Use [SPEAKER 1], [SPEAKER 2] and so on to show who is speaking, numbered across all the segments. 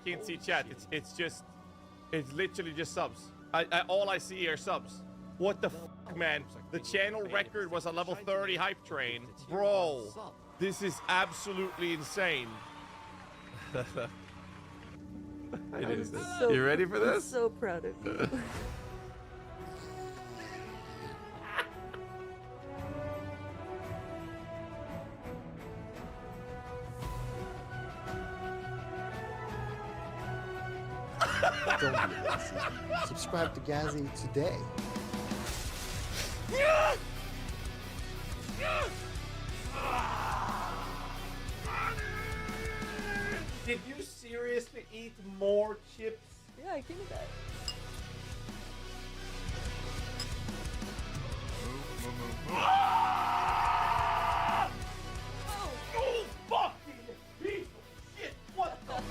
[SPEAKER 1] can't see chat. It's literally just subs. All I see are subs. What the fuck, man? The channel record was a level 30 hype train. Bro, this is absolutely insane. It is.
[SPEAKER 2] So,
[SPEAKER 1] you ready for this?
[SPEAKER 2] I'm so proud of you.
[SPEAKER 3] Don't be lazy. Subscribe to GHAZZY today.
[SPEAKER 1] Did you seriously eat more chips?
[SPEAKER 2] Yeah, I can do that.
[SPEAKER 1] Oh, fucking piece of shit! What the?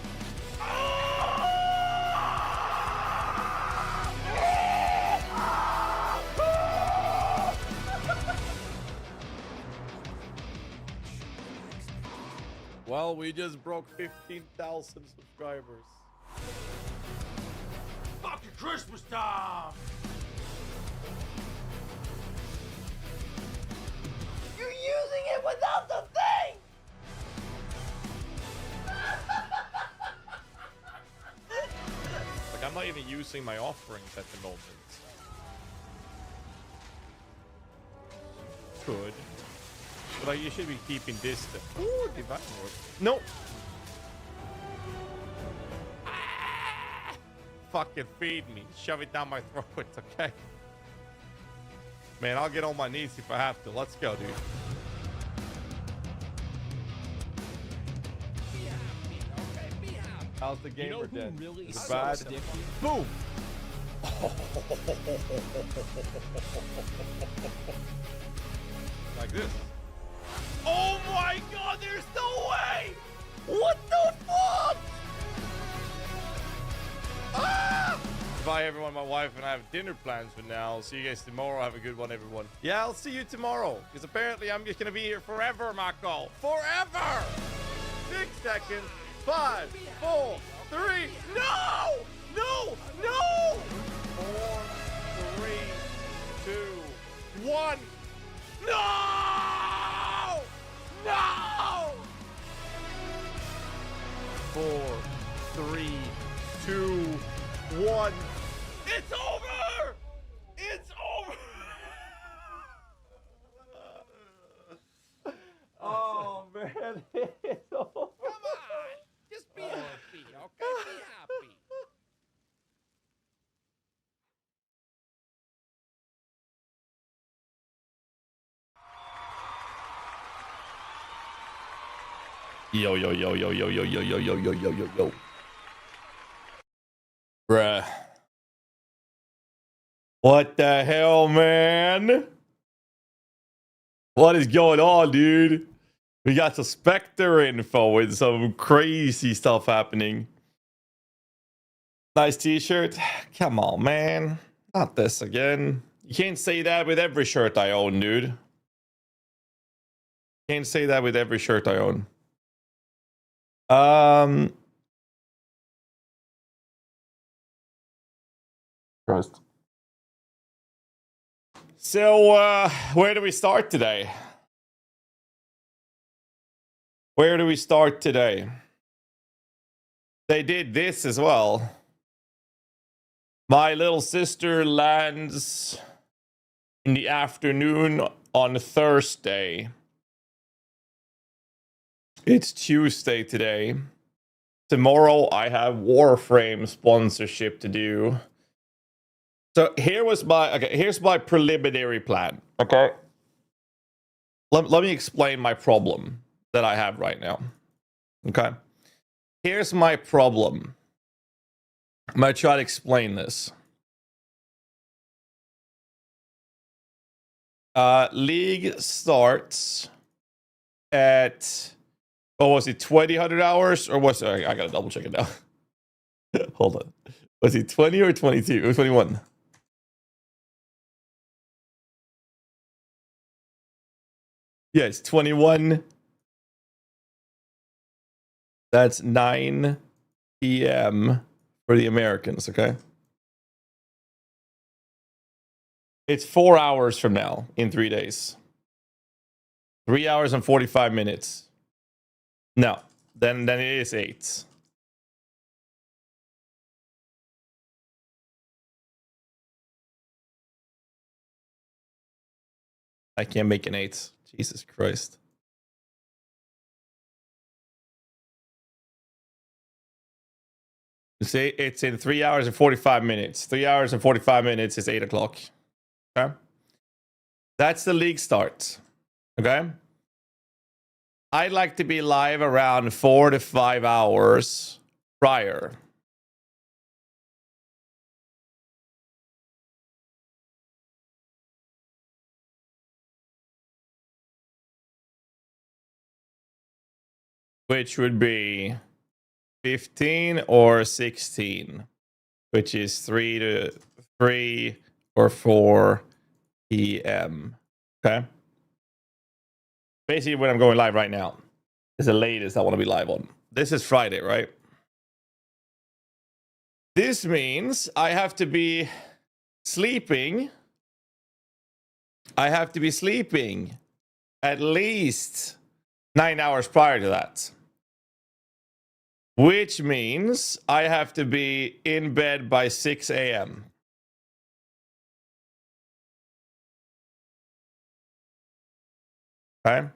[SPEAKER 1] Well, we just broke 15,000 subscribers. Fucking Christmas time! You're using it without the thing! Like, I'm not even using my offerings at the moment. Could. But like, you should be keeping distance. Ooh, divine ward. No! Ah! Fucking feed me. Shove it down my throat, okay? Man, I'll get on my knees if I have to. Let's go, dude. How's the gamer,
[SPEAKER 4] you know
[SPEAKER 1] dead?
[SPEAKER 4] Really
[SPEAKER 1] is it bad? Boom! Like this. Oh my god, there's no way! What the fuck? Ah! Bye everyone, my wife and I have dinner plans for now. See you guys tomorrow. Have a good one, everyone. Yeah, I'll see you tomorrow. Because apparently I'm just gonna be here forever, Mako. Forever! 6 seconds. 5, 4, 3. No! No! No! 4, 3, 2, 1. No! No! 4, 3, 2, 1. It's over! It's over! Oh man, it's over.
[SPEAKER 4] Come on, just be happy, okay? Be happy.
[SPEAKER 1] Yo, yo, yo, yo, yo, yo, yo, yo, yo, yo, yo, yo, yo. Bruh. What the hell, man? What is going on, dude? We got some SPECTRE info with some crazy stuff happening. Nice t-shirt. Come on, man. Not this again. You can't say that with every shirt I own, dude. Can't say that with every shirt I own. Trust. So, where do we start today? Where do we start today? They did this as well. My little sister lands in the afternoon on Thursday. It's Tuesday today. Tomorrow I have Warframe sponsorship to do. So here's my preliminary plan. Okay. Let me explain my problem that I have right now. Okay. Here's my problem. I'm gonna try to explain this. League starts at, what was it, 2000 hours? Or was it, I gotta double check it now. Hold on. Was it 20 or 22 or 21? Yeah, it's 21. That's 9 p.m. for the Americans, okay? It's 4 hours from now in 3 days. 3 hours and 45 minutes. No, then it is 8. I can't make an 8. Jesus Christ. You see, it's in 3 hours and 45 minutes. 3 hours and 45 minutes is 8 o'clock. Okay? That's the league start. Okay? I'd like to be live around 4 to 5 hours prior. Which would be 15 or 16, which is 3 or 4 p.m. Okay? Basically, when I'm going live right now is the latest I want to be live on. This is Friday, right? This means I have to be sleeping. I have to be sleeping at least 9 hours prior to that. Which means I have to be in bed by 6 a.m. Okay.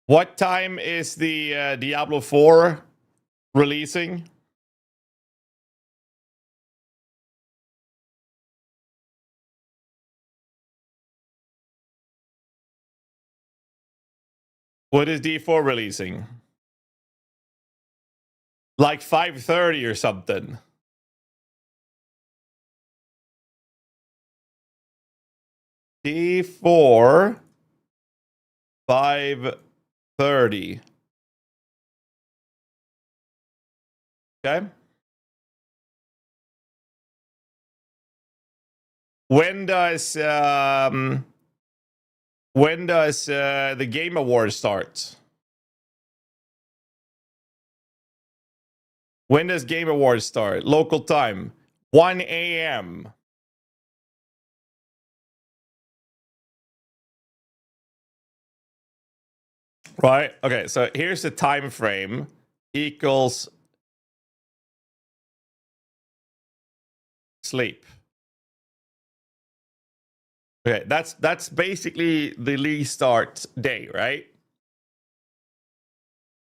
[SPEAKER 1] What time is the Diablo 4 releasing? What is D4 releasing? Like 5:30 or something. D4 5:30. Okay. When does the Game Awards start? When does Game Awards start? Local time, 1 a.m. Right? Okay, so here's the time frame equals sleep. Okay, that's basically the league start day, right?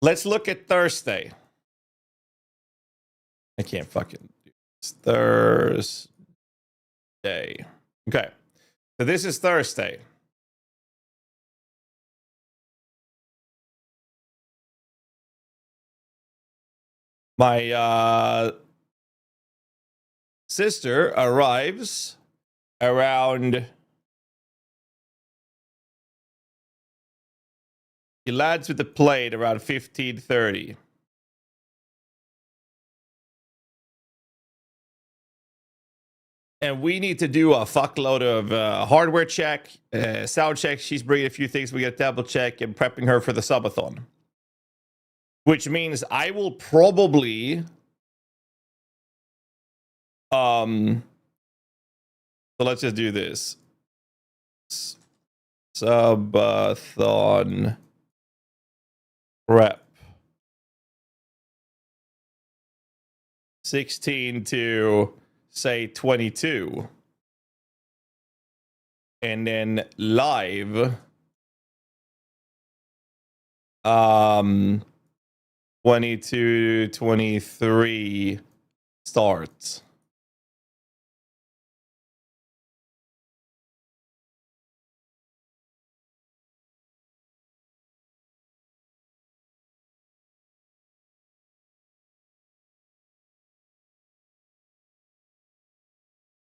[SPEAKER 1] Let's look at Thursday. I can't fucking do this. Thursday. Okay. So this is Thursday. My sister arrives around. He lands with the plane around 15:30. And we need to do a fuckload of hardware check, sound check. She's bringing a few things. We got to double check and prepping her for the subathon. Which means I will probably so let's just do this. Subathon prep. 16 to say 22. And then live 22, 23 starts.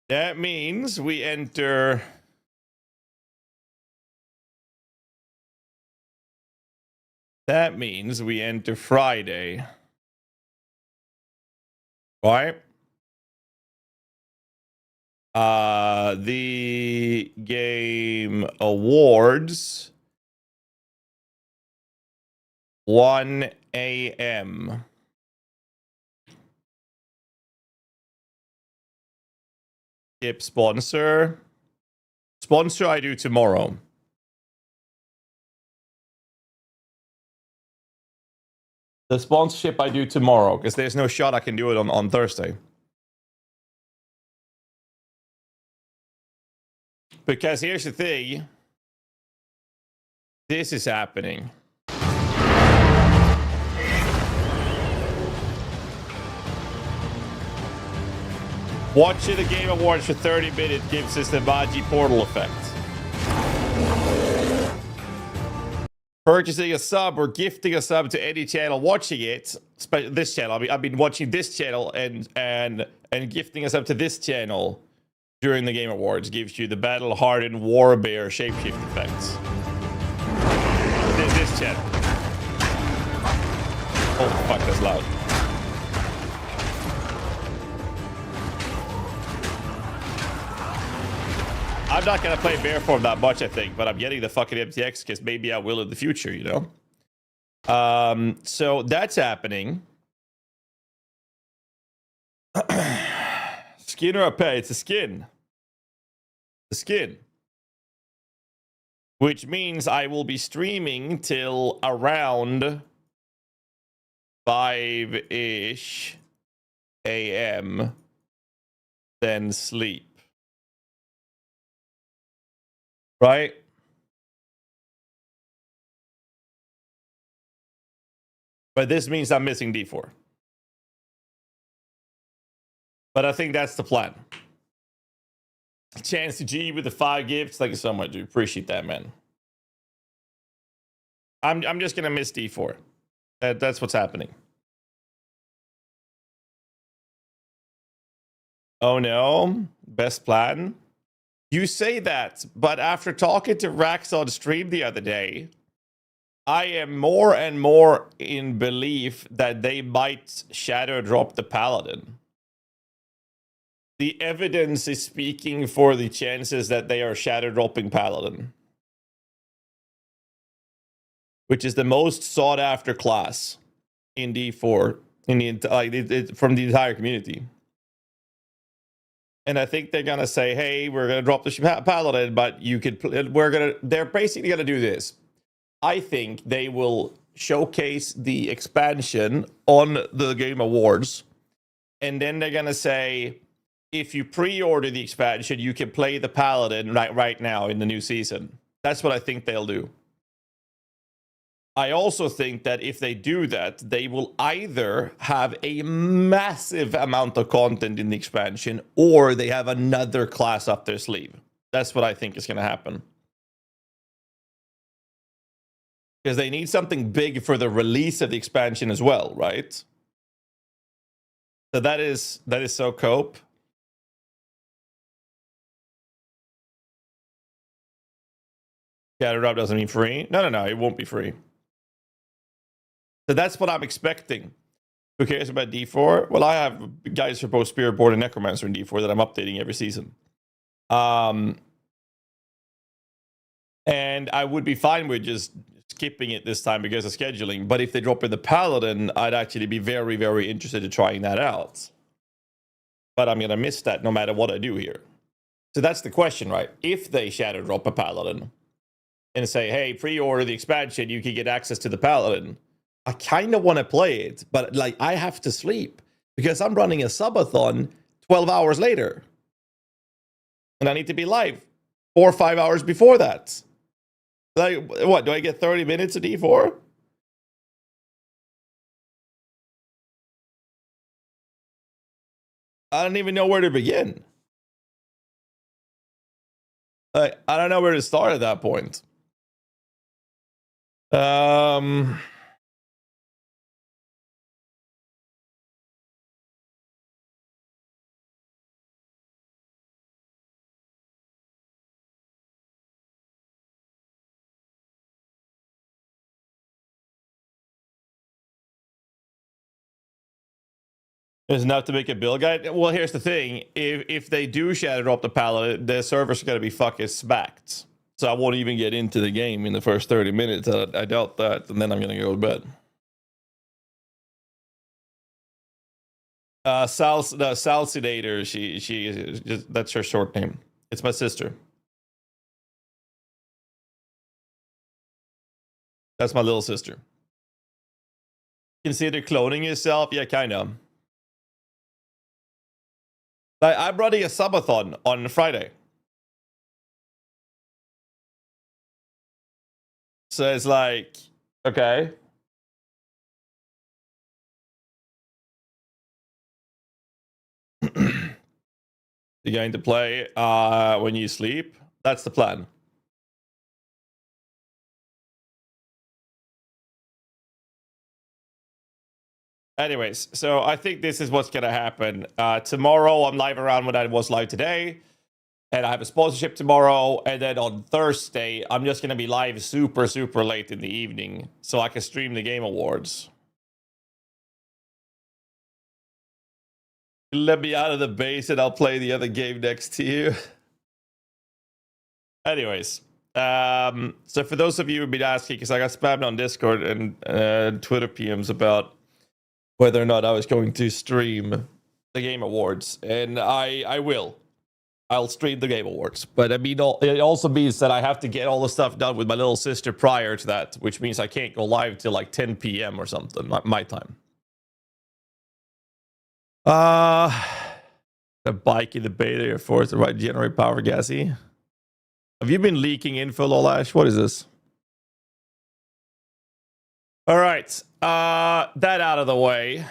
[SPEAKER 1] That means we enter Friday. Right? The Game Awards 1 a.m. Skip sponsor. Sponsor I do tomorrow. The sponsorship I do tomorrow, because there's no shot I can do it on Thursday. Because here's the thing. This is happening. Watching the Game Awards for 30 minutes gives us the GHAZZY portal effect. Purchasing a sub or gifting a sub to any channel watching it, this channel. I mean, I've been watching this channel and gifting a sub to this channel during the Game Awards gives you the battle-hardened warbear shapeshift effects. This channel. Oh fuck, that's loud. I'm not gonna play bear form that much, I think, but I'm getting the fucking MTX because maybe I will in the future, you know? So that's happening. Skin or a pet? It's a skin. The skin. Which means I will be streaming till around 5-ish a.m. Then sleep. Right? But this means I'm missing D4. But I think that's the plan. Chance to G with the 5 gifts. Thank you so much, dude. Appreciate that, man. I'm just gonna miss D4. That's what's happening. Oh no. Best plan. You say that, but after talking to Rax on stream the other day, I am more and more in belief that they might shadow drop the Paladin. The evidence is speaking for the chances that they are shadow dropping Paladin, which is the most sought after class in D4 in the from the entire community. And I think they're gonna say, "Hey, we're gonna drop the Paladin, but you could. They're basically gonna do this. I think they will showcase the expansion on the Game Awards, and then they're gonna say, if you pre-order the expansion, you can play the Paladin right now in the new season. That's what I think they'll do. I also think that if they do that, they will either have a massive amount of content in the expansion, or they have another class up their sleeve. That's what I think is going to happen. Because they need something big for the release of the expansion as well, right? So that is so cope. Shadow Drop doesn't mean free. No, it won't be free. So that's what I'm expecting. Who cares about D4? Well, I have guys for both Spirit Board and Necromancer in D4 that I'm updating every season. And I would be fine with just skipping it this time because of scheduling. But if they drop in the Paladin, I'd actually be very, very interested in trying that out. But I'm going to miss that no matter what I do here. So that's the question, right? If they shadow drop a Paladin and say, hey, pre-order the expansion, you can get access to the Paladin. I kind of want to play it, but like I have to sleep because I'm running a subathon 12 hours later. And I need to be live 4 or 5 hours before that. Like, what, do I get 30 minutes of D4? I don't even know where to begin. I don't know where to start at that point. There's enough to make a build guide. Well, here's the thing: if they do shadow drop the Paladin, the servers are going to be fucking smacked. So I won't even get into the game in the first 30 minutes. I doubt that, and then I'm gonna go to bed. Salcidator, she is just, that's her short name. It's my sister. That's my little sister. Consider cloning yourself? Yeah, kind of. I'm running a subathon on Friday. So it's like, okay. You're going to play when you sleep? That's the plan. Anyways, so I think this is what's going to happen. Tomorrow, I'm live around when I was live today. And I have a sponsorship tomorrow. And then on Thursday, I'm just going to be live super, super late in the evening. So I can stream the Game Awards. Let me out of the base and I'll play the other game next to you. Anyways. So for those of you who've been asking, because I got spammed on Discord and Twitter PMs about whether or not I was going to stream the Game Awards. And I will. I'll stream the Game Awards. But I mean, it also means that I have to get all the stuff done with my little sister prior to that, which means I can't go live till like 10 p.m. or something, my time. The bike in the beta you're forced to right generate power, GHAZZY. Have you been leaking info, Lolash? What is this? All right. That out of the way.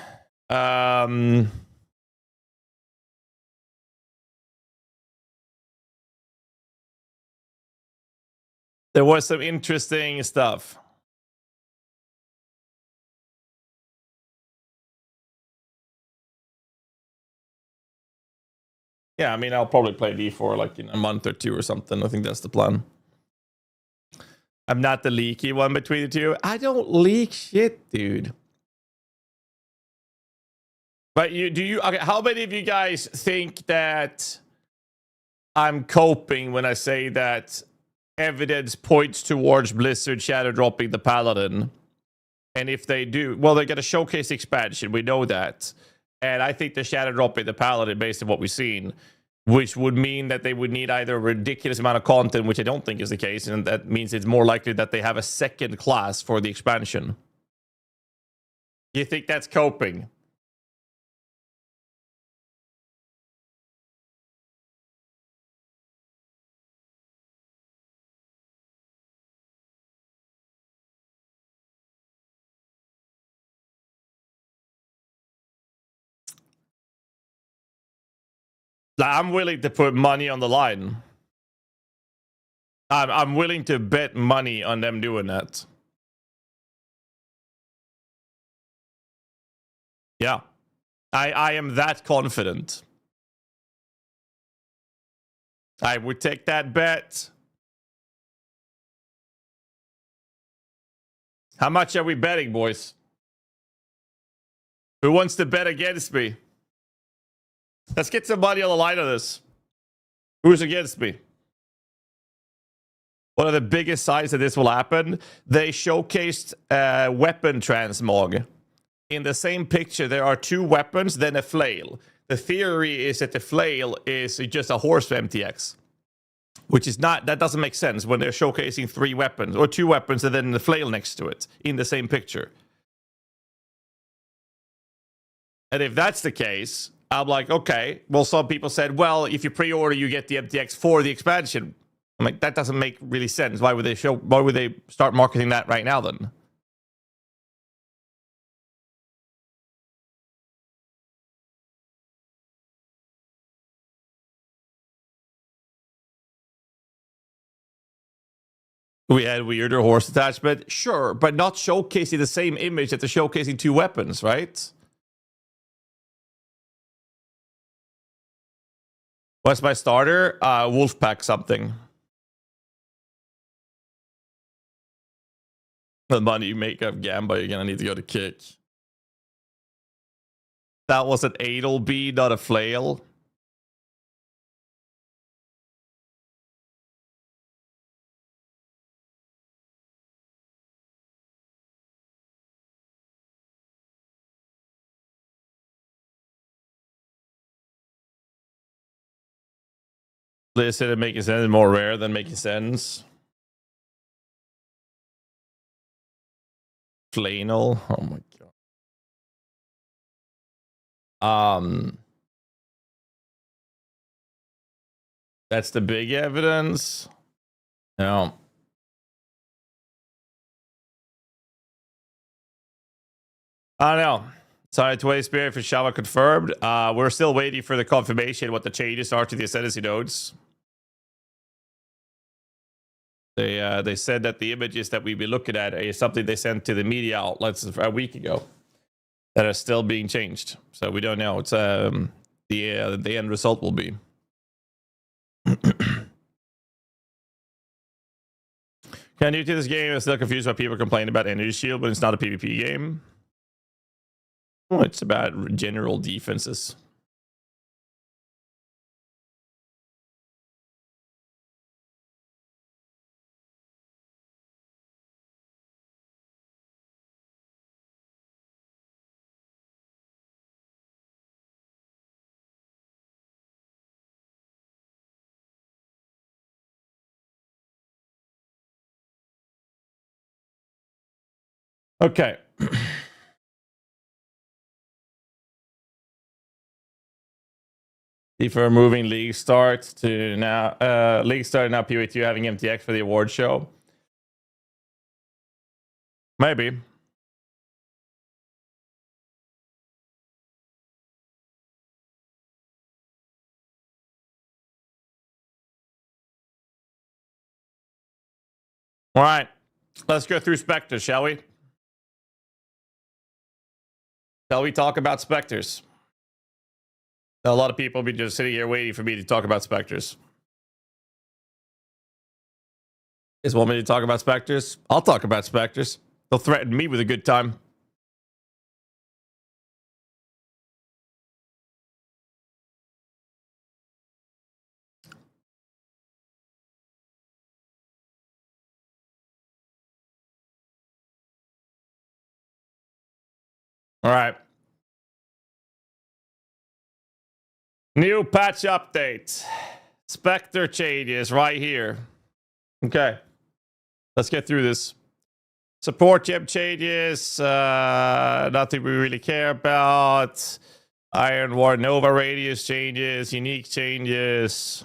[SPEAKER 1] There was some interesting stuff. Yeah, I mean, I'll probably play D4 like in a month or two or something. I think that's the plan. I'm not the leaky one between the two. I don't leak shit, dude. But okay, how many of you guys think that I'm coping when I say that evidence points towards Blizzard shadow dropping the Paladin? And if they do, well, they're going to showcase expansion. We know that. And I think the shadow dropping the Paladin based on what we've seen, which would mean that they would need either a ridiculous amount of content, which I don't think is the case. And that means it's more likely that they have a second class for the expansion. You think that's coping? I'm willing to put money on the line. I'm willing to bet money on them doing that. Yeah. I am that confident. I would take that bet. How much are we betting, boys? Who wants to bet against me? Let's get some money on the line of this. Who's against me? One of the biggest signs that this will happen, they showcased weapon transmog. In the same picture, there are two weapons, then a flail. The theory is that the flail is just a horse MTX. Which is not, that doesn't make sense when they're showcasing three weapons, or two weapons and then the flail next to it in the same picture. And if that's the case, I'm like, okay, well, some people said, well, if you pre-order, you get the MTX for the expansion. I'm like, that doesn't make really sense. Why would they start marketing that right now then? We had weirder horse attachment, sure, but not showcasing the same image that they're showcasing two weapons, right? What's my starter? Wolfpack something. The money you make off Gamba, you're gonna need to go to kick. That was an Adelby, not a flail. Instead of making sense, more rare than making sense. Flannel. Oh my god. That's the big evidence. No. I don't know. Sorry, 20 Spirit for Shava confirmed. We're still waiting for the confirmation what the changes are to the ascendancy nodes. They said that the images that we've been looking at is something they sent to the media outlets a week ago that are still being changed. So we don't know. It's the end result will be. Can you to this game? I'm still confused why people complain about Energy Shield, but it's not a PvP game. Well, it's about general defenses. Okay. If we're moving league starts to now, league start now PW2 having MTX for the award show. Maybe. All right. Let's go through Spectres, shall we? Shall we talk about Spectres? A lot of people will be just sitting here waiting for me to talk about Spectres. Just want me to talk about Spectres? I'll talk about Spectres. They'll threaten me with a good time. All right. New patch update. Spectre changes right here. Okay. Let's get through this. Support gem changes. Nothing we really care about. Iron War Nova radius changes. Unique changes.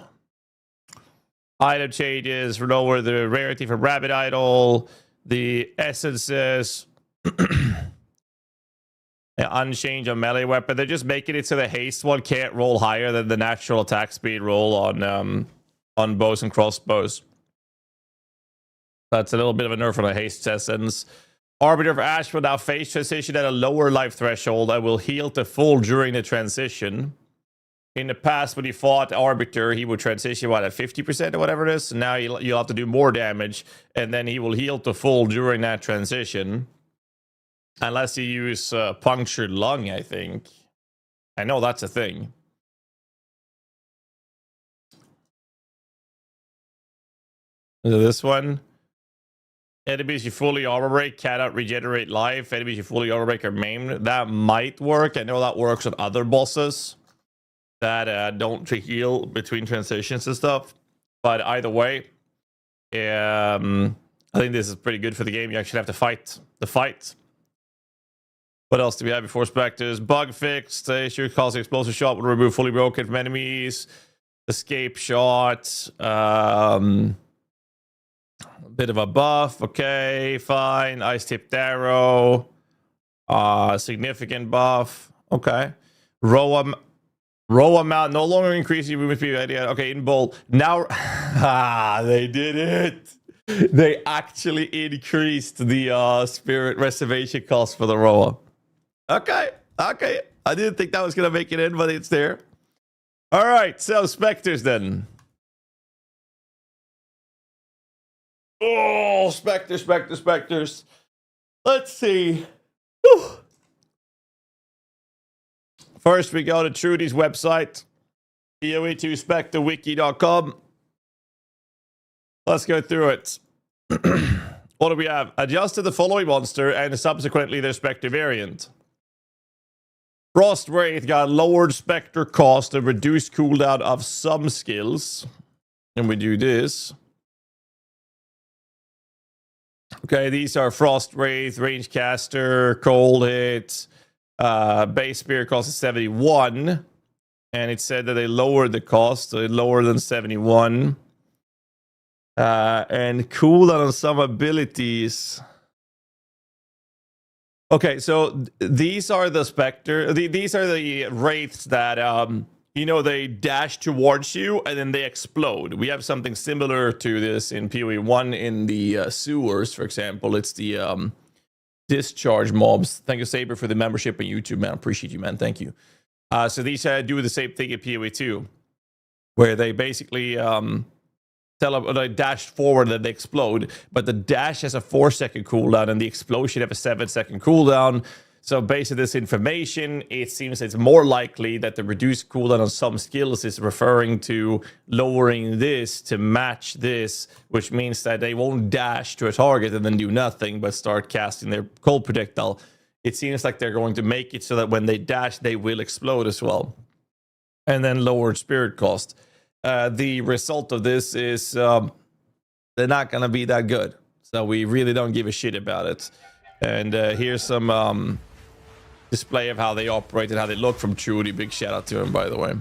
[SPEAKER 1] Item changes. Lower the rarity for Rabbit Idol. The essences. Unchange on melee weapon. They're just making it so the haste one can't roll higher than the natural attack speed roll on bows and crossbows. That's a little bit of a nerf on a haste essence. Arbiter of Ash will now face transition at a lower life threshold and will heal to full during the transition. In the past, when he fought Arbiter, he would transition at 50% or whatever it is. So now you'll have to do more damage, and then he will heal to full during that transition. Unless you use punctured lung, I think. I know that's a thing. This one. Enemies you fully armor break cannot regenerate life. Enemies you fully armor break are maimed. That might work. I know that works on other bosses that don't heal between transitions and stuff. But either way, I think this is pretty good for the game. You actually have to fight the fight. What else do we have before Spectres? Bug fixed. Issue causing explosive shot will remove fully broken from enemies. Escape shot. A bit of a buff. Okay, fine. Ice tipped arrow. Significant buff. Okay. Row amount no longer increasing movement speed. Okay, in bold. Now, they did it. They actually increased the spirit reservation cost for the row. Okay. I didn't think that was going to make it in, but it's there. All right, so Spectres then. Oh, Spectres. Let's see. Whew. First, we go to Trudy's website, PoE2SpectreWiki.com. Let's go through it. What do we have? Adjusted the following monster and subsequently their Spectre variant. Frost Wraith got lowered Spectre cost and reduced cooldown of some skills. and we do this. Okay, these are Frost Wraith, Range Caster, Cold Hit, base spirit cost is 71, and it said that they lowered the cost, so lower than 71. And cooldown on some abilities. Okay, so these are the Spectre. These are the Wraiths that, you know, they dash towards you and then they explode. We have something similar to this in PoE 1 in the sewers, for example. It's the discharge mobs. Thank you, Saber, for the membership on YouTube, man. Appreciate you, man. Thank you. So these do the same thing in PoE 2, where they basically they dash forward and they explode, but the dash has a 4-second cooldown and the explosion have a 7-second cooldown. So based on this information, it seems it's more likely that the reduced cooldown on some skills is referring to lowering this to match this, which means that they won't dash to a target and then do nothing but start casting their cold projectile. It seems like they're going to make it so that when they dash, they will explode as well. And then lowered spirit cost. The result of this is they're not going to be that good. So we really don't give a shit about it. And here's some display of how they operate and how they look from Trudy. Big shout out to him, by the way.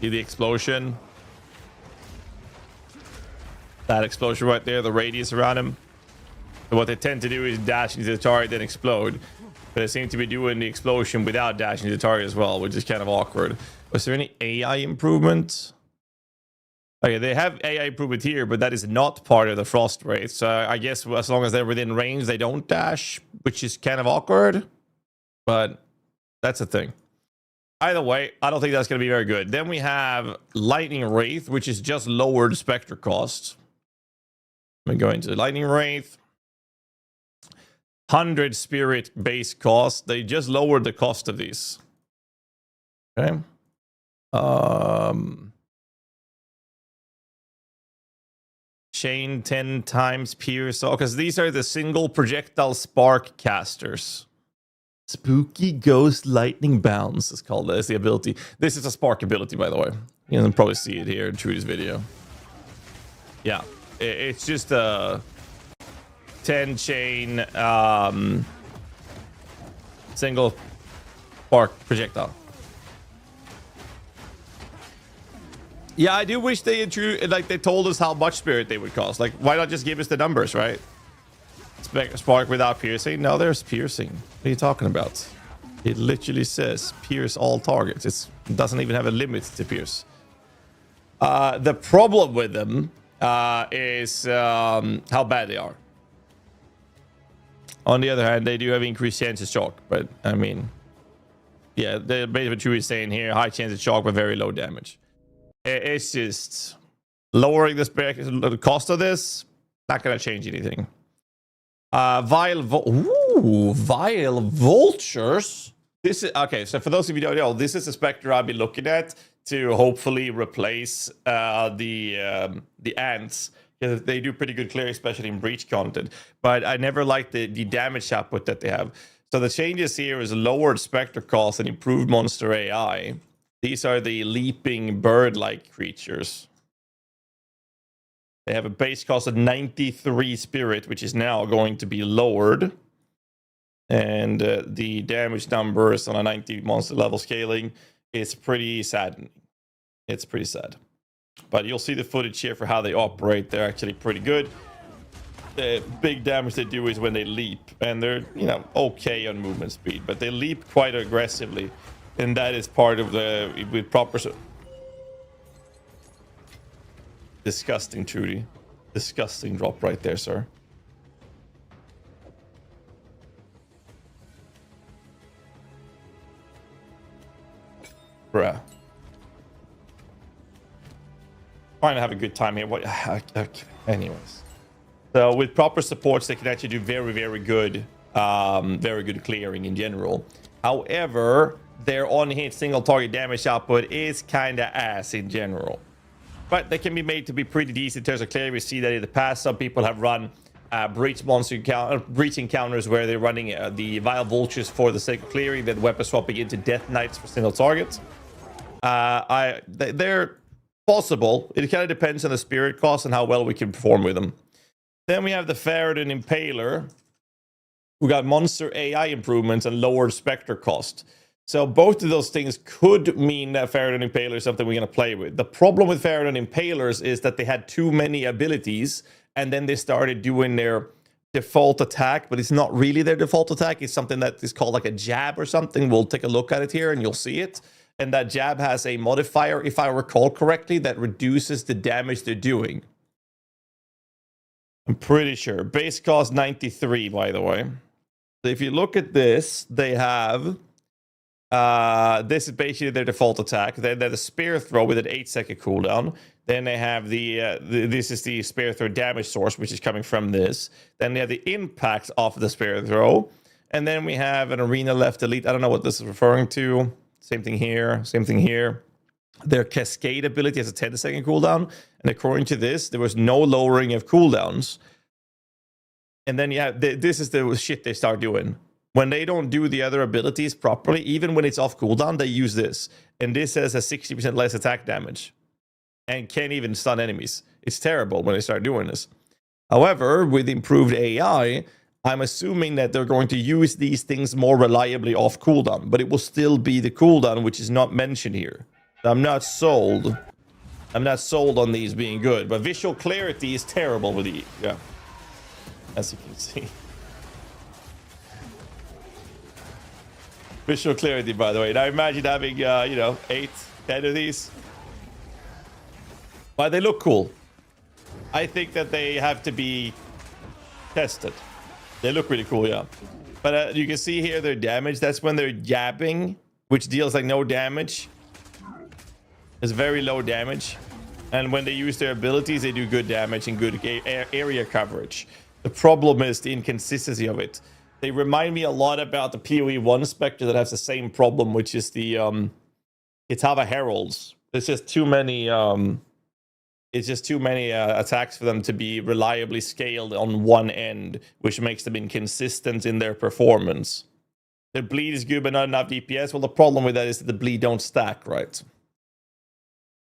[SPEAKER 1] See the explosion? That explosion right there, the radius around him. So what they tend to do is dash into the target, then explode. But they seem to be doing the explosion without dashing to the target as well, which is kind of awkward. Was there any AI improvement? Okay, they have AI improvement here, but that is not part of the Frost Wraith. So I guess as long as they're within range, they don't dash, which is kind of awkward. But that's a thing. Either way, I don't think that's going to be very good. Then we have Lightning Wraith, which is just lowered Spectre cost. Let me go into Lightning Wraith. 100 spirit base cost. They just lowered the cost of these. Okay. Chain 10 times pierce. Oh, because these are the single projectile spark casters. Spooky Ghost Lightning Bounce is called. That's the ability. This is a spark ability, by the way. You can probably see it here in Trudy's video. Yeah. It's just a 10 chain single spark projectile. Yeah, I do wish they told us how much spirit they would cost. Like, why not just give us the numbers, right? Spark without piercing. No, there's piercing. What are you talking about? It literally says pierce all targets. It doesn't even have a limit to pierce. The problem with them is how bad they are. On the other hand, they do have increased chance of shock, but I mean, yeah, the basically what you were saying here, high chance of shock but very low damage. It's just lowering the cost of this, not gonna change anything. Vile vultures. This is okay. So for those of you who don't know, this is a Spectre I'll be looking at to hopefully replace the ants. Because they do pretty good clear, especially in breach content. But I never liked the damage output that they have. So the changes here is lowered Spectre cost and improved monster AI. These are the leaping bird-like creatures. They have a base cost of 93 spirit, which is now going to be lowered. And the damage numbers on a 90 monster level scaling is pretty saddening. It's pretty sad. But you'll see the footage here for how they operate. They're actually pretty good. The big damage they do is when they leap. And they're, you know, okay on movement speed. But they leap quite aggressively. And that is part of the... with proper... Disgusting, Trudy. Disgusting drop right there, sir. Bruh. Trying to have a good time here. What? Anyways. So with proper supports, they can actually do very, very good clearing in general. However, their on-hit single target damage output is kind of ass in general. But they can be made to be pretty decent in terms of clearing. We see that in the past, some people have run breach breach encounters where they're running the Vile Vultures for the sake of clearing, then weapon swapping into Death Knights for single targets. They're possible. It kind of depends on the spirit cost and how well we can perform with them. Then we have the Faradin Impaler, who got monster AI improvements and lowered Spectre cost. So both of those things could mean that Faradin Impaler is something we're going to play with. The problem with Faradin Impalers is that they had too many abilities, and then they started doing their default attack, but it's not really their default attack. It's something that is called like a jab or something. We'll take a look at it here and you'll see it. And that jab has a modifier, if I recall correctly, that reduces the damage they're doing. I'm pretty sure. Base cost 93, by the way. So if you look at this, they have... this is basically their default attack. Then the Spear Throw with an 8-second cooldown. Then they have this is the Spear Throw damage source, which is coming from this. Then they have the impact of the Spear Throw. And then we have an Arena Left Elite. I don't know what this is referring to. Same thing here. Same thing here. Their Cascade ability has a 10-second cooldown. And according to this, there was no lowering of cooldowns. And then, yeah, this is the shit they start doing. When they don't do the other abilities properly, even when it's off cooldown, they use this. And this has a 60% less attack damage. And can't even stun enemies. It's terrible when they start doing this. However, with improved AI, I'm assuming that they're going to use these things more reliably off cooldown. But it will still be the cooldown, which is not mentioned here. I'm not sold. I'm not sold on these being good. But visual clarity is terrible with the... Yeah. As you can see. Visual clarity, by the way. Now imagine having, 8, 10 of these. But they look cool. I think that they have to be tested. They look really cool, yeah. But you can see here their damage. That's when they're jabbing, which deals like no damage. It's very low damage. And when they use their abilities, they do good damage and good area coverage. The problem is the inconsistency of it. They remind me a lot about the PoE 1 Spectre that has the same problem, which is the Itava Heralds. There's just too many attacks for them to be reliably scaled on one end, which makes them inconsistent in their performance. Their bleed is good, but not enough DPS. Well, the problem with that is that the bleed don't stack, right?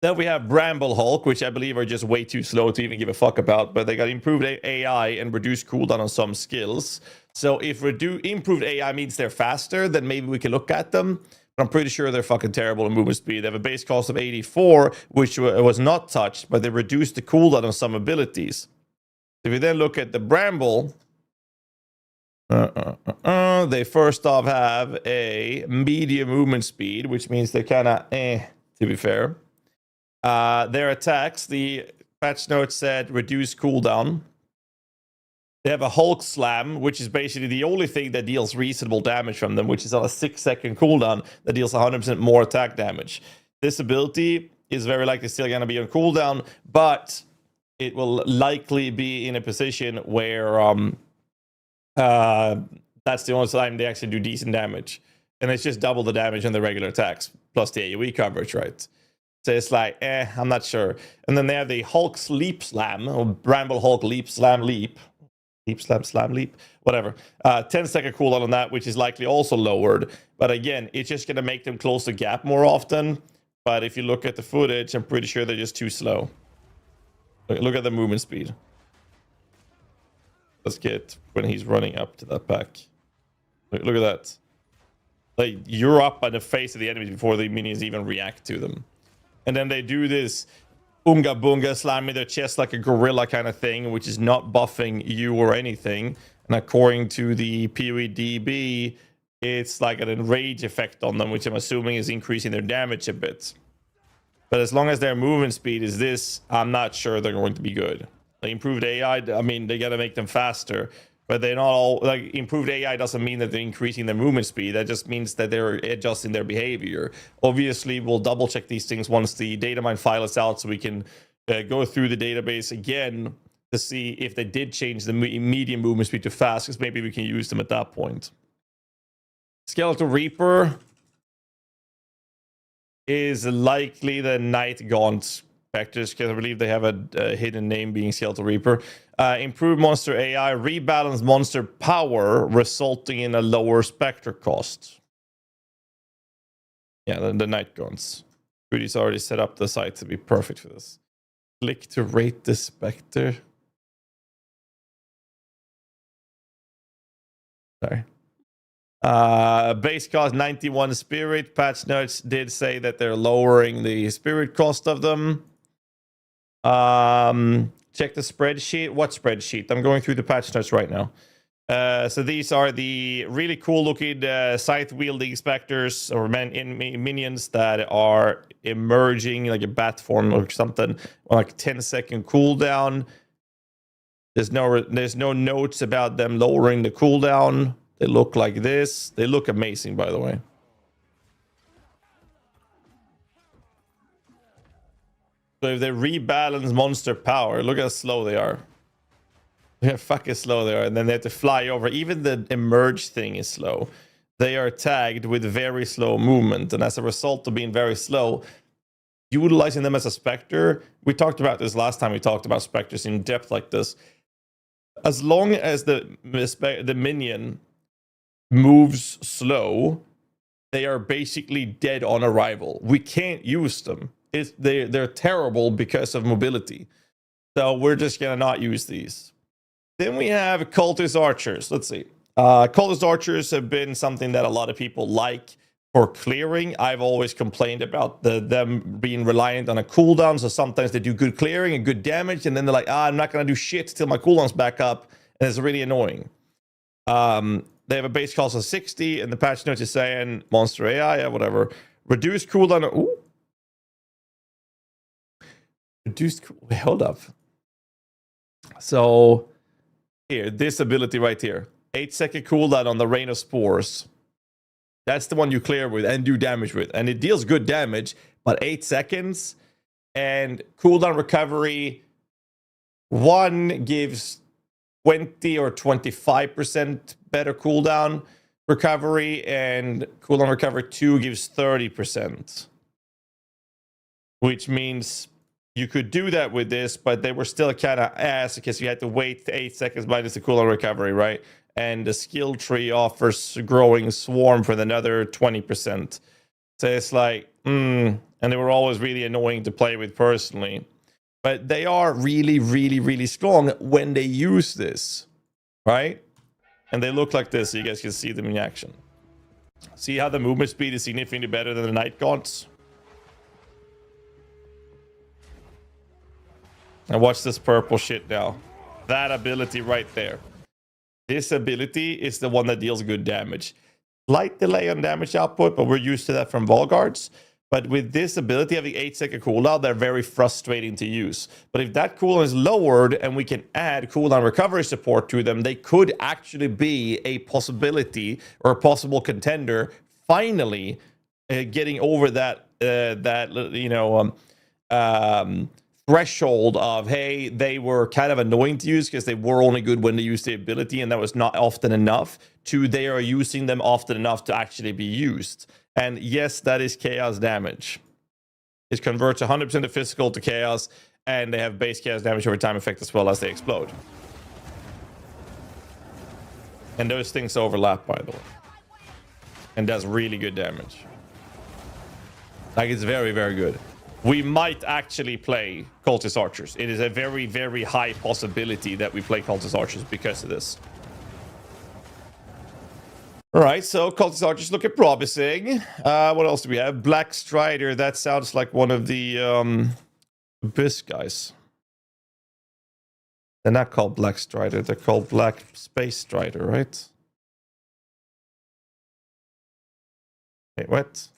[SPEAKER 1] Then we have Bramble Hulk, which I believe are just way too slow to even give a fuck about, but they got improved AI and reduced cooldown on some skills. So if improved AI means they're faster, then maybe we can look at them. But I'm pretty sure they're fucking terrible in movement speed. They have a base cost of 84, which was not touched, but they reduced the cooldown on some abilities. If you then look at the Bramble, they first off have a medium movement speed, which means they're kind of to be fair. Their attacks, the patch note said reduce cooldown. They have a Hulk Slam, which is basically the only thing that deals reasonable damage from them, which is on a 6-second cooldown that deals 100% more attack damage. This ability is very likely still going to be on cooldown, but it will likely be in a position where that's the only time they actually do decent damage. And it's just double the damage on the regular attacks, plus the AoE coverage, right? So it's like, I'm not sure. And then they have the Hulk Leap Slam, or Bramble Hulk Leap Slam Leap. Leap Slam Slam Leap, whatever. 10-second cooldown on that, which is likely also lowered. But again, it's just going to make them close the gap more often. But if you look at the footage, I'm pretty sure they're just too slow. Look at the movement speed. Let's get when he's running up to that pack. Look at that. Like, you're up on the face of the enemy before the minions even react to them. And then they do this Oonga Boonga, slamming their chest like a gorilla kind of thing, which is not buffing you or anything. And according to the PoEDB, it's like an enrage effect on them, which I'm assuming is increasing their damage a bit. But as long as their movement speed is this, I'm not sure they're going to be good. Like, improved AI, I mean, they got to make them faster. But they're not all, like, improved AI doesn't mean that they're increasing their movement speed. That just means that they're adjusting their behavior. Obviously, we'll double check these things once the data mine file is out, so we can go through the database again to see if they did change the medium movement speed to fast, because maybe we can use them at that point. Skeletal Reaper is likely the Night Gaunt Spectres, because I believe they have a hidden name being Skeletal Reaper. Improve monster AI, rebalance monster power, resulting in a lower Spectre cost. Yeah, the Night Guns. Rudy's already set up the site to be perfect for this. Click to rate the Spectre. Sorry. Base cost 91 spirit. Patch notes did say that they're lowering the spirit cost of them. Check the spreadsheet. What spreadsheet? I'm going through the patch notes right now. So these are the really cool looking scythe wielding specters or minions that are emerging like a bat form or something, like 10-second cooldown. There's no notes about them lowering the cooldown. They look like this. They look amazing, by the way. So if they rebalance monster power, look how slow they are. Yeah, fucking slow they are. And then they have to fly over. Even the emerge thing is slow. They are tagged with very slow movement. And as a result of being very slow, utilizing them as a Spectre, we talked about this last time we talked about Spectres in depth like this. As long as the minion moves slow, they are basically dead on arrival. We can't use them. They're terrible because of mobility. So we're just gonna not use these. Then we have cultist archers. Let's see. Cultist archers have been something that a lot of people like for clearing. I've always complained about them being reliant on a cooldown. So sometimes they do good clearing and good damage, and then they're like, I'm not gonna do shit till my cooldown's back up, and it's really annoying. They have a base cost of 60, and the patch notes is saying monster AI, yeah, whatever. Reduced cooldown. Ooh. Wait, hold up. So here, this ability right here, 8-second cooldown on the Rain of Spores. That's the one you clear with and do damage with, and it deals good damage, but 8 seconds. And cooldown recovery, one gives 20 or 25% better cooldown recovery, and cooldown recovery 2 gives 30%, which means you could do that with this, but they were still kind of ass because you had to wait 8 seconds minus the cooldown recovery, right? And the skill tree offers growing swarm for another 20%. So it's like, and they were always really annoying to play with personally. But they are really, really, really strong when they use this, right? And they look like this, so you guys can see them in action. See how the movement speed is significantly better than the Night Gaunts? And watch this purple shit now. That ability right there. This ability is the one that deals good damage. Slight delay on damage output, but we're used to that from Volgards. But with this ability having 8-second cooldown, they're very frustrating to use. But if that cooldown is lowered and we can add cooldown recovery support to them, they could actually be a possibility or a possible contender. Finally, getting over that threshold of, hey, they were kind of annoying to use because they were only good when they used the ability, and that was not often enough, to they are using them often enough to actually be used. And yes, that is chaos damage. It converts 100% of physical to chaos, and they have base chaos damage over time effect as well as they explode. And those things overlap, by the way. And does really good damage. Like, it's very, very good. We might actually play Cultist Archers. It is a very, very high possibility that we play Cultist Archers because of this. All right, so Cultist Archers looking promising. What else do we have? Black Strider. That sounds like one of the Abyss guys. They're not called Black Strider. They're called Black Space Strider, right? Wait, what?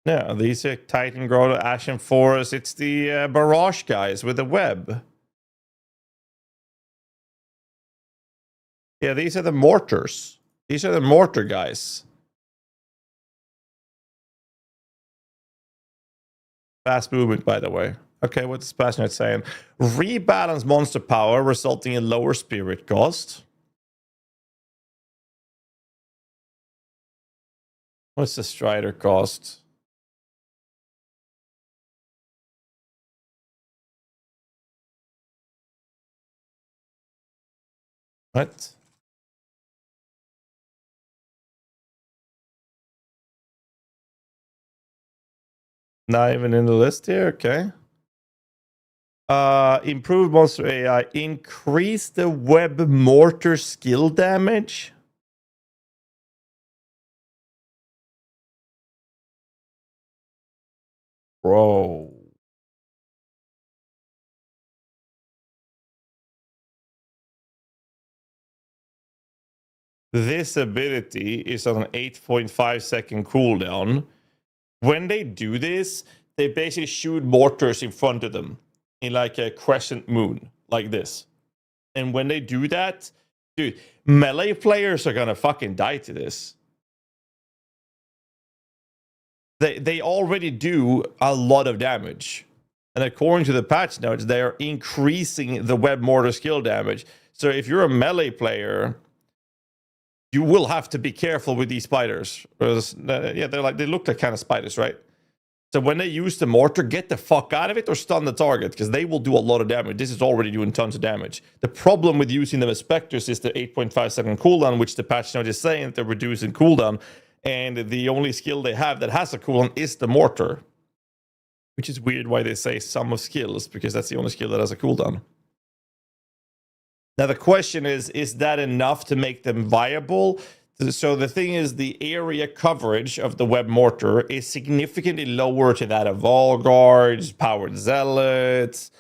[SPEAKER 1] No, these are Titan Grotto, Ashen Forest. It's the Barrage guys with the web. Yeah, these are the Mortars. These are the Mortar guys. Fast movement, by the way. Okay, what's Passionate saying? Rebalance monster power, resulting in lower spirit cost. What's the Strider cost? What? Not even in the list here? Okay. Improve monster AI. Increase the web mortar skill damage. Bro. This ability is on an 8.5 second cooldown. When they do this, they basically shoot mortars in front of them in like a crescent moon, like this. And when they do that, dude, melee players are gonna fucking die to this. They already do a lot of damage. And according to the patch notes, they are increasing the web mortar skill damage. So if you're a melee player, you will have to be careful with these spiders. Yeah, they look like kind of spiders, right? So when they use the mortar, get the fuck out of it or stun the target, because they will do a lot of damage. This is already doing tons of damage. The problem with using them as specters is the 8.5 second cooldown, which the patch note is saying they're reducing cooldown. And the only skill they have that has a cooldown is the mortar. Which is weird why they say sum of skills, because that's the only skill that has a cooldown. Now the question is that enough to make them viable? So the thing is, the area coverage of the web mortar is significantly lower to that of Volgards, Powered Zealots,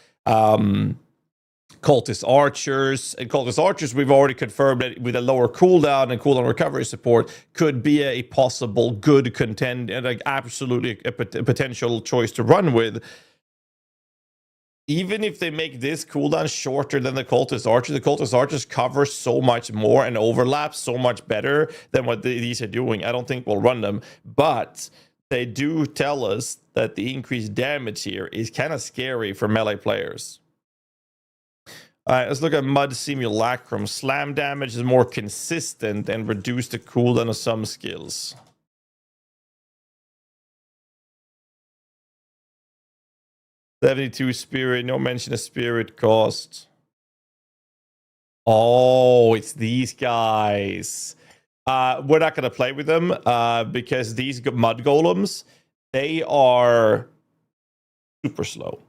[SPEAKER 1] Cultist Archers. And Cultist Archers, we've already confirmed that with a lower cooldown and cooldown recovery support, could be a possible good contend, and like absolutely a potential choice to run with. Even if they make this cooldown shorter than the Cultist Archers cover so much more and overlap so much better than what these are doing. I don't think we'll run them, but they do tell us that the increased damage here is kind of scary for melee players. All right, let's look at Mud Simulacrum. Slam damage is more consistent and reduce the cooldown of some skills. $72 spirit, no mention of spirit cost. Oh, it's these guys. We're not going to play with them because these mud golems, they are super slow.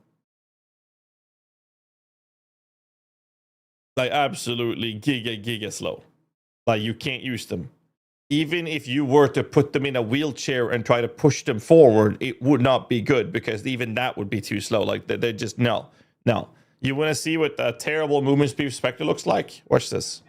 [SPEAKER 1] Like absolutely giga slow. Like you can't use them. Even if you were to put them in a wheelchair and try to push them forward, it would not be good, because even that would be too slow. Like they just, no. You want to see what the terrible movement speed Spectre looks like? Watch this.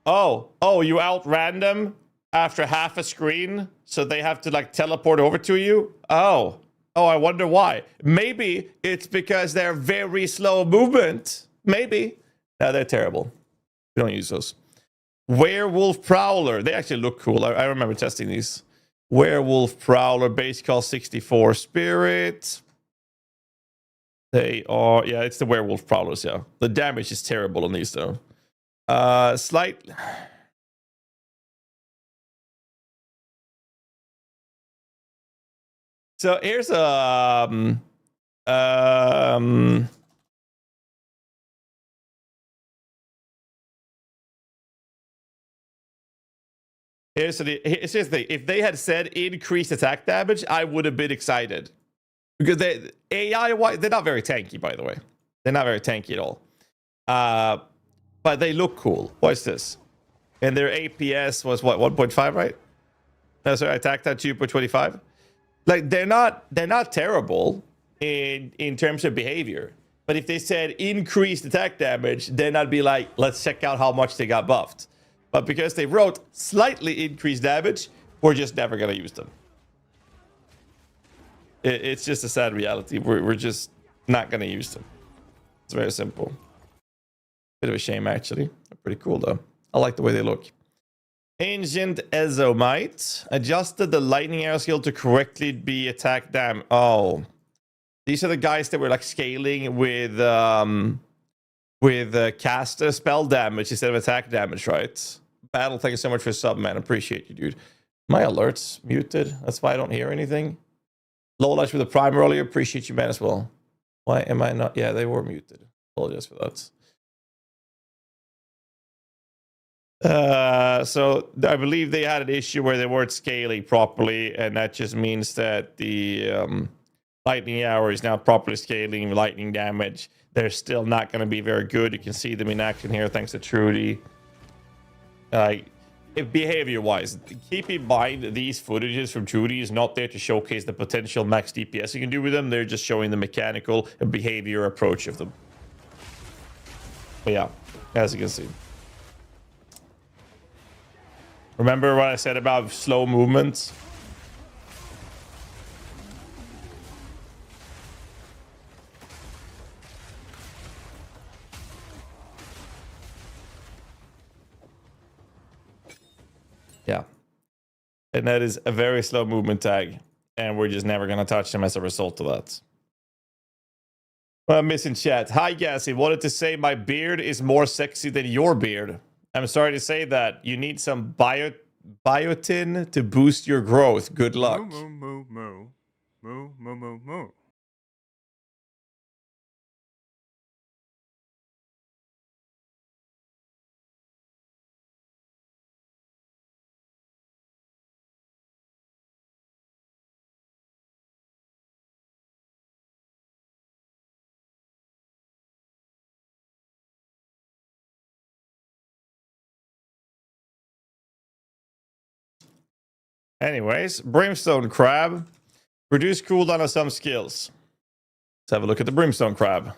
[SPEAKER 1] Oh, you outran them after half a screen, so they have to like teleport over to you? Oh, I wonder why. Maybe it's because they're very slow movement. Maybe. No, they're terrible. We don't use those. Werewolf Prowler. They actually look cool. I remember testing these. Werewolf Prowler, base cost 64 spirit. They are, yeah, it's the Werewolf Prowlers, yeah. The damage is terrible on these, though. Slight... So here's a... Here's the thing. If they had said increased attack damage, I would have been excited. Because they AI-wise, they're not very tanky, by the way. They're not very tanky at all. But they look cool. Watch this. And their APS was what, 1.5, right? No, sorry, attack that 2.25. Like they're not terrible in terms of behavior. But if they said increased attack damage, then I'd be like, let's check out how much they got buffed. But because they wrote slightly increased damage, we're just never going to use them. It's just a sad reality. We're just not going to use them. It's very simple. Bit of a shame, actually. They're pretty cool, though. I like the way they look. Ancient Ezomite. Adjusted the lightning arrow skill to correctly be attack dam. Oh. These are the guys that were like scaling with caster spell damage instead of attack damage, right? Battle, thank you so much for sub, man. Appreciate you, dude. My alerts muted. That's why I don't hear anything. Low lights with the prime earlier. Appreciate you, man, as well. Why am I not? Yeah, they were muted. Apologize for that. So I believe they had an issue where they weren't scaling properly, and that just means that the lightning hour is now properly scaling lightning damage. They're still not going to be very good. You can see them in action here, thanks to Trudy. If behavior-wise, keep in mind these footages from Trudy is not there to showcase the potential max DPS you can do with them. They're just showing the mechanical and behavior approach of them. But yeah, as you can see. Remember what I said about slow movements? Yeah. And that is a very slow movement tag. And we're just never going to touch them as a result of that. Well, I'm missing chat. Hi, GHAZZY. Wanted to say my beard is more sexy than your beard. I'm sorry to say that. You need some biotin to boost your growth. Good luck.
[SPEAKER 5] Moo, moo, moo, moo, moo, moo, moo.
[SPEAKER 1] Anyways, Brimstone Crab. Reduce cooldown of some skills. Let's have a look at the Brimstone Crab.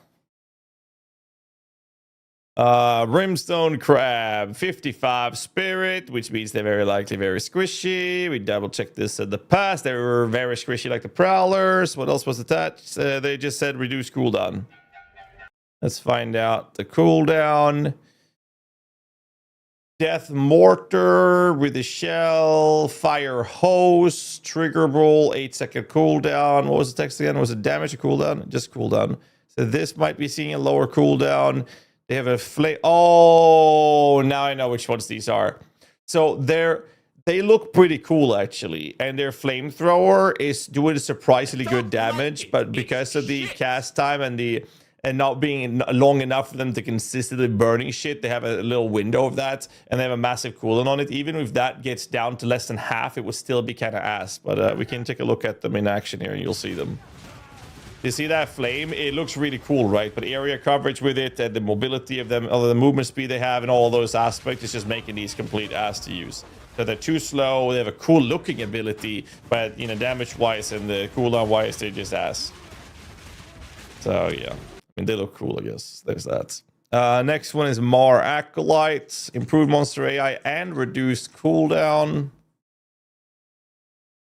[SPEAKER 1] Brimstone Crab, 55 Spirit, which means they're very likely very squishy. We double checked this in the past. They were very squishy like the Prowlers. What else was attached? They just said reduce cooldown. Let's find out the cooldown. Death Mortar with the shell, Fire Hose, Trigger Roll, 8-second cooldown. What was the text again? Was it damage or cooldown? Just cooldown. So this might be seeing a lower cooldown. They have a flame. Oh, now I know which ones these are. So they look pretty cool actually, and their flamethrower is doing surprisingly good damage, but because of the cast time and not being long enough for them to consistently burning shit, they have a little window of that, and they have a massive cooldown on it. Even if that gets down to less than half, it would still be kind of ass. But we can take a look at them in action here, and you'll see them. You see that flame? It looks really cool, right? But area coverage with it, and the mobility of them, or the movement speed they have, and all those aspects is just making these complete ass to use. So they're too slow. They have a cool looking ability, but damage wise and the cooldown wise, they're just ass. So yeah. I mean, they look cool, I guess. There's that. Next one is Mar Acolytes. Improved monster AI and reduced cooldown.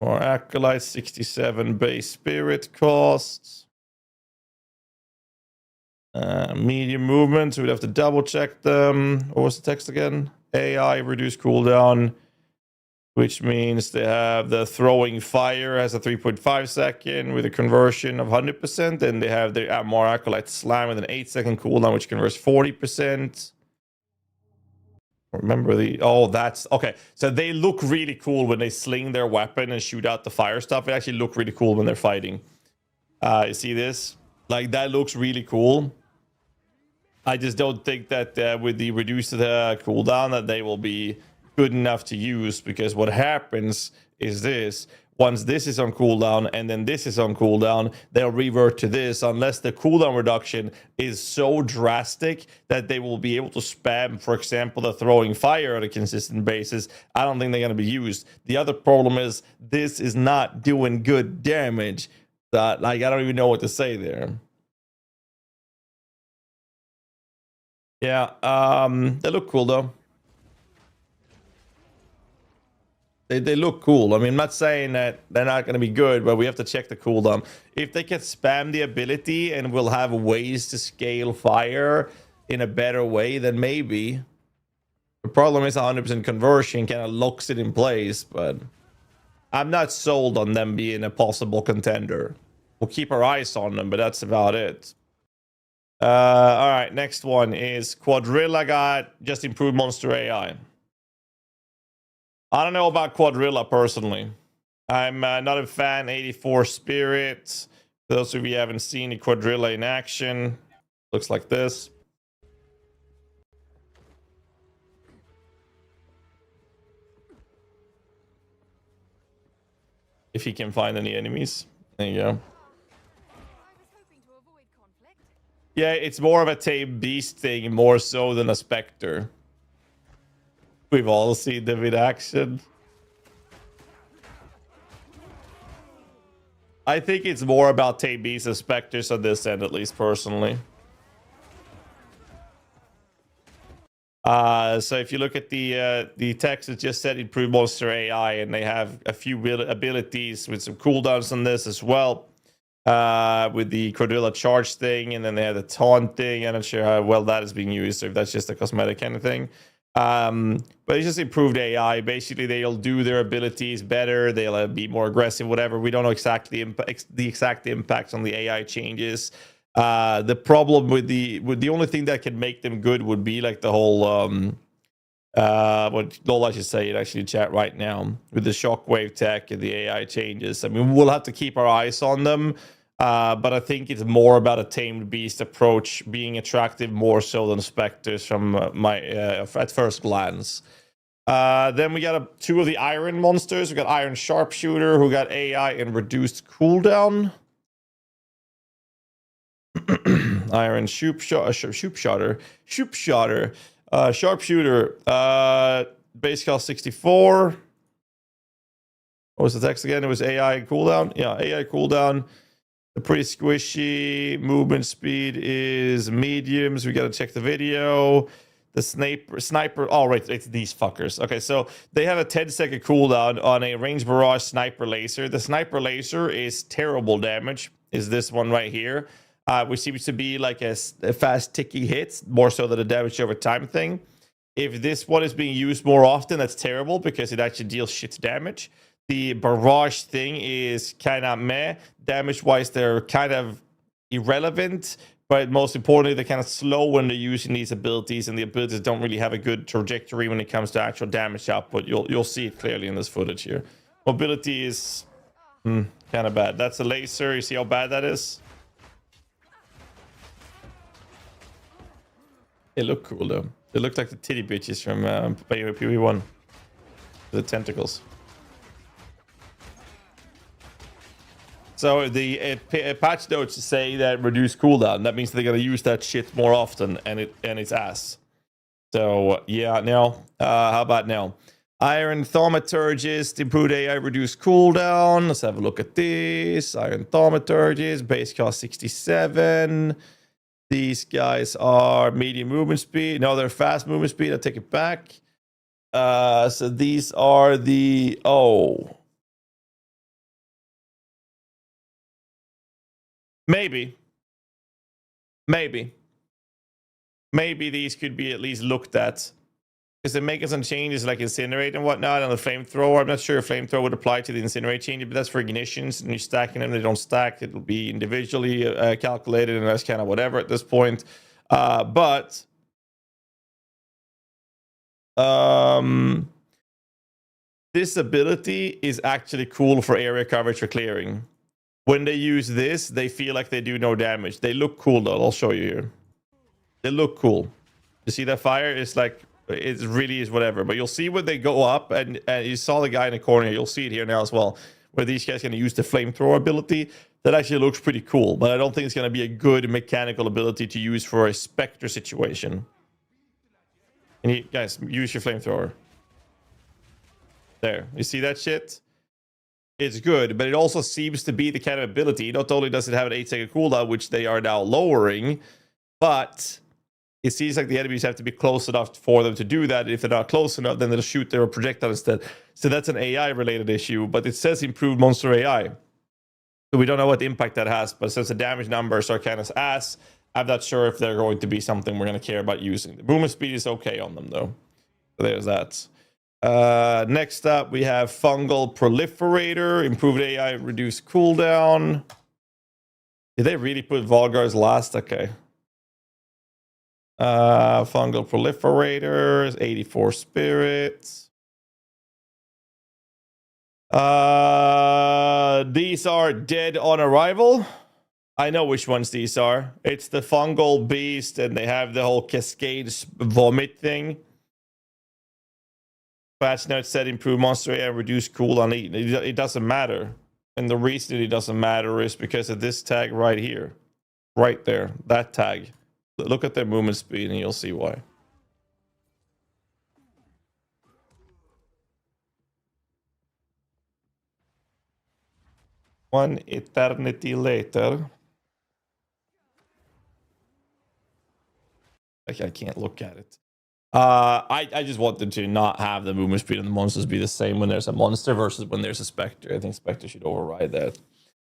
[SPEAKER 1] Mar Acolytes, 67 base spirit costs. Medium movement, so we'd have to double check them. What was the text again? AI, reduced cooldown. Which means they have the throwing fire has a 3.5 second with a conversion of 100%. And they have the more Acolyte slam with an 8-second cooldown, which converts 40%. Remember that's okay. So they look really cool when they sling their weapon and shoot out the fire stuff. It actually look really cool when they're fighting. You see this? Like, that looks really cool. I just don't think that with the reduced cooldown that they will be good enough to use, because what happens is this: once this is on cooldown and then this is on cooldown, they'll revert to this unless the cooldown reduction is so drastic that they will be able to spam, for example, the throwing fire on a consistent basis. I don't think they're going to be used. The other problem is this is not doing good damage. That, like, I don't even know what to say there. Yeah, they look cool though. They look cool. I mean, I'm not saying that they're not going to be good, but we have to check the cooldown. If they can spam the ability and we'll have ways to scale fire in a better way, then maybe. The problem is 100% conversion kind of locks it in place, but I'm not sold on them being a possible contender. we'll keep our eyes on them, but that's about it. All right, next one is Quadrilla got just improved monster AI. I don't know about Quadrilla personally. I'm not a fan. 84 Spirit. For those of you who haven't seen the Quadrilla in action, looks like this. If he can find any enemies. There you go. Yeah, it's more of a tame beast thing, more so than a Spectre. We've all seen them in action. I think it's more about tame beasts and Spectres on this end, at least personally. So if you look at the text, it just said improved monster AI, and they have a few abilities with some cooldowns on this as well. With the Quadrilla charge thing, and then they have the taunt thing. I'm not sure how well that is being used, or if that's just a cosmetic kind of thing. But it's just improved AI. Basically, they'll do their abilities better. They'll be more aggressive, whatever. We don't know exactly the exact impacts on the AI changes. The problem with the only thing that can make them good would be like the whole what Lola should say it actually in chat right now with the shockwave tech and the AI changes. I mean, we'll have to keep our eyes on them, but I think it's more about a tamed beast approach being attractive more so than Spectres from at first glance. Then we got two of the Iron monsters. We got Iron Sharpshooter, who got AI and reduced cooldown. Iron Sharpshooter. Base cost 64. What was the text again? It was AI cooldown. Yeah, AI cooldown. The pretty squishy. Movement speed is mediums. We got to check the video. The sniper. Oh, right. It's these fuckers. Okay, so they have a 10-second cooldown on a range barrage sniper laser. The sniper laser is terrible damage. Is this one right here? Which seems to be like a fast, ticky hits, more so than a damage over time thing. If this one is being used more often, that's terrible because it actually deals shit damage. The barrage thing is kind of meh. Damage-wise, they're kind of irrelevant, but most importantly, they're kind of slow when they're using these abilities, and the abilities don't really have a good trajectory when it comes to actual damage output. You'll see it clearly in this footage here. Mobility is kind of bad. That's a laser. You see how bad that is? They look cool though. They look like the titty bitches from PvP1. The tentacles. So the patch notes say that reduce cooldown. That means they're gonna use that shit more often, and it's ass. So yeah, now how about now? Iron Thaumaturgist, improved AI, reduced cooldown. Let's have a look at this. Iron Thaumaturgist, base cost 67. These guys are medium movement speed. No, they're fast movement speed. I take it back. So these are the... Oh. Maybe. Maybe these could be at least looked at. Because they're making some changes like Incinerate and whatnot on the Flamethrower. I'm not sure if Flamethrower would apply to the Incinerate change, but that's for ignitions. And you're stacking them, they don't stack. It'll be individually calculated, and that's kind of whatever at this point. But this ability is actually cool for area coverage or clearing. When they use this, they feel like they do no damage. They look cool, though. I'll show you here. They look cool. You see that fire? It's like... It really is whatever, but you'll see when they go up, and you saw the guy in the corner. You'll see it here now as well, where these guys going to use the flamethrower ability. That actually looks pretty cool, but I don't think it's going to be a good mechanical ability to use for a Spectre situation. And you guys, use your flamethrower. There, you see that shit? It's good, but it also seems to be the kind of ability. Not only does it have an 8-second cooldown, which they are now lowering, but it seems like the enemies have to be close enough for them to do that. If they're not close enough, then they'll shoot their projectile instead. So that's an AI-related issue, but it says improved monster AI. So we don't know what impact that has, but since the damage numbers are kind of ass, I'm not sure if they're going to be something we're going to care about using. The movement speed is okay on them, though. So there's that. Next up, we have Fungal Proliferator. Improved AI, reduced cooldown. Did they really put Volgar's last? Okay. Fungal proliferators, 84 spirits. These are dead on arrival. I know which ones these are. It's the fungal beast, and they have the whole cascade vomit thing. Patch note said improve monster and reduce cooldown. It doesn't matter. And the reason it doesn't matter is because of this tag right here. Right there. That tag. Look at their movement speed and you'll see why. One eternity later. I can't look at it. I just wanted to not have the movement speed and the monsters be the same when there's a monster versus when there's a Spectre. I think Spectre should override that.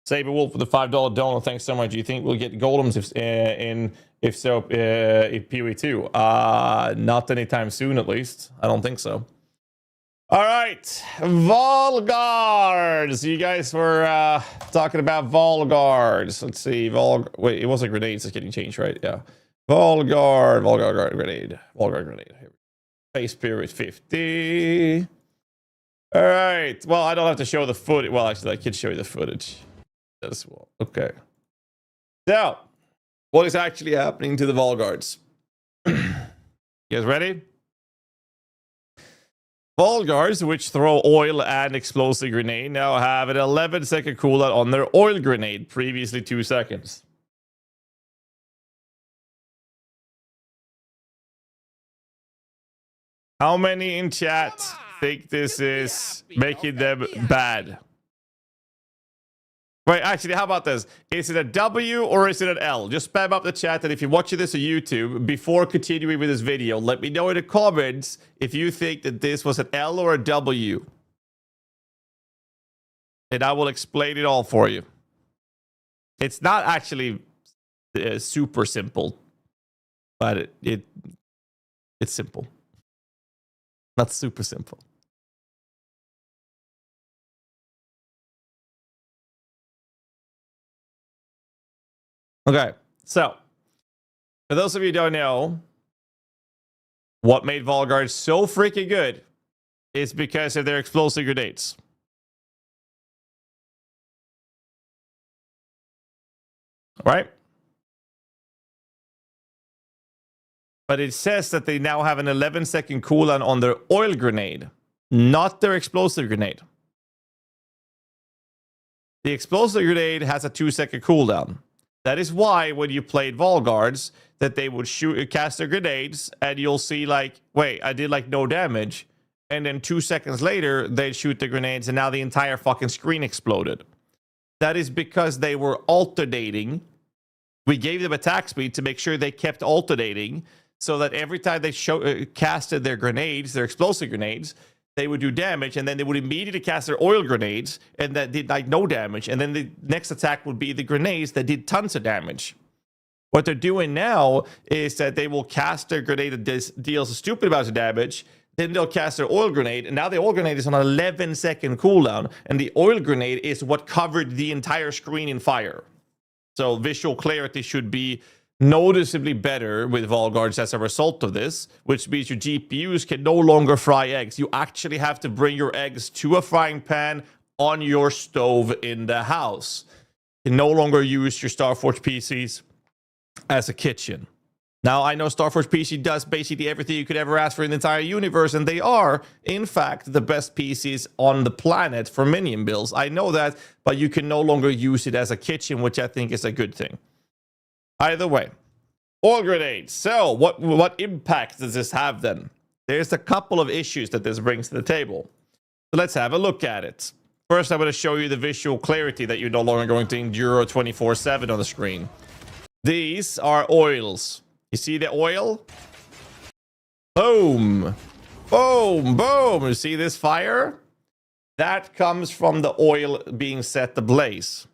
[SPEAKER 1] Saber Wolf for the $5 donor. Thanks so much. Do you think we'll get golems if so, if PoE2? Not anytime soon, at least. I don't think so. All right, Volgards. You guys were talking about Volgards. Let's see. Wait, it wasn't grenades that's getting changed, right? Yeah. Volgard grenade. Volgard grenade. Face period 50. All right. Well, I don't have to show the footage. Well, actually, I can show you the footage as well. Okay. So, what is actually happening to the Volgards? You guys ready? Volgards, which throw oil and explosive grenade, now have an 11-second cooldown on their oil grenade, previously 2 seconds. How many in chat think this is making them bad? Wait, actually, how about this? Is it a W or is it an L? Just spam up the chat, and if you're watching this on YouTube, before continuing with this video, let me know in the comments if you think that this was an L or a W. And I will explain it all for you. It's not actually super simple, but it's simple. Not super simple. Okay, so for those of you who don't know, what made Volgards so freaking good is because of their explosive grenades. Right? But it says that they now have an 11-second cooldown on their oil grenade, not their explosive grenade. The explosive grenade has a 2-second cooldown. That is why when you played Volgards, that they would cast their grenades, and you'll see like, wait, I did like no damage. And then 2 seconds later, they'd shoot the grenades, and now the entire fucking screen exploded. That is because they were alternating. We gave them attack speed to make sure they kept alternating, so that every time they casted their grenades, their explosive grenades, they would do damage, and then they would immediately cast their oil grenades, and that did like no damage. And then the next attack would be the grenades that did tons of damage. What they're doing now is that they will cast their grenade that deals a stupid amount of damage, then they'll cast their oil grenade, and now the oil grenade is on an 11-second cooldown, and the oil grenade is what covered the entire screen in fire. So visual clarity should be noticeably better with Volgards as a result of this, which means your GPUs can no longer fry eggs. You actually have to bring your eggs to a frying pan on your stove in the house. You can no longer use your Starforge PCs as a kitchen. Now, I know Starforge PC does basically everything you could ever ask for in the entire universe, and they are, in fact, the best PCs on the planet for minion builds. I know that, but you can no longer use it as a kitchen, which I think is a good thing. Either way, oil grenades. So what impact does this have then? There's a couple of issues that this brings to the table. So let's have a look at it. First, I'm going to show you the visual clarity that you're no longer going to endure 24/7 on the screen. These are oils. You see the oil? Boom. Boom, boom. You see this fire? That comes from the oil being set ablaze.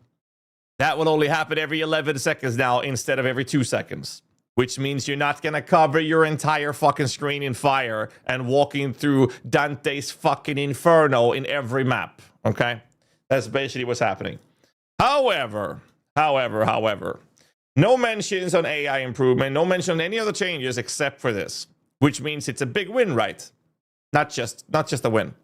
[SPEAKER 1] That will only happen every 11 seconds now instead of every 2 seconds. Which means you're not going to cover your entire fucking screen in fire and walking through Dante's fucking Inferno in every map. Okay? That's basically what's happening. However, However, no mentions on AI improvement, no mention on any other changes except for this, which means it's a big win, right? Not just a win.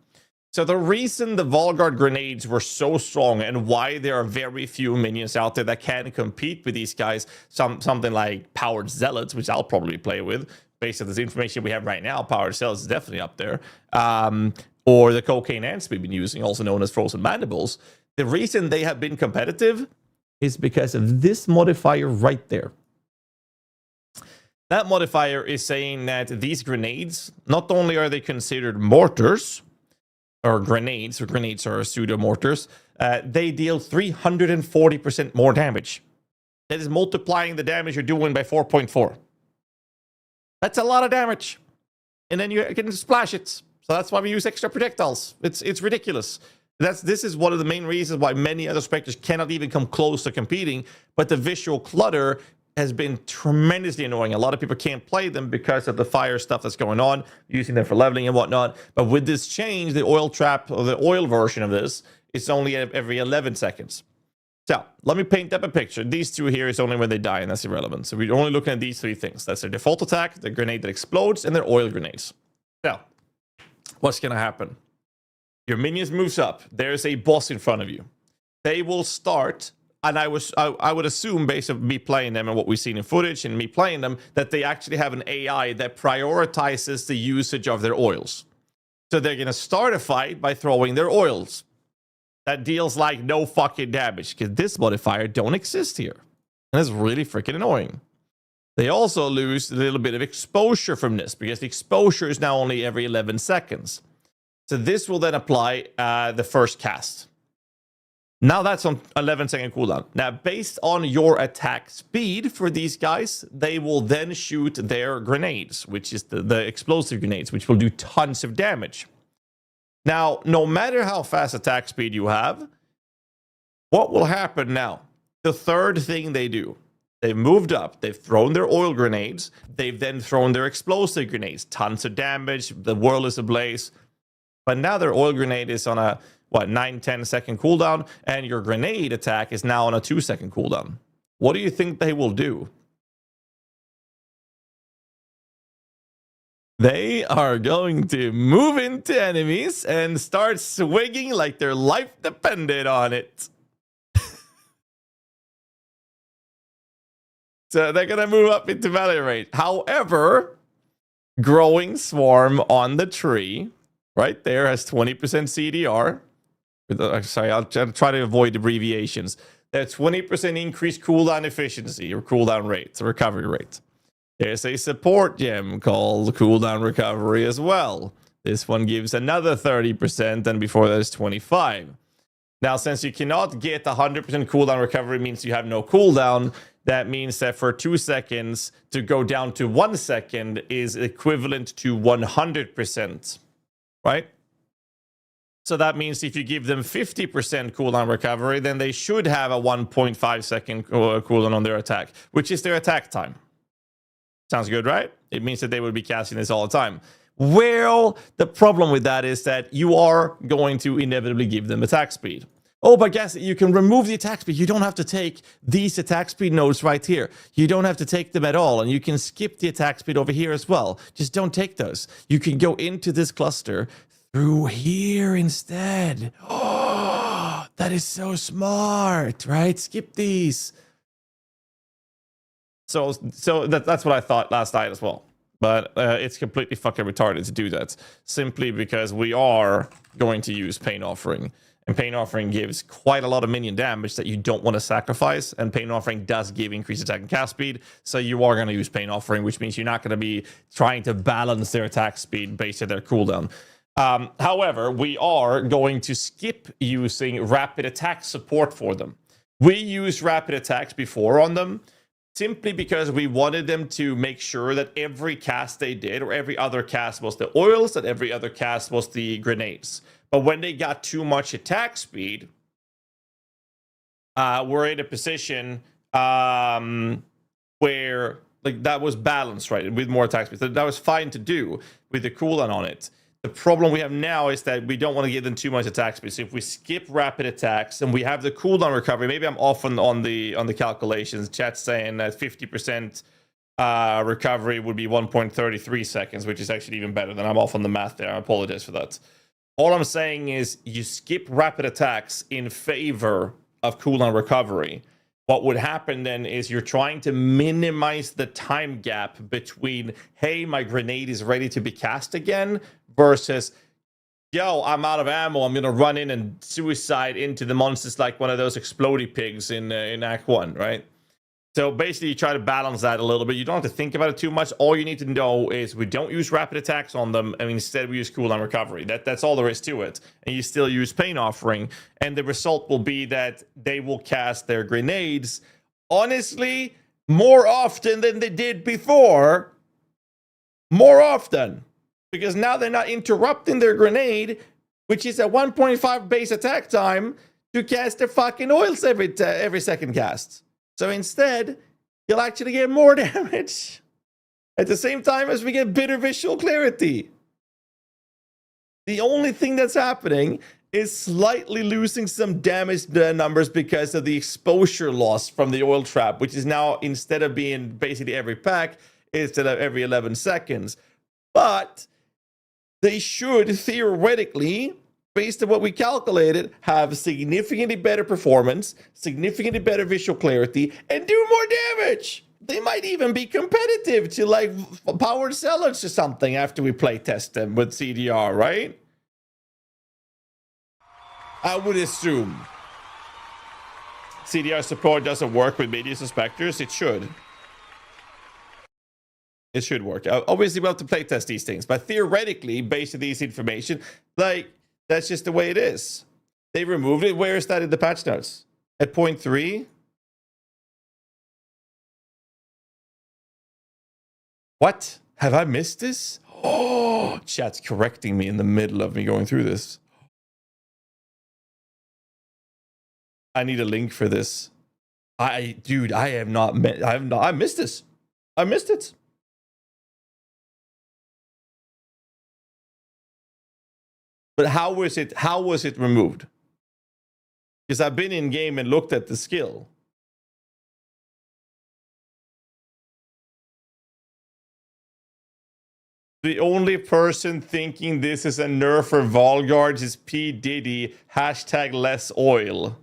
[SPEAKER 1] So the reason the Volguard grenades were so strong and why there are very few minions out there that can compete with these guys, something like Powered Zealots, which I'll probably play with, based on this information we have right now, Powered Zealots is definitely up there, or the Cocaine Ants we've been using, also known as Frozen Mandibles. The reason they have been competitive is because of this modifier right there. That modifier is saying that these grenades, not only are they considered mortars, or grenades are pseudo mortars, they deal 340% more damage. That is multiplying the damage you're doing by 4.4. That's a lot of damage. And then you can splash it. So that's why we use extra projectiles. It's ridiculous. This is one of the main reasons why many other Spectres cannot even come close to competing. But the visual clutter has been tremendously annoying. A lot of people can't play them because of the fire stuff that's going on, using them for leveling and whatnot. But with this change, the oil trap, or the oil version of this, it's only every 11 seconds. So let me paint up a picture. These two here is only when they die, and that's irrelevant. So we're only looking at these three things. That's their default attack, the grenade that explodes, and their oil grenades. So what's going to happen? Your minions moves up. There's a boss in front of you. They will start, and I would assume, based on me playing them and what we've seen in footage and me playing them, that they actually have an AI that prioritizes the usage of their oils. So they're going to start a fight by throwing their oils. That deals like no fucking damage, because this modifier don't exist here. And it's really freaking annoying. They also lose a little bit of exposure from this, because the exposure is now only every 11 seconds. So this will then apply the first cast. Now that's on 11-second cooldown. Now, based on your attack speed for these guys, they will then shoot their grenades, which is the explosive grenades, which will do tons of damage. Now, no matter how fast attack speed you have, what will happen now? The third thing they do, they've moved up, they've thrown their oil grenades, they've then thrown their explosive grenades, tons of damage, the world is ablaze. But now their oil grenade is on a, 9-10 second cooldown, and your grenade attack is now on a 2-second cooldown. What do you think they will do? They are going to move into enemies and start swinging like their life depended on it. So they're going to move up into melee range. However, growing swarm on the tree right there has 20% CDR. Sorry, I'll try to avoid abbreviations. That's 20% increased cooldown efficiency, or cooldown rate, recovery rate. There's a support gem called cooldown recovery as well. This one gives another 30%, and before that is 25%. Now, since you cannot get 100% cooldown recovery, means you have no cooldown. That means that for 2 seconds to go down to 1 second is equivalent to 100%, right? So that means if you give them 50% cooldown recovery, then they should have a 1.5 second cooldown on their attack, which is their attack time. Sounds good, right? It means that they would be casting this all the time. Well, the problem with that is that you are going to inevitably give them attack speed. Oh, but guess you can remove the attack speed. You don't have to take these attack speed nodes right here. You don't have to take them at all. And you can skip the attack speed over here as well. Just don't take those. You can go into this cluster through here instead. Oh, that is so smart, right? Skip these. So that's what I thought last night as well. But it's completely fucking retarded to do that. Simply because we are going to use Pain Offering. And Pain Offering gives quite a lot of minion damage that you don't want to sacrifice. And Pain Offering does give increased attack and cast speed. So you are going to use Pain Offering, which means you're not going to be trying to balance their attack speed based on their cooldown. However, we are going to skip using rapid attack support for them. We used rapid attacks before on them, simply because we wanted them to make sure that every cast they did, or every other cast was the oils, and every other cast was the grenades. But when they got too much attack speed, we're in a position where like that was balanced, right, with more attack speed. So that was fine to do with the cooldown on it. The problem we have now is that we don't want to give them too much attack speed. So if we skip rapid attacks and we have the cooldown recovery, maybe I'm off on the calculations. Chat's saying that 50% recovery would be 1.33 seconds, which is actually even better. Than I'm off on the math there. I apologize for that. All I'm saying is you skip rapid attacks in favor of cooldown recovery. What would happen then is you're trying to minimize the time gap between, hey, my grenade is ready to be cast again, versus, yo, I'm out of ammo. I'm going to run in and suicide into the monsters like one of those explodey pigs in Act 1, right? So basically, you try to balance that a little bit. You don't have to think about it too much. All you need to know is we don't use rapid attacks on them, and instead we use cooldown recovery. That's all there is to it. And you still use Pain Offering, and the result will be that they will cast their grenades, honestly, more often than they did before. More often. Because now they're not interrupting their grenade, which is a 1.5 base attack time, to cast their fucking oils every second cast. So instead, you'll actually get more damage at the same time as we get better visual clarity. The only thing that's happening is slightly losing some damage numbers because of the exposure loss from the oil trap, which is now, instead of being basically every pack, instead of every 11 seconds. But they should theoretically, based on what we calculated, have significantly better performance, significantly better visual clarity, and do more damage. They might even be competitive to like powered sellers or something after we play test them with CDR, right? I would assume. CDR support doesn't work with medias and specters. It should. It should work. Obviously, we'll have to play test these things, but theoretically, based on these information, like, that's just the way it is. They removed it. Where is that in the patch notes? At 0.3? What? Have I missed this? Oh, chat's correcting me in the middle of me going through this. I need a link for this. Dude, I missed this. I missed it. But how was it removed? Because I've been in game and looked at the skill. The only person thinking this is a nerf for Volguards is P. Diddy, hashtag less oil.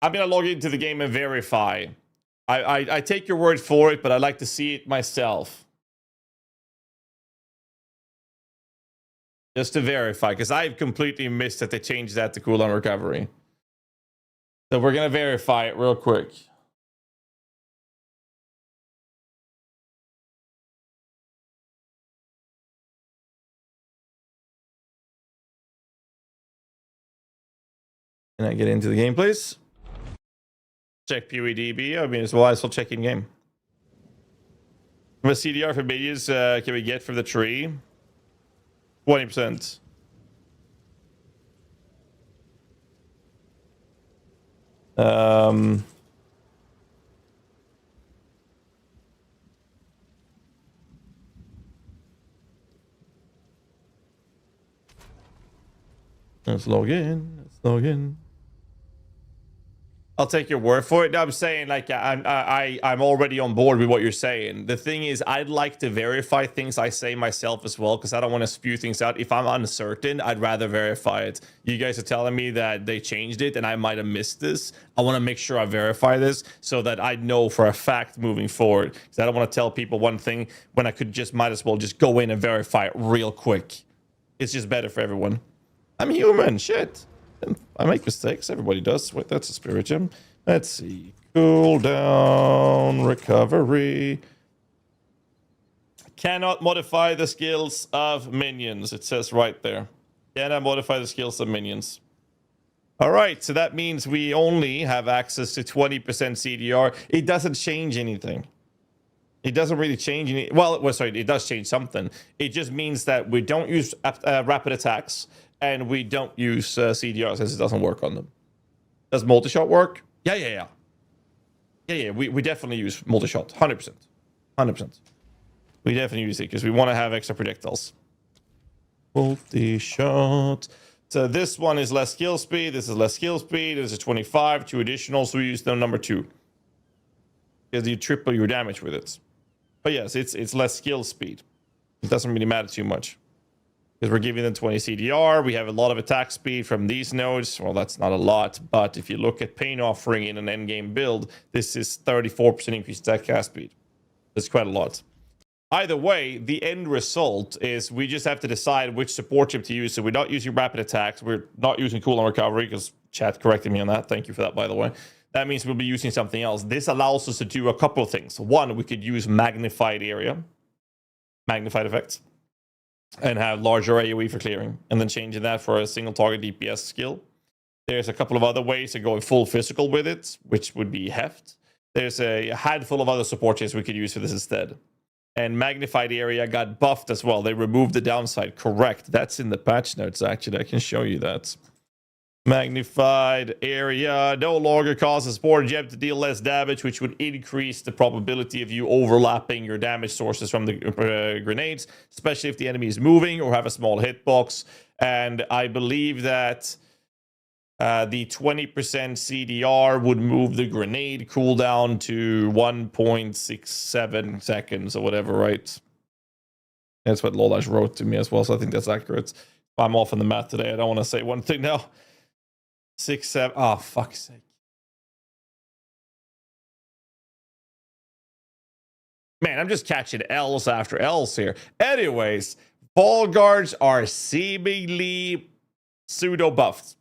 [SPEAKER 1] I'm gonna log into the game and verify. I take your word for it, but I'd like to see it myself. Just to verify, because I've completely missed that they changed that to cooldown recovery. So we're gonna verify it real quick. Can I get into the game, please? Check PWDB. I mean, as well as we'll check in game. What CDR for medias can we get from the tree? 20%. Let's log in. Let's log in. I'll take your word for it. No, I'm saying, like, I'm already on board with what you're saying. The thing is, I'd like to verify things I say myself as well, because I don't want to spew things out. If I'm uncertain, I'd rather verify it. You guys are telling me that they changed it and I might have missed this. I want to make sure I verify this so that I know for a fact moving forward. Because I don't want to tell people one thing when I could just might as well just go in and verify it real quick. It's just better for everyone. I'm human. Shit. I make mistakes. Everybody does. Wait, that's a spirit gem. Let's see. Cooldown recovery. Cannot modify the skills of minions. It says right there. Cannot modify the skills of minions. All right. So that means we only have access to 20% CDR. It doesn't change anything. It doesn't really change any. Well, sorry, it does change something. It just means that we don't use rapid attacks. And we don't use CDR since it doesn't work on them. Does multi-shot work? Yeah. We definitely use multi-shot. 100%. 100%. We definitely use it because we want to have extra projectiles. Multi-shot. So this one is less skill speed. This is less skill speed. This is 25. 2 additional. So we use the number 2. Because you triple your damage with it. But yes, it's less skill speed. It doesn't really matter too much. Because we're giving them 20 CDR. We have a lot of attack speed from these nodes. Well, that's not a lot. But if you look at Pain Offering in an endgame build, this is 34% increased attack cast speed. That's quite a lot. Either way, the end result is we just have to decide which support chip to use. So we're not using rapid attacks. We're not using cooldown recovery because chat corrected me on that. Thank you for that, by the way. That means we'll be using something else. This allows us to do a couple of things. One, we could use magnified area, magnified effects, and have larger AoE for clearing, and then changing that for a single target DPS skill. There's a couple of other ways of going full physical with it, which would be heft. There's a handful of other support chips we could use for this instead. And magnified area got buffed as well. They removed the downside. Correct. That's in the patch notes, actually. I can show you that. Magnified area no longer causes support gem to deal less damage, which would increase the probability of you overlapping your damage sources from the grenades, especially if the enemy is moving or have a small hitbox. And I believe that the 20% CDR would move the grenade cooldown to 1.67 seconds or whatever, right? That's what Lolash wrote to me as well, so I think that's accurate. I'm off on the math today. I don't want to say one thing now. 6, 7. Oh, fuck's sake. Man, I'm just catching L's after L's here. Anyways, Ball Guards are seemingly pseudo-buffed.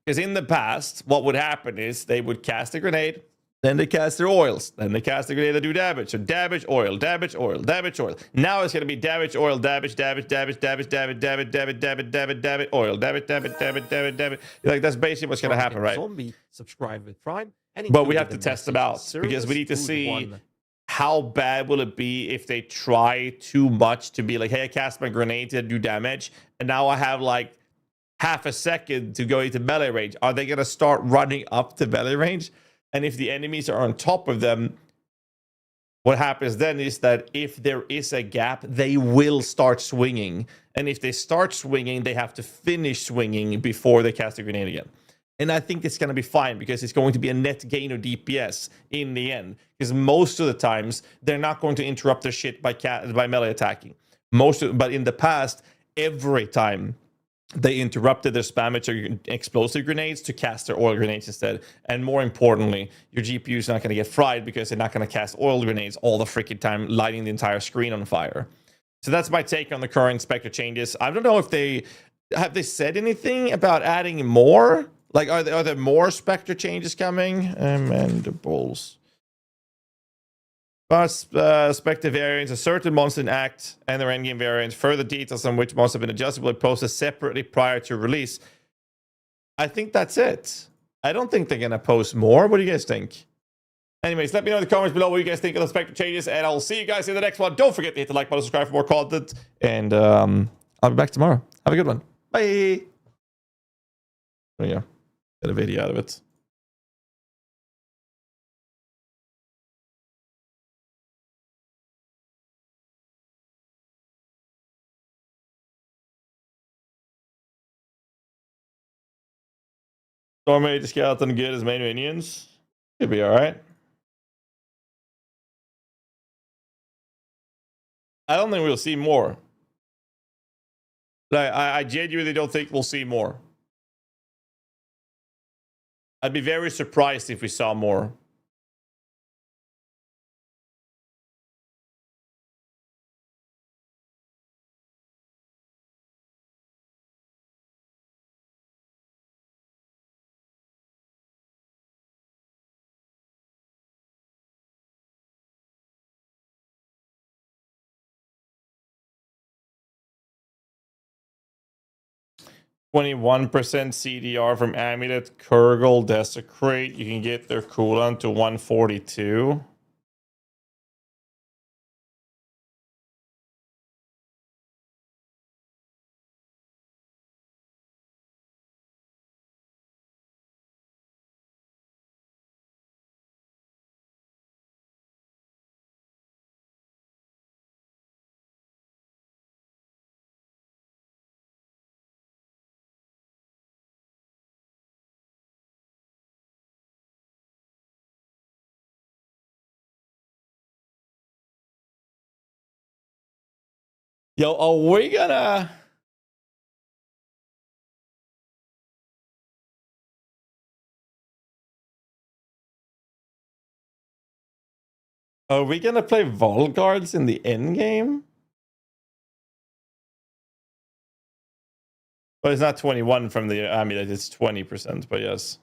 [SPEAKER 1] Because in the past, what would happen is they would cast a grenade, then they cast their oils, then they cast a grenade to do damage. So damage, oil, damage, oil, damage, oil. Now it's going to be damage, oil, damage, damage, damage, damage, damage, damage, damage, damage, damage, damage, oil, damage, damage, damage, damage, damage. Like that's basically what's going to happen, right?
[SPEAKER 4] Zombie, subscribe with Prime.
[SPEAKER 1] But we have to test them out because we need to see how bad will it be if they try too much to be like, hey, I cast my grenade to do damage, and now I have like half a second to go into melee range. Are they going to start running up to melee range? And if the enemies are on top of them, what happens then is that if there is a gap, they will start swinging. And if they start swinging, they have to finish swinging before they cast a grenade again. And I think it's going to be fine because it's going to be a net gain of DPS in the end. Because most of the times, they're not going to interrupt their shit by melee attacking. But in the past, every time they interrupted their spam or explosive grenades to cast their oil grenades instead. And more importantly, your GPU is not going to get fried because they're not going to cast oil grenades all the freaking time, lighting the entire screen on fire. So that's my take on the current Spectre changes. I don't know if they said anything about adding more. Like, are there more Spectre changes coming? Mandibles. Spectre variants, a certain monster in Act and their endgame variants, further details on which monsters have been adjusted will be posted separately prior to release. I think that's it. I don't think they're going to post more. What do you guys think? Anyways, let me know in the comments below what you guys think of the Spectre changes, and I'll see you guys in the next one. Don't forget to hit the like button, subscribe for more content, and I'll be back tomorrow. Have a good one. Bye. There you go. Get a video out of it. Storm made the skeleton get as main minions. Should be alright. I don't think we'll see more. I genuinely don't think we'll see more. I'd be very surprised if we saw more. "21% CDR from Amulet, Kurgle, Desecrate. You can get their cooldown to 142. Yo, are we gonna... Are we gonna play Volgards in the end game? Well, it's not 21 from the amulet, it's 20%, but yes.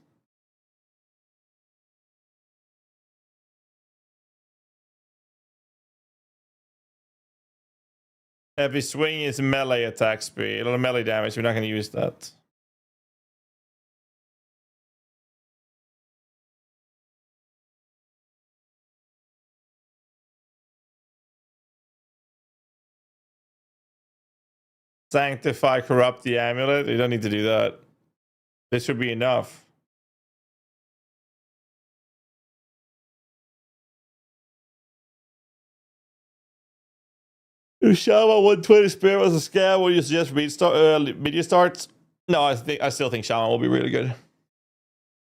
[SPEAKER 1] Heavy swing is melee attack speed, or melee damage. We're not going to use that. Sanctify, corrupt the amulet. You don't need to do that. This should be enough. Shaman 120 Spirit was a scam. Would you suggest media starts? No, I still think Shaman will be really good.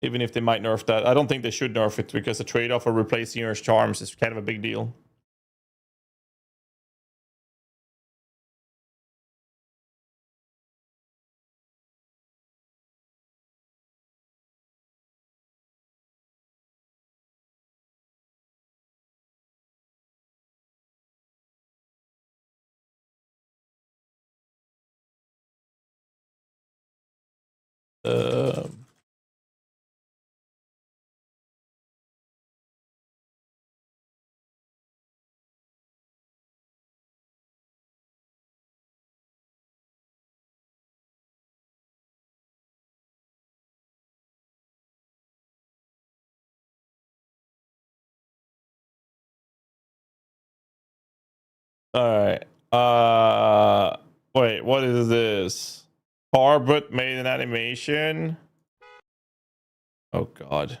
[SPEAKER 1] Even if they might nerf that. I don't think they should nerf it because the trade-off of replacing your charms is kind of a big deal. All right. Wait, what is this? Harbut made an animation. Oh God.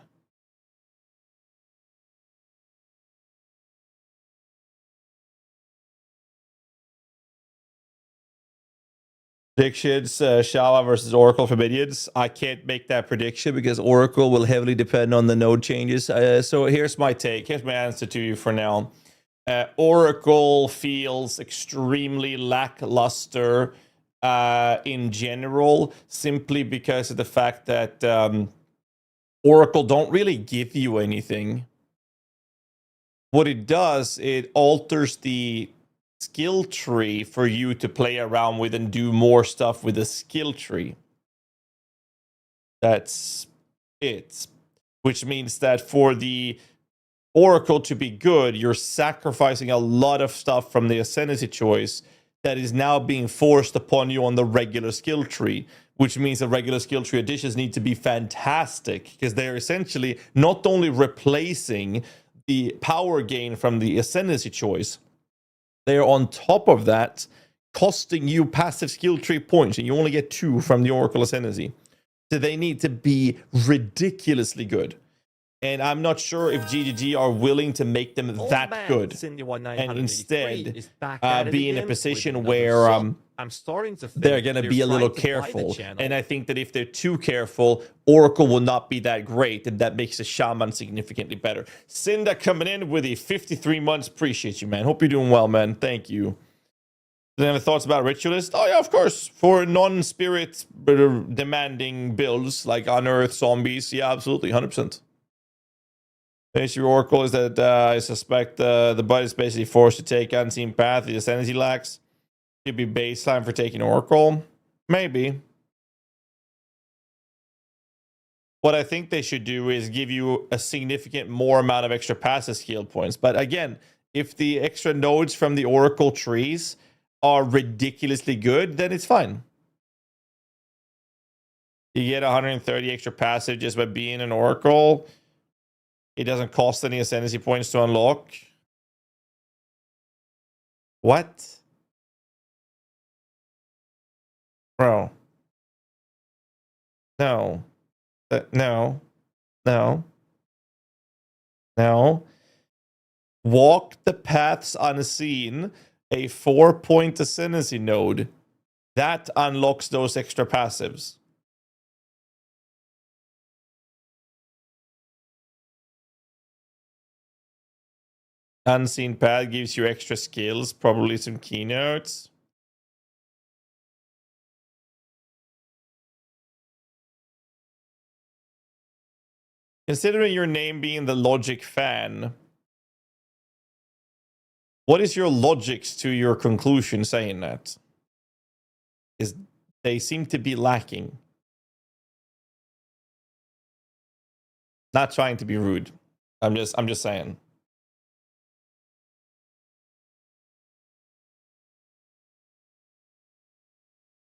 [SPEAKER 1] Predictions, Shala versus Oracle for minions. I can't make that prediction because Oracle will heavily depend on the node changes. So here's my take. Here's my answer to you for now. Oracle feels extremely lackluster in general, simply because of the fact that Oracle don't really give you anything. What it does, it alters the skill tree for you to play around with and do more stuff with the skill tree. That's it. Which means that for the Oracle to be good, you're sacrificing a lot of stuff from the Ascendancy choice that is now being forced upon you on the regular skill tree, which means the regular skill tree additions need to be fantastic because they're essentially not only replacing the power gain from the Ascendancy choice, they're on top of that costing you passive skill tree points, and you only get 2 from the Oracle Ascendancy. So they need to be ridiculously good. And I'm not sure if GGG are willing to make them that good, and instead be in a position where
[SPEAKER 6] I'm starting to think
[SPEAKER 1] they're going to be a little careful. And I think that if they're too careful, Oracle will not be that great, and that makes the Shaman significantly better. Cinda coming in with the 53 months. Appreciate you, man. Hope you're doing well, man. Thank you. Any thoughts about Ritualist? Oh, yeah, of course. For non-spirit demanding builds like Unearth, Zombies, yeah, absolutely, 100%. The issue Oracle is that I suspect the bud is basically forced to take Unseen Path. The Ascendancy lacks. Could be baseline for taking Oracle. Maybe. What I think they should do is give you a significant more amount of extra passive skill points. But again, if the extra nodes from the Oracle trees are ridiculously good, then it's fine. You get 130 extra passive just by being an Oracle. It doesn't cost any Ascendancy points to unlock. What? Bro. No. No. No. No. Walk the paths unseen, a 4-point Ascendancy node. That unlocks those extra passives. Unseen Path gives you extra skills, probably some keynotes. Considering your name being the Logic fan, what is your logics to your conclusion saying that? Is they seem to be lacking. Not trying to be rude. I'm just saying.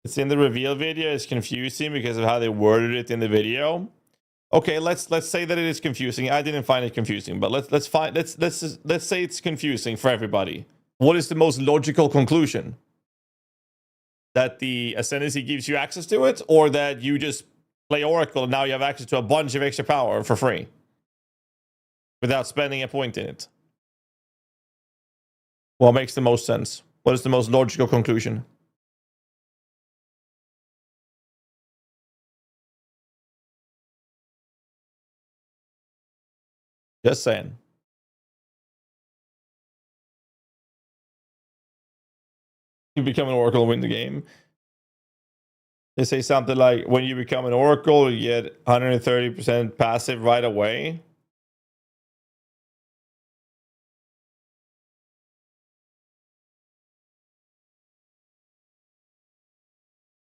[SPEAKER 1] It's in the reveal video. It's confusing because of how they worded it in the video. Okay, let's say that it is confusing. I didn't find it confusing, but let's say it's confusing for everybody. What is the most logical conclusion? That the Ascendancy gives you access to it, or that you just play Oracle and now you have access to a bunch of extra power for free without spending a point in it? What makes the most sense? What is the most logical conclusion? Just saying. You become an Oracle and win the game. They say something like, when you become an Oracle, you get 130% passive right away.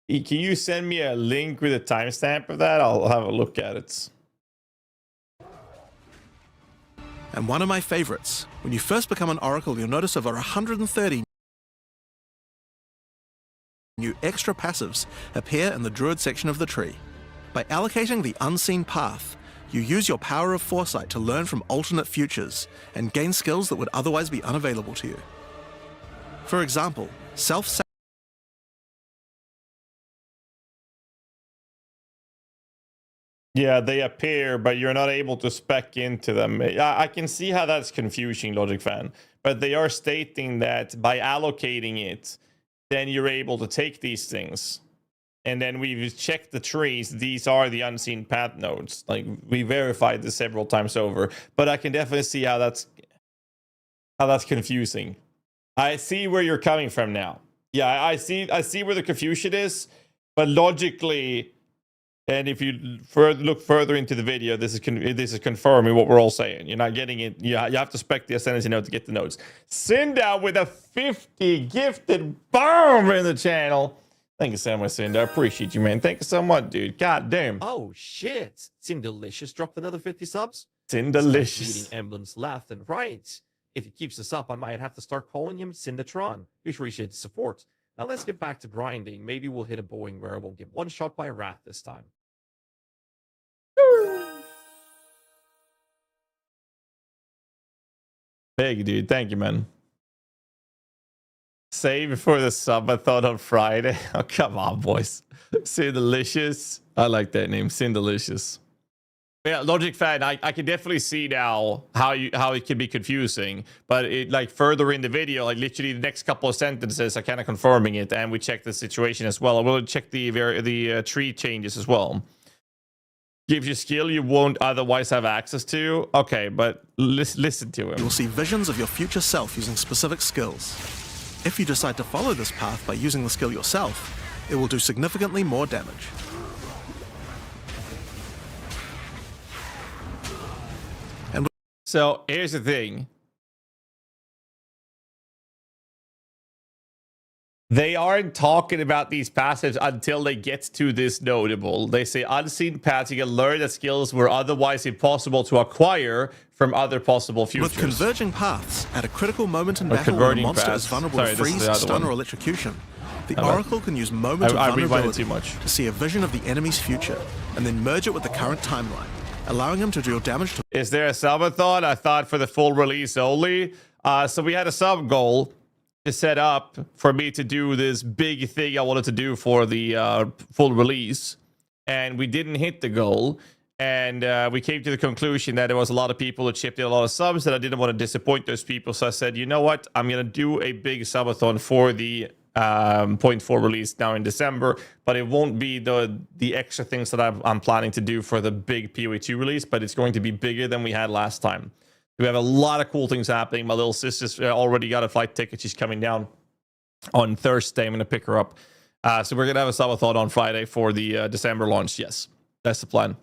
[SPEAKER 1] Can you send me a link with a timestamp of that? I'll have a look at it.
[SPEAKER 6] And one of my favorites, when you first become an Oracle, you'll notice over 130 new extra passives appear in the Druid section of the tree. By allocating the Unseen Path, you use your power of foresight to learn from alternate futures and gain skills that would otherwise be unavailable to you. For example, self-sacrifice.
[SPEAKER 1] Yeah, they appear, but you're not able to spec into them. I can see how that's confusing, Logic Fan. But they are stating that by allocating it, then you're able to take these things. And then we've checked the trees. These are the unseen path nodes. Like, we verified this several times over. But I can definitely see how that's confusing. I see where you're coming from now. Yeah, I see where the confusion is. But logically... And if you look further into the video, this is confirming what we're all saying. You're not getting it. You have to spec the Ascendancy node to get the nodes. Cinda with a 50 gifted bomb in the channel. Thank you so much, Cinda. I appreciate you, man. Thank you so much, dude. God damn.
[SPEAKER 7] Oh, shit. Cindalicious dropped another 50 subs.
[SPEAKER 1] Cindalicious.
[SPEAKER 7] Reading emblems left and right. If he keeps this up, I might have to start calling him Cindatron. We appreciate the support. Now let's get back to grinding. Maybe we'll hit a Boeing where I won't get one shot by a rat this time.
[SPEAKER 1] Big, dude. Thank you, man. Save for the subathon on Friday. Oh, come on, boys. Cindalicious. I like that name, Cindalicious. Yeah, Logic Fan, I can definitely see now how it can be confusing, but it, like, further in the video, like literally the next couple of sentences are kind of confirming it, and we check the situation as well. I will check the tree changes as well. Gives you skill you won't otherwise have access to. Okay, but listen to him.
[SPEAKER 6] You will see visions of your future self using specific skills. If you decide to follow this path by using the skill yourself, it will do significantly more damage.
[SPEAKER 1] So here's the thing. They aren't talking about these passives until they get to this notable. They say unseen paths, you can learn that skills were otherwise impossible to acquire from other possible futures.
[SPEAKER 6] With converging paths, at a critical moment in battle when a monster is vulnerable to freeze, stun, or electrocution, the Oracle can use moment of vulnerability to see a vision of the enemy's future, and then merge it with the current timeline, allowing him to deal damage to...
[SPEAKER 1] Is there a subathon? I thought for the full release only. So we had a sub goal to set up for me to do this big thing I wanted to do for the full release, and we didn't hit the goal, and we came to the conclusion that there was a lot of people that chipped in a lot of subs, that I didn't want to disappoint those people, so I said, you know what, I'm gonna do a big subathon for the 0.4 release now in December, but it won't be the extra things that I'm planning to do for the big PoE2 release, but it's going to be bigger than we had last time. We have a lot of cool things happening. My little sister's already got a flight ticket. She's coming down on Thursday. I'm going to pick her up. So we're going to have a subathon on Friday for the December launch. Yes, that's the plan.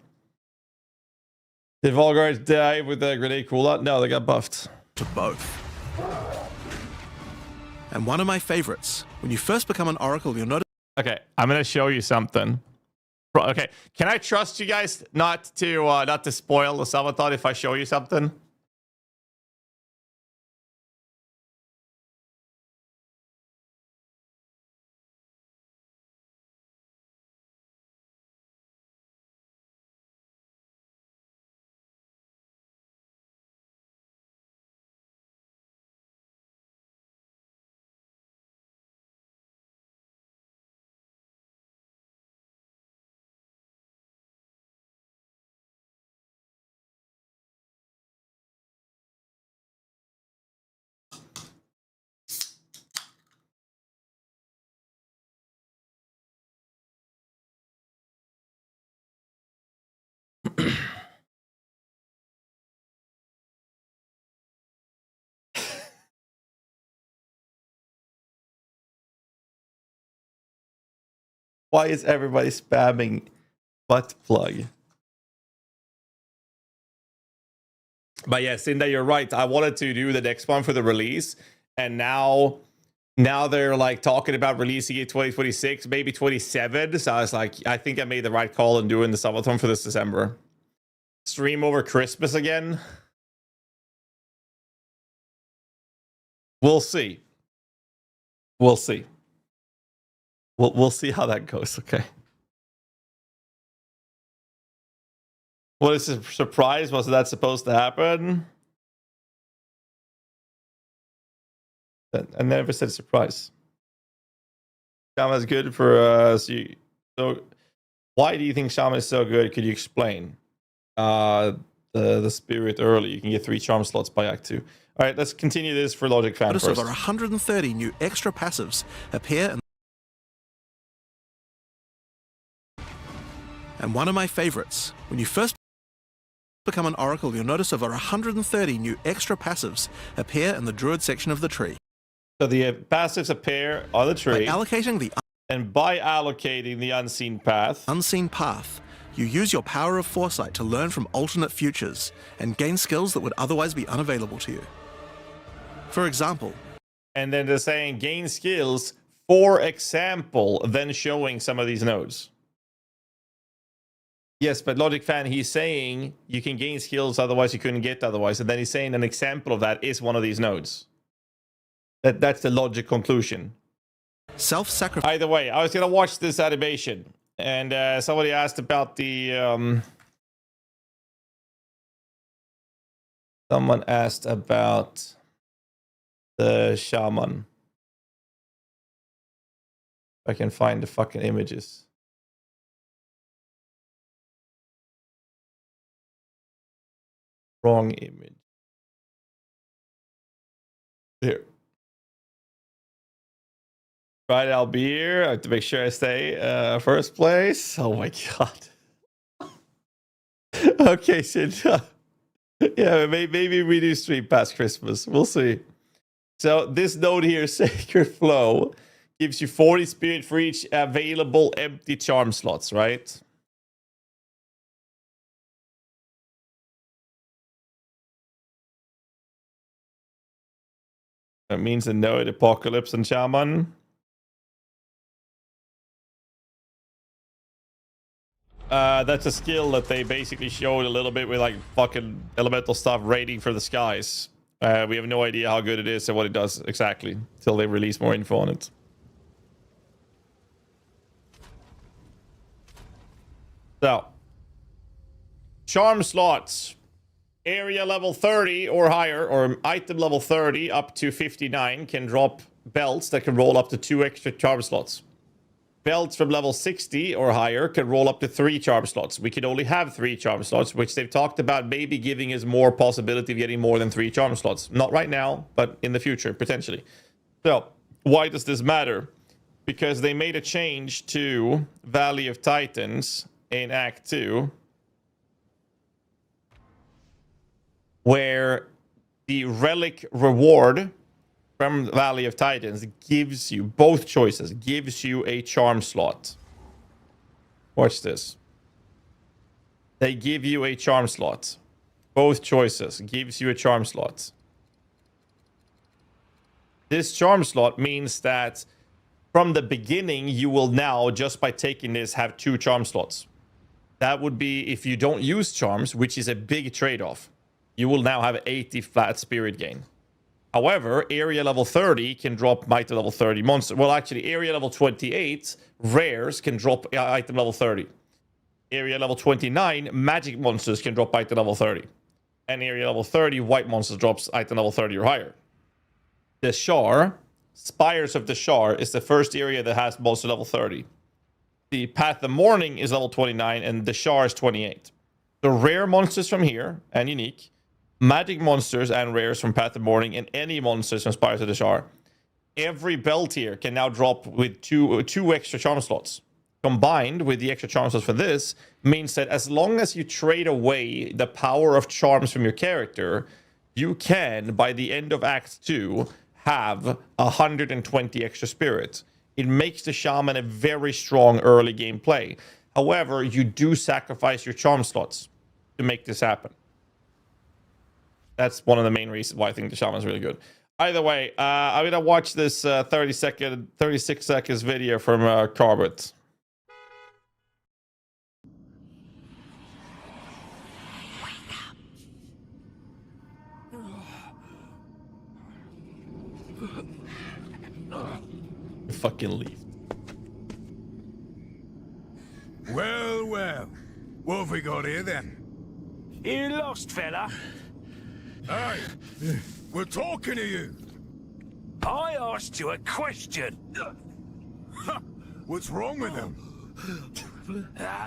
[SPEAKER 1] Did Volgards die with the grenade cooldout? No, they got buffed.
[SPEAKER 6] To both. And one of my favorites, when you first become an oracle, you'll notice
[SPEAKER 1] Okay, I'm gonna show you something. Okay, can I trust you guys not to spoil the subathon if I show you something? Why is everybody spamming butt plug? But yeah, Cinda, you're right. I wanted to do the next one for the release, and now they're like talking about releasing it 2026, maybe 27. So I was like, I think I made the right call in doing the subathon for this December. Stream over Christmas again. We'll see. We'll see. We'll see how that goes. Okay. What is a surprise? Was that supposed to happen? I never said surprise. Shaman is good for so why do you think Shaman is so good? Could you explain? The spirit early. You can get 3 charm slots by Act 2. All right, let's continue this for Logic Fan first.
[SPEAKER 6] over 130 new extra passives appear in. And one of my favorites, when you first become an oracle, you'll notice over 130 new extra passives appear in the druid section of the tree.
[SPEAKER 1] So the passives appear on the tree.
[SPEAKER 6] By allocating the
[SPEAKER 1] unseen path,
[SPEAKER 6] you use your power of foresight to learn from alternate futures and gain skills that would otherwise be unavailable to you. For example,
[SPEAKER 1] and then they're saying gain skills, for example, then showing some of these nodes. Yes, but Logic Fan, he's saying you can gain skills otherwise you couldn't get otherwise. And then he's saying an example of that is one of these nodes. That's the logic conclusion.
[SPEAKER 6] Self-sacrifice.
[SPEAKER 1] Either way, I was going to watch this animation. And somebody asked about the... someone asked about the shaman. If I can find the fucking images. Wrong image. Here. Right, I'll be here. I have to make sure I stay first place. Oh my god. Okay, Sid. Yeah, maybe we do stream past Christmas. We'll see. So this node here, Sacred Flow, gives you 40 spirit for each available empty charm slots, right? That means the node, Apocalypse, and Shaman. That's a skill that they basically showed a little bit with like fucking elemental stuff raiding for the skies. We have no idea how good it is and what it does exactly until they release more info on it. So, charm slots. Area level 30 or higher, or item level 30 up to 59 can drop belts that can roll up to 2 extra charm slots. Belts from level 60 or higher can roll up to 3 charm slots. We can only have 3 charm slots, which they've talked about maybe giving us more possibility of getting more than 3 charm slots. Not right now, but in the future, potentially. So, why does this matter? Because they made a change to Valley of Titans in Act 2, where the relic reward from Valley of Titans gives you, both choices, gives you a charm slot. Watch this. They give you a charm slot. both choices gives you a charm slot. This charm slot means that from the beginning, you will now, just by taking this, have 2 charm slots. That would be if you don't use charms, which is a big trade-off. You will now have 80 flat spirit gain. However, area level 30 can drop item level 30 monster. Well, actually, area level 28 rares can drop item level 30. Area level 29 magic monsters can drop item level 30. And area level 30 white monsters drops item level 30 or higher. The Shar, Spires of the Shar, is the first area that has monster level 30. The Path of Morning is level 29 and the Shar is 28. The rare monsters from here and unique, magic monsters and rares from Path of Morning, and any monsters from Spires of the Shar. Every belt here can now drop with two extra charm slots. Combined with the extra charm slots for this, means that as long as you trade away the power of charms from your character, you can, by the end of Act 2, have 120 extra spirits. It makes the Shaman a very strong early game play. However, you do sacrifice your charm slots to make this happen. That's one of the main reasons why I think the Shaman is really good. Either way, I'm going to watch this 36 seconds video from Carbot. Fucking leave.
[SPEAKER 8] Well, well. What have we got here then?
[SPEAKER 4] You lost, fella?
[SPEAKER 8] Hey, we're talking to you.
[SPEAKER 4] I asked you a question.
[SPEAKER 8] What's wrong with him?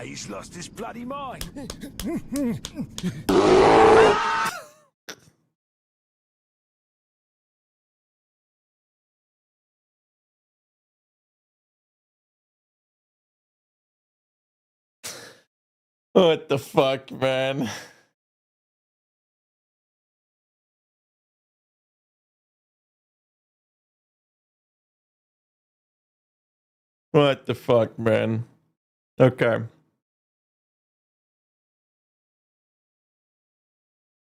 [SPEAKER 4] He's lost his bloody mind.
[SPEAKER 1] What the fuck, man? What the fuck, man? Okay.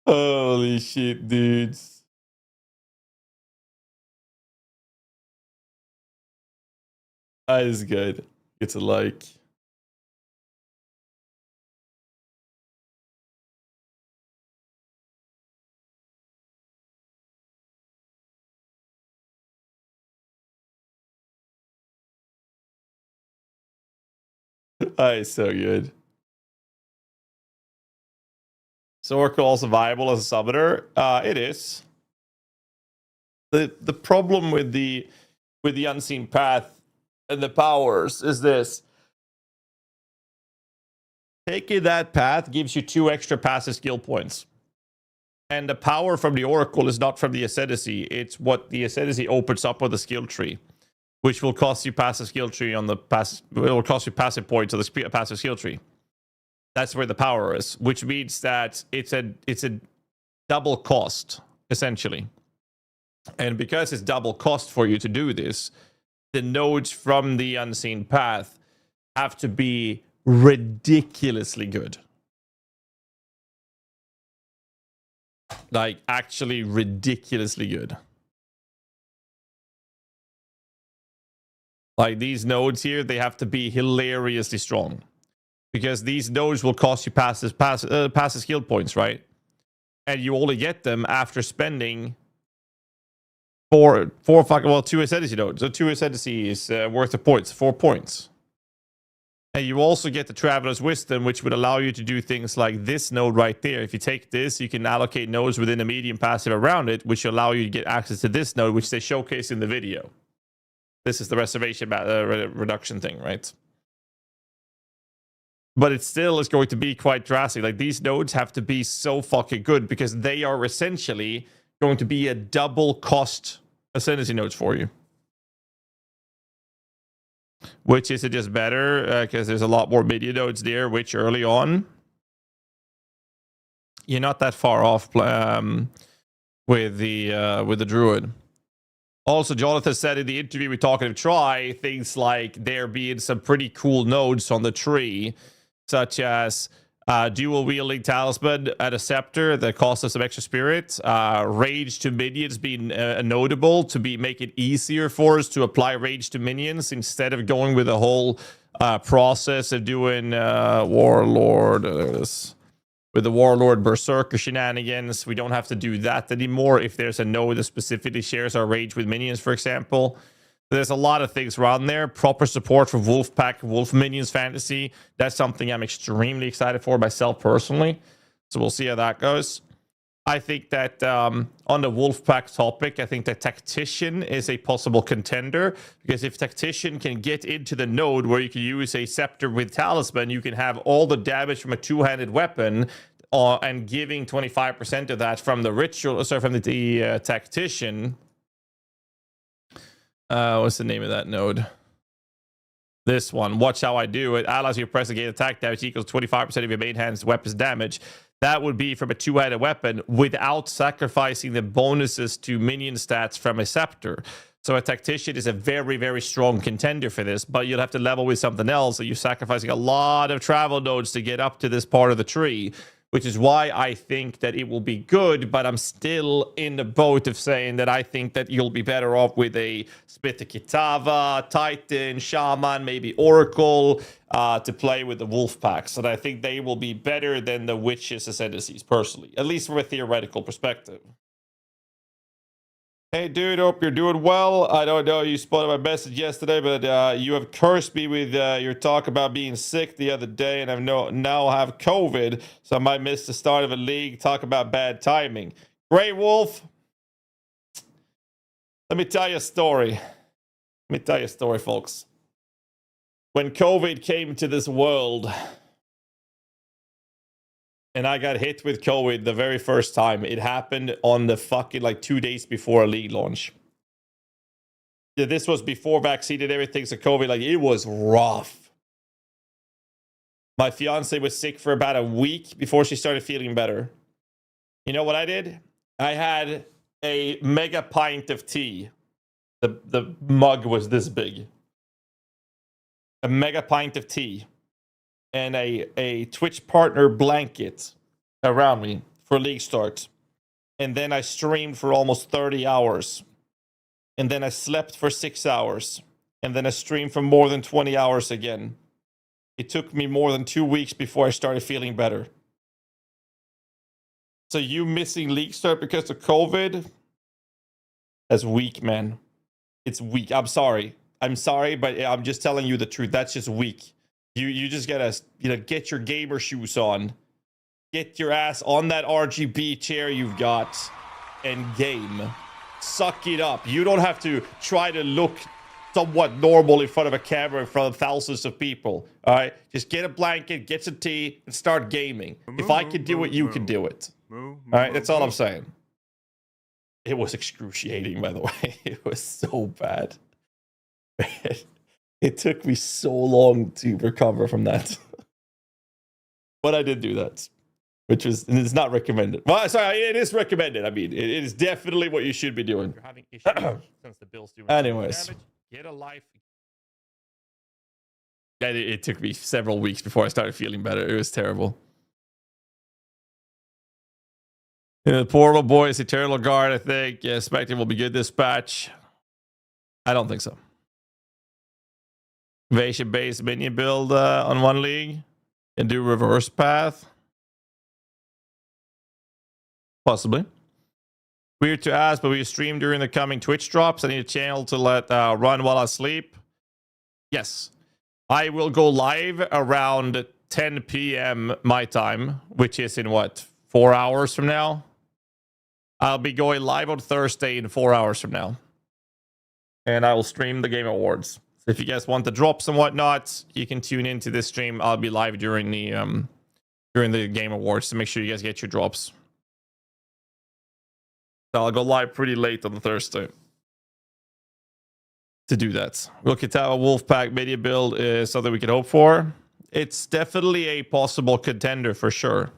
[SPEAKER 1] Holy shit, dudes. That is good. It's a like. That is so good. So Oracle also viable as a summoner? It is. The problem with the unseen path and the powers is this. Taking that path gives you 2 extra passive skill points. And the power from the Oracle is not from the Ascendancy. It's what the Ascendancy opens up with the skill tree, which will cost you passive skill tree on the passive. It will cost you passive points on the passive skill tree. That's where the power is, which means that it's a double cost essentially. And because it's double cost for you to do this, the nodes from the unseen path have to be ridiculously good. Like actually ridiculously good. Like these nodes here, they have to be hilariously strong. Because these nodes will cost you passive skill points, right? And you only get them after spending 2 Ascendancy nodes. So 2 Ascendancy is worth of points, 4 points. And you also get the Traveler's Wisdom, which would allow you to do things like this node right there. If you take this, you can allocate nodes within a medium passive around it, which allow you to get access to this node, which they showcase in the video. This is the reservation reduction thing, right? But it still is going to be quite drastic. Like these nodes have to be so fucking good because they are essentially going to be a double cost Ascendancy nodes for you. Which is it just better because there's a lot more media nodes there, which early on you're not that far off with the Druid. Also, Jonathan said in the interview with Talkative Try things like there being some pretty cool nodes on the tree, such as Dual wielding talisman and a scepter that costs us some extra spirit. Rage to minions being notable to make it easier for us to apply rage to minions instead of going with the whole process of doing Warlord. There it is. With the Warlord Berserker shenanigans, we don't have to do that anymore if there's a node that specifically shares our rage with minions, for example. There's a lot of things around there. Proper support for Wolfpack, Wolf Minions Fantasy. That's something I'm extremely excited for myself personally. So we'll see how that goes. I think that on the Wolfpack topic, I think that Tactician is a possible contender. Because if Tactician can get into the node where you can use a Scepter with Talisman, you can have all the damage from a two-handed weapon and giving 25% of that from the ritual, sorry, from the Tactician. What's the name of that node? This one. Watch how I do it. Allows you to press a gain attack damage equals 25% of your main hand's weapon's damage. That would be from a two-handed weapon without sacrificing the bonuses to minion stats from a scepter. So a Tactician is a very, very strong contender for this, but you'll have to level with something else. So you're sacrificing a lot of travel nodes to get up to this part of the tree, which is why I think that it will be good, but I'm still in the boat of saying that I think that you'll be better off with a Spitakitava, Titan, Shaman, maybe Oracle to play with the wolf packs. And I think they will be better than the Witches Ascendancies, personally, at least from a theoretical perspective. Hey, dude, hope you're doing well. I don't know, you spotted my message yesterday, but you have cursed me with your talk about being sick the other day, and I now have COVID, so I might miss the start of a league. Talk about bad timing. Grey Wolf, let me tell you a story. Folks. When COVID came to this world, and I got hit with COVID the very first time, it happened on the fucking, like, 2 days before a league launch. Yeah, this was before vaccine and everything, so COVID, like, it was rough. My fiance was sick for about a week before she started feeling better. You know what I did? I had a mega pint of tea. The mug was this big. A mega pint of tea. And a Twitch partner blanket around me for league start. And then I streamed for almost 30 hours. And then I slept for 6 hours. And then I streamed for more than 20 hours again. It took me more than 2 weeks before I started feeling better. So you missing league start because of COVID? That's weak, man. It's weak. I'm sorry, but I'm just telling you the truth. That's just weak. You just gotta, get your gamer shoes on. Get your ass on that RGB chair you've got and game. Suck it up. You don't have to try to look somewhat normal in front of a camera in front of thousands of people. All right? Just get a blanket, get some tea, and start gaming. If I can do it, you can do it. All right? That's all I'm saying. It was excruciating, by the way. It was so bad. It took me so long to recover from that. But I did do that. Which is, and it's not recommended. Well, sorry, it is recommended. I mean, it is definitely what you should be doing.
[SPEAKER 7] You're having issues since the Bills doing
[SPEAKER 1] Anyways.
[SPEAKER 7] damage. Get a life.
[SPEAKER 1] And it took me several weeks before I started feeling better. It was terrible. The Portal Boys, Eternal Guard, I think. Yeah, Spectre will be good this patch. I don't think so. Invasion-based minion build on one league. And do reverse path. Possibly. Weird to ask, but we stream during the coming Twitch drops. I need a channel to let run while I sleep. Yes. I will go live around 10 p.m. my time, which is in what, 4 hours from now? I'll be going live on Thursday in 4 hours from now. And I will stream the Game Awards. So if you guys want the drops and whatnot, you can tune into this stream. I'll be live during the Game Awards to make sure you guys get your drops. So I'll go live pretty late on the Thursday to do that. Look at how a Wolfpack media build is something we can hope for. It's definitely a possible contender for sure.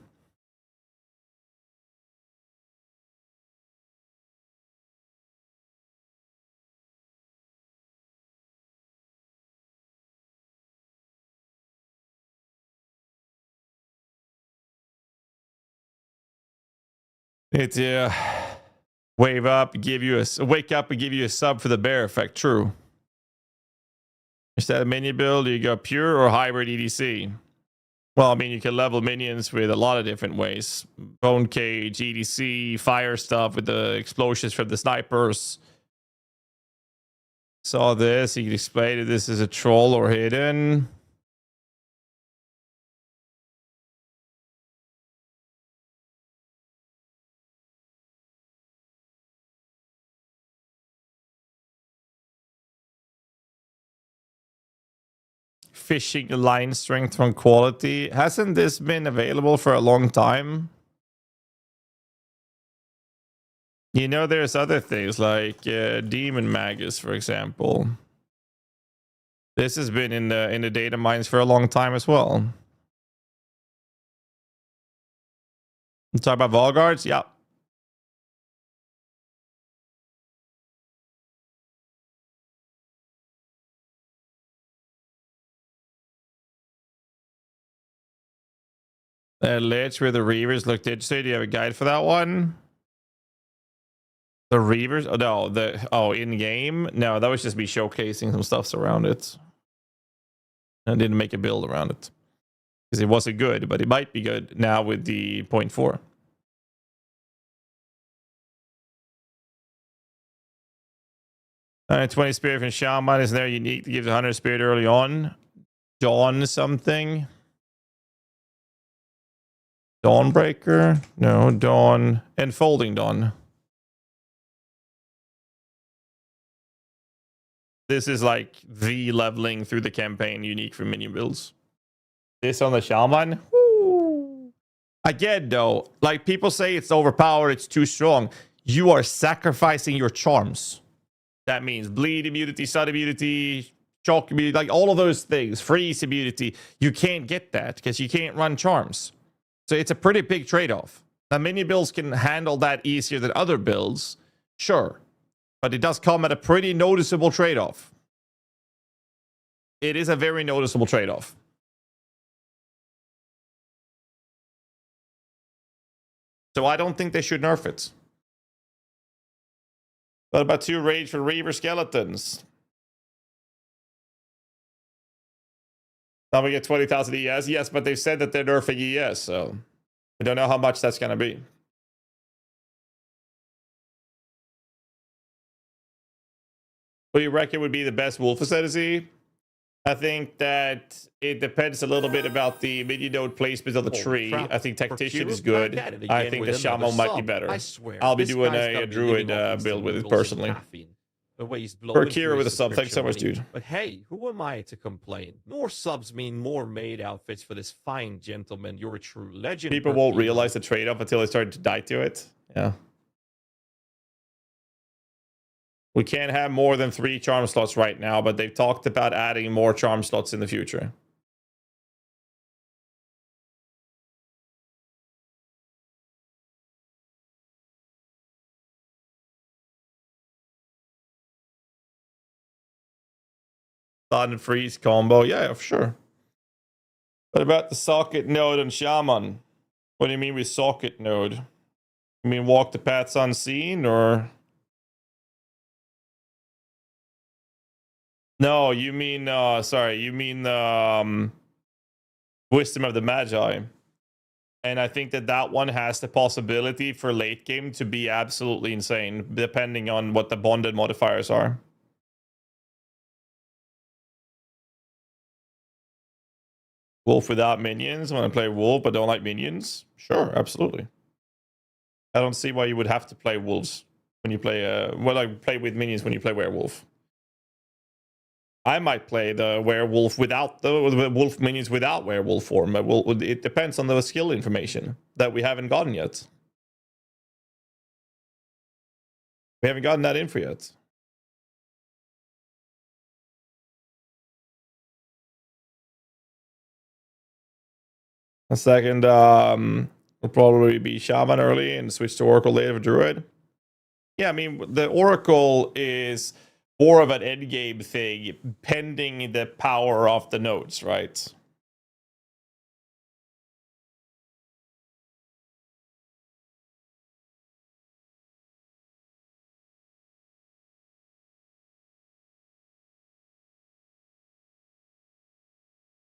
[SPEAKER 1] It's wake up and give you a sub for the bear effect. True. Is that a minion build? Do you go pure or hybrid EDC? Well, I mean, you can level minions with a lot of different ways. Bone cage, EDC, fire stuff with the explosions from the snipers. Saw this. You can explain if this is a troll or hidden. Fishing line strength from quality. Hasn't this been available for a long time? You know, there's other things like Demon Magus, for example. This has been in the data mines for a long time as well. You talk about Volgards? Yeah. Lich where the Reavers looked interesting. Do you have a guide for that one? The Reavers? Oh no, in game? No, that was just me showcasing some stuffs around it. I didn't make a build around it. Because it wasn't good, but it might be good now with the 0.4. Alright, 20 spirit from Shaman is there unique to give the 100 spirit early on. Dawn something. Dawnbreaker? No, Dawn. Enfolding Dawn. This is like the leveling through the campaign unique for minion builds. This on the Shaman? Woo. Again, though, like people say it's overpowered, it's too strong. You are sacrificing your charms. That means bleed immunity, sun immunity, shock immunity, like all of those things, freeze immunity. You can't get that because you can't run charms. So it's a pretty big trade-off. Now, mini builds can handle that easier than other builds, sure. But it does come at a pretty noticeable trade-off. It is a very noticeable trade-off. So I don't think they should nerf it. What about 2 rage for Reaver skeletons? Now we get 20,000 ES. Yes, but they said that they're nerfing ES, so we don't know how much that's going to be. What do you reckon would be the best wolf ascendancy? I think that it depends a little bit about the minion node placement of the tree. I think tactician is good. I think the shaman might be better. I'll be doing a druid build with it personally. For Kira with a sub, thanks so much, dude.
[SPEAKER 7] But hey, who am I to complain? More subs mean more maid outfits for this fine gentleman. You're a true legend.
[SPEAKER 1] People won't realize the trade-off until they start to die to it. Yeah. We can't have more than 3 charm slots right now, but they've talked about adding more charm slots in the future. Sun freeze combo. Yeah, for sure. What about the socket node and shaman? What do you mean with socket node? You mean walk the paths unseen, or? No, you mean, sorry, you mean Wisdom of the Magi. And I think that that one has the possibility for late game to be absolutely insane, depending on what the bonded modifiers are. Wolf without minions. When I play wolf but don't like minions? Sure, absolutely. I don't see why you would have to play wolves when you play, play with minions when you play werewolf. I might play the werewolf without the wolf minions without werewolf form. It depends on the skill information that we haven't gotten yet. We haven't gotten that info yet. A second, will probably be Shaman early and switch to Oracle later for Druid. Yeah, I mean, the Oracle is more of an endgame thing, pending the power of the nodes, right?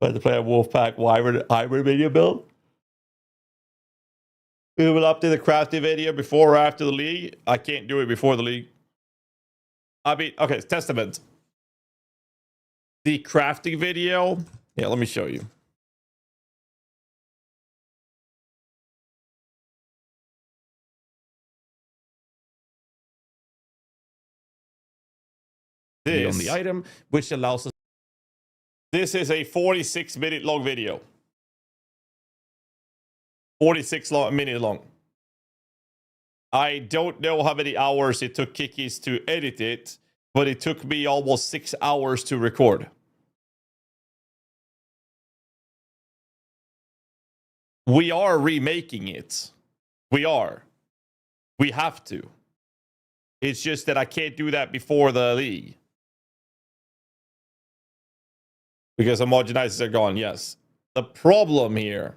[SPEAKER 1] But to play a Wolfpack hybrid video build. We will update the crafting video before or after the league. I can't do it before the league. I mean, okay, Testament. The crafting video. Yeah, let me show you. This on the item, which allows us. This is a 46-minute long video. 46-minute long. I don't know how many hours it took Kikis to edit it, but it took me almost 6 hours to record. We are remaking it. We are. We have to. It's just that I can't do that before the league. Because the homogenizers are gone, yes. The problem here.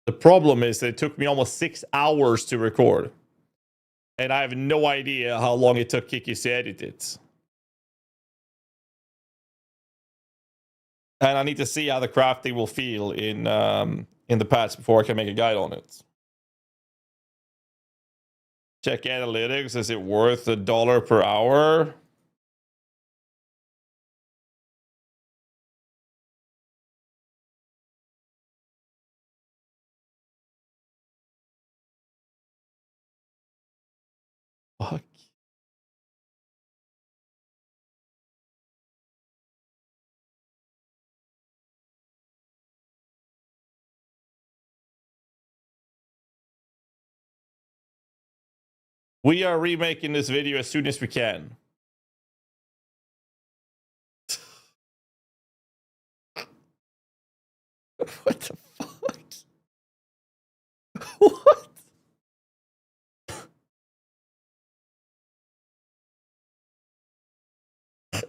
[SPEAKER 1] The problem is that it took me almost 6 hours to record. And I have no idea how long it took Kiki to edit it. And I need to see how the crafting will feel in the patch before I can make a guide on it. Check analytics. Is it worth $1 per hour? Fuck. We are remaking this video as soon as we can. What the fuck? What?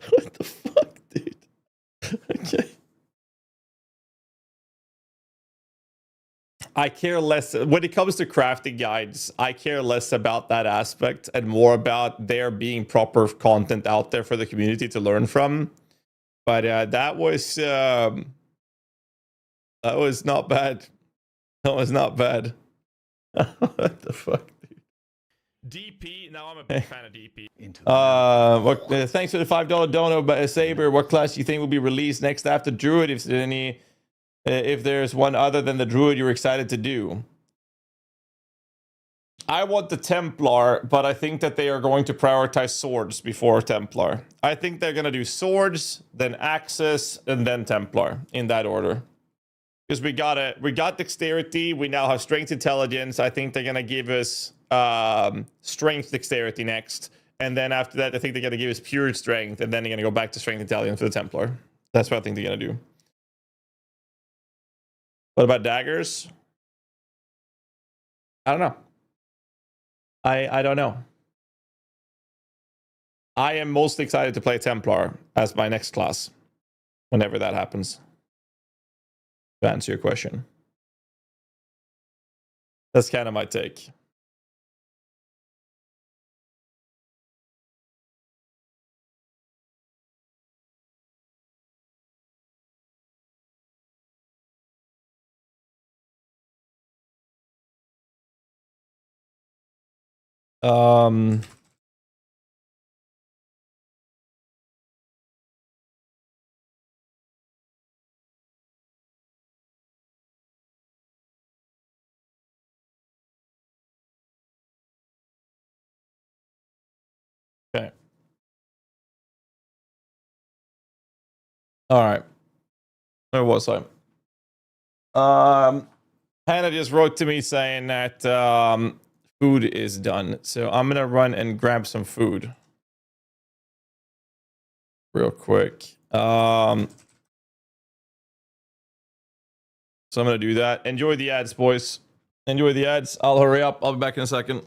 [SPEAKER 1] What the fuck, dude? Okay. I care less when it comes to crafting guides. I care less about that aspect and more about there being proper content out there for the community to learn from. But that was not bad. That was not bad. What the fuck, dude? DP. Now I'm a big fan of DP. Thanks for the $5 dono, Saber. What class do you think will be released next after Druid? If there's any. If there's one other than the Druid you're excited to do. I want the Templar, but I think that they are going to prioritize swords before Templar. I think they're going to do swords, then axes, and then Templar in that order. Because we got dexterity, we now have strength intelligence. I think they're going to give us strength dexterity next. And then after that, I think they're going to give us pure strength, and then they're going to go back to strength intelligence for the Templar. That's what I think they're going to do. What about daggers? I don't know. I don't know. I am most excited to play Templar as my next class. Whenever that happens. To answer your question. That's kind of my take. Okay. All right. Where was I? Hannah just wrote to me saying that food is done. So I'm going to run and grab some food. Real quick. So I'm going to do that. Enjoy the ads, boys. Enjoy the ads. I'll hurry up. I'll be back in a second.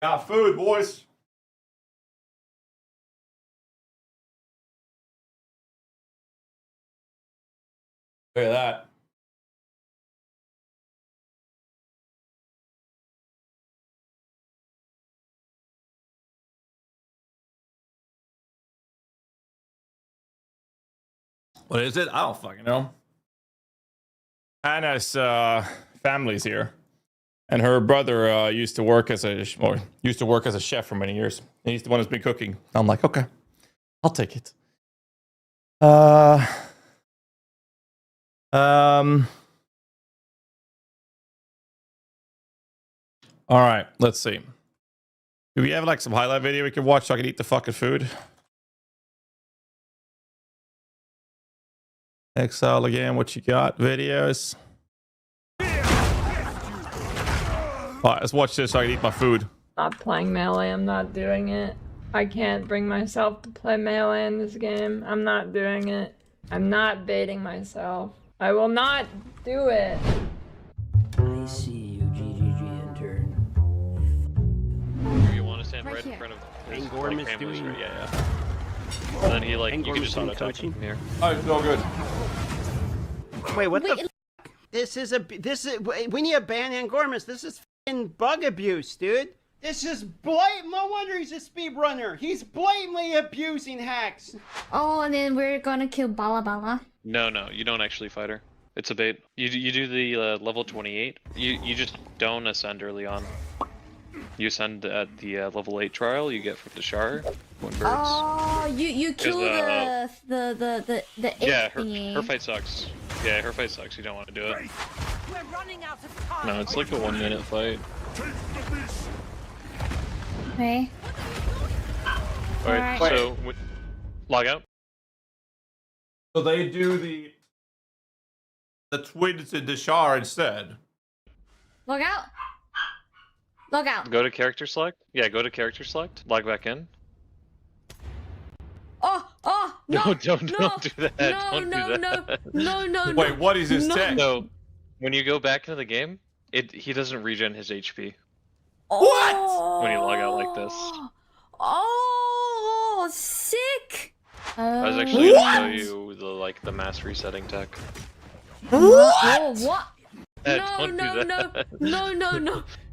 [SPEAKER 1] Got food, boys. Look at that. What is it? I don't fucking know. Anna's family's here, and her brother used to work as a chef for many years. And he's the one who's been cooking. I'm like, okay, I'll take it. All right, let's see. Do we have like some highlight video we can watch so I can eat the fucking food? Exile again, what you got? Videos. Alright, let's watch this so I can eat my food.
[SPEAKER 9] Not playing melee, I'm not doing it. I can't bring myself to play melee in this game. I'm not doing it. I'm not baiting myself. I will not do it.
[SPEAKER 10] I see you, GGG intern.
[SPEAKER 11] You want to stand right in front of his
[SPEAKER 10] Angorm is
[SPEAKER 11] families,
[SPEAKER 10] doing-
[SPEAKER 11] right? Yeah. And then he like you can just auto attack
[SPEAKER 10] coaching
[SPEAKER 11] from here.
[SPEAKER 1] Oh, it's all good.
[SPEAKER 10] Wait, what the? This is we need to ban Angormus. This is f***ing bug abuse, dude. This is blatant. No wonder he's a speedrunner. He's blatantly abusing hacks.
[SPEAKER 12] Oh, and then we're gonna kill Bala Bala.
[SPEAKER 11] No, you don't actually fight her. It's a bait. You do the level 28. You just don't ascend early on. You ascend at the level 8 trial. You get from the Shard. One birds.
[SPEAKER 12] Oh, you kill the
[SPEAKER 11] Yeah,
[SPEAKER 12] thingy.
[SPEAKER 11] her fight sucks. Yeah, her fight sucks. You don't want to do it.
[SPEAKER 4] We're running out of time.
[SPEAKER 11] No, it's like a 1 minute fight.
[SPEAKER 12] Okay.
[SPEAKER 11] Alright, so log out.
[SPEAKER 1] So they do the twins in the Shard instead.
[SPEAKER 12] Log out. Log out.
[SPEAKER 11] Go to character select. Yeah, go to character select. Log back in.
[SPEAKER 12] Oh, no,
[SPEAKER 11] No, don't do that.
[SPEAKER 12] No, no.
[SPEAKER 1] Wait, what is this text?
[SPEAKER 11] So, when you go back into the game, he doesn't regen his HP.
[SPEAKER 12] What?
[SPEAKER 11] When you log out like this.
[SPEAKER 12] Oh, sick.
[SPEAKER 11] I was actually gonna show you the mass resetting tech.
[SPEAKER 12] Oh, what?
[SPEAKER 11] Don't do that.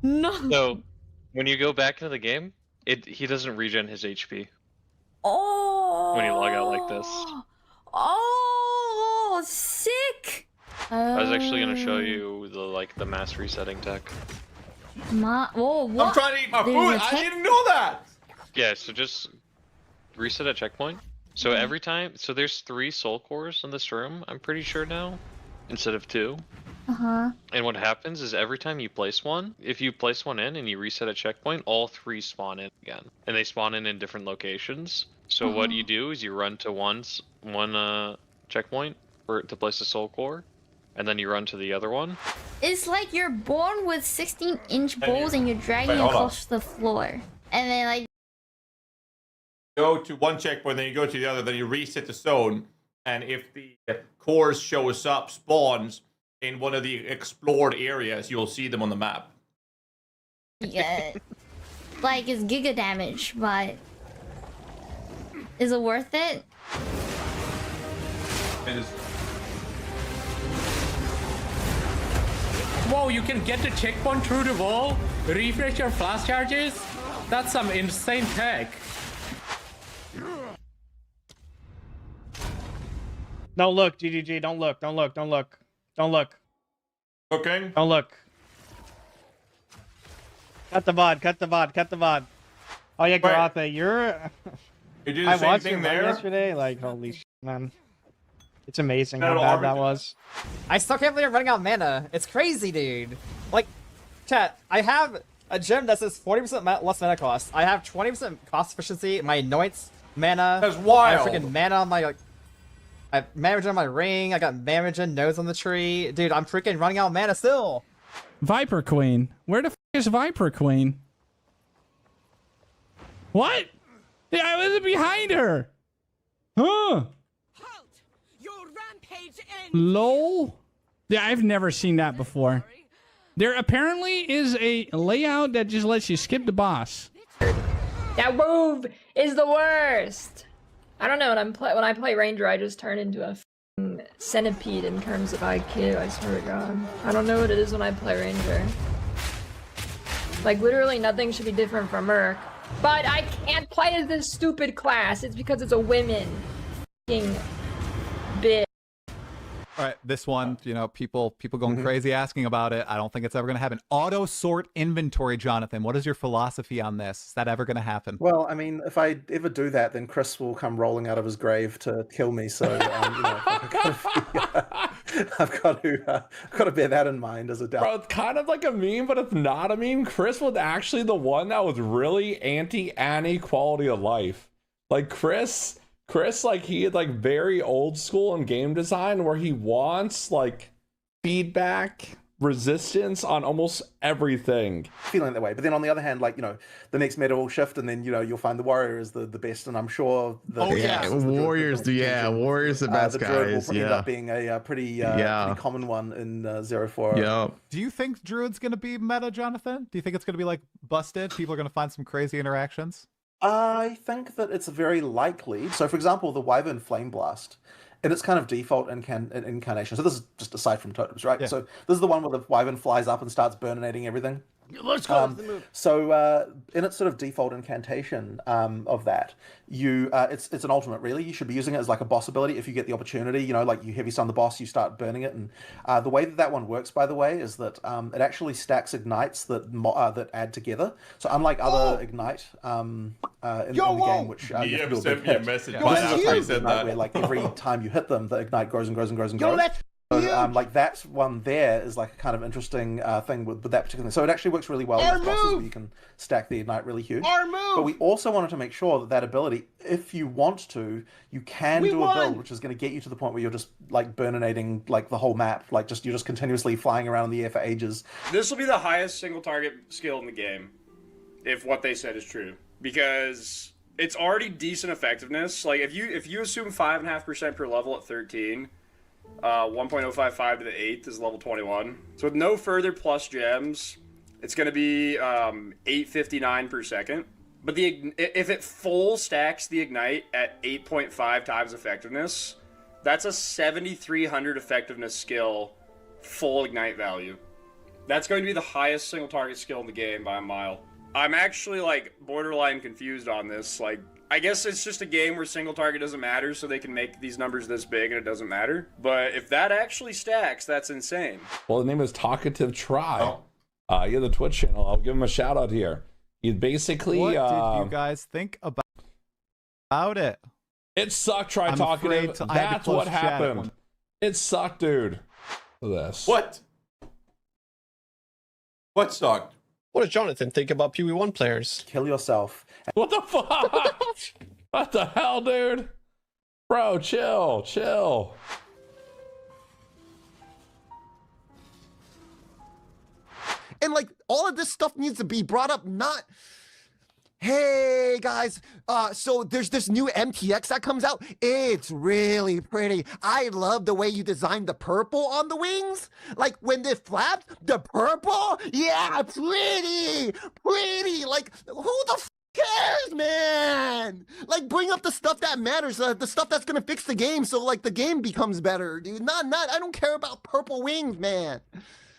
[SPEAKER 12] No.
[SPEAKER 11] So, when you go back into the game, he doesn't regen his HP.
[SPEAKER 12] Oh.
[SPEAKER 11] When you log out like this.
[SPEAKER 12] Oh, sick.
[SPEAKER 11] I was actually gonna show you the mass resetting tech.
[SPEAKER 12] Oh, what?
[SPEAKER 1] I'm trying to eat my
[SPEAKER 12] There's
[SPEAKER 1] food.
[SPEAKER 12] a
[SPEAKER 1] I
[SPEAKER 12] tech?
[SPEAKER 1] didn't know that.
[SPEAKER 11] Yeah, so just reset at checkpoint. So every time, so there's 3 soul cores in this room, I'm pretty sure now, instead of 2.
[SPEAKER 12] Uh-huh.
[SPEAKER 11] And what happens is every time you place one, if you place one in and you reset a checkpoint, all 3 spawn in again. And they spawn in different locations. So what you do is you run to one checkpoint to place a soul core, and then you run to the other one.
[SPEAKER 12] It's like you're born with 16-inch balls and you're dragging
[SPEAKER 1] hold on.
[SPEAKER 12] across the floor. And then like
[SPEAKER 1] Go to one checkpoint, then you go to the other, then you reset the zone. And if the cores spawns in one of the explored areas, you'll see them on the map.
[SPEAKER 12] yeah, like it's giga damage, but is it worth it?
[SPEAKER 1] It is.
[SPEAKER 13] Whoa, you can get the checkpoint through the wall, refresh your flash charges? That's some insane tech.
[SPEAKER 10] Don't look, GGG. Don't look. Don't look. Don't look. Don't look.
[SPEAKER 1] Okay.
[SPEAKER 10] Don't look. Cut the VOD. Cut the VOD. Cut the VOD. Oh yeah, Garatha, you're.
[SPEAKER 1] You do the
[SPEAKER 10] I
[SPEAKER 1] same
[SPEAKER 10] watched
[SPEAKER 1] thing
[SPEAKER 10] your
[SPEAKER 1] there.
[SPEAKER 10] yesterday. Like holy shit, man. It's amazing
[SPEAKER 1] That'll
[SPEAKER 10] how bad that
[SPEAKER 1] arbitrate.
[SPEAKER 10] was.
[SPEAKER 2] I still can't believe I'm running out of mana. It's crazy, dude. Like, chat, I have a gem that says 40% less mana cost. I have 20% cost efficiency. My anoints mana.
[SPEAKER 1] That's wild.
[SPEAKER 2] I have freaking mana on my like. I have mana regen on my ring. I got mana regen nose on the tree. Dude, I'm freaking running out of mana still.
[SPEAKER 13] Viper Queen. Where the f is Viper Queen? What? Yeah, I was behind her. Huh?
[SPEAKER 4] Your rampage ends.
[SPEAKER 13] Lol. Yeah, I've never seen that before.
[SPEAKER 14] There apparently is a layout that just lets you skip the boss.
[SPEAKER 9] That move is the worst. I don't know when I play Ranger, I just turn into a f***ing centipede in terms of IQ. I swear to God, I don't know what it is when I play Ranger. Like literally nothing should be different from Merc, but I can't play as this stupid class. It's because it's a women f***ing bitch.
[SPEAKER 15] All right, this one, you know, people going crazy asking about it. I don't think it's ever going to happen. Auto sort inventory, Jonathan. What is your philosophy on this? Is that ever going to happen?
[SPEAKER 6] Well, I mean, if I ever do that, then Chris will come rolling out of his grave to kill me. So, you know, I've got to bear that in mind as a doubt.
[SPEAKER 1] Bro, it's kind of like a meme, but it's not a meme. Chris was actually the one that was really anti quality of life. Like Chris, like he had like very old school in game design where he wants like feedback, resistance on almost everything.
[SPEAKER 6] Feeling that way. But then on the other hand, like, you know, the next meta will shift and then, you know, you'll find the warrior is the best. And I'm sure
[SPEAKER 16] Warriors, Warriors the best
[SPEAKER 6] the druid
[SPEAKER 16] guys.
[SPEAKER 6] will end up being a pretty common one in 0-4.
[SPEAKER 16] Yeah.
[SPEAKER 15] Do you think Druid's going to be meta, Jonathan? Do you think it's going to be like busted? People are going to find some crazy interactions?
[SPEAKER 6] I think that it's very likely. So, for example, the Wyvern Flame Blast, in its kind of default incarnation. So this is just aside from totems, right?
[SPEAKER 15] Yeah.
[SPEAKER 6] So this is the one where the Wyvern flies up and starts burninating everything.
[SPEAKER 10] Let's go. The move.
[SPEAKER 6] So in its sort of default incantation of that, it's an ultimate really. You should be using it as like a boss ability if you get the opportunity. You know, like you heavy stun the boss, you start burning it, and the way that one works, by the way, is that it actually stacks ignites that add together. So unlike other ignite in the game, which you have to do a big hit,
[SPEAKER 1] message
[SPEAKER 6] this is a type of ignite where like every time you hit them, the ignite grows and grows and grows and grows. So, like that one there is like a kind of interesting thing with that particular thing. So it actually works really well with bosses where you can stack the ignite really huge. But we also wanted to make sure that ability, if you want to, you can do a build which is going to get you to the point where you're just like burninating like the whole map, like you're just continuously flying around in the air for ages.
[SPEAKER 17] This will be the highest single target skill in the game, if what they said is true, because it's already decent effectiveness. Like if you assume 5.5% per level at 13. 1.055 to the 8th is level 21. So with no further plus gems, it's going to be 859 per second. But if it full stacks the ignite at 8.5 times effectiveness, that's a 7,300 effectiveness skill, full ignite value. That's going to be the highest single target skill in the game by a mile. I'm actually like borderline confused on this. Like, I guess it's just a game where single target doesn't matter, so they can make these numbers this big and it doesn't matter. But if that actually stacks, that's insane.
[SPEAKER 1] Well, the name is Talkative Try. You have the Twitch channel. I'll give him a shout out here. He's basically.
[SPEAKER 15] What did you guys think about it?
[SPEAKER 1] It sucked. Try Talkative. That's what happened. It sucked, dude. Look at this.
[SPEAKER 18] What sucked?
[SPEAKER 16] What does Jonathan think about PoE1 players?
[SPEAKER 6] Kill yourself.
[SPEAKER 1] What the fuck? What the hell, dude? Bro, chill.
[SPEAKER 3] And like all of this stuff needs to be brought up, not, hey guys, so there's this new MTX that comes out. It's really pretty. I love the way you designed the purple on the wings. Like when they flapped, the purple, yeah, pretty. Like who the cares, man? Like bring up the stuff that matters, the stuff that's gonna fix the game, so like the game becomes better, dude. Not. I don't care about purple wings, man.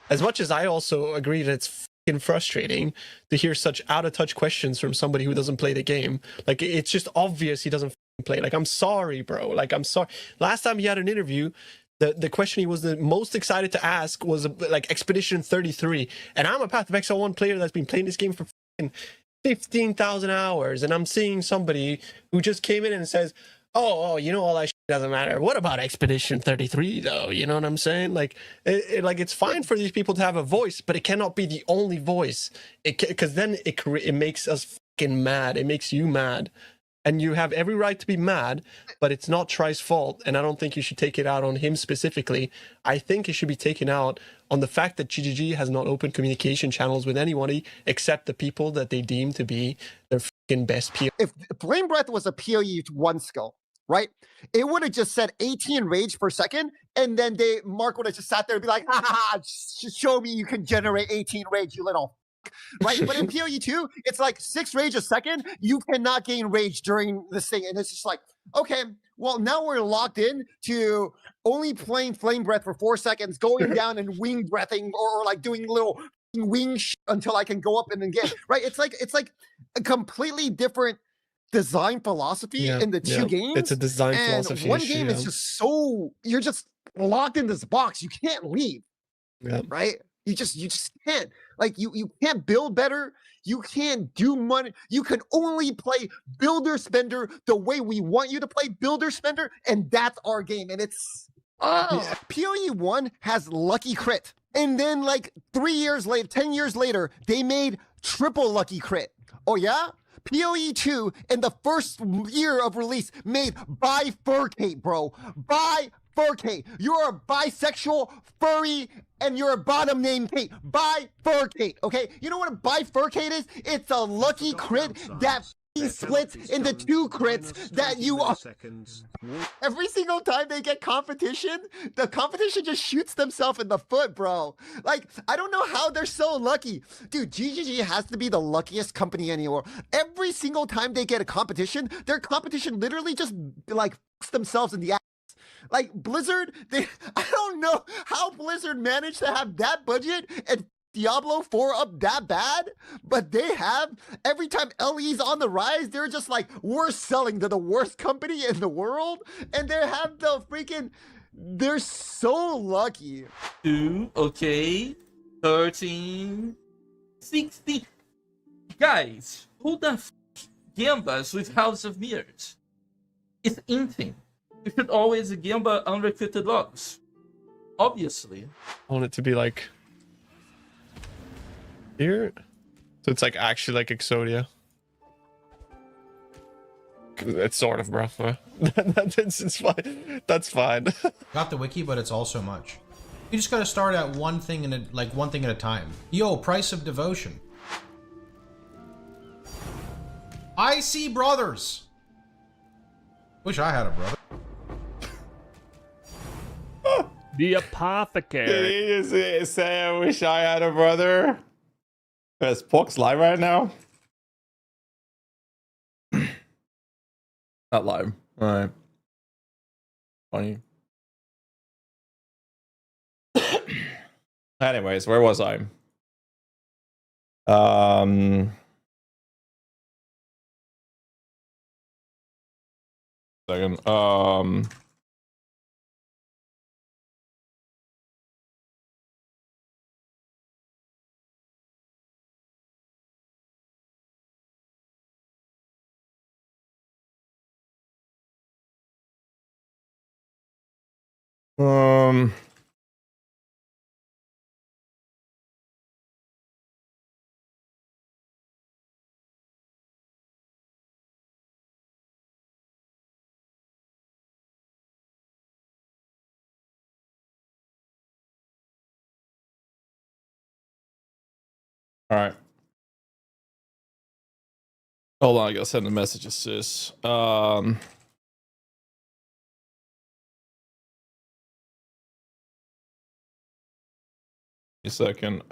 [SPEAKER 16] As much as I also agree that it's fucking frustrating to hear such out of touch questions from somebody who doesn't play the game. Like it's just obvious he doesn't play. Like I'm sorry, bro. Like I'm sorry. Last time he had an interview, the question he was the most excited to ask was like Expedition 33, and I'm a Path of Exile 1 player that's been playing this game for 15,000 hours, and I'm seeing somebody who just came in and says, oh, you know, all that shit doesn't matter. What about Expedition 33 though? You know what I'm saying? Like, it's fine for these people to have a voice, but it cannot be the only voice. Because then it makes us fucking mad. It makes you mad, and you have every right to be mad. But it's not Try's fault, and I don't think you should take it out on him specifically. I think it should be taken out on the fact that GGG has not opened communication channels with anybody except the people that they deem to be their fucking best PoE.
[SPEAKER 3] If Flame Breath was a PoE 1 skill, right? It would have just said 18 rage per second and then Mark would have just sat there and be like, ha ha ha, show me you can generate 18 rage, you little right? But in PoE 2, it's like 6 rage a second. You cannot gain rage during this thing. And it's just like, okay, well, now we're locked in to only playing Flame Breath for 4 seconds, going down and wing breathing or like doing little wing until I can go up and then get, right? It's like a completely different design philosophy in the two games.
[SPEAKER 16] It's a design philosophy
[SPEAKER 3] one
[SPEAKER 16] issue,
[SPEAKER 3] game is just so, you're just locked in this box. You can't leave, right? You just can't. Like you can't build better. You can't do money. You can only play builder spender the way we want you to play builder spender, and that's our game. And it's PoE 1 has lucky crit, and then like 3 years later, 10 years later, they made triple lucky crit. Oh yeah. PoE 2 in the first year of release made bifurcate, bro. Bifurcate. You're a bisexual, furry, and you're a bottom name Kate. Bifurcate, okay? You know what a bifurcate is? It's a lucky crit that splits into 2 crits that you are. Every single time they get competition, the competition just shoots themselves in the foot, bro. Like, I don't know how they're so lucky. Dude, GGG has to be the luckiest company anywhere. Every single time they get a competition, their competition literally just, like, fucks themselves in the ass. Like, Blizzard, I don't know how Blizzard managed to have that budget and Diablo 4 up that bad, but they have. Every time LE's on the rise, they're just like, we're selling to the worst company in the world, and they have the freaking, they're so lucky.
[SPEAKER 18] 2, okay, 13, 16. Guys, who the f gambas with House of Mirrors? It's Inting. You should always gamba unrecruited logs. Obviously.
[SPEAKER 16] I want it to be like here, so it's like actually like Exodia. It's sort of, bro. It's fine. That's fine.
[SPEAKER 19] Got the wiki, but it's also much. You just gotta start at one thing one thing at a time. Yo, price of devotion. I see brothers. Wish I had a brother.
[SPEAKER 14] The apothecary.
[SPEAKER 1] Did he just say, I wish I had a brother? Is Pox live right now? Not live. Alright. Funny. Anyways, where was I? Second. All right. Hold on, I gotta send a message to sis. A second.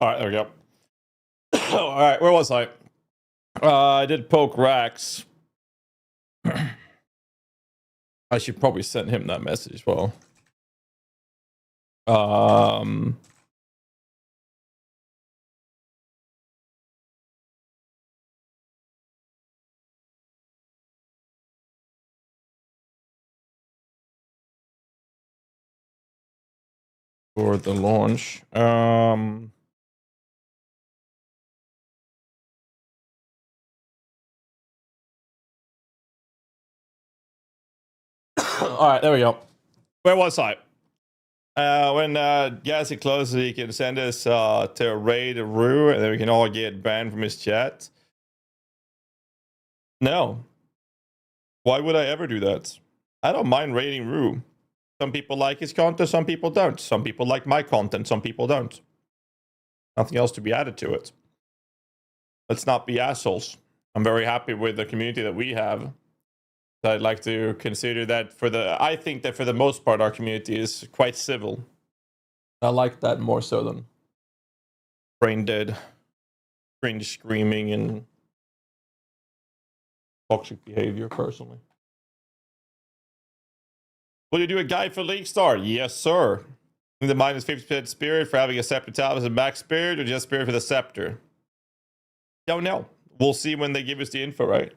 [SPEAKER 1] All right, there we go. All right, where was I? I did poke Rax. I should probably send him that message as well. for the launch. All right, there we go. Where was I? When GHAZZY closes, he can send us to raid Rue, and then we can all get banned from his chat. No. Why would I ever do that? I don't mind raiding Rue. Some people like his content, some people don't. Some people like my content, some people don't. Nothing else to be added to it. Let's not be assholes. I'm very happy with the community that we have. I'd like to consider that I think that for the most part, our community is quite civil. I like that more so than brain dead, cringe screaming, and toxic behavior, personally. Will you do a guide for League Star? Yes, sir. The minus 50% spirit for having a scepter talent as a max spirit, or just spirit for the scepter? Don't know. We'll see when they give us the info, right?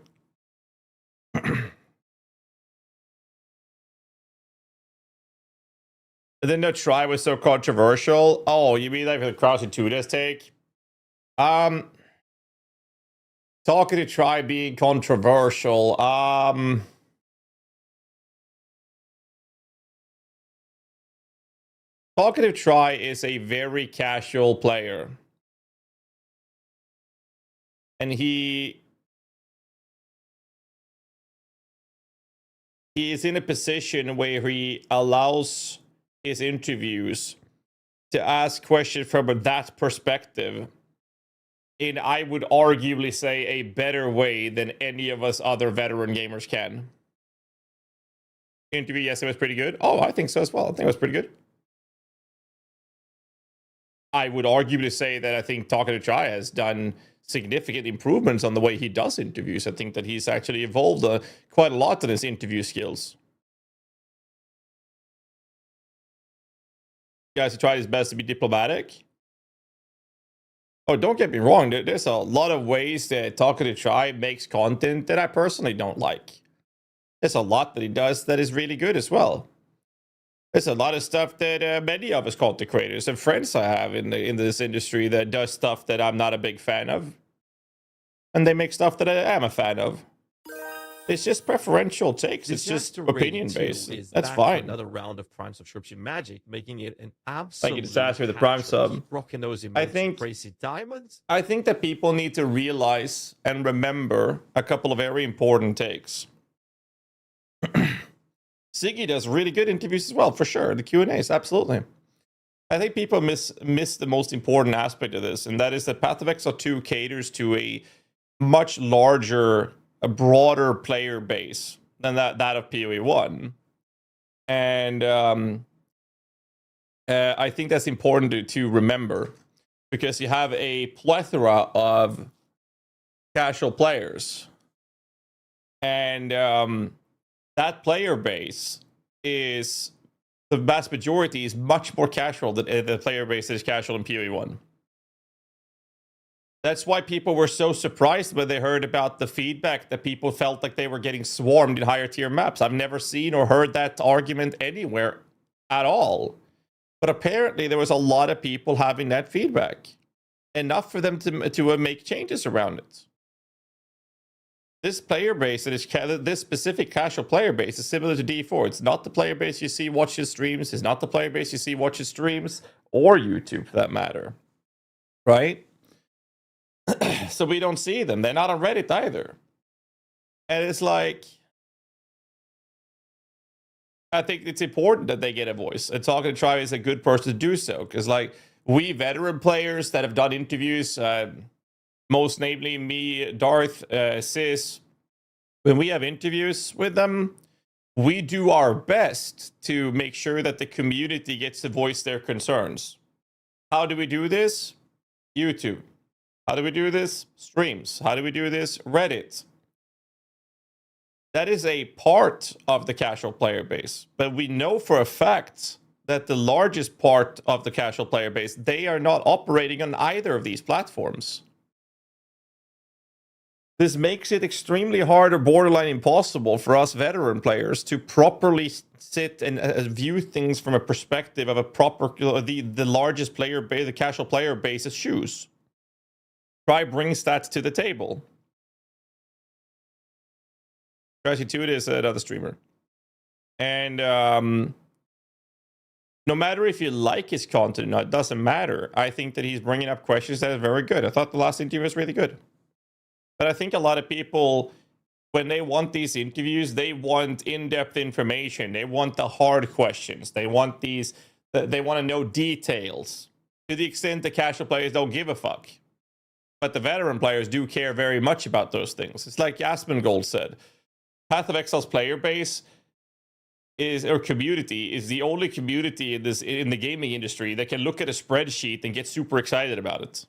[SPEAKER 1] Then the try was so controversial. Oh, you mean like for the Cross and Tudas take? Talking to try being controversial. Talkative Try is a very casual player. And he is in a position where he allows his interviews to ask questions from that perspective in, I would arguably say, a better way than any of us other veteran gamers can. Interview, yes, it was pretty good. Oh, I think so as well. I think it was pretty good. I would arguably say that I think Talkative Try has done significant improvements on the way he does interviews. I think that he's actually evolved quite a lot in his interview skills. Guys, he tried his best to be diplomatic. Oh, don't get me wrong. There's a lot of ways that Talkative Try makes content that I personally don't like. There's a lot that he does that is really good as well. There's a lot of stuff that many of us content creators and friends I have in this industry that does stuff that I'm not a big fan of. And they make stuff that I am a fan of. It's just preferential takes. It's just opinion based. That's fine.
[SPEAKER 7] Another round of Prime subscription magic, making it an absolute.
[SPEAKER 1] Thank you, Disaster, for the Prime sub.
[SPEAKER 7] Keep rocking those crazy diamonds.
[SPEAKER 1] I think that people need to realize and remember a couple of very important takes. Siggy does really good interviews as well, for sure. The Q&As, absolutely. I think people miss the most important aspect of this, and that is that Path of Exile 2 caters to a much larger, a broader player base than that of PoE 1. And I think that's important to remember, because you have a plethora of casual players. And that player base is, the vast majority is much more casual than the player base that is casual in PoE 1. That's why people were so surprised when they heard about the feedback that people felt like they were getting swarmed in higher tier maps. I've never seen or heard that argument anywhere at all. But apparently there was a lot of people having that feedback. Enough for them to make changes around it. This player base, this specific casual player base, is similar to D4. It's not the player base you see watch his streams. It's not the player base you see watch his streams, or YouTube for that matter. Right? So we don't see them. They're not on Reddit either. And it's like, I think it's important that they get a voice. And Talkative Try is a good person to do so. Because like, we veteran players that have done interviews, most namely me, Darth, Sis, when we have interviews with them, we do our best to make sure that the community gets to voice their concerns. How do we do this? YouTube. How do we do this? Streams. How do we do this? Reddit. That is a part of the casual player base. But we know for a fact that the largest part of the casual player base, they are not operating on either of these platforms. This makes it extremely hard or borderline impossible for us veteran players to properly sit and view things from a perspective of a proper the largest player base, the casual player base's shoes. Try bring stats to the table. GHAZZY is another streamer, and no matter if you like his content or not, it doesn't matter. I think that he's bringing up questions that are very good. I thought the last interview was really good. But I think a lot of people, when they want these interviews, they want in-depth information. They want the hard questions. They want these. They want to know details. To the extent the casual players don't give a fuck, but the veteran players do care very much about those things. It's like Asmongold said, Path of Exile's player base community is the only community in the gaming industry that can look at a spreadsheet and get super excited about it.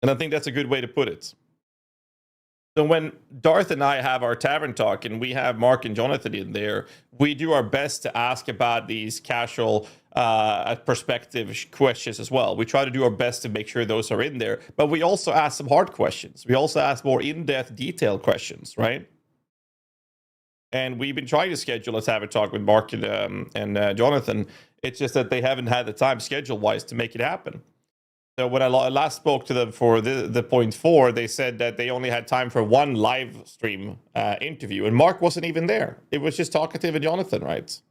[SPEAKER 1] And I think that's a good way to put it. So when Darth and I have our tavern talk and we have Mark and Jonathan in there, we do our best to ask about these casual perspective questions as well. We try to do our best to make sure those are in there, but we also ask some hard questions. We also ask more in-depth, detailed questions, right? And we've been trying to schedule a tavern talk with Mark and Jonathan. It's just that they haven't had the time schedule-wise to make it happen. So when I last spoke to them for the point 4, they said that they only had time for one live stream interview, and Mark wasn't even there. It was just Talkative and Jonathan, right?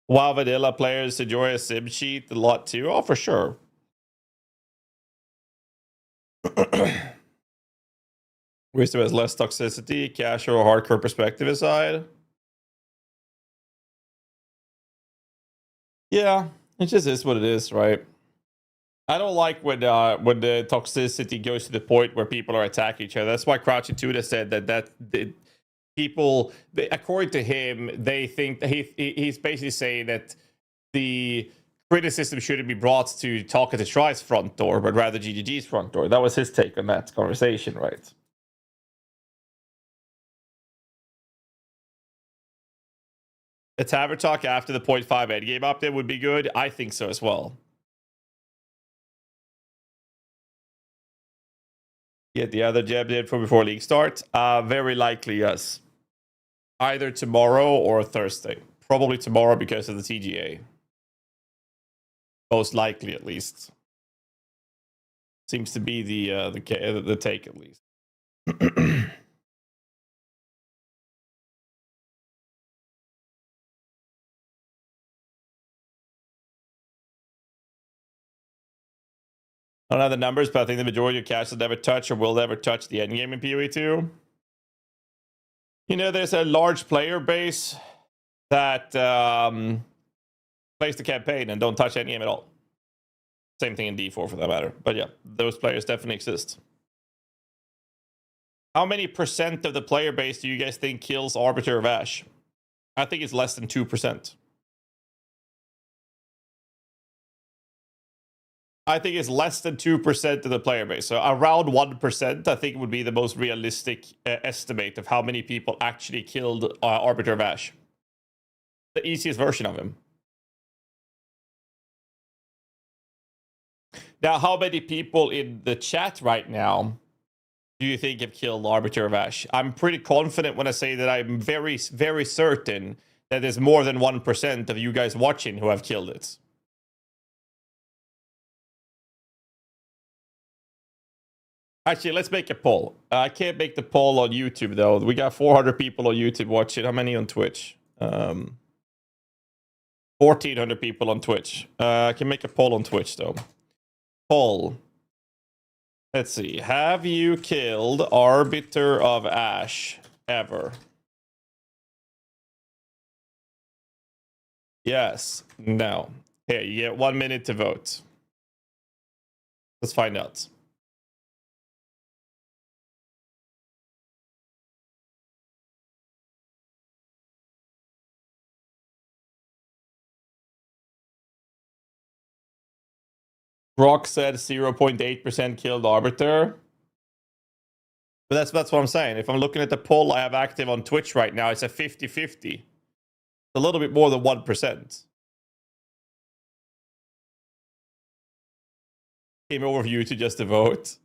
[SPEAKER 1] WoW Vanilla players enjoy a sim sheet a lot too. Oh, for sure. Wisdom has less toxicity, casual or hardcore perspective aside. Yeah, it just is what it is, right? I don't like when the toxicity goes to the point where people are attacking each other. That's why Crouching Tuda said that people, according to him, they think that he's basically saying that the criticism shouldn't be brought to Talkative Try's front door, but rather GGG's front door. That was his take on that conversation, right? A tavern talk after the 0.5 endgame update would be good. I think so as well. Get the other jab did for before league start? Very likely, yes. Either tomorrow or Thursday. Probably tomorrow because of the TGA. Most likely, at least. Seems to be the take, at least. I don't have the numbers, but I think the majority of casters never touch or will never touch the endgame in PoE 2. You know, there's a large player base that plays the campaign and don't touch endgame at all. Same thing in D4 for that matter. But yeah, those players definitely exist. How many percent of the player base do you guys think kills Arbiter of Ash? I think it's less than 2%. I think it's less than 2% of the player base. So around 1%, I think would be the most realistic estimate of how many people actually killed Arbiter of Ash. The easiest version of him. Now, how many people in the chat right now do you think have killed Arbiter of Ash? I'm pretty confident when I say that I'm very, very certain that there's more than 1% of you guys watching who have killed it. Actually, let's make a poll. I can't make the poll on YouTube, though. We got 400 people on YouTube watching. How many on Twitch? 1,400 people on Twitch. I can make a poll on Twitch, though. Poll. Let's see. Have you killed Arbiter of Ash ever? Yes. No. Here, you get 1 minute to vote. Let's find out. Brock said 0.8% killed Arbiter. But that's what I'm saying. If I'm looking at the poll I have active on Twitch right now, it's a 50-50. A little bit more than 1%. Came over you to just to vote.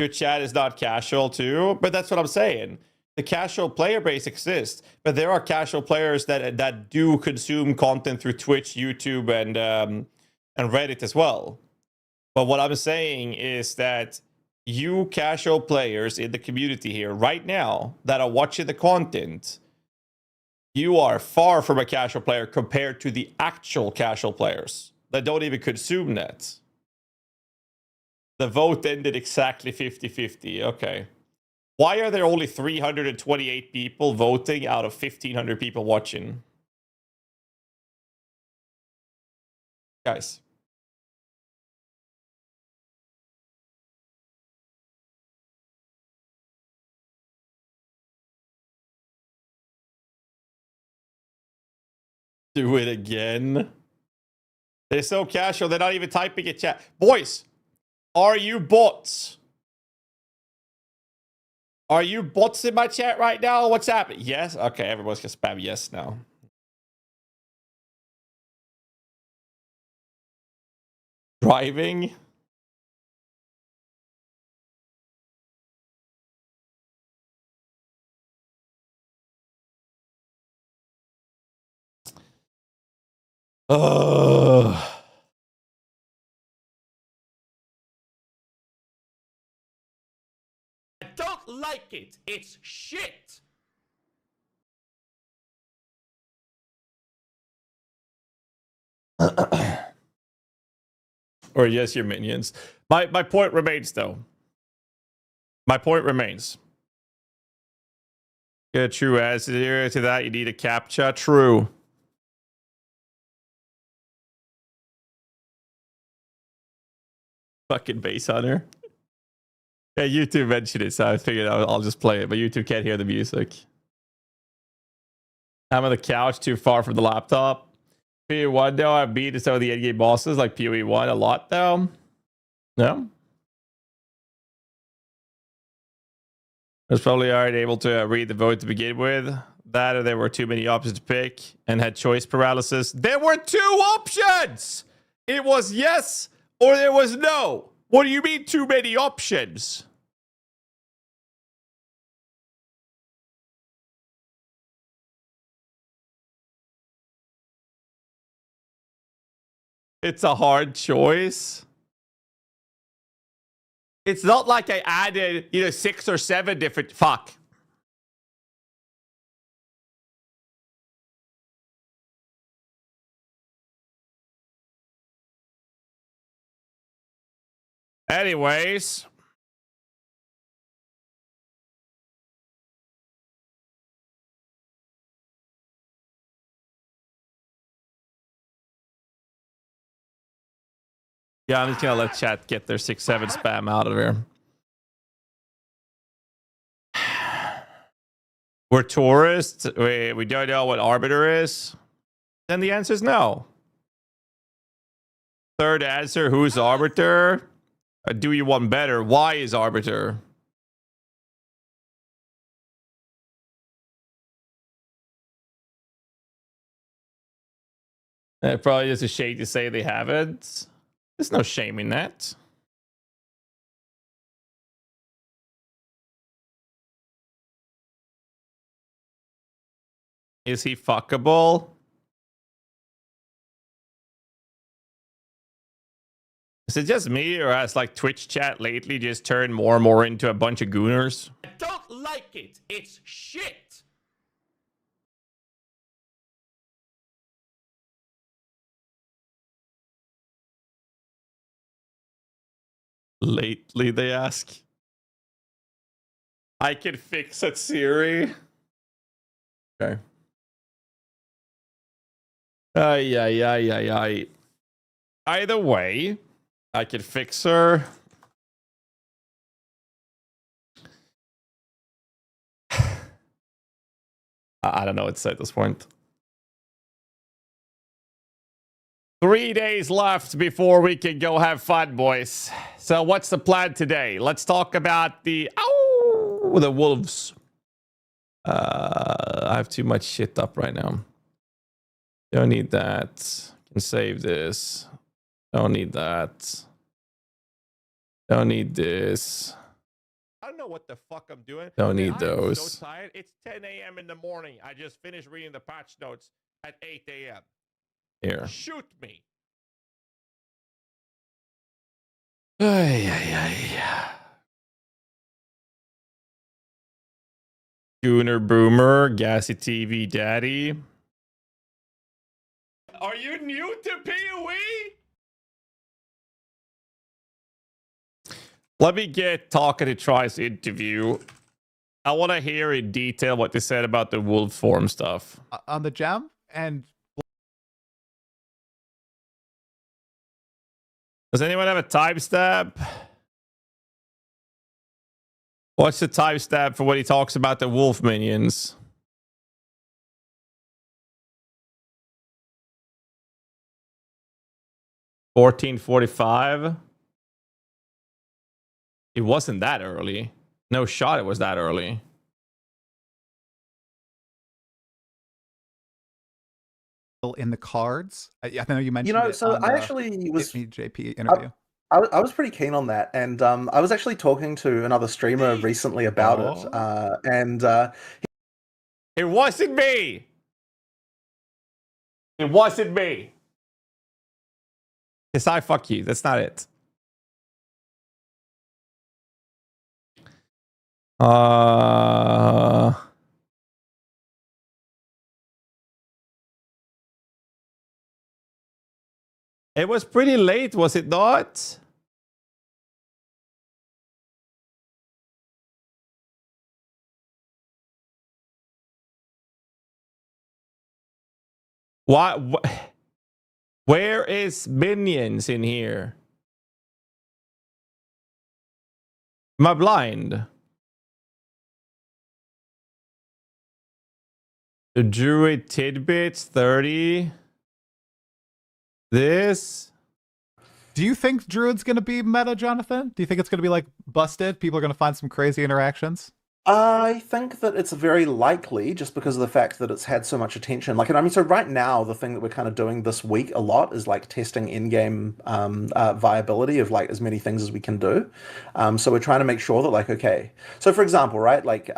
[SPEAKER 1] Your chat is not casual too, but that's what I'm saying. The casual player base exists, but there are casual players that do consume content through Twitch, YouTube, and Reddit as well. But what I'm saying is that you casual players in the community here right now that are watching the content, you are far from a casual player compared to the actual casual players that don't even consume that. The vote ended exactly 50-50. Okay. Why are there only 328 people voting out of 1,500 people watching? Guys. Do it again. They're so casual, they're not even typing it chat. Boys, are you bots? Are you bots in my chat right now? What's happening? Yes? Okay, everyone's gonna spam yes now. Driving? Ugh. I don't like it. It's shit. Or yes, your minions. My point remains, though. My point remains. Yeah, true. As to that, you need a captcha. True. Fucking base hunter. Yeah, YouTube mentioned it, so I figured I'll just play it, but YouTube can't hear the music. I'm on the couch, too far from the laptop. PoE1, though, I've beaten some of the endgame bosses, like PoE1 a lot, though. No? I was probably already able to read the vote to begin with. That or there were too many options to pick and had choice paralysis. There were 2 options! It was yes or there was no. What do you mean too many options? It's a hard choice. It's not like I added, 6 or 7 different... Fuck. Anyways. Yeah, I'm just gonna let chat get their 6-7 spam out of here. We're tourists. We don't know what Arbiter is. Then the answer is no. Third answer, who's Arbiter? Do you want better? Why is Arbiter? Probably just a shame to say they haven't. There's no shame in that. Is he fuckable? Is it just me, or has like Twitch chat lately just turned more and more into a bunch of gooners? I don't like it. It's shit. Lately, they ask. I can fix it, Siri. Okay. Ay. Either way, I can fix her. I don't know what to say at this point. 3 days left before we can go have fun, boys. So what's the plan today? Let's talk about the wolves. I have too much shit up right now. Don't need that. Can save this. Don't need that. Don't need this. I don't know what the fuck I'm doing. Don't need those. I'm so tired. It's 10 a.m. in the morning. I just finished reading the patch notes at 8 a.m. Here. Shoot me. Ay, ay, ay. Schooner Boomer, Gassy TV Daddy. Are you new to PoE? Let me get talking to Try's interview. I want to hear in detail what they said about the wolf form stuff.
[SPEAKER 15] On the gem? And
[SPEAKER 1] does anyone have a timestamp? What's the timestamp for when he talks about the wolf minions? $14:45. It wasn't that early. No shot it was that early.
[SPEAKER 15] In the cards, I know you mentioned.
[SPEAKER 20] You know,
[SPEAKER 15] it
[SPEAKER 20] so
[SPEAKER 15] on
[SPEAKER 20] I
[SPEAKER 15] the
[SPEAKER 20] actually was
[SPEAKER 15] JP interview.
[SPEAKER 20] I was pretty keen on that, and I was actually talking to another streamer recently about it, and
[SPEAKER 1] it wasn't me. It wasn't me. Yes, I fuck you. That's not it. It was pretty late, was it not? What? Where is minions in here? Am I blind? The Druid tidbits 30. This.
[SPEAKER 15] Do you think Druid's gonna be meta, Jonathan? Do you think it's gonna be like busted? People are gonna find some crazy interactions?
[SPEAKER 20] I think that it's very likely just because of the fact that it's had so much attention. Like, and I mean, so right now, the thing that we're kind of doing this week a lot is like testing in-game viability of like as many things as we can do. So we're trying to make sure that like, okay, so for example, right, like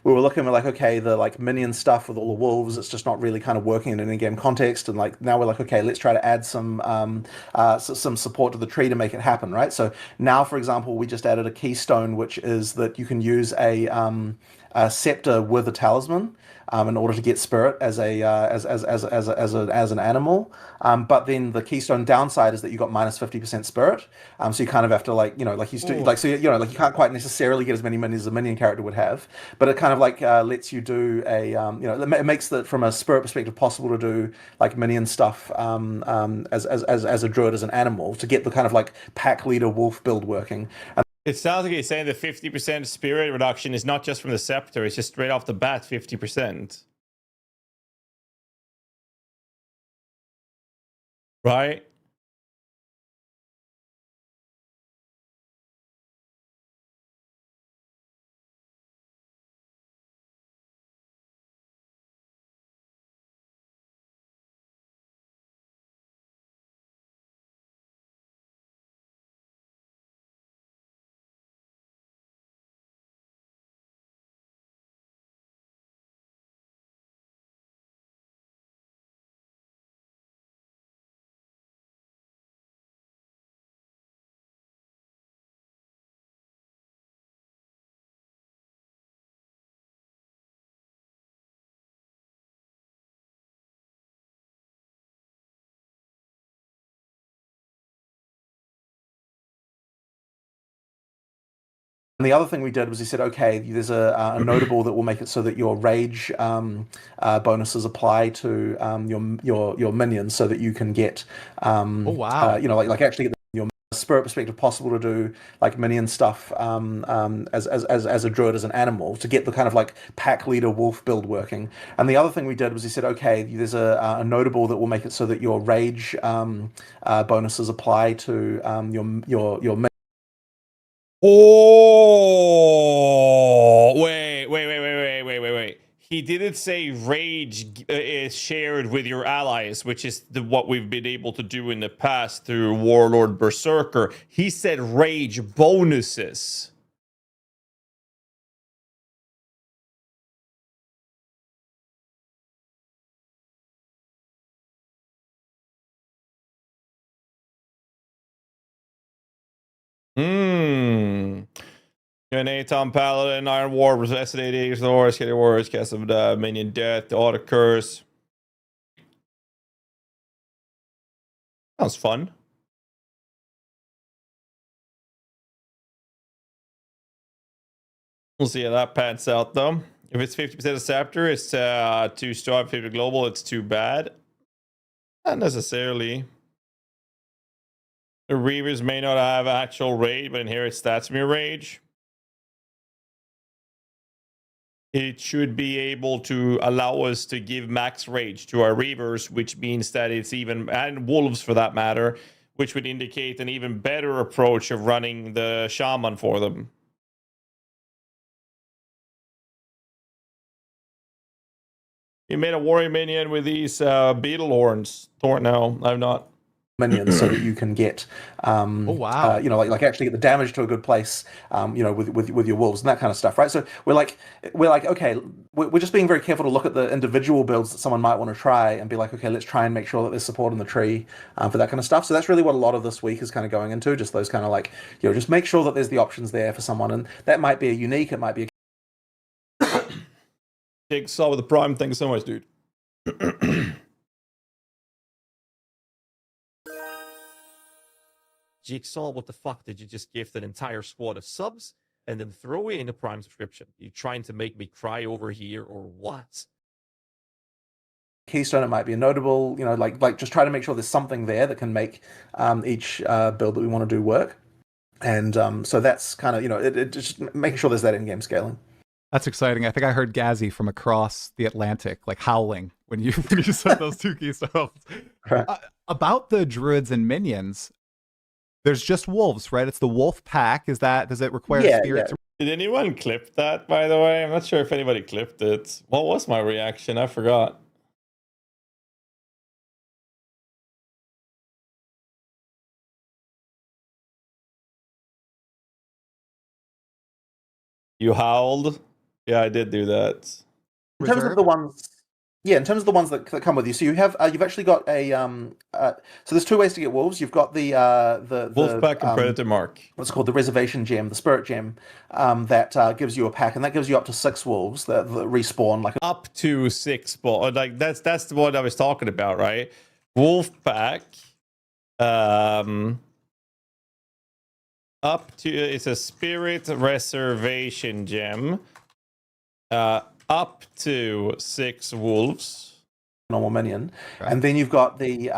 [SPEAKER 20] we were looking at like, okay, the like minion stuff with all the wolves, it's just not really kind of working in an in-game context. And like now we're like, okay, let's try to add some support to the tree to make it happen, right? So now, for example, we just added a keystone, which is that you can use a scepter with a talisman in order to get spirit as an animal. But then the keystone downside is that you got minus 50% spirit. So you kind of have to like, you know, like you still like, so you know, like you can't quite necessarily get as many minions as a minion character would have, but it kind of like lets you do a you know, it makes that from a spirit perspective possible to do like minion stuff as a druid, as an animal, to get the kind of like pack leader wolf build working.
[SPEAKER 1] It sounds like he's saying the 50% spirit reduction is not just from the scepter, it's just straight off the bat 50%. Right?
[SPEAKER 20] And the other thing we did was he said, okay, there's a notable that will make it so that your rage bonuses apply to your minions, so that you can get
[SPEAKER 15] oh wow,
[SPEAKER 20] you know, like actually get your spirit perspective possible to do like minion stuff as a druid, as an animal, to get the kind of like pack leader wolf build working. And the other thing we did was he said, okay, there's a notable that will make it so that your rage bonuses apply to your
[SPEAKER 1] Oh, wait. He didn't say rage is shared with your allies, which is what we've been able to do in the past through Warlord Berserker. He said rage bonuses. An Atom Paladin, Iron War, Resisted Ignore, Scary Warriors, Cast of the Minion Death, Auto Curse. Sounds fun. We'll see how that pans out, though. If it's 50% of Scepter, it's too strong. 50 global, it's too bad. Not necessarily. The Reavers may not have actual rage, but inherit stats from your rage. It should be able to allow us to give max rage to our Reavers, which means that it's even, and Wolves for that matter, which would indicate an even better approach of running the Shaman for them. You made a warrior minion with these beetle horns. No, I've not.
[SPEAKER 20] Minions so that you can get like actually get the damage to a good place with your wolves and that kind of stuff, right? So we're like okay, we're just being very careful to look at the individual builds that someone might want to try and be like, okay, let's try and make sure that there's support in the tree for that kind of stuff. So that's really what a lot of this week is kind of going into, just those kind of like, just make sure that there's the options there for someone, and that might be a unique, it might be a
[SPEAKER 1] Jigsaw with the prime. Thanks so much, dude.
[SPEAKER 7] Jigsaw, what the fuck did you just gift an entire squad of subs and then throw in a Prime subscription? You trying to make me cry over here or what?
[SPEAKER 20] keystone, it might be a notable, like just try to make sure there's something there that can make each build that we want to do work. And so that's kind of, it just making sure there's that in-game scaling.
[SPEAKER 15] That's exciting. I think I heard GHAZZY from across the Atlantic, like howling when you said those two keystones.
[SPEAKER 20] Right.
[SPEAKER 15] About the druids and minions, there's just wolves, right? It's the wolf pack. Does it require spirits?
[SPEAKER 1] Did anyone clip that, by the way? I'm not sure if anybody clipped it. What was my reaction? I forgot. You howled? Yeah, I did do that.
[SPEAKER 20] In terms of the ones, that come with you, so you have you've actually got a so there's two ways to get wolves. You've got the
[SPEAKER 1] Wolfpack and Predator Mark.
[SPEAKER 20] What's called the Reservation Gem, the Spirit Gem, that gives you a pack, and that gives you up to 6 wolves that respawn like
[SPEAKER 1] up to 6 spawn. Like that's the one I was talking about, right? Wolfpack, up to, it's a Spirit Reservation Gem. Up to 6 wolves.
[SPEAKER 20] Normal minion, and then you've got the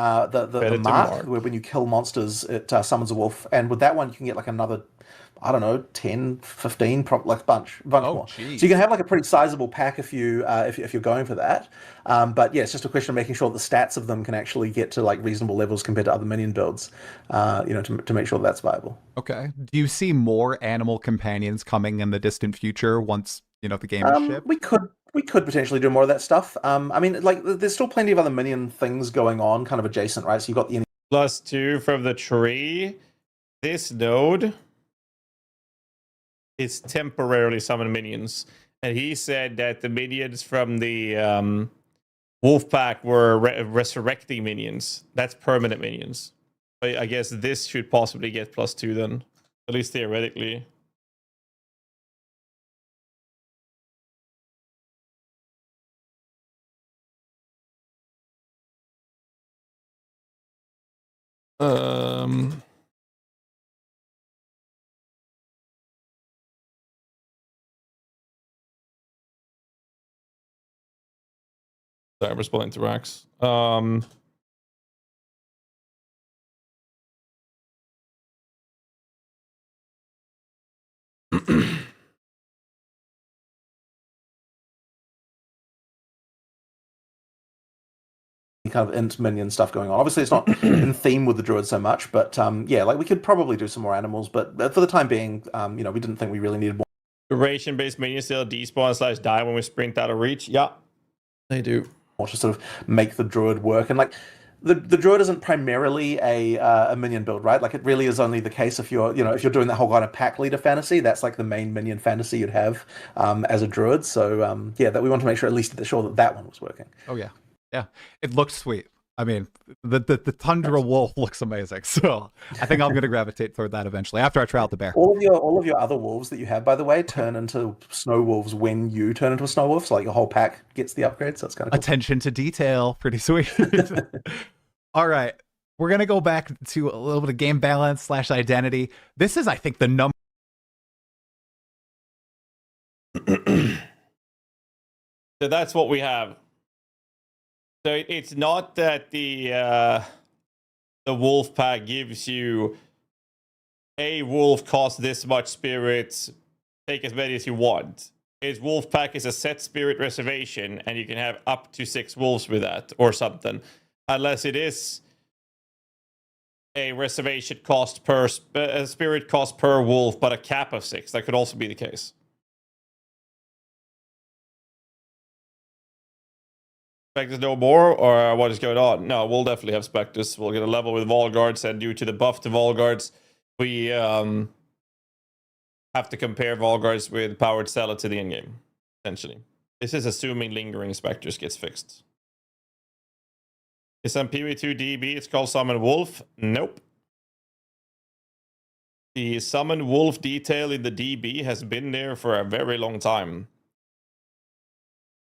[SPEAKER 20] mark, where when you kill monsters, it summons a wolf, and with that one you can get like another, I don't know, 10, 15, like bunch more.
[SPEAKER 15] Geez.
[SPEAKER 20] So you can have like a pretty sizable pack if you if you're going for that. But yeah, it's just a question of making sure the stats of them can actually get to like reasonable levels compared to other minion builds. To make sure that's viable.
[SPEAKER 15] Okay. Do you see more animal companions coming in the distant future once the game is shipped?
[SPEAKER 20] We could potentially do more of that stuff. I mean, like, there's still plenty of other minion things going on, kind of adjacent, right? So you've got the
[SPEAKER 1] +2 from the tree. This node is temporarily summon minions, and he said that the minions from the wolf pack were resurrecting minions. That's permanent minions. I guess this should possibly get +2 then, at least theoretically. Sorry, I'm responding to Rax.
[SPEAKER 20] kind of int minion stuff going on. Obviously, it's not in theme with the druid so much, but yeah, like we could probably do some more animals, but for the time being, you know, we didn't think we really needed more.
[SPEAKER 1] Duration-based minions still despawn / die when we sprint out of reach. Yeah, they do.
[SPEAKER 20] Or to sort of make the druid work, and like the druid isn't primarily a minion build, right? Like it really is only the case if you're, you know, if you're doing that whole kind of pack leader fantasy, that's like the main minion fantasy you'd have as a druid. So yeah, that we want to make sure at least sure that that one was working.
[SPEAKER 15] Oh yeah. Yeah, it looks sweet. I mean, the Tundra Wolf looks amazing. So I think I'm going to gravitate toward that eventually after I try out the bear.
[SPEAKER 20] All of your other wolves that you have, by the way, turn into snow wolves when you turn into a snow wolf. So like your whole pack gets the upgrade. So it's kind of cool.
[SPEAKER 15] Attention to detail, pretty sweet. All right, we're going to go back to a little bit of game balance / identity. This is, I think, the number.
[SPEAKER 1] So that's what we have. So it's not that the wolf pack gives you a wolf costs this much spirits, take as many as you want. Its wolf pack is a set spirit reservation, and you can have up to 6 wolves with that or something, unless it is a reservation cost per spirit cost per wolf, but a cap of 6. That could also be the case. Spectres no more, or what is going on? No, we'll definitely have Spectres. We'll get a level with Volguards, and due to the buff to Volguards, we have to compare Volguards with powered Zealots in the endgame, essentially. This is assuming Lingering Spectres gets fixed. Is on PV2 DB, it's called Summon Wolf? Nope. The Summon Wolf detail in the DB has been there for a very long time.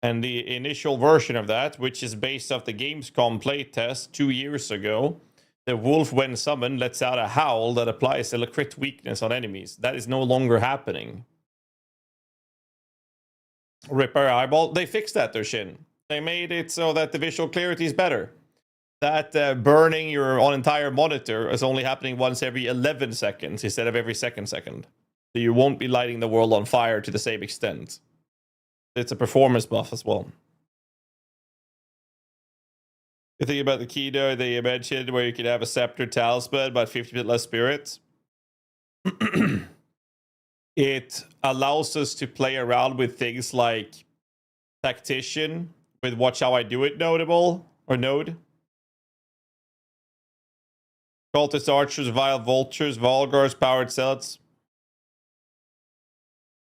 [SPEAKER 1] And the initial version of that, which is based off the Gamescom playtest 2 years ago, the wolf, when summoned, lets out a howl that applies a crit weakness on enemies. That is no longer happening. Ripper Eyeball, they fixed that, their Shin. They made it so that the visual clarity is better. That burning your entire monitor is only happening once every 11 seconds instead of every second. So you won't be lighting the world on fire to the same extent. It's a performance buff as well. You think about the keto that you mentioned, where you could have a scepter talisman, but 50% less spirits. It allows us to play around with things like tactician with watch how I do it notable or node. Cultist archers, vile vultures, Volgars, powered zealots.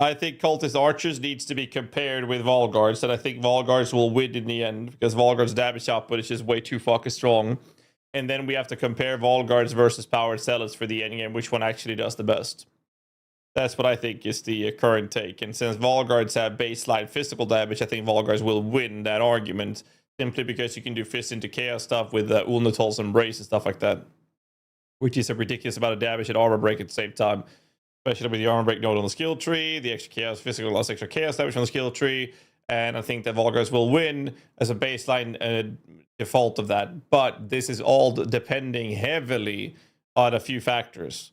[SPEAKER 1] I think Cultist Archers needs to be compared with Volguards, and I think Volguards will win in the end, because Volguards' damage output is just way too fucking strong. And then we have to compare Volguards versus Powered Zealots for the endgame, which one actually does the best. That's what I think is the current take. And since Volguards have baseline physical damage, I think Volguards will win that argument, simply because you can do Fist into Chaos stuff with Ulnatol's Embrace and stuff like that, which is a ridiculous amount of damage and armor break at the same time. Especially with the armor break node on the skill tree, the extra chaos, physical loss, extra chaos damage on the skill tree, and I think that Volguards will win as a baseline default of that. But this is all depending heavily on a few factors.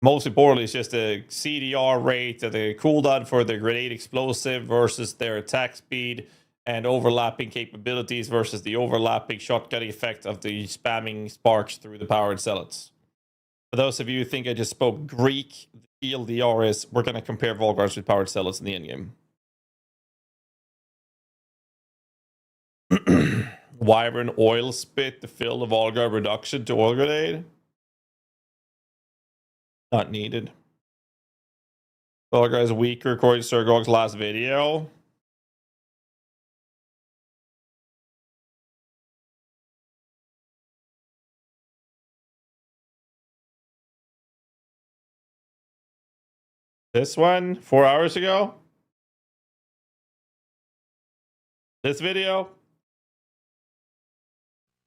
[SPEAKER 1] Most importantly, it's just the CDR rate, the cooldown for the grenade explosive versus their attack speed, and overlapping capabilities versus the overlapping shotgun effect of the spamming sparks through the powered zealots. For those of you who think I just spoke Greek, the TLDR is we're going to compare Volguards with powered zealots in the endgame. Wyvern oil spit to fill the Volguard reduction to oil grenade? Not needed. Volguard is weaker according to Sergog's last video. This one, 4 hours ago. This video.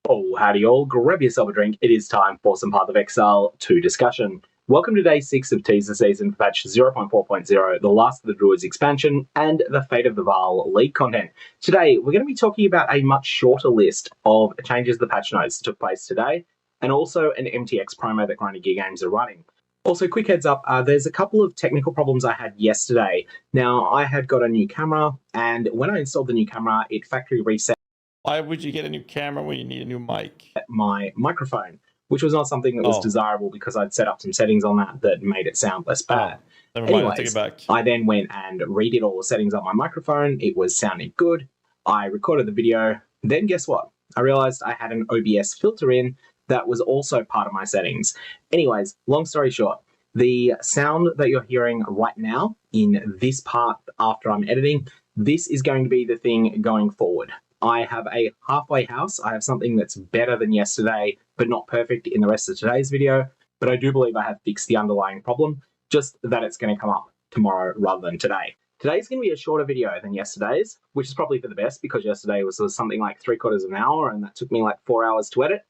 [SPEAKER 21] Oh, howdy all. Grab yourself a drink. It is time for some Path of Exile 2 discussion. Welcome to day 6 of teaser season for patch 0.4.0, the Last of the Druids expansion, and the Fate of the Vaal league content. Today, we're going to be talking about a much shorter list of changes to the patch notes that took place today, and also an MTX promo that Grinding Gear Games are running. Also, quick heads up, there's a couple of technical problems I had yesterday. Now, I had got a new camera, and when I installed the new camera, it factory reset.
[SPEAKER 1] Why would you get a new camera when you need a new mic?
[SPEAKER 21] My microphone, which was not something that was
[SPEAKER 1] Oh.
[SPEAKER 21] desirable because I'd set up some settings on that made it sound less bad.
[SPEAKER 1] Never mind, I'll take it back.
[SPEAKER 21] I then went and redid all the settings on my microphone. It was sounding good. I recorded the video. Then guess what? I realized I had an OBS filter in that was also part of my settings. Anyways, long story short, the sound that you're hearing right now in this part after I'm editing, this is going to be the thing going forward. I have a halfway house. I have something that's better than yesterday, but not perfect in the rest of today's video. But I do believe I have fixed the underlying problem, just that it's going to come up tomorrow rather than today. Today's going to be a shorter video than yesterday's, which is probably for the best because yesterday was something like 3/4 of an hour and that took me like 4 hours to edit.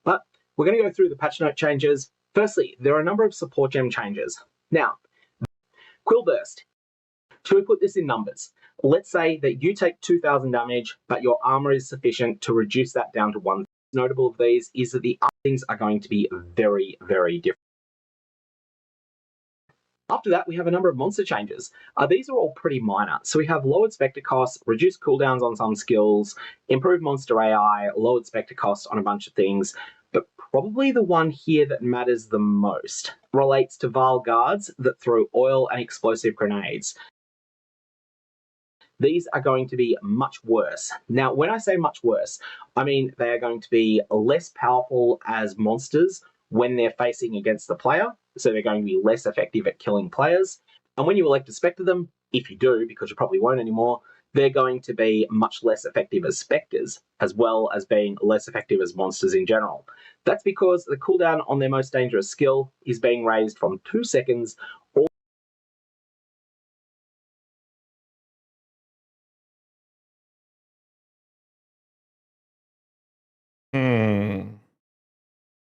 [SPEAKER 21] But we're going to go through the patch note changes. Firstly, there are a number of support gem changes. Now, Quill Burst. Should we put this in numbers? Let's say that you take 2,000 damage, but your armor is sufficient to reduce that down to 1. Notable of these is that the other things are going to be very, very different. After that, we have a number of monster changes. These are all pretty minor. So we have lowered Spectre costs, reduced cooldowns on some skills, improved monster AI, lowered Spectre costs on a bunch of things. But probably the one here that matters the most relates to Vile Guards that throw oil and explosive grenades. These are going to be much worse. Now, when I say much worse, I mean they are going to be less powerful as monsters when they're facing against the player, so they're going to be less effective at killing players. And when you elect to Spectre them, if you do, because you probably won't anymore, they're going to be much less effective as Spectres, as well as being less effective as monsters in general. That's because the cooldown on their most dangerous skill is being raised from 2 seconds all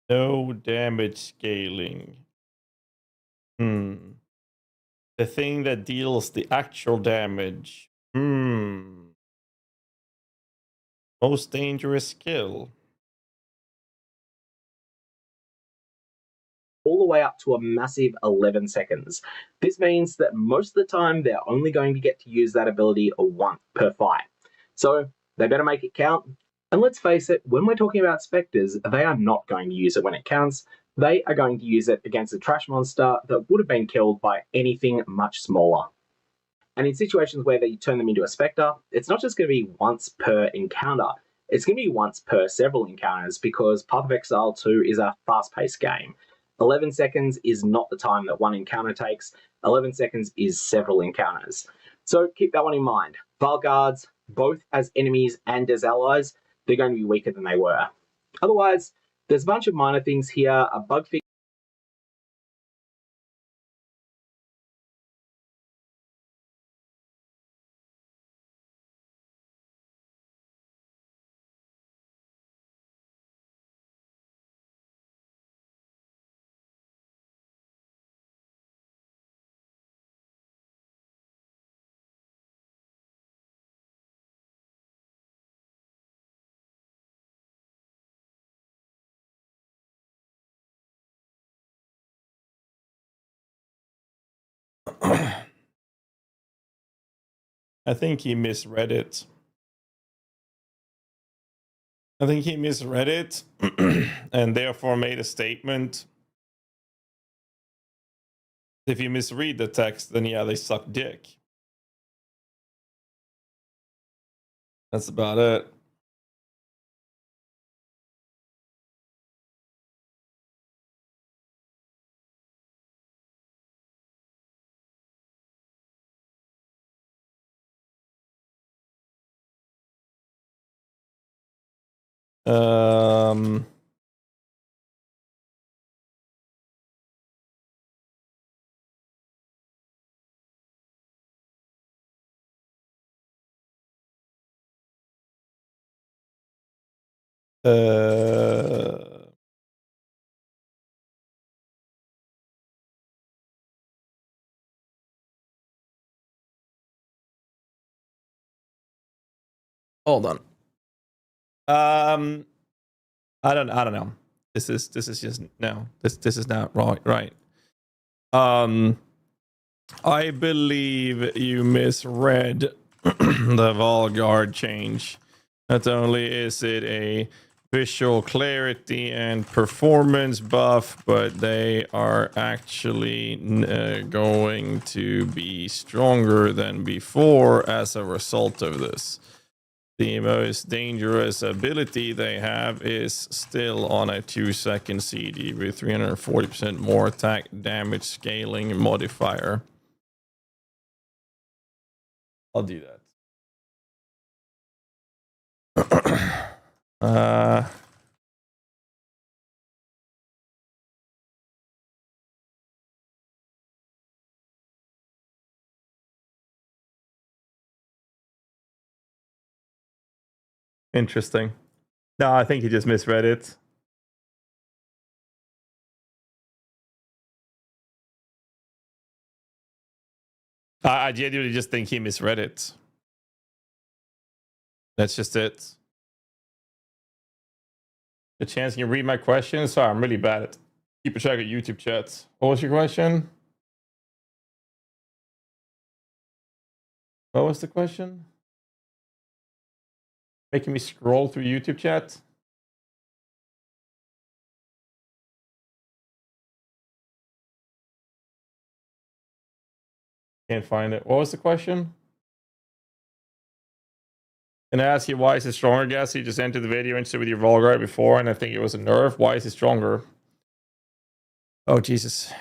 [SPEAKER 1] No damage scaling. The thing that deals the actual damage. Most dangerous skill.
[SPEAKER 21] all the way up to a massive 11 seconds. This means that most of the time they're only going to get to use that ability once per fight. So they better make it count. And let's face it, when we're talking about Spectres, they are not going to use it when it counts. They are going to use it against a trash monster that would have been killed by anything much smaller. And in situations where they turn them into a Spectre, it's not just going to be once per encounter. It's going to be once per several encounters because Path of Exile 2 is a fast-paced game. 11 seconds is not the time that one encounter takes. 11 seconds is several encounters. So keep that one in mind. Vile Guards, both as enemies and as allies, they're going to be weaker than they were. Otherwise, there's a bunch of minor things here, a bug fix.
[SPEAKER 1] I think he misread it. And therefore made a statement. If you misread the text, then yeah, they suck dick. That's about it. Hold on. I don't know. This is just no. This is not right. I believe you misread the Volguard change. Not only is it a visual clarity and performance buff, but they are actually going to be stronger than before as a result of this. The most dangerous ability they have is still on a 2-second CD with 340% more attack damage scaling modifier. I'll do that. Interesting. No, I think he just misread it. I genuinely just think he misread it. That's just it. The chance you can read my questions? Sorry, I'm really bad at keeping track of YouTube chats. What was your question? What was the question? Making me scroll through YouTube chat? Can't find it. What was the question? And I ask you, why is it stronger, Guess you just entered the video interested with your Volguard before, and I think it was a nerf. Why is it stronger? Oh, Jesus.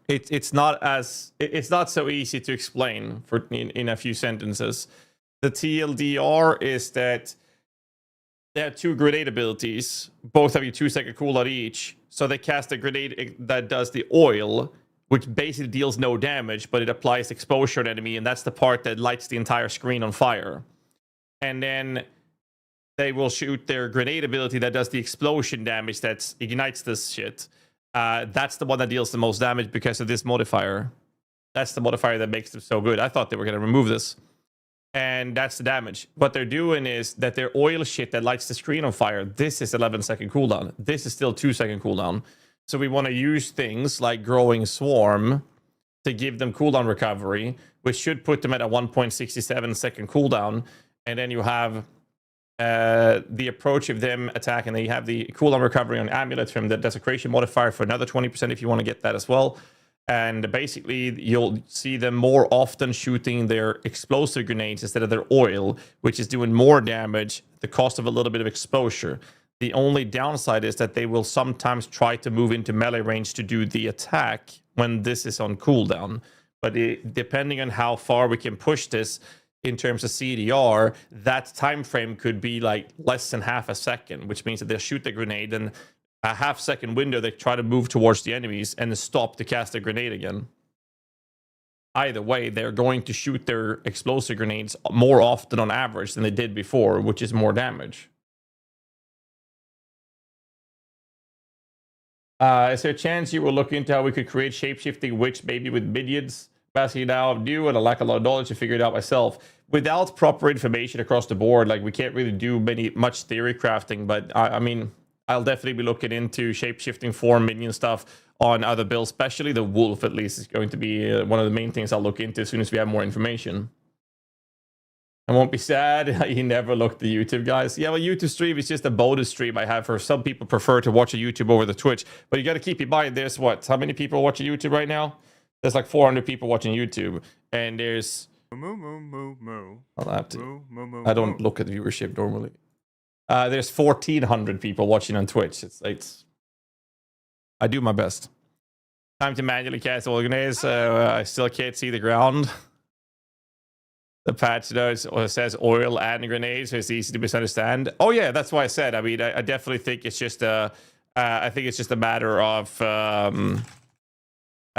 [SPEAKER 1] It's not so easy to explain in a few sentences. The TLDR is that they have 2 grenade abilities. Both have a 2-second cooldown each. So they cast a grenade that does the oil, which basically deals no damage, but it applies exposure to enemy, and that's the part that lights the entire screen on fire. And then they will shoot their grenade ability that does the explosion damage that ignites this shit. That's the one that deals the most damage because of this modifier. That's the modifier that makes them so good. I thought they were going to remove this. And that's the damage. What they're doing is that their oil shit that lights the screen on fire, this is 11-second cooldown. This is still 2-second cooldown. So we want to use things like Growing Swarm to give them cooldown recovery, which should put them at a 1.67-second cooldown. And then you have the approach of them attacking. They have the cooldown recovery on Amulet from the Desecration modifier for another 20% if you want to get that as well. And basically, you'll see them more often shooting their explosive grenades instead of their oil, which is doing more damage at the cost of a little bit of exposure. The only downside is that they will sometimes try to move into melee range to do the attack when this is on cooldown. But depending on how far we can push this in terms of CDR, that time frame could be like less than half a second, which means that they'll shoot the grenade and a half-second window they try to move towards the enemies and stop to cast a grenade again. Either way, they're going to shoot their explosive grenades more often on average than they did before, which is more damage. Is there a chance you will look into how we could create shape-shifting witch maybe with minions? Basically now I'm new and I lack a lot of knowledge to figure it out myself. Without proper information across the board, like we can't really do much theory crafting, but I mean, I'll definitely be looking into shape-shifting form minion stuff on other builds, especially the wolf at least is going to be one of the main things I'll look into as soon as we have more information. I won't be sad. You never looked at YouTube, guys. Yeah, well, YouTube stream is just a bonus stream I have for some people prefer to watch a YouTube over the Twitch. But you got to keep in mind, there's what? How many people watching YouTube right now? There's like 400 people watching YouTube. And there's... I'll have to... I don't look at viewership normally. There's 1,400 people watching on Twitch. It's I do my best. Time to manually cast organize. I still can't see the ground. The patch notes says oil and grenades, so it's easy to misunderstand. Oh yeah, that's why I said. I mean, I definitely think it's just a. I think it's just a matter of. I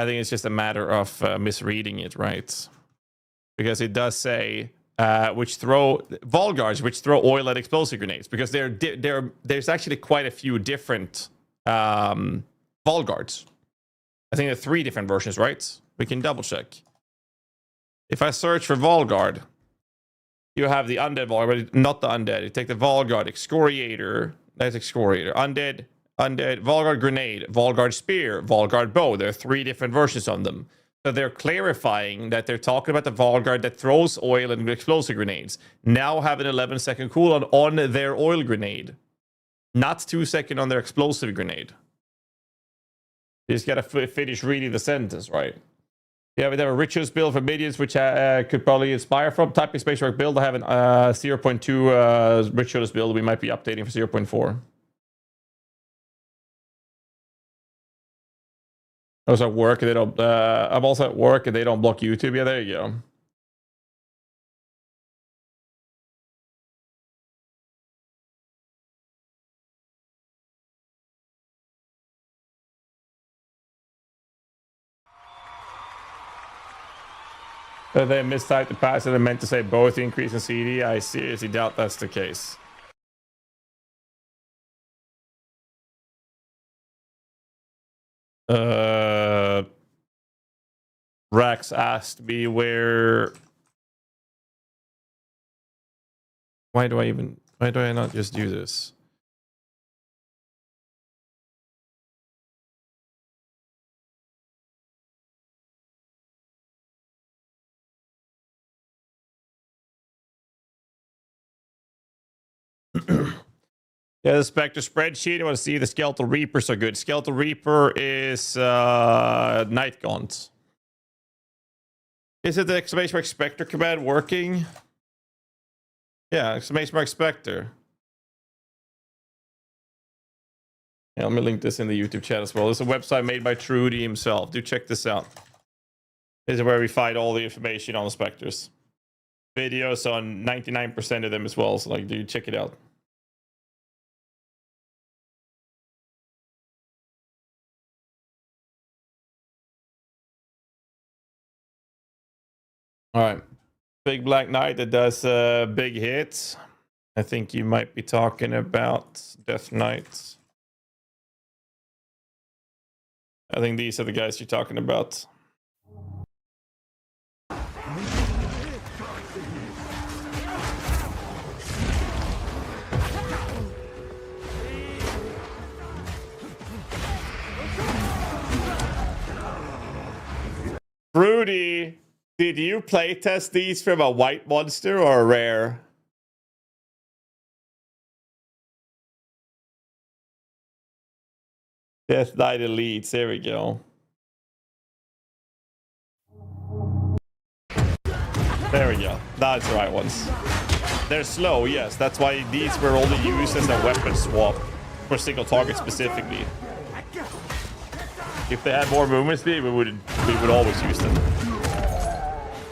[SPEAKER 1] think it's just a matter of misreading it, right? Because it does say which throw Volguards, which throw oil and explosive grenades. Because there's actually quite a few different Volguards. I think there are 3 different versions, right? We can double check. If I search for Volguard, you have the undead Volguard, not the undead. You take the Volguard, Excoriator, that's Excoriator, undead, Undead Volguard Grenade, Volguard Spear, Volguard Bow. There are 3 different versions of them. So they're clarifying that they're talking about the Volguard that throws oil and explosive grenades. Now have an 11-second cooldown on their oil grenade. Not 2 seconds on their explosive grenade. You just gotta finish reading the sentence, right? Yeah, we have a rituals build for minions, which could probably inspire from. Typing Space Rock build. I have an 0.2 rituals build. We might be updating for 0.4. I was at work and they don't. I'm also at work and they don't block YouTube. Yeah, there you go. They mistyped the password and meant to say both increase in CD. I seriously doubt that's the case. Rex asked me where. Why do I not just do this? Yeah, the Spectre spreadsheet. I want to see the Skeletal Reapers are good. Skeletal Reaper is Night Gaunt. Is it the exclamation mark Spectre command working? Yeah, exclamation mark Spectre. Yeah, let me link this in the YouTube chat as well. There's a website made by Trudy himself. Do check this out. This is where we find all the information on the Spectres. Videos on 99% of them as well. So, like, do check it out. All right. Big Black Knight that does big hits. I think you might be talking about Death Knight. I think these are the guys you're talking about. Rudy, did you playtest these from a white monster or a rare? Death Knight Elites, there we go. There we go. That's the right ones. They're slow, yes. That's why these were only used as a weapon swap for single target specifically. If they had more movement speed, we would always use them.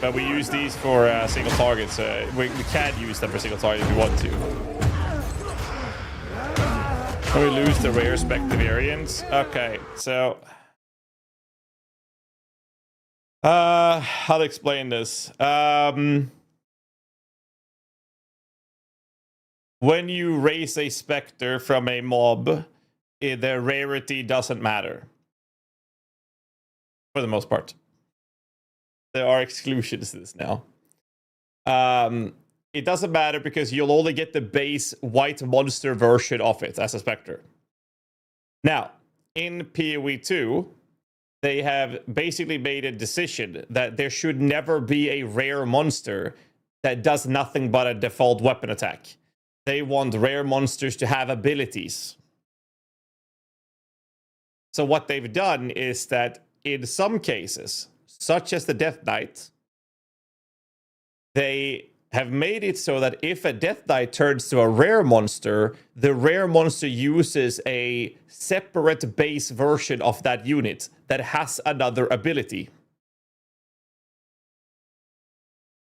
[SPEAKER 1] But we use these for single targets. We can't use them for single targets if we want to. We lose the rare Spectre variants. Okay, so how to explain this? When you raise a Spectre from a mob, the rarity doesn't matter. For the most part. There are exclusions to this now. It doesn't matter because you'll only get the base white monster version of it as a Spectre. Now, in PoE 2, they have basically made a decision that there should never be a rare monster that does nothing but a default weapon attack. They want rare monsters to have abilities. So what they've done is that in some cases, such as the Death Knight, they have made it so that if a Death Knight turns to a rare monster, the rare monster uses a separate base version of that unit that has another ability.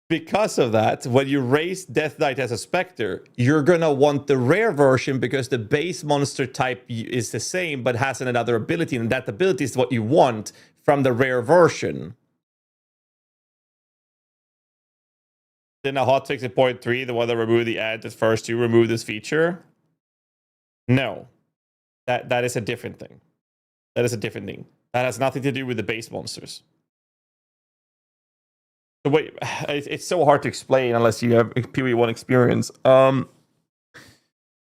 [SPEAKER 1] Because of that, when you raise Death Knight as a Spectre, you're gonna want the rare version because the base monster type is the same but has another ability, and that ability is what you want from the rare version. Then a hotfix at 0.3, the one that removed the ad at first to remove this feature? No. That is a different thing. That is a different thing. That has nothing to do with the base monsters. So wait, it's so hard to explain unless you have PoE1 experience.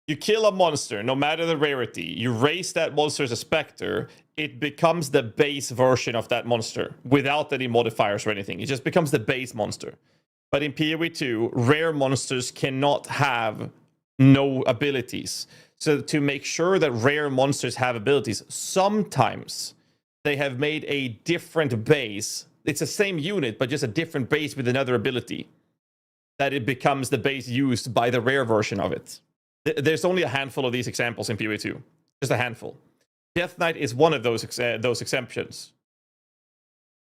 [SPEAKER 1] You kill a monster, no matter the rarity. You raise that monster as a Spectre. It becomes the base version of that monster without any modifiers or anything. It just becomes the base monster. But in PoE 2, rare monsters cannot have no abilities. So to make sure that rare monsters have abilities, sometimes they have made a different base. It's the same unit, but just a different base with another ability. That it becomes the base used by the rare version of it. There's only a handful of these examples in PoE 2. Just a handful. Death Knight is one of those exceptions.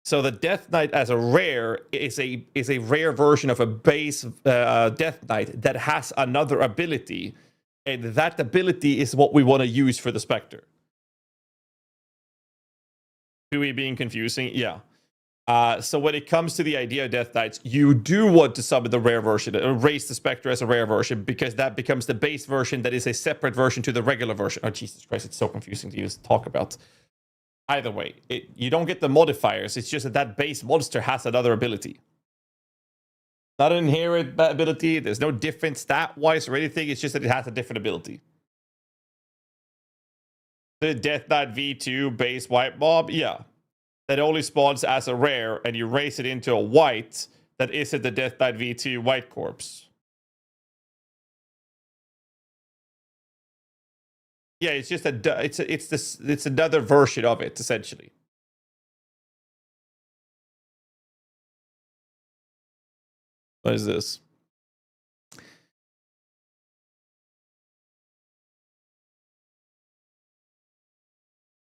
[SPEAKER 1] So the Death Knight as a rare is a rare version of a base Death Knight that has another ability. And that ability is what we want to use for the Spectre. PoE being confusing? Yeah. So when it comes to the idea of Death Knights, you do want to summon the rare version, raise the Spectre as a rare version, because that becomes the base version that is a separate version to the regular version. Oh, Jesus Christ, it's so confusing to talk about. Either way, you don't get the modifiers. It's just that base monster has another ability. Not an inherent ability. There's no different stat-wise or anything. It's just that it has a different ability. The Death Knight V2 base white mob, yeah. That only spawns as a rare, and you raise it into a white that isn't the Death Knight V2 white corpse. Yeah, it's just it's another version of it, essentially. What is this?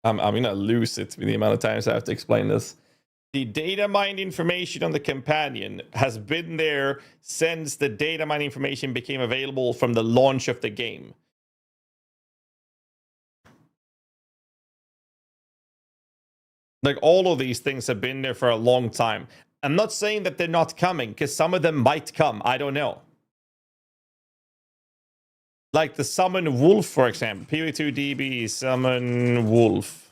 [SPEAKER 1] I'm gonna lose it with the amount of times I have to explain this. The data mine information on the companion has been there since the data mine information became available from the launch of the game. Like, all of these things have been there for a long time. I'm not saying that they're not coming, because some of them might come. I don't know. Like the summon wolf, for example. PoE2 DB, summon wolf.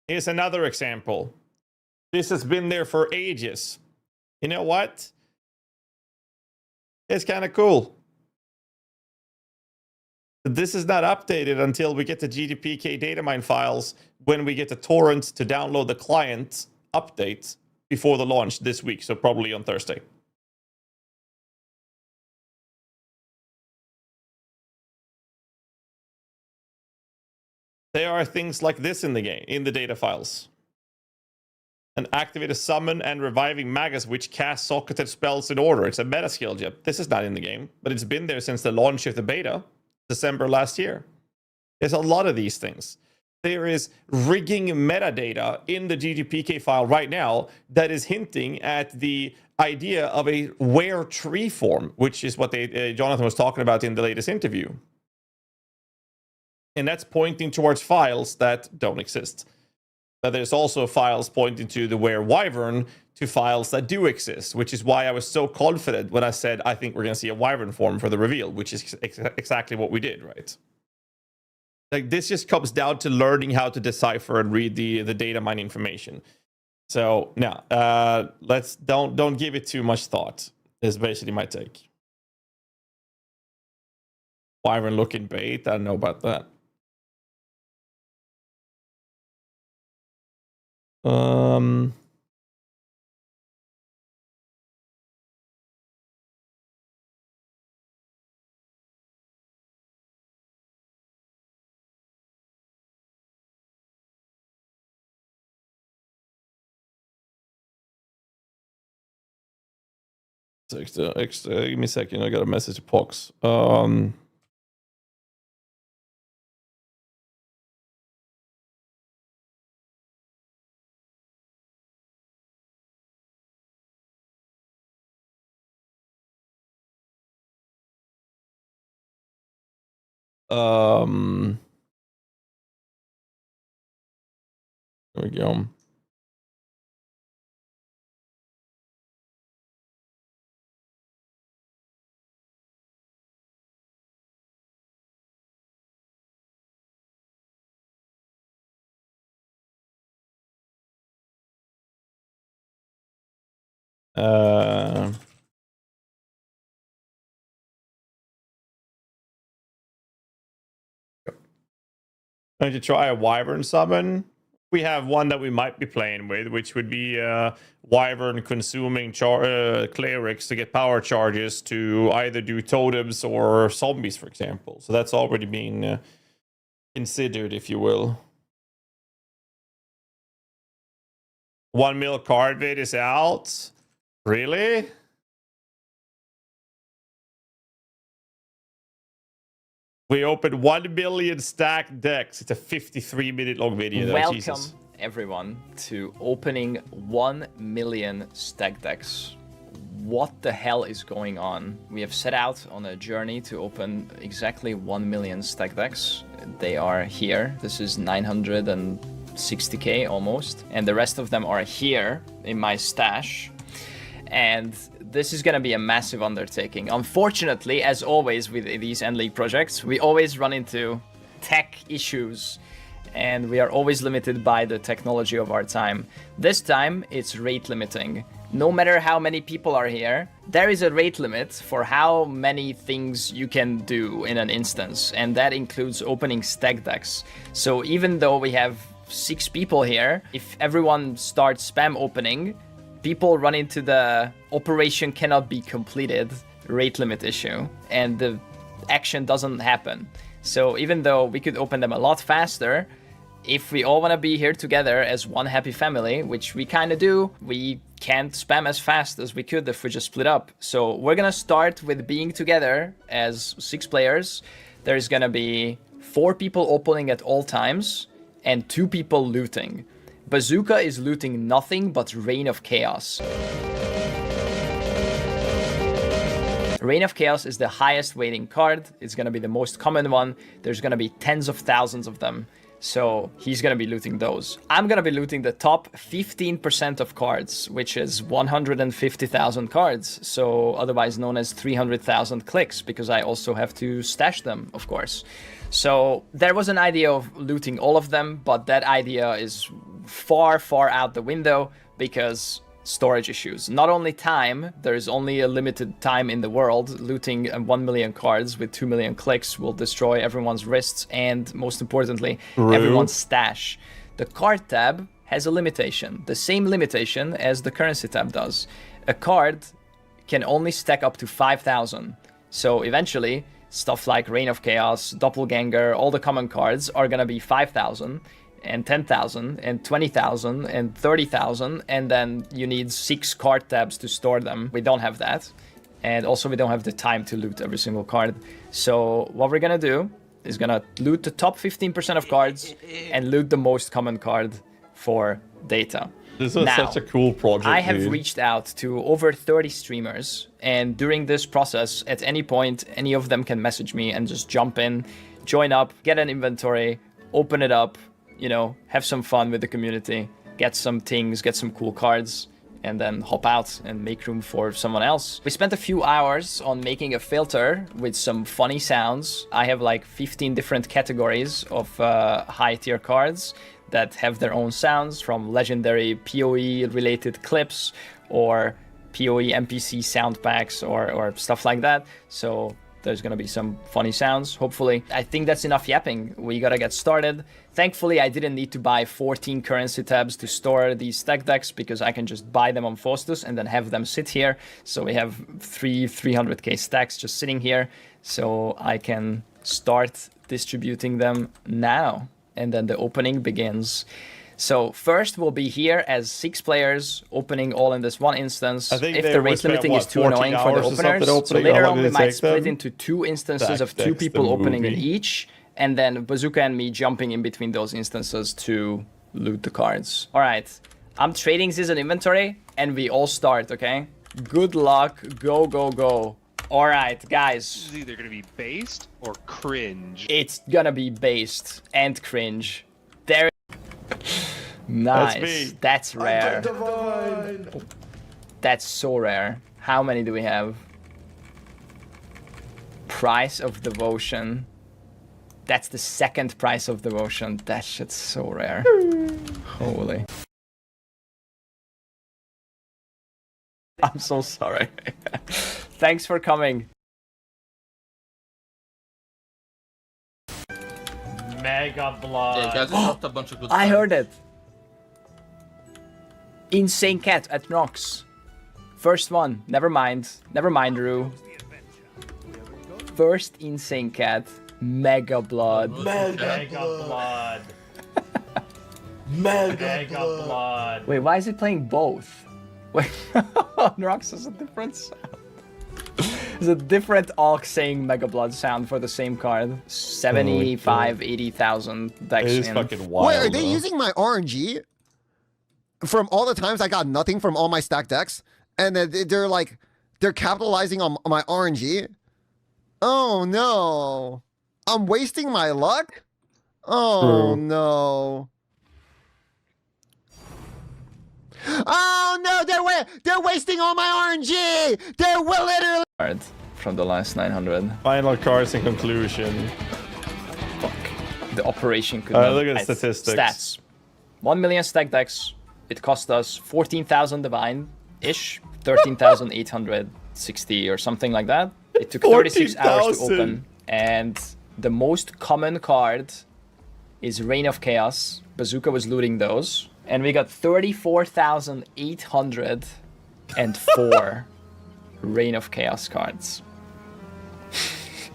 [SPEAKER 1] Here's another example. This has been there for ages. You know what? It's kind of cool. This is not updated until we get the GDPK datamine files when we get the torrent to download the client update before the launch this week, so probably on Thursday. There are things like this in the game, in the data files. An activated summon and reviving magus which cast socketed spells in order. It's a meta skill, Jep. This is not in the game, but it's been there since the launch of the beta, December last year. There's a lot of these things. There is rigging metadata in the GDPK file right now that is hinting at the idea of a where tree form, which is what Jonathan was talking about in the latest interview. And that's pointing towards files that don't exist. But there's also files pointing to the where wyvern to files that do exist, which is why I was so confident when I said I think we're going to see a wyvern form for the reveal, which is exactly what we did, right? Like, this just comes down to learning how to decipher and read the data mine information. So now, let's don't give it too much thought. Is basically my take. Wyvern looking bait. I don't know about that. Give me a second. I got a message to Pox. There we go. going to try a Wyvern summon. We have one that we might be playing with, which would be Wyvern consuming clerics to get power charges to either do totems or zombies, for example. So that's already been considered, if you will. 1 mil card vid is out. Really? We opened 1 billion stacked decks. It's a 53-minute long video. Though.
[SPEAKER 5] Welcome,
[SPEAKER 1] Jesus.
[SPEAKER 5] everyone, to opening 1 million stack decks. What the hell is going on? We have set out on a journey to open exactly 1 million stack decks. They are here. This is 960k almost. And the rest of them are here in my stash. And this is going to be a massive undertaking. Unfortunately, as always with these End League projects, we always run into tech issues and we are always limited by the technology of our time. This time, it's rate limiting. No matter how many people are here, there is a rate limit for how many things you can do in an instance, and that includes opening stack decks. So even though we have 6 people here, if everyone starts spam opening, people run into the operation cannot be completed rate limit issue, and the action doesn't happen. So even though we could open them a lot faster, if we all want to be here together as one happy family, which we kind of do, we can't spam as fast as we could if we just split up. So we're going to start with being together as 6 players. There's going to be 4 people opening at all times and 2 people looting. Bazooka is looting nothing but Reign of Chaos. Reign of Chaos is the highest weighting card. It's going to be the most common one. There's going to be tens of thousands of them. So he's going to be looting those. I'm going to be looting the top 15% of cards, which is 150,000 cards. So otherwise known as 300,000 clicks, because I also have to stash them, of course. So there was an idea of looting all of them, but that idea is far, far out the window because storage issues. Not only time, there is only a limited time in the world. Looting 1 million cards with 2 million clicks will destroy everyone's wrists and, most importantly, everyone's stash. The card tab has a limitation, the same limitation as the currency tab does. A card can only stack up to 5,000. So eventually, stuff like Reign of Chaos, Doppelganger, all the common cards are gonna be 5,000. And 10,000 and 20,000 and 30,000, and then you need 6 card tabs to store them. We don't have that, and also we don't have the time to loot every single card. So what we're gonna do is gonna loot the top 15% of cards and loot the most common card for data.
[SPEAKER 1] This is such a cool project.
[SPEAKER 5] I have reached out to over 30 streamers, and during this process, at any point, any of them can message me and just jump in, join up, get an inventory, open it up, you know, have some fun with the community, get some things, get some cool cards, and then hop out and make room for someone else. We spent a few hours on making a filter with some funny sounds. I have like 15 different categories of high tier cards that have their own sounds, from legendary PoE related clips or PoE NPC sound packs or stuff like that. So there's gonna be some funny sounds, hopefully. I think that's enough yapping. We gotta get started. Thankfully, I didn't need to buy 14 currency tabs to store these stack decks because I can just buy them on Faustus and then have them sit here. So we have 300k stacks just sitting here. So I can start distributing them now. And then the opening begins. So first we'll be here as 6 players, opening all in this one instance. If the rate limiting is too annoying for the openers, so later on we might split into 2 instances of 2 people opening in each, and then Bazooka and me jumping in between those instances to loot the cards. All right, I'm trading this in inventory, and we all start, okay? Good luck, go, go, go. All right, guys.
[SPEAKER 22] This is either gonna be based or cringe.
[SPEAKER 5] It's gonna be based and cringe. There. Nice. That's rare. That's so rare. How many do we have? Price of Devotion. That's the 2nd Price of Devotion. That shit's so rare. Holy. I'm so sorry. Thanks for coming.
[SPEAKER 2] Mega Blood.
[SPEAKER 18] Yeah, guys, I dropped a bunch of good
[SPEAKER 5] I
[SPEAKER 18] cards.
[SPEAKER 5] heard it. Insane Cat at Nox. First one. Never mind. Never mind, Rue. First Insane Cat. Mega Blood.
[SPEAKER 2] Mega Blood. Mega Blood.
[SPEAKER 5] Wait, why is it playing both? Wait, Nox is a different sound. There's a different Alk saying Mega Blood sound for the same card. 75, 80,000 decks
[SPEAKER 1] It is
[SPEAKER 5] in.
[SPEAKER 1] fucking wild.
[SPEAKER 3] Wait, are they using my RNG from all the times I got nothing from all my stacked decks? And then they're capitalizing on my RNG? Oh no. I'm wasting my luck? Oh no. Oh no, they're wasting all my RNG! They're literally
[SPEAKER 5] Card from the last 900.
[SPEAKER 1] Final cards in conclusion.
[SPEAKER 5] Fuck. The operation could
[SPEAKER 1] Alright,
[SPEAKER 5] not...
[SPEAKER 1] look at the statistics.
[SPEAKER 5] Stats. 1 million stack decks. It cost us 14,000 divine-ish. 13,860 or something like that. It took 36 hours to open. And the most common card is Reign of Chaos. Bazooka was looting those. And we got 34,804 Reign of Chaos cards.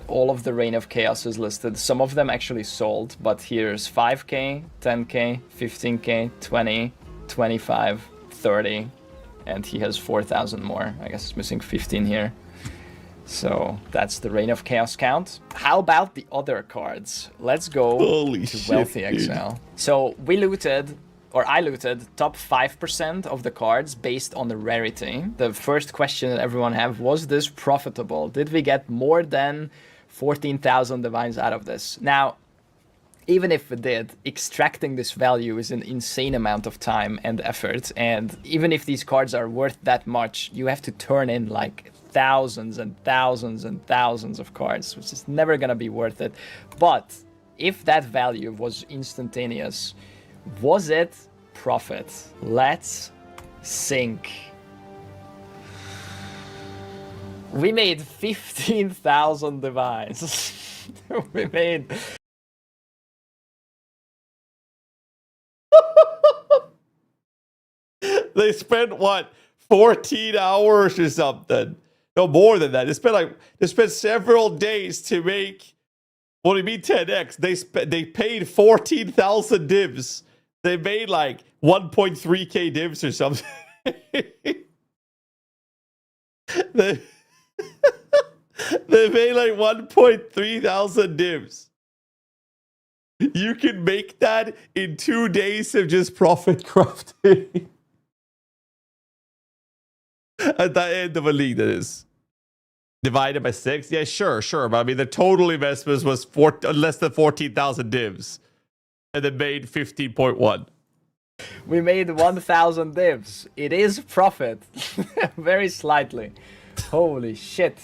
[SPEAKER 5] All of the Reign of Chaos is listed. Some of them actually sold, but here's 5k, 10k, 15k, 20, 25, 30, and he has 4,000 more. I guess it's missing 15 here. So that's the Reign of Chaos count. How about the other cards? Let's go to Wealthy Exile. So we looted, or I looted, top 5% of the cards based on the rarity. The first question that everyone had, was this profitable? Did we get more than 14,000 divines out of this? Now, even if we did, extracting this value is an insane amount of time and effort. And even if these cards are worth that much, you have to turn in like thousands and thousands and thousands of cards, which is never gonna be worth it. But if that value was instantaneous, was it profit? Let's sink. We made 15,000 divines. We made...
[SPEAKER 1] They spent what, 14 hours or something? No, more than that. They spent several days to make. What do you mean 10x? They paid 14,000 divs. They made like 1.3k divs or something. they made like 1.3 thousand divs. You can make that in 2 days of just profit crafting. At the end of a league, that is. Divided by 6? Yeah, sure. But I mean, the total investment was less than 14,000 divs. And they made 15.1.
[SPEAKER 5] We made 1,000 divs. It is profit. Very slightly. Holy shit.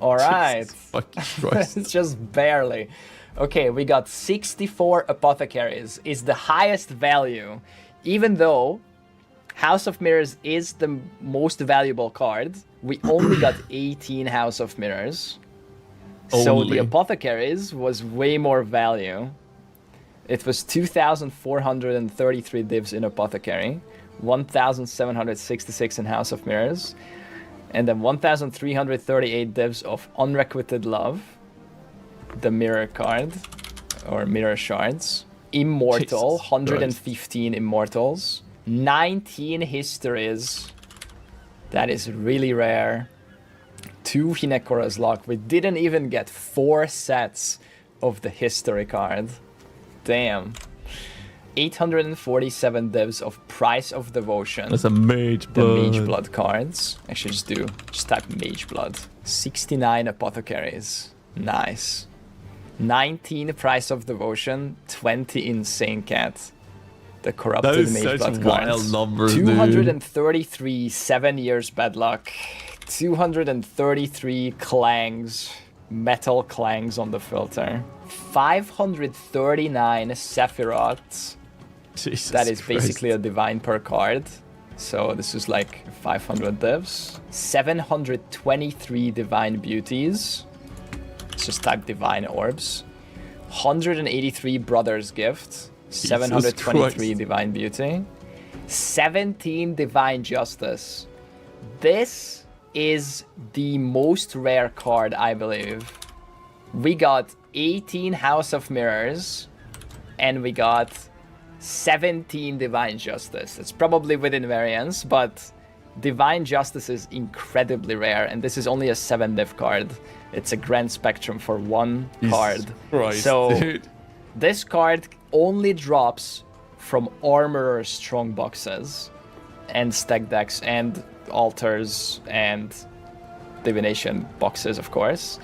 [SPEAKER 5] Alright. It's just barely. Okay, we got 64 apothecaries. Is the highest value. Even though House of Mirrors is the most valuable card, we only got 18 House of Mirrors. So the Apothecaries was way more value. It was 2,433 divs in Apothecary, 1,766 in House of Mirrors, and then 1,338 divs of Unrequited Love, the Mirror card, or Mirror Shards, Immortal, 115 Immortals, 19 Histories, that is really rare, 2 Hinekora's Lock. We didn't even get 4 sets of the History card. Damn. 847 divs of Price of Devotion.
[SPEAKER 1] That's a Mage Blood.
[SPEAKER 5] The Mage Blood cards. Actually, just type Mage Blood. 69 Apothecaries. Nice. 19 Price of Devotion. 20 Insane Cat. The Corrupted Mage Blood cards.
[SPEAKER 1] Numbers,
[SPEAKER 5] 233 7 Years Bad Luck. 233 Clangs. Metal Clangs on the filter. 539 Sephiroth.
[SPEAKER 1] Jesus
[SPEAKER 5] that is
[SPEAKER 1] Christ.
[SPEAKER 5] basically a divine per card. So this is like 500 divs. 723 Divine Beauties. Let's just type Divine Orbs. 183 Brothers Gift, 723 Divine Beauty, 17 Divine Justice. This is the most rare card, I believe. We got 18 House of Mirrors, and we got 17 Divine Justice. It's probably within variance, but Divine Justice is incredibly rare, and this is only a 7 div card. It's a Grand Spectrum for 1 card.
[SPEAKER 1] Christ,
[SPEAKER 5] so
[SPEAKER 1] dude.
[SPEAKER 5] this card only drops from Armorer strong boxes and stack decks and altars and divination boxes, of course.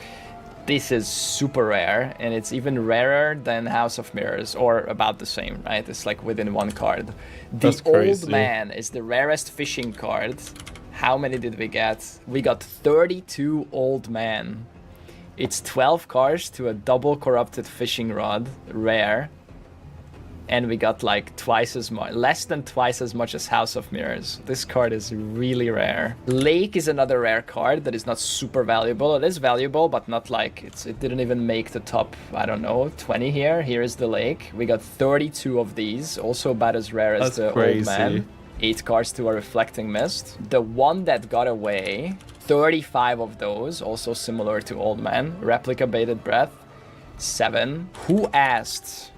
[SPEAKER 5] This is super rare, and it's even rarer than House of Mirrors, or about the same, right? It's like within 1 card. The Old Man is the rarest fishing card. How many did we get? We got 32 Old Man. It's 12 cards to a double corrupted fishing rod, rare. And we got like twice as much, less than twice as much as House of Mirrors. This card is really rare. Lake is another rare card that is not super valuable. It is valuable, but not like, it didn't even make the top, I don't know, 20 here. Here is the Lake. We got 32 of these, also about as rare as the Old Man. 8 cards to a Reflecting Mist. The one that got away, 35 of those, also similar to Old Man. Replica Baited Breath, 7. Who asked?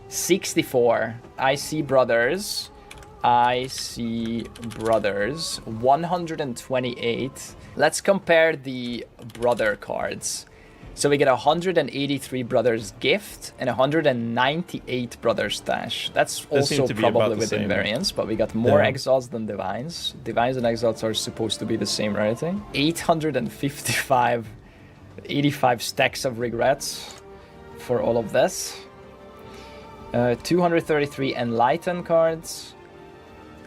[SPEAKER 5] 64. I see brothers. 128. Let's compare the brother cards. So we get 183 brothers gift and 198 brothers stash. That's also probably within variance, but we got more exiles than divines. Divines and exiles are supposed to be the same rarity. 85 stacks of regrets for all of this. 233 Enlighten cards.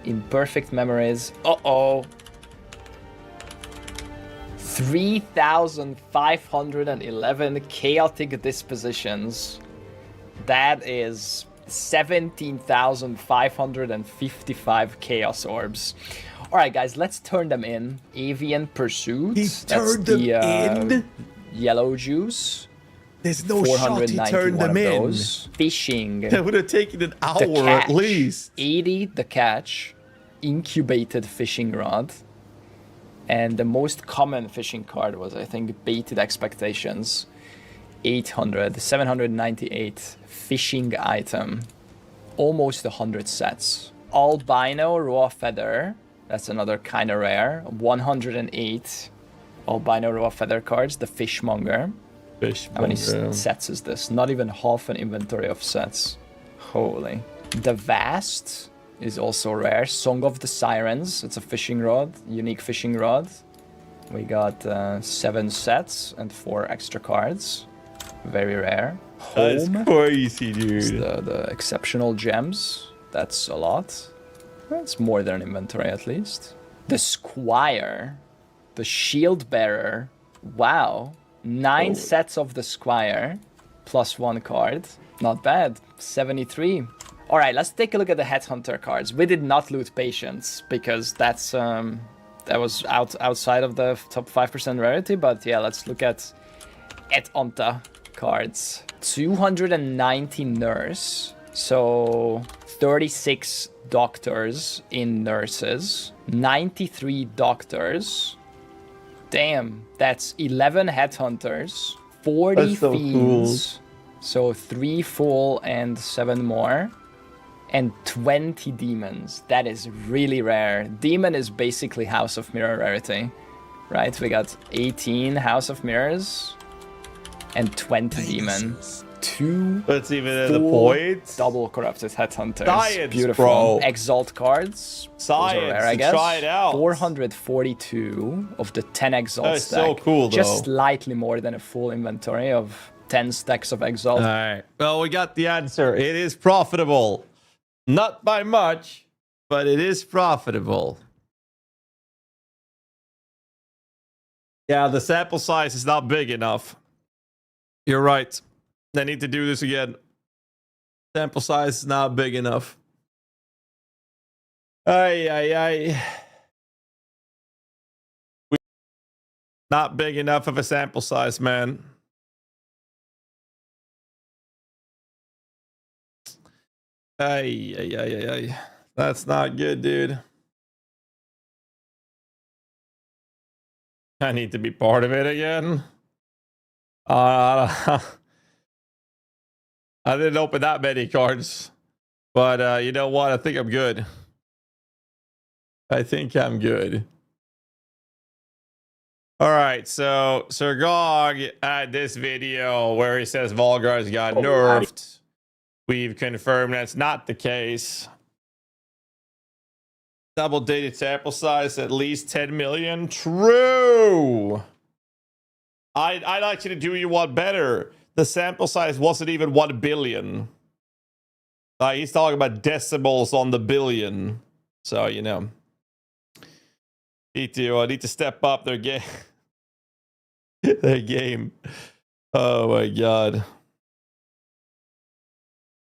[SPEAKER 5] Imperfect Memories. Uh-oh. 3,511 Chaotic Dispositions. That is 17,555 Chaos Orbs. Alright guys, let's turn them in. Avian Pursuit.
[SPEAKER 1] He turned them in?
[SPEAKER 5] Yellow Juice.
[SPEAKER 1] There's no shot he turned them in.
[SPEAKER 5] Fishing.
[SPEAKER 1] That would have taken an hour at least.
[SPEAKER 5] 80 the catch. Incubated Fishing Rod. And the most common fishing card was, I think, Baited Expectations. 798 fishing item. Almost 100 sets. Albino Raw Feather. That's another kind of rare. 108 Albino Raw Feather cards. The Fishmonger. How many sets is this? Not even half an inventory of sets. Holy. The Vast is also rare. Song of the Sirens. It's a fishing rod. Unique fishing rod. We got 7 sets and 4 extra cards. Very rare. Home.
[SPEAKER 1] That's crazy, dude.
[SPEAKER 5] The exceptional gems. That's a lot. That's more than an inventory at least. The Squire. The Shield Bearer. Wow. 9 sets of the Squire, plus 1 card. Not bad. 73. Alright, let's take a look at the Headhunter cards. We did not loot Patience, because that was outside of the top 5% rarity, but yeah, let's look at Onta cards. 290 Nurse, so 36 Doctors in Nurses, 93 Doctors. Damn, that's 11 Headhunters, 40 Fiends, so 3 full and 7 more, and 20 Demons. That is really rare. Demon is basically House of Mirror rarity, right? We got 18 House of Mirrors and 20 Demon. 2
[SPEAKER 1] That's even at the point.
[SPEAKER 5] Double corrupted Headhunters.
[SPEAKER 1] Science,
[SPEAKER 5] beautiful.
[SPEAKER 1] bro.
[SPEAKER 5] Exalt cards.
[SPEAKER 1] Science,
[SPEAKER 5] rare, I guess.
[SPEAKER 1] try it out.
[SPEAKER 5] 442 of the 10 Exalt
[SPEAKER 1] That's
[SPEAKER 5] stack.
[SPEAKER 1] so cool, though.
[SPEAKER 5] Just slightly more than a full inventory of 10 stacks of Exalt.
[SPEAKER 1] All right. Well, we got the answer. It is profitable. Not by much, but it is profitable. Yeah, the sample size is not big enough. You're right. They need to do this again. Sample size is not big enough. Ay. Not big enough of a sample size, man. Ay. That's not good, dude. I need to be part of it again. I didn't open that many cards. But you know what? I think I'm good. I think I'm good. All right, so Sir Gog had this video where he says Volgar's got nerfed. We've confirmed that's not the case. Double-digit sample size, at least 10 million. True. I'd actually do you one better. The sample size wasn't even 1 billion. He's talking about decimals on the billion. So, you know. Need to step up their game. Their game. Oh my god.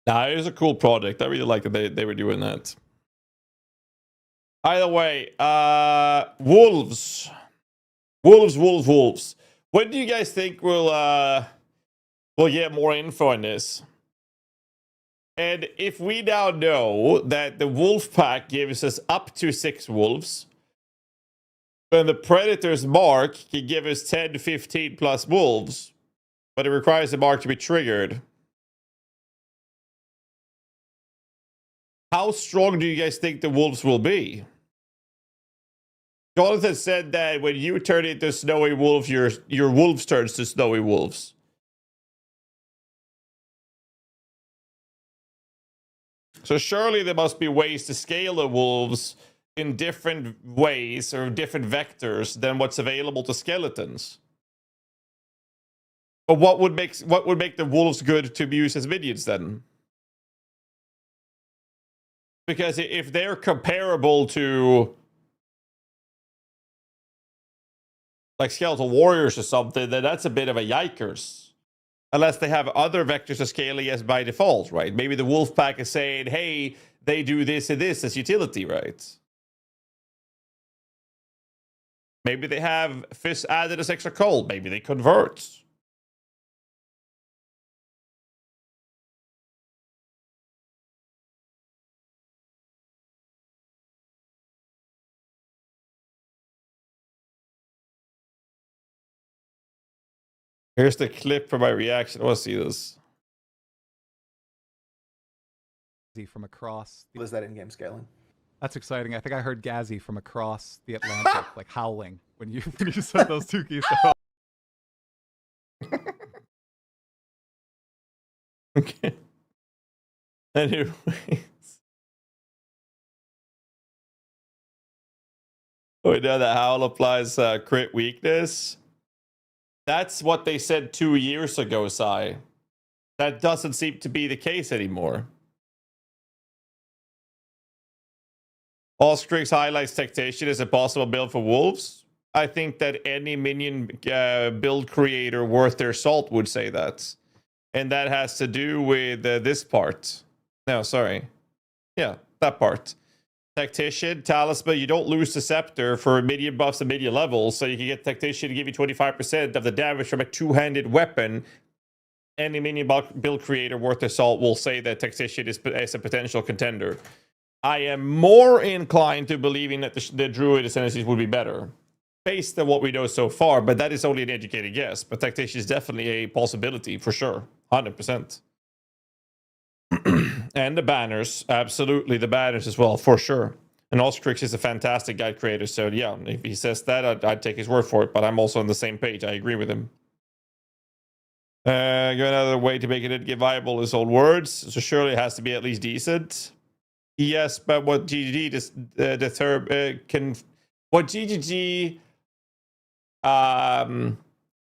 [SPEAKER 1] Nah, it was a cool project. I really like that they were doing that. Either way, Wolves. When do you guys think we'll get more info on this? And if we now know that the wolf pack gives us up to 6 wolves, then the Predator's mark can give us 10 to 15 plus wolves, but it requires the mark to be triggered. How strong do you guys think the wolves will be? Jonathan said that when you turn into snowy wolf, your wolves turns to snowy wolves. So surely there must be ways to scale the wolves in different ways or different vectors than what's available to skeletons. But what would make the wolves good to be used as minions then? Because if they're comparable to like skeletal warriors or something, then that's a bit of a yikers. Unless they have other vectors of scaling as by default, right? Maybe the wolf pack is saying, hey, they do this and this as utility, right? Maybe they have Fist added as extra cold. Maybe they convert. Here's the clip for my reaction. Let's see this.
[SPEAKER 15] From across.
[SPEAKER 20] Was that in-game scaling?
[SPEAKER 15] That's exciting. I think I heard GHAZZY from across the Atlantic, like howling when you said those two keys.
[SPEAKER 1] Okay. Anyways. We know that Howl applies crit weakness. That's what they said 2 years ago, Sai. That doesn't seem to be the case anymore. Allstrix highlights Tactician as a possible build for Wolves. I think that any minion build creator worth their salt would say that. And that has to do with this part. No, sorry. Yeah, that part. Tactician, Talisman, you don't lose the Scepter for minion buffs and minion levels, so you can get Tactician to give you 25% of the damage from a two-handed weapon. Any minion build creator worth their salt will say that Tactician is a potential contender. I am more inclined to believing that the Druid Ascendancies would be better, based on what we know so far, but that is only an educated guess. But Tactician is definitely a possibility, for sure. 100%. And the banners, absolutely, the banners as well, for sure. And Allstrix is a fantastic guide creator, so yeah, if he says that, I'd take his word for it, but I'm also on the same page. I agree with him. Another way to make it get viable is old words, so surely it has to be at least decent. Yes, but what GGG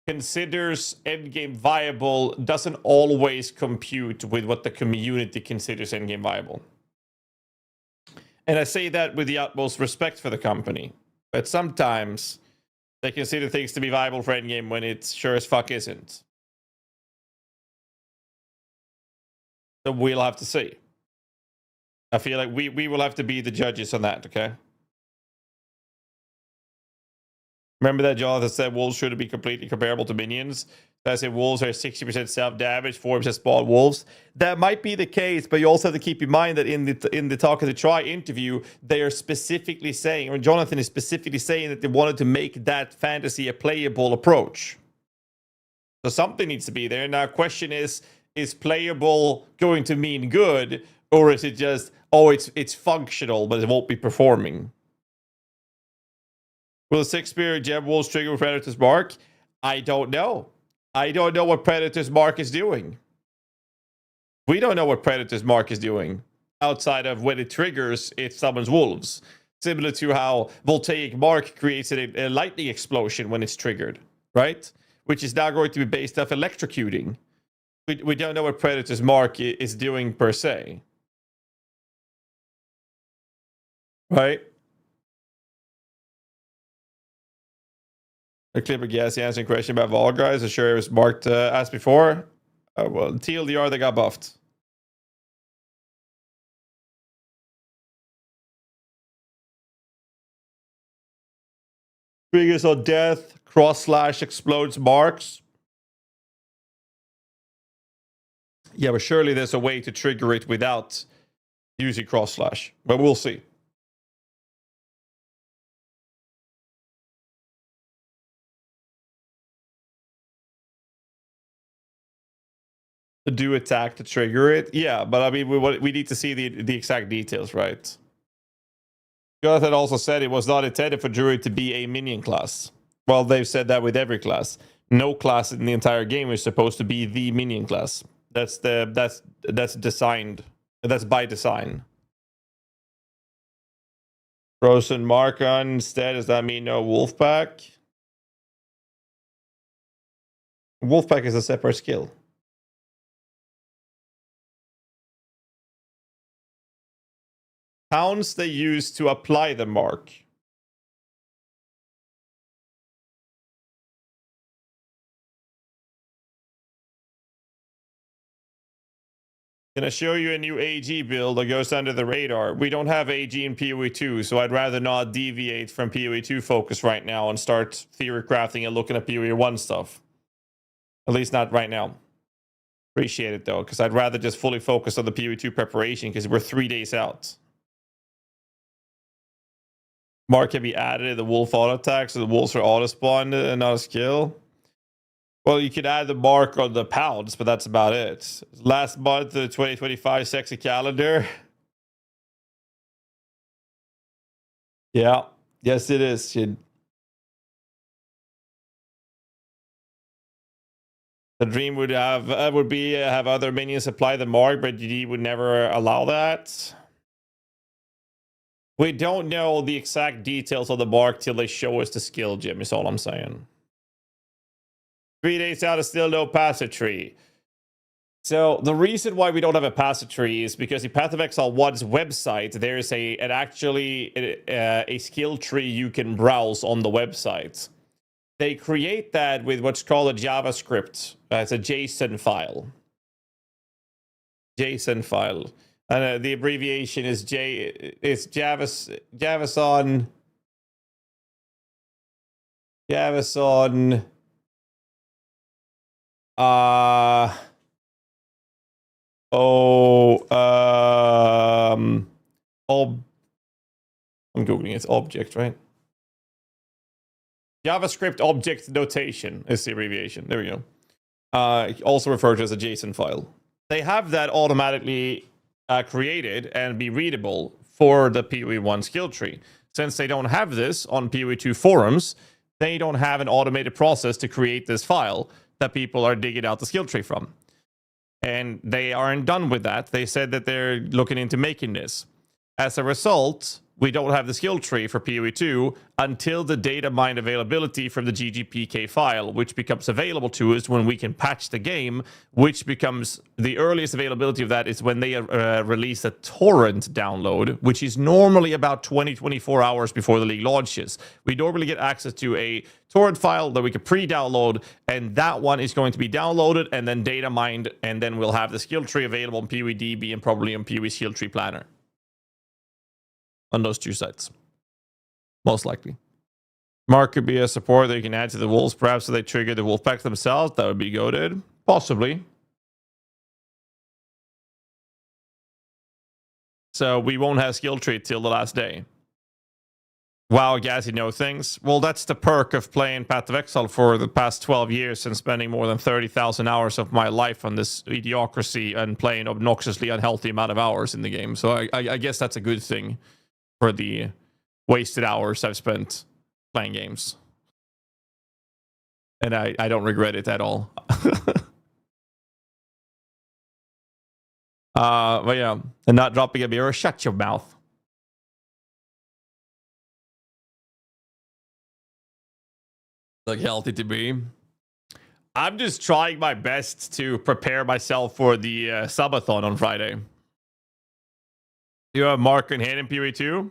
[SPEAKER 1] considers endgame viable doesn't always compute with what the community considers endgame viable. And I say that with the utmost respect for the company, but sometimes they consider things to be viable for endgame when it sure as fuck isn't. So we'll have to see. I feel like we will have to be the judges on that, okay? Remember that Jonathan said wolves should be completely comparable to minions? Passive wolves are 60% self-damage, 4% spawn wolves. That might be the case, but you also have to keep in mind that in the Talk of the Try interview, they are specifically saying, or Jonathan is specifically saying that they wanted to make that fantasy a playable approach. So something needs to be there. Now, question is playable going to mean good, or is it just, oh, it's functional, but it won't be performing? Will 6-spear gem wolves trigger Predator's Mark? I don't know. I don't know what Predator's Mark is doing. We don't know what Predator's Mark is doing outside of when it triggers, it summons wolves. Similar to how Voltaic Mark creates a lightning explosion when it's triggered, right? Which is now going to be based off electrocuting. We don't know what Predator's Mark is doing per se. Right? A clip of GHAZZY answering question about Vol guys. I'm sure it was marked as before. Well, TLDR, they got buffed. Triggers on death, cross/slash explodes marks. Yeah, but surely there's a way to trigger it without using cross/slash. But we'll see. To do attack to trigger it, yeah, but I mean, we need to see the exact details, right? Jonathan also said it was not intended for Druid to be a minion class. Well, they've said that with every class. No class in the entire game is supposed to be the minion class. That's designed. That's by design. Frozen Markon instead, does that mean no Wolfpack? Wolfpack is a separate skill. Hounds they use to apply the mark. Can I show you a new AG build that goes under the radar? We don't have AG in PoE 2, so I'd rather not deviate from PoE 2 focus right now and start theory crafting and looking at PoE 1 stuff. At least not right now. Appreciate it though, because I'd rather just fully focus on the PoE 2 preparation because we're 3 days out. Mark can be added to the wolf auto attack, so the wolves are auto spawned and not a skill. Well, you could add the mark on the pounds, but that's about it. Last month, the 2025 sexy calendar. Yeah, yes, it is. The dream would have have other minions apply the mark, but GD would never allow that. We don't know the exact details of the mark till they show us the skill, Jim, is all I'm saying. 3 days out is still no passive tree. So the reason why we don't have a passive tree is because in Path of Exile 1's website, there's a skill tree you can browse on the website. They create that with what's called a JavaScript. It's a JSON file. JSON file. And the abbreviation is JavaSon. I'm googling it. Object, right? JavaScript object notation is the abbreviation. There we go. Also referred to as a JSON file. They have that automatically created and be readable for the PoE 1 skill tree. Since they don't have this on PoE 2 forums, they don't have an automated process to create this file that people are digging out the skill tree from. And they aren't done with that. They said that they're looking into making this. As a result, we don't have the skill tree for PoE 2 until the data mine availability from the GGPK file, which becomes available to us when we can patch the game, which becomes the earliest availability of that is when they release a torrent download, which is normally about 24 hours before the league launches. We normally get access to a torrent file that we can pre-download, and that one is going to be downloaded and then data mined, and then we'll have the skill tree available on PoEDB and probably on PoE Skill Tree Planner. On those two sites, most likely. Mark could be a support that you can add to the wolves, perhaps so they trigger the wolf packs themselves. That would be goated. Possibly. So we won't have skill tree till the last day. Wow, GHAZZY knows things. Well, that's the perk of playing Path of Exile for the past 12 years and spending more than 30,000 hours of my life on this idiocracy and playing obnoxiously unhealthy amount of hours in the game. So I guess that's a good thing for the wasted hours I've spent playing games. And I don't regret it at all. But yeah, and not dropping a beer. Shut your mouth. Look healthy to be. I'm just trying my best to prepare myself for the subathon on Friday. You have Mark and hand in PoE too?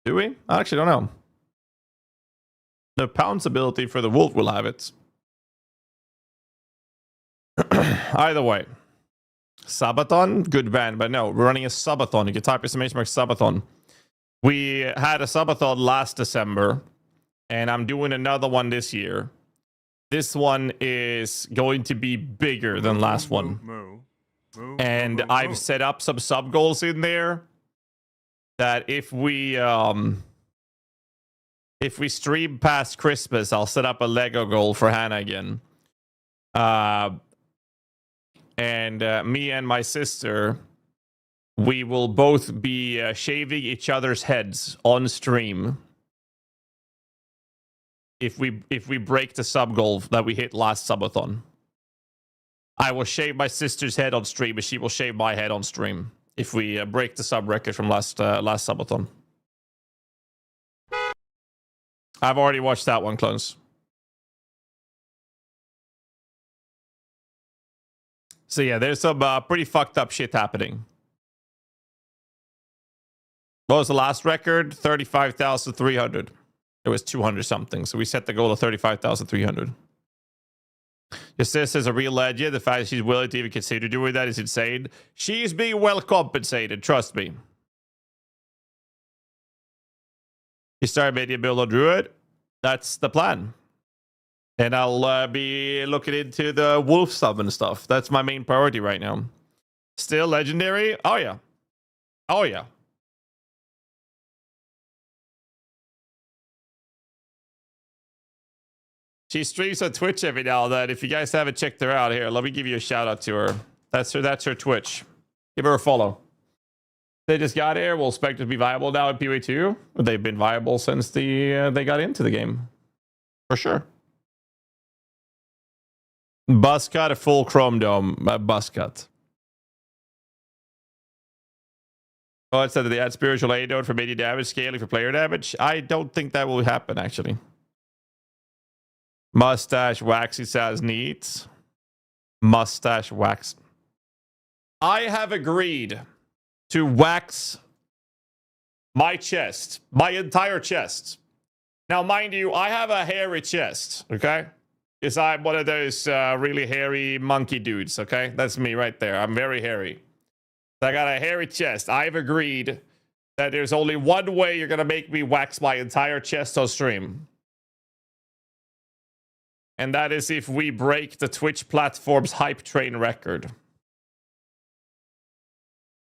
[SPEAKER 1] Do we? I actually don't know. The Pounce ability for the wolf will have it. Either way. Subathon? Good band, but no, we're running a subathon. You can type exclamation mark subathon. We had a subathon last December, and I'm doing another one this year. This one is going to be bigger than last one. And I've set up some sub goals in there that if we stream past Christmas, I'll set up a Lego goal for Hannah again. And me and my sister, we will both be shaving each other's heads on stream. If we break the sub goal that we hit last subathon. I will shave my sister's head on stream, but she will shave my head on stream if we break the sub record from last subathon. I've already watched that one, clones. So yeah, there's some pretty fucked up shit happening. What was the last record? 35,300. It was 200 something, so we set the goal of 35,300. Your sister's a real legend. The fact that she's willing to even consider doing that is insane. She's being well compensated, trust me. You start media build on Druid. That's the plan. And I'll be looking into the wolf sub and stuff. That's my main priority right now. Still legendary? Oh yeah. Oh yeah. She streams on Twitch every now and then. If you guys haven't checked her out, here, let me give you a shout out to her. That's her Twitch. Give her a follow. They just got here. Will SPECTRE to be viable now in PoE 2? They've been viable since they got into the game. For sure. Buzz cut, a full Chrome Dome. Buzz cut. Oh, it said that they add spiritual aid node for media damage scaling for player damage. I don't think that will happen, actually. Mustache waxy says neat. Mustache wax. I have agreed to wax my chest, my entire chest. Now, mind you, I have a hairy chest, okay? Because I'm one of those really hairy monkey dudes, okay? That's me right there. I'm very hairy. So I got a hairy chest. I've agreed that there's only one way you're going to make me wax my entire chest on stream. And that is if we break the Twitch platform's hype train record.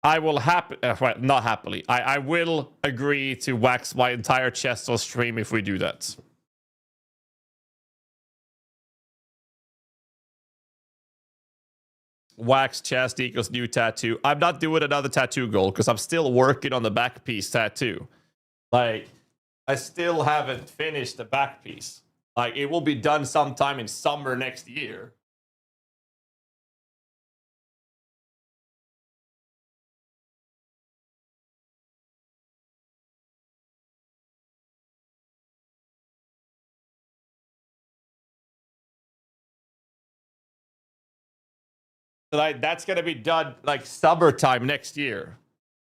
[SPEAKER 1] I will not happily. I will agree to wax my entire chest on stream if we do that. Wax chest equals new tattoo. I'm not doing another tattoo goal because I'm still working on the back piece tattoo. Like, I still haven't finished the back piece. Like, it will be done sometime in summer next year. Like, that's going to be done, like, summertime next year.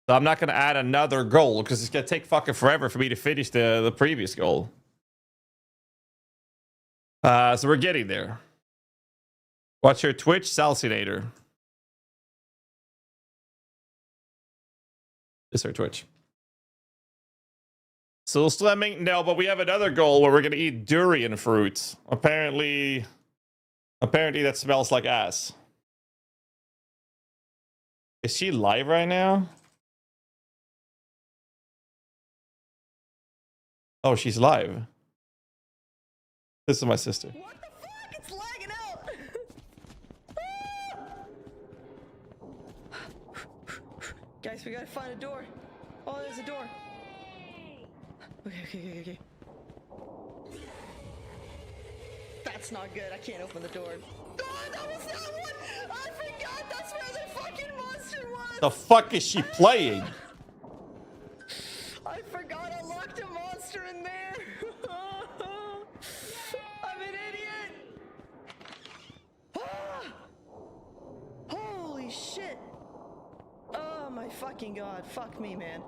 [SPEAKER 1] So I'm not going to add another goal because it's going to take fucking forever for me to finish the previous goal. So we're getting there. What's your Twitch? Salcinator. Is her Twitch. Still slimming? No, but we have another goal where we're gonna eat durian fruit. Apparently that smells like ass. Is she live right now? Oh, she's live. This is my sister.
[SPEAKER 8] What the fuck? It's lagging out. Guys, we gotta find a door. Oh, there's a door. Okay. That's not good. I can't open the door. Oh, that was that one! I forgot that's where the fucking monster was!
[SPEAKER 1] The fuck is she playing?
[SPEAKER 8] I forgot I locked a monster in there! I'm an idiot! Holy shit! Oh my fucking god. Fuck me, man.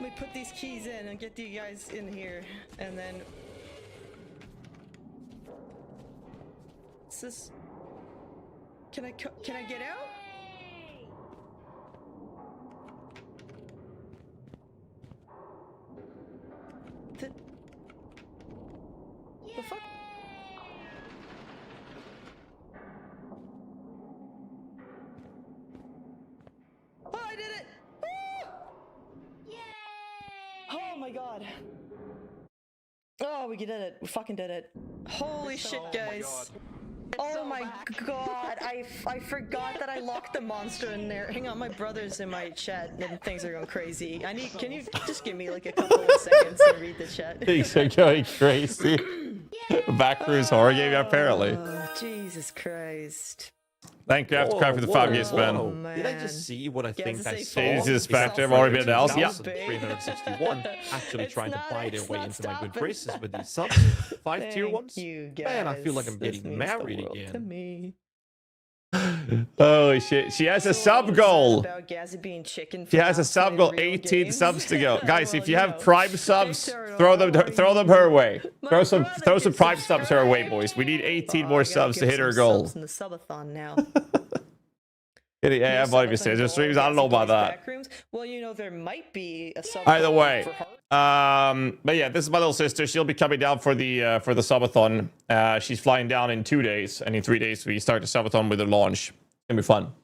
[SPEAKER 8] Let me put these keys in and get you guys in here, and then... What's this? Can I get out? The fuck? Oh, I did it! Oh my god. Oh, we did it. We fucking did it. Holy shit, guys. Oh my god. I forgot that I locked the monster in there. Hang on, my brother's in my chat and things are going crazy. Can you just give me like a couple of seconds to read the chat?
[SPEAKER 1] Things are going crazy. Backrooms horror game, apparently.
[SPEAKER 8] Oh, Jesus Christ.
[SPEAKER 1] Thank you, Aftercry, for the 5 gifts, man.
[SPEAKER 7] Did I just see what I think I saw?
[SPEAKER 1] Is this SPECTRE? I've already been announced. Yeah.
[SPEAKER 7] 361 actually trying to buy their way into my good graces with these subs. 5 tier ones. Man, I feel like I'm getting married again.
[SPEAKER 1] Holy shit. She has a sub goal.
[SPEAKER 8] About GHAZZY being chicken
[SPEAKER 1] She has a sub goal. 18 subs to go. Guys, if you have Prime subs, throw them her way. Throw some Prime subs her way, boys. We need 18 more subs to hit her goal.
[SPEAKER 8] In the subathon now.
[SPEAKER 1] Yeah, I believe you say there's streams. I don't know about that.
[SPEAKER 8] Well, you know, there might be a sub.
[SPEAKER 1] Either way, but yeah, this is my little sister. She'll be coming down for the subathon. She's flying down in 2 days, and in 3 days we start the subathon with the launch. It's gonna be fun.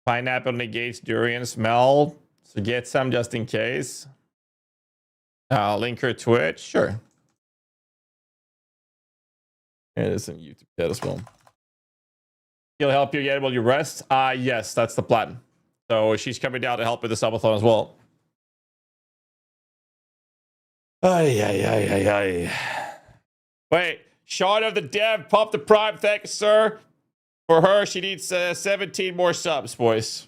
[SPEAKER 1] Pineapple negates durian smell, so get some just in case. Link her Twitch, sure. Yeah, there's some YouTube chat as well. He'll help you get while you rest. Yes, that's the plan. So she's coming down to help with the subathon as well. Ay. Wait, Shaun of the Dev, pop the Prime, thank you, sir. For her, she needs 17 more subs, boys.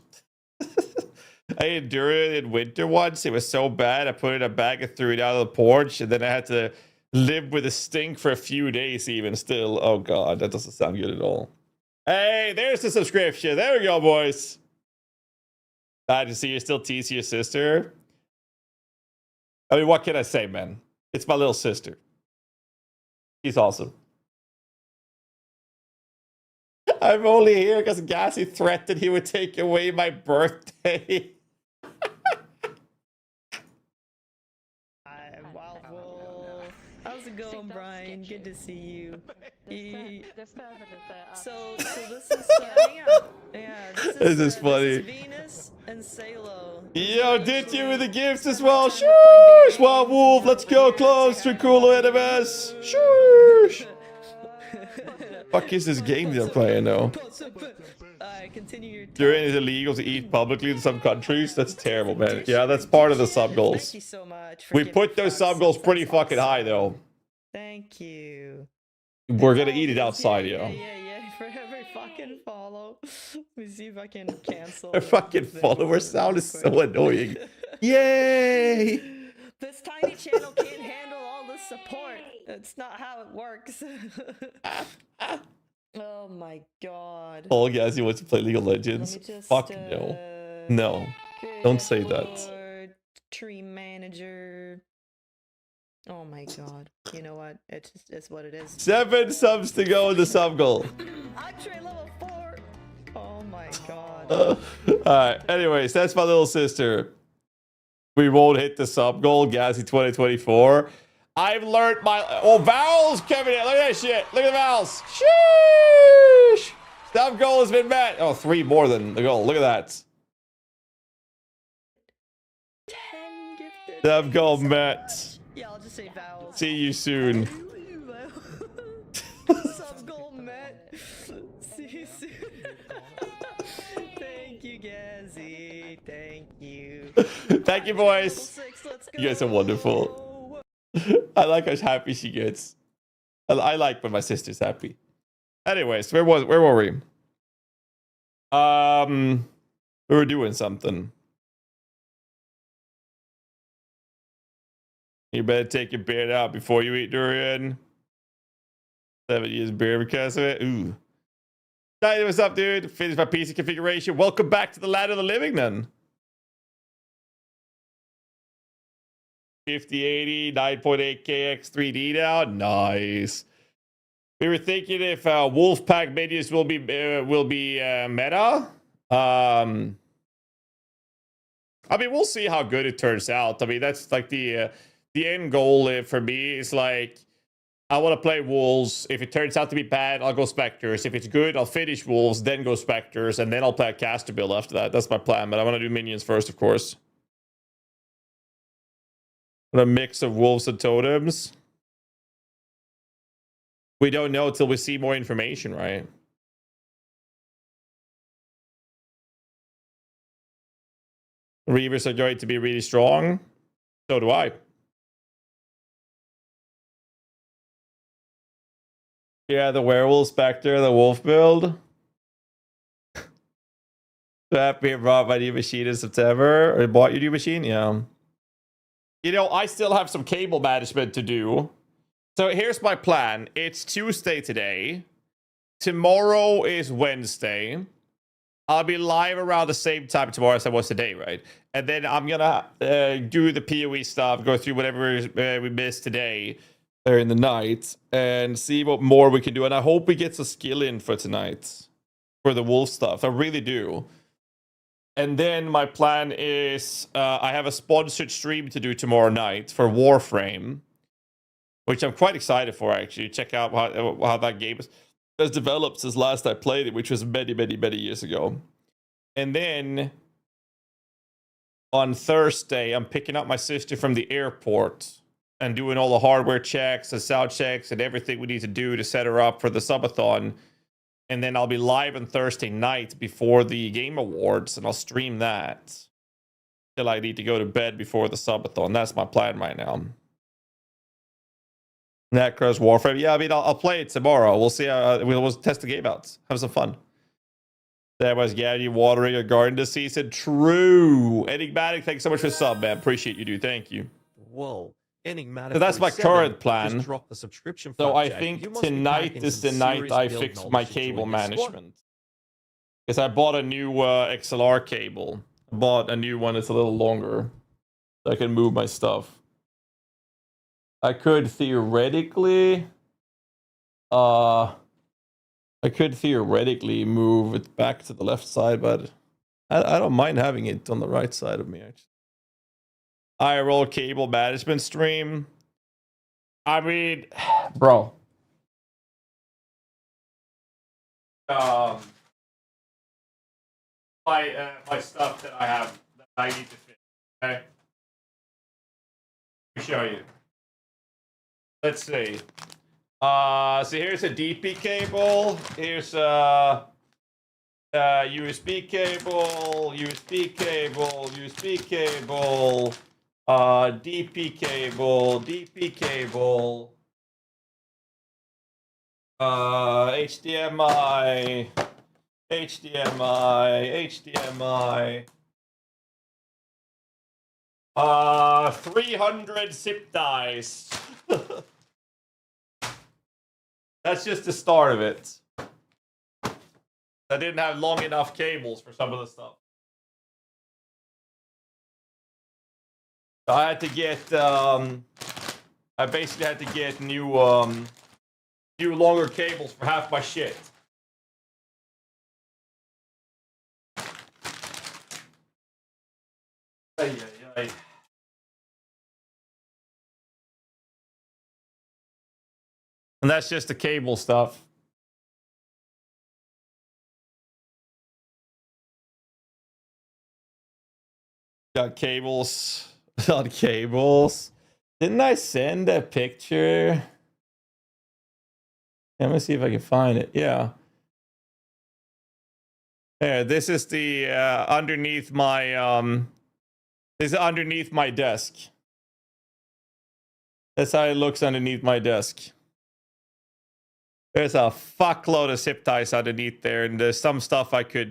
[SPEAKER 1] I endured it in winter once. It was so bad, I put it in a bag and threw it out of the porch, and then I had to live with a stink for a few days even still. Oh god, that doesn't sound good at all. Hey, there's the subscription. There we go, boys. Glad to see you still tease your sister. I mean, what can I say, man? It's my little sister. She's awesome. I'm only here because GHAZZY threatened he would take away my birthday.
[SPEAKER 8] How's it going, Brian? Good to see you. So this is
[SPEAKER 1] This is funny.
[SPEAKER 8] Venus and Salo.
[SPEAKER 1] Yo, did you with the gifts as well? Shush! Wild Wolf, let's go close to Cool Enemies. Shush! Fuck is this game they're playing though? Durian is illegal to eat publicly in some countries. That's terrible, man. Yeah, that's part of the sub goals.
[SPEAKER 8] Thank you so much.
[SPEAKER 1] We put those sub goals pretty fucking high though.
[SPEAKER 8] Thank you.
[SPEAKER 1] We're gonna eat it outside, yo.
[SPEAKER 8] Yeah. For every fucking follow. Let me see if I can cancel.
[SPEAKER 1] Our fucking follower sound is so annoying. Yay!
[SPEAKER 8] This tiny channel can't handle all the support. That's not how it works. Oh my god.
[SPEAKER 1] All GHAZZY wants to play League of Legends. Fuck no. No. Don't say that.
[SPEAKER 8] Tree manager. Oh my god. You know what? It's what it is.
[SPEAKER 1] 7 subs to go in the sub goal.
[SPEAKER 8] I'm train level 4. Oh my god.
[SPEAKER 1] Alright, anyways, that's my little sister. We won't hit the sub goal, GHAZZY 2024. I've learned my... Oh, vowels coming in. Look at that shit. Look at the vowels. Sheesh. Sub goal has been met. Oh, 3 more than the goal. Look at that.
[SPEAKER 8] 10 gifted.
[SPEAKER 1] Sub goal met.
[SPEAKER 8] Yeah, I'll just say vowels.
[SPEAKER 1] See you soon.
[SPEAKER 8] Sub goal met. See you soon. Thank you, GHAZZY. Thank you.
[SPEAKER 1] Thank you, boys. You guys are wonderful. I like how happy she gets. I like when my sister's happy. Anyways, where were we? We were doing something. You better take your beard out before you eat durian. 7 years beard because of it. Ooh. Hey, what's up, dude? Finished my PC configuration. Welcome back to the land of the living, then. 5080, 9.8 KX 3D now. Nice. We were thinking if Wolfpack minions will be meta. I mean, we'll see how good it turns out. I mean, that's like the end goal for me is like, I want to play Wolves. If it turns out to be bad, I'll go Spectres. If it's good, I'll finish Wolves, then go Spectres, and then I'll play a caster build after that. That's my plan, but I want to do minions first, of course. A mix of wolves and totems. We don't know until we see more information, right? Reavers are going to be really strong. So do I. Yeah, the werewolf spectre, the wolf build. So happy I brought my new machine in September. Or bought your new machine? Yeah. You know, I still have some cable management to do. So here's my plan. It's Tuesday today. Tomorrow is Wednesday. I'll be live around the same time tomorrow as I was today, right? And then I'm gonna do the PoE stuff, go through whatever we missed today or in the night, and see what more we can do. And I hope we get some skill in for tonight for the wolf stuff. I really do. And then my plan is I have a sponsored stream to do tomorrow night for Warframe, which I'm quite excited for, actually. Check out how that game has developed since last I played it, which was many, many, many years ago. And then on Thursday, I'm picking up my sister from the airport and doing all the hardware checks and sound checks and everything we need to do to set her up for the subathon. And then I'll be live on Thursday night before the Game Awards, and I'll stream that till I need to go to bed before the subathon. That's my plan right now. Necros Warframe. Yeah, I mean, I'll play it tomorrow. We'll see. We'll test the game out. Have some fun. That was Gaddy watering a garden this season. True. Enigmatic, thanks so much for the sub, man. Appreciate you, dude. Thank you.
[SPEAKER 7] Whoa. Enigmatic.
[SPEAKER 1] So that's my current plan.
[SPEAKER 7] Just dropped the subscription.
[SPEAKER 1] So I think tonight is the night I fix my cable management. Because I bought a new XLR cable. I bought a new one that's a little longer. So I can move my stuff. I could theoretically move it back to the left side, but I don't mind having it on the right side of me, actually. IRL cable management stream. I mean, bro. My stuff that I have that I need to fix. Okay. Let me show you. Let's see. So here's a DP cable. Here's a USB cable, USB cable, USB cable, DP cable, DP cable, HDMI, HDMI, HDMI. 300 zip ties. That's just the start of it. I didn't have long enough cables for some of the stuff. So I had to get, I basically had to get new longer cables for half my shit. Ay, ay, ay. And that's just the cable stuff. Got cables. Got cables. Didn't I send a picture? Let me see if I can find it. Yeah. There, this is the underneath my this is underneath my desk. That's how it looks underneath my desk. There's a fuckload of zip ties underneath there, and there's some stuff I could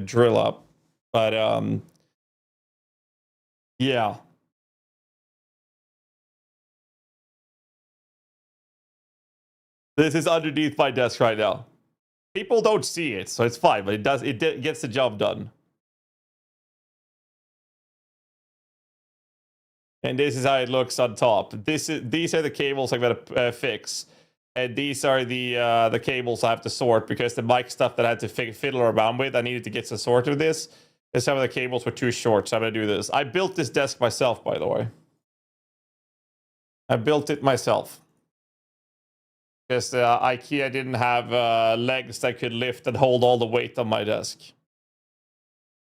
[SPEAKER 1] drill up. But yeah. This is underneath my desk right now. People don't see it, so it's fine, but it gets the job done. And this is how it looks on top. These are the cables I'm gonna fix, and these are the cables I have to sort because the mic stuff that I had to fiddle around with, I needed to get some sort of this. And some of the cables were too short, so I'm gonna do this. I built this desk myself, by the way. I built it myself. Because IKEA didn't have legs that could lift and hold all the weight on my desk.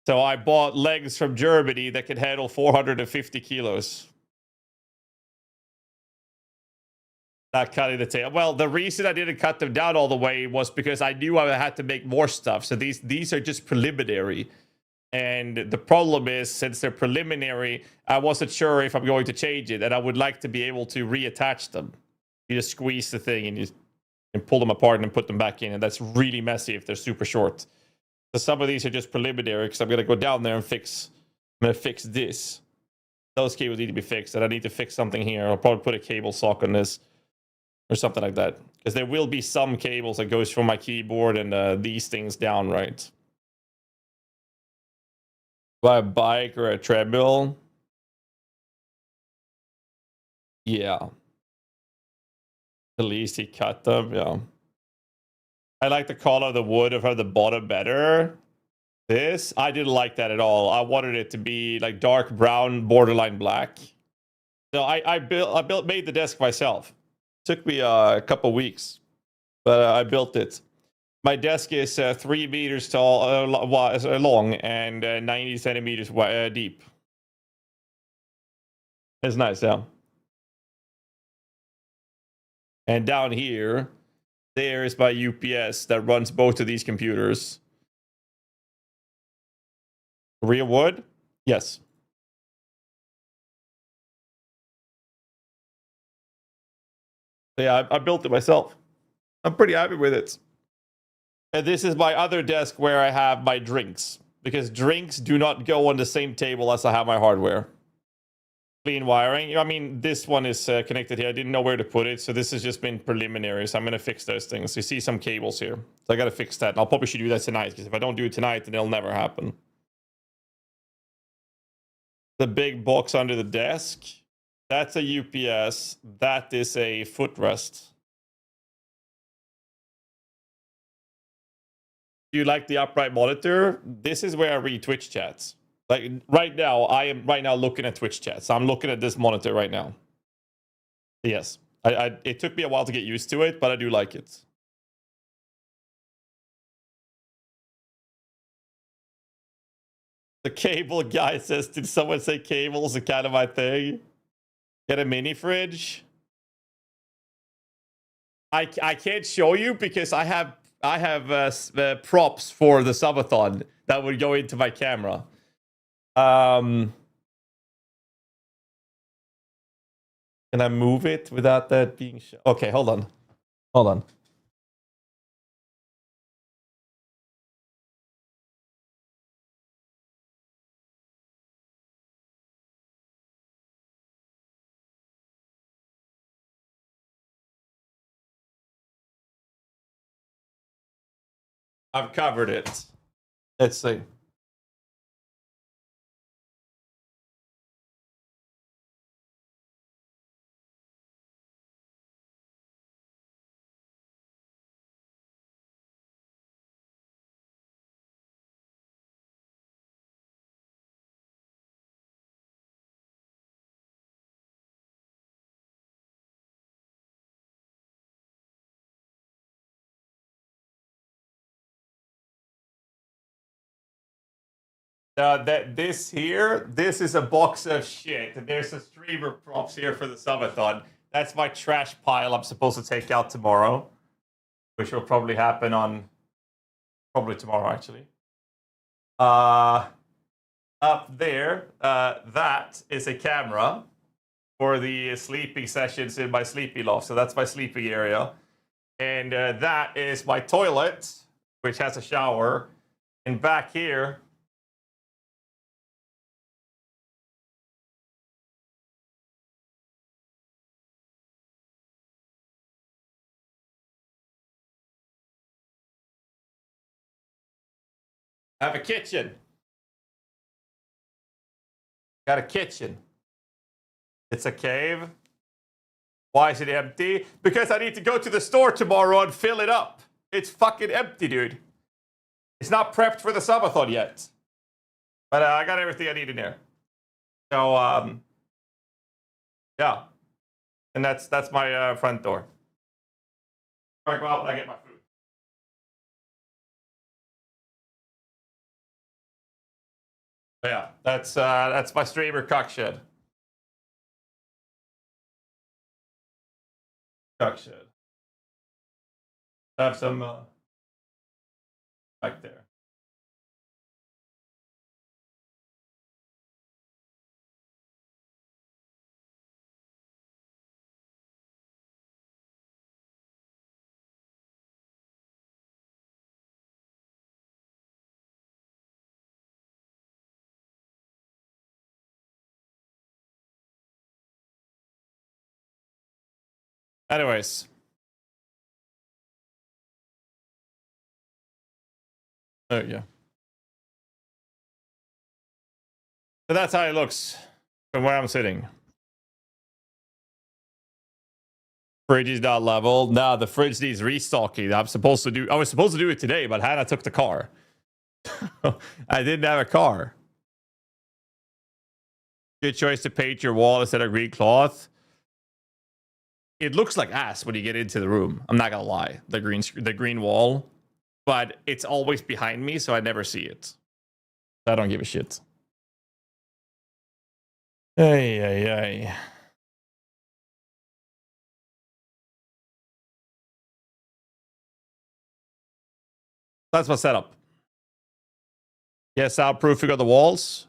[SPEAKER 1] So I bought legs from Germany that could handle 450 kilos. Not cutting the tail. Well, the reason I didn't cut them down all the way was because I knew I had to make more stuff. So these are just preliminary. And the problem is, since they're preliminary, I wasn't sure if I'm going to change it. And I would like to be able to reattach them. You just squeeze the thing and pull them apart and put them back in. And that's really messy if they're super short. So some of these are just preliminary because I'm going to go down there and fix. I'm going to fix this. Those cables need to be fixed. And I need to fix something here. I'll probably put a cable sock on this or something like that. Because there will be some cables that goes from my keyboard and these things down, right? Buy a bike or a treadmill. Yeah. At least he cut them, yeah. I like the color of the wood of the bottom better. This, I didn't like that at all. I wanted it to be like dark brown, borderline black. So I made the desk myself. Took me a couple weeks, but I built it. My desk is 3 meters tall, long, and 90 centimeters deep. It's nice, yeah. And down here, there is my UPS that runs both of these computers. Real wood? Yes. Yeah, I built it myself. I'm pretty happy with it. And this is my other desk where I have my drinks. Because drinks do not go on the same table as I have my hardware. Clean wiring. I mean, this one is connected here. I didn't know where to put it, so this has just been preliminary. So I'm going to fix those things. You see some cables here. So I got to fix that. And I'll probably should do that tonight, because if I don't do it tonight, then it'll never happen. The big box under the desk. That's a UPS. That is a footrest. Do you like the upright monitor? This is where I read Twitch chats. Like right now, I am looking at Twitch chats. I'm looking at this monitor right now. Yes, it took me a while to get used to it, but I do like it. The cable guy says, did someone say cables are kind of my thing? Get a mini fridge? I can't show you because I have props for the subathon that would go into my camera. Can I move it without that being shown? Okay, hold on. Hold on. I've covered it. Let's see. This is a box of shit. And there's a streamer props here for the subathon. That's my trash pile I'm supposed to take out tomorrow. Which will probably happen on... Probably tomorrow, actually. Up there, that is a camera for the sleeping sessions in my sleepy loft. So that's my sleeping area. And that is my toilet, which has a shower. And back here... I have a kitchen. Got a kitchen. It's a cave. Why is it empty? Because I need to go to the store tomorrow and fill it up. It's fucking empty, dude. It's not prepped for the subathon yet. But I got everything I need in there. So, yeah. And that's my front door. All right, go out when I get my food. But yeah, that's my streamer cock shed. Cock shed. I have some back there. Anyways. Oh, yeah. So that's how it looks from where I'm sitting. Fridge is not leveled. No, the fridge needs restocking. I was supposed to do it today, but Hannah took the car. I didn't have a car. Good choice to paint your wall instead of green cloth. It looks like ass when you get into the room. I'm not gonna lie. The green wall. But it's always behind me, so I never see it. I don't give a shit. Ay, ay, ay. That's my setup. Yeah, soundproofing of the walls.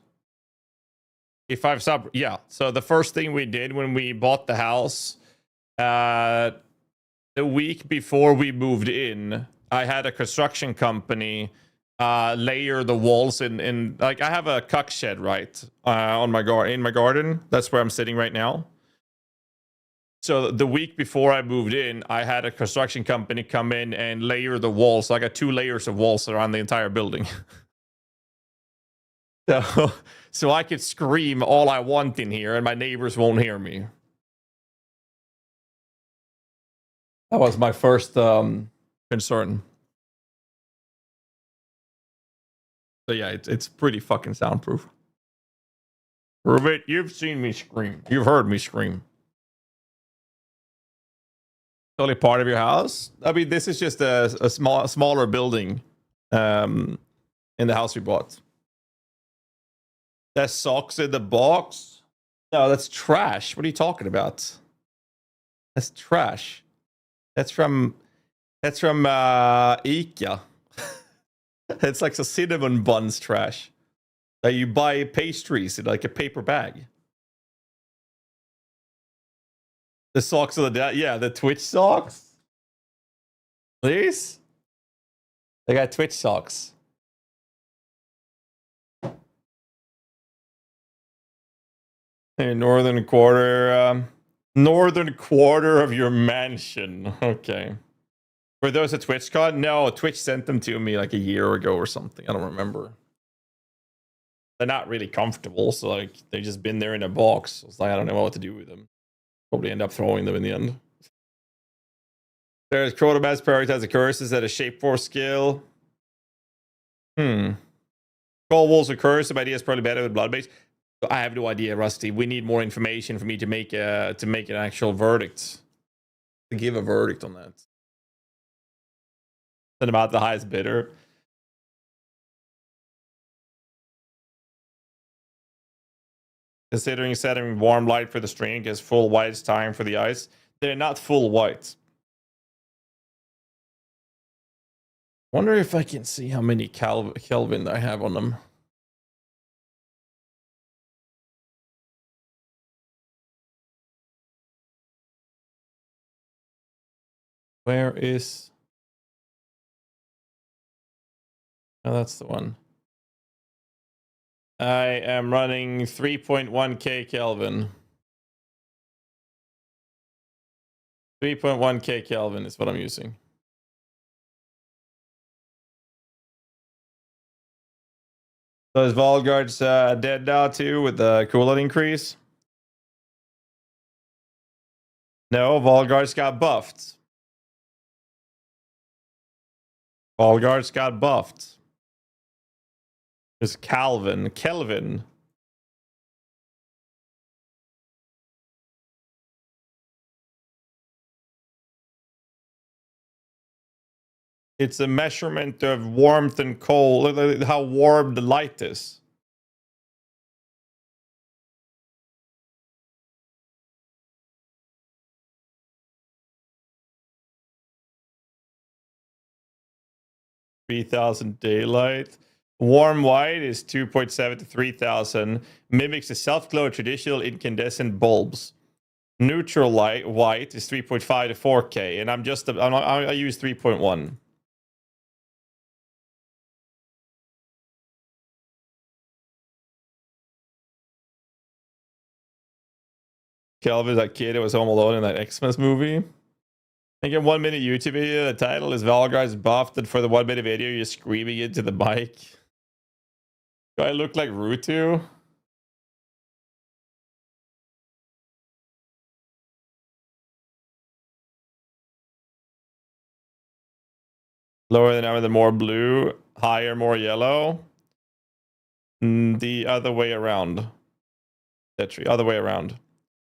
[SPEAKER 1] If I've yeah. So the first thing we did when we bought the house, the week before we moved in, I had a construction company layer the walls in like I have a cuck shed right on my in my garden. That's where I'm sitting right now. So the week before I moved in, I had a construction company come in and layer the walls. So I got 2 layers of walls around the entire building. So I could scream all I want in here and my neighbors won't hear me. That was my first concern. So yeah, it's pretty fucking soundproof. Rubit, you've seen me scream. You've heard me scream. It's only part of your house? I mean, this is just a smaller building in the house we bought. There's socks in the box? No, that's trash. What are you talking about? That's trash. That's from IKEA. It's like a cinnamon buns trash. That you buy pastries in like a paper bag. The socks of the yeah, the Twitch socks. Please? They got Twitch socks. Northern quarter of your mansion. Okay. Were those a TwitchCon? No, Twitch sent them to me like a year ago or something. I don't remember. They're not really comfortable, so like they've just been there in a box. It's like I don't know what to do with them. Probably end up throwing them in the end. There's Crotomas prioritize the curses at a shape 4 skill. Call wolves with curse. My idea is probably better with blood base. I have no idea, Rusty. We need more information for me to make an actual verdict. To give a verdict on that. And about the highest bidder. Considering setting warm light for the stream gives full white's time for the ice. They're not full white. Wonder if I can see how many Kelvin I have on them. Where is... Oh, that's the one. I am running 3.1k Kelvin. 3.1k Kelvin is what I'm using. So is Volgard's dead now too with the coolant increase? No, Volgard's got buffed. Volgard's got buffed. It's Kelvin. It's a measurement of warmth and cold. Look at how warm the light is. $3,000 daylight. Warm white is 2.7 to 3,000. Mimics the self-glow of traditional incandescent bulbs. Neutral light white is 3.5 to 4K, and I use 3.1. Kelvin, that kid that was home alone in that Xmas movie. I think in 1 minute YouTube video, the title is Valgar's buffed, and for the 1 minute video, you're screaming into the mic. Do I look like Rutu? Lower the number, the more blue. Higher, more yellow. The other way around. Tetri, other way around.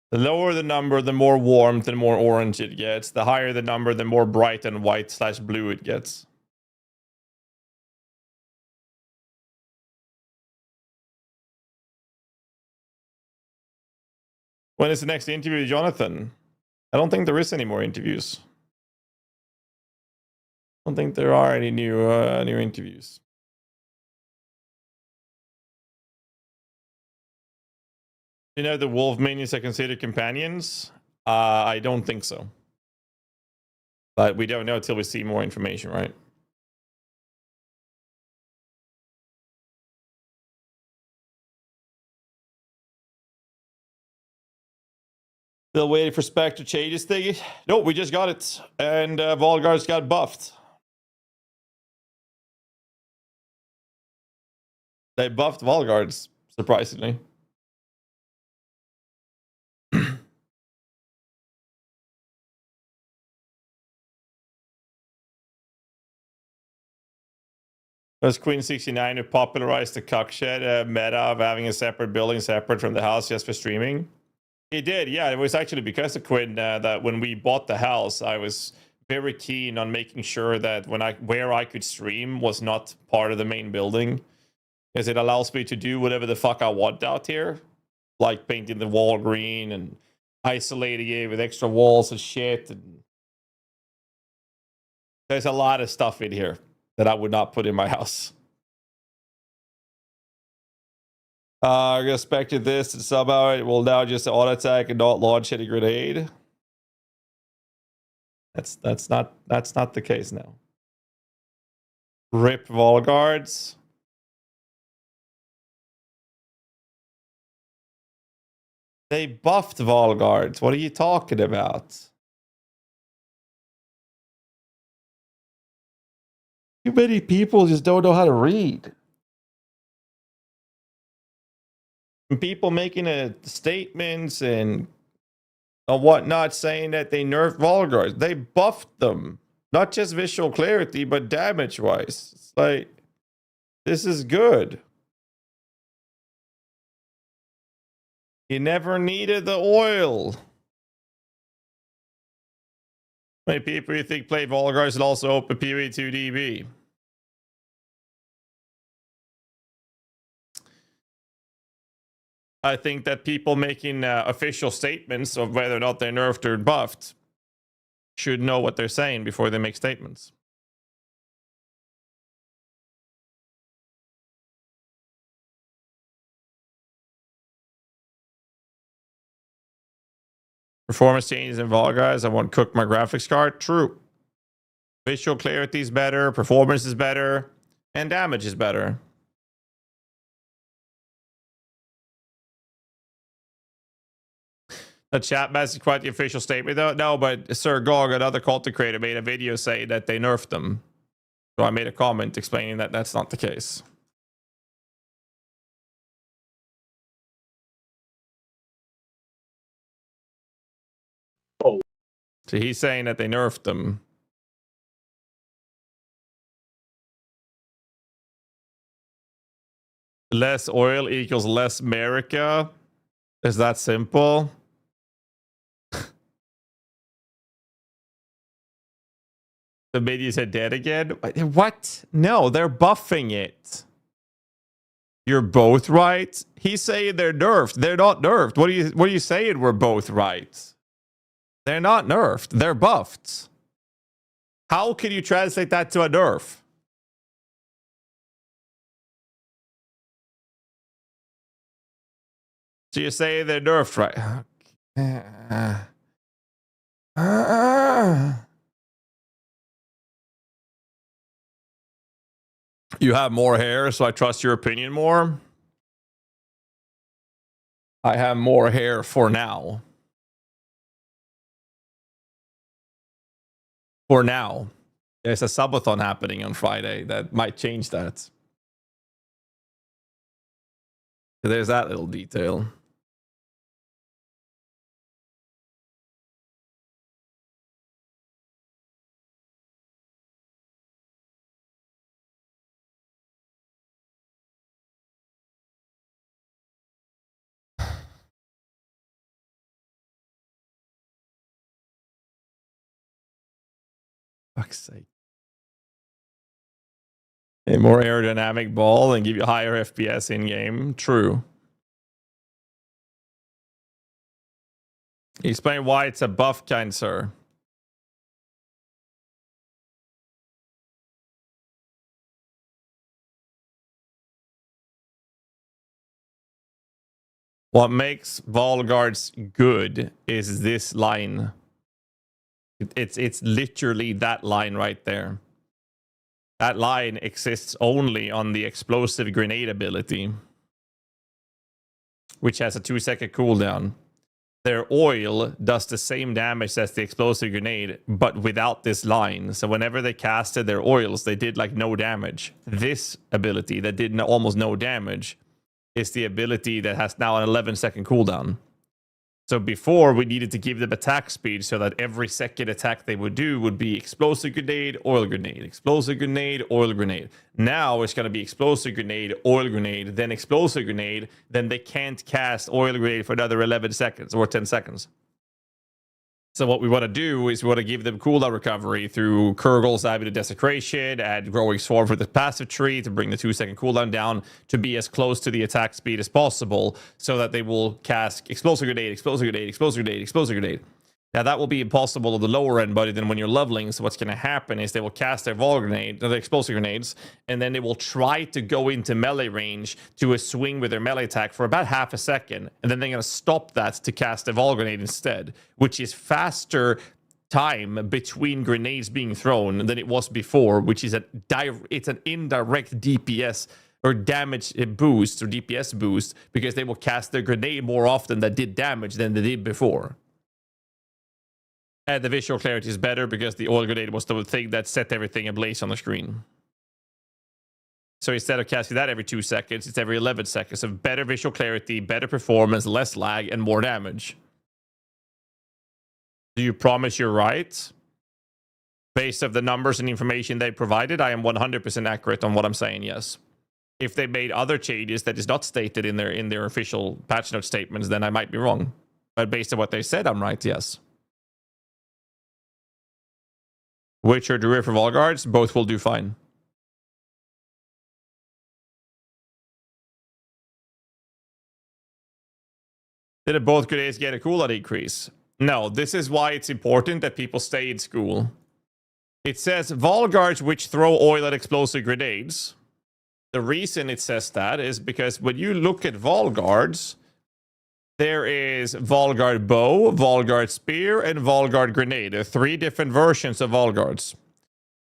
[SPEAKER 1] The lower the number, the more warmth and more orange it gets. The higher the number, the more bright and white/blue it gets. When is the next interview, Jonathan? I don't think there is any more interviews. I don't think there are any new interviews. You know the wolf minions are considered companions? I don't think so. But we don't know until we see more information, right? Still waiting for Spectre changes thing? No, we just got it. And Volgar's got buffed. They buffed Volgards, surprisingly. It was Queen 69 who popularized the cuckshed meta of having a separate building separate from the house just for streaming. It did, yeah. It was actually because of Quinn that when we bought the house, I was very keen on making sure that where I could stream was not part of the main building, because it allows me to do whatever the fuck I want out here, like painting the wall green and isolating it with extra walls and shit. And there's a lot of stuff in here that I would not put in my house. I expected this, and somehow it will now just auto attack and not launch any grenade. That's not the case now. Rip Volgards. They buffed Volgards. What are you talking about? Too many people just don't know how to read. People making statements and whatnot saying that they nerfed Volgards. They buffed them. Not just visual clarity, but damage-wise. It's like, this is good. You never needed the oil. How many people you think play Volgards and also open PoE2DB? I think that people making official statements of whether or not they're nerfed or buffed should know what they're saying before they make statements. Performance changes in Vol Guys. I won't cook my graphics card. True. Visual clarity is better, performance is better, and damage is better. The chat message quite the official statement though. No, but Sir Gog, another content creator, made a video saying that they nerfed them. So I made a comment explaining that that's not the case.
[SPEAKER 21] Oh.
[SPEAKER 1] So he's saying that they nerfed them. Less oil equals less America. Is that simple? The medias are dead again? What? No, they're buffing it. You're both right. He's saying they're nerfed. They're not nerfed. What are you saying? We're both right. They're not nerfed. They're buffed. How can you translate that to a nerf? So you're saying they're nerfed, right? You have more hair, so I trust your opinion more. I have more hair for now. For now. There's a subathon happening on Friday that might change that. So there's that little detail. Fuck's sake. A more aerodynamic ball and give you higher FPS in game. True. Explain why it's a buff, kind sir. What makes Volguards good is this line. It's literally that line right there. That line exists only on the explosive grenade ability, which has a 2-second cooldown. Their oil does the same damage as the explosive grenade, but without this line. So whenever they casted their oils, they did like no damage. This ability that did almost no damage is the ability that has now an 11-second cooldown. So before, we needed to give them attack speed so that every second attack they would do would be explosive grenade, oil grenade, explosive grenade, oil grenade. Now it's going to be explosive grenade, oil grenade, then explosive grenade. Then they can't cast oil grenade for another 11 seconds or 10 seconds. So what we want to do is we want to give them cooldown recovery through Kurgle's Abbey to Desecration and Growing Swarm for the passive tree to bring the 2-second cooldown down to be as close to the attack speed as possible so that they will cast Explosive Grenade, Explosive Grenade, Explosive Grenade, Explosive Grenade. Now that will be impossible at the lower end, but then when you're leveling, so what's going to happen is they will cast their Vol Grenade, their Explosive Grenades, and then they will try to go into melee range to a swing with their melee attack for about half a second, and then they're going to stop that to cast a Vol Grenade instead, which is faster time between grenades being thrown than it was before, which is it's an indirect DPS or damage boost or DPS boost because they will cast their grenade more often that did damage than they did before. And the visual clarity is better because the oil grenade was the thing that set everything ablaze on the screen. So instead of casting that every 2 seconds, it's every 11 seconds. So better visual clarity, better performance, less lag, and more damage. Do you promise you're right? Based on the numbers and information they provided, I am 100% accurate on what I'm saying, yes. If they made other changes that is not stated in their official patch note statements, then I might be wrong. But based on what they said, I'm right, yes. Witcher, Druid for Volguards, both will do fine. Did both grenades get a cooldown decrease? No, this is why it's important that people stay in school. It says Volgards which throw oil at explosive grenades. The reason it says that is because when you look at Volgards, there is Volgard Bow, Volgard Spear, and Volgard Grenade. There are 3 different versions of Volgards.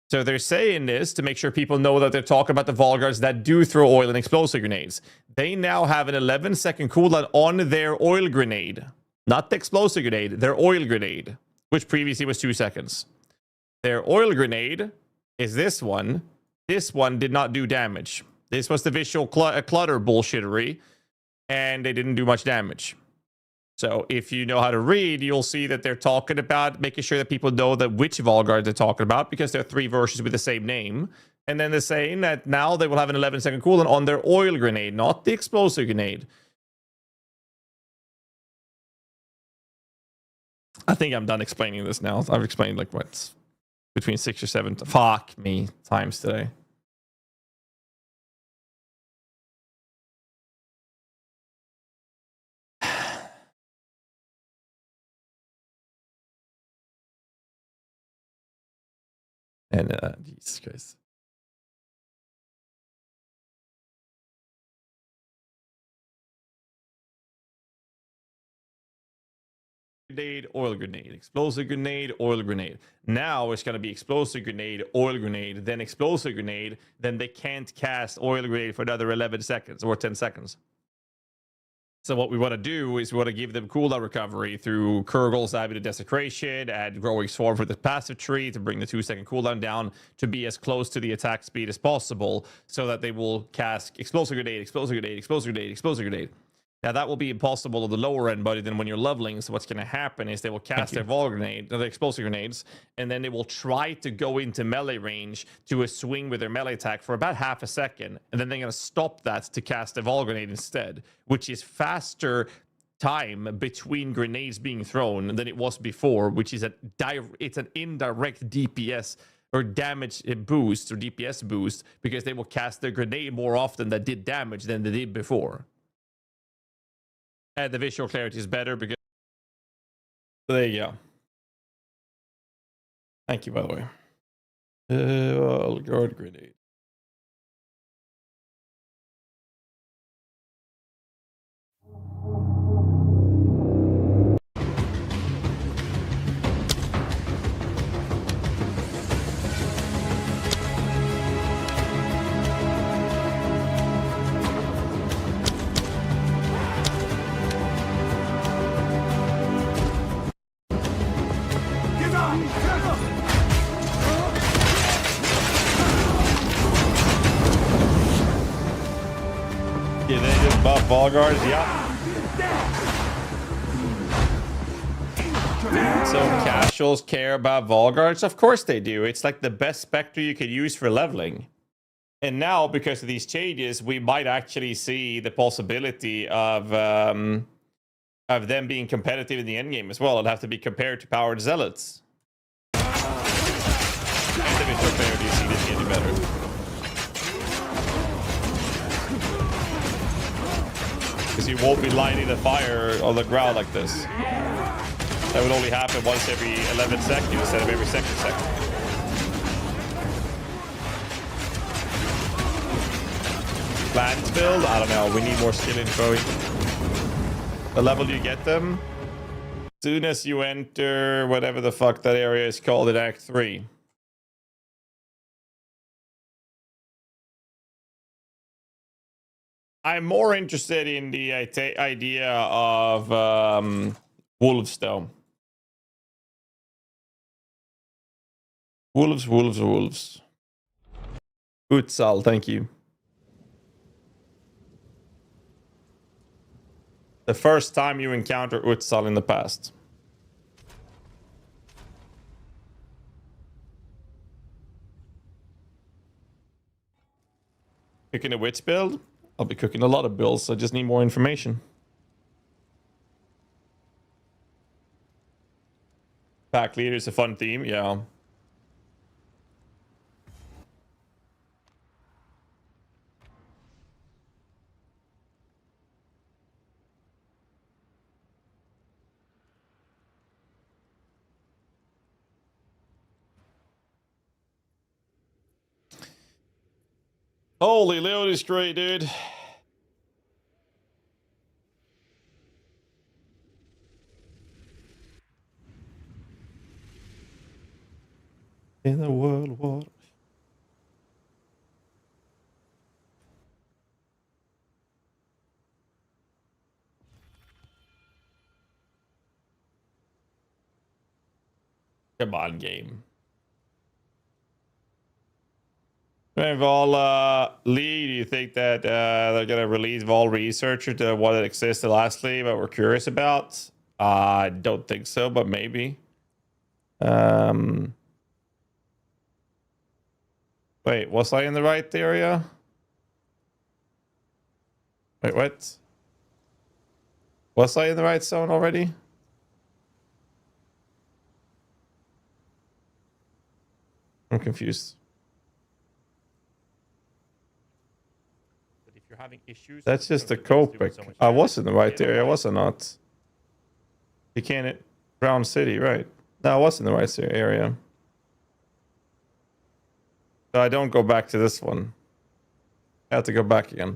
[SPEAKER 1] So they're saying this to make sure people know that they're talking about the Volgards that do throw oil and explosive grenades. They now have an 11-second cooldown on their oil grenade. Not the explosive grenade, their oil grenade, which previously was 2 seconds. Their oil grenade is this one. This one did not do damage. This was the visual clutter bullshittery, and they didn't do much damage. So if you know how to read, you'll see that they're talking about making sure that people know that which Volgard they're talking about, because there are 3 versions with the same name. And then they're saying that now they will have an 11-second cooldown on their oil grenade, not the explosive grenade. I think I'm done explaining this now. I've explained like what's between 6 or 7 times today. And Jesus Christ. Grenade, oil grenade, explosive grenade, oil grenade. Now it's going to be explosive grenade, oil grenade, then explosive grenade. Then they can't cast oil grenade for another 11 seconds or 10 seconds. So what we want to do is we want to give them cooldown recovery through Kurgle's Abbey Desecration and Growing Swarm for the passive tree to bring the 2-second cooldown down to be as close to the attack speed as possible, so that they will cast explosive grenade, explosive grenade, explosive grenade, explosive grenade. Now that will be impossible at the lower end, buddy, than when you're leveling. So what's going to happen is they will cast their Vol grenade, the explosive grenades, and then they will try to go into melee range to a swing with their melee attack for about half a second, and then they're going to stop that to cast a Vol grenade instead, which is faster time between grenades being thrown than it was before, which is it's an indirect DPS or damage boost or DPS boost, because they will cast their grenade more often that did damage than they did before. And the visual clarity is better because... There you go. Thank you, by the way. Guard grenade. Yeah, they just buff Volgards, yeah. So casuals care about Volgards? Of course they do. It's like the best Spectre you could use for leveling. And now, because of these changes, we might actually see the possibility of them being competitive in the endgame as well. It'll have to be compared to Powered Zealots. And the visual clarity you see this getting better. Because you won't be lighting the fire on the ground like this. That would only happen once every 11 seconds instead of every second. Plans build? I don't know. We need more skill info. The level you get them? Soon as you enter whatever the fuck that area is called in Act 3. I'm more interested in the idea of wolves, though. Wolves. Utsal, thank you. The first time you encounter Utsal in the past. Cooking a witch build? I'll be cooking a lot of builds, so I just need more information. Pack leader is a fun theme, yeah. Holy load is great, dude. In the world war. Come on, game. Vol, Lee, do you think that they're going to release Vol Researcher to what it existed lastly, but we're curious about? I don't think so, but maybe. Wait, was I in the right area? Wait, what? Was I in the right zone already? I'm confused.
[SPEAKER 7] But if you're having issues,
[SPEAKER 1] That's just the Copic. I was in the right area, was I not? You can't... Brown City, right. No, I was in the right area. So I don't go back to this one. I have to go back again.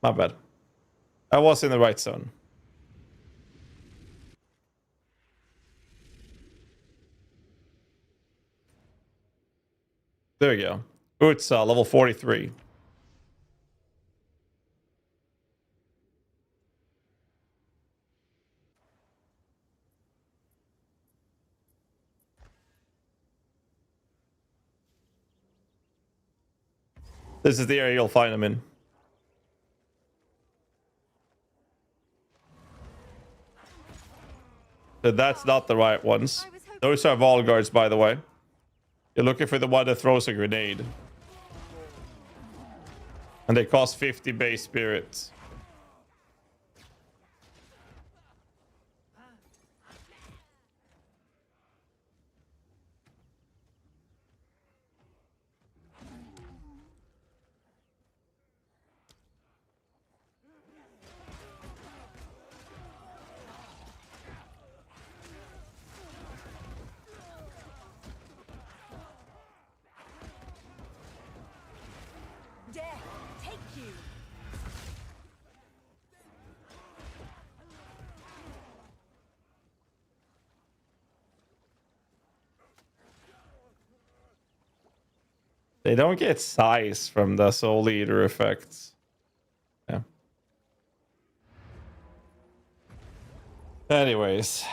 [SPEAKER 1] My bad. I was in the right zone. There you go. Utsa, level 43. This is the area you'll find them in. So that's not the right ones. Those are Volgards, by the way. You're looking for the one that throws a grenade. And they cost 50 base spirits. They don't get size from the Soul Eater effects. Yeah. Anyways.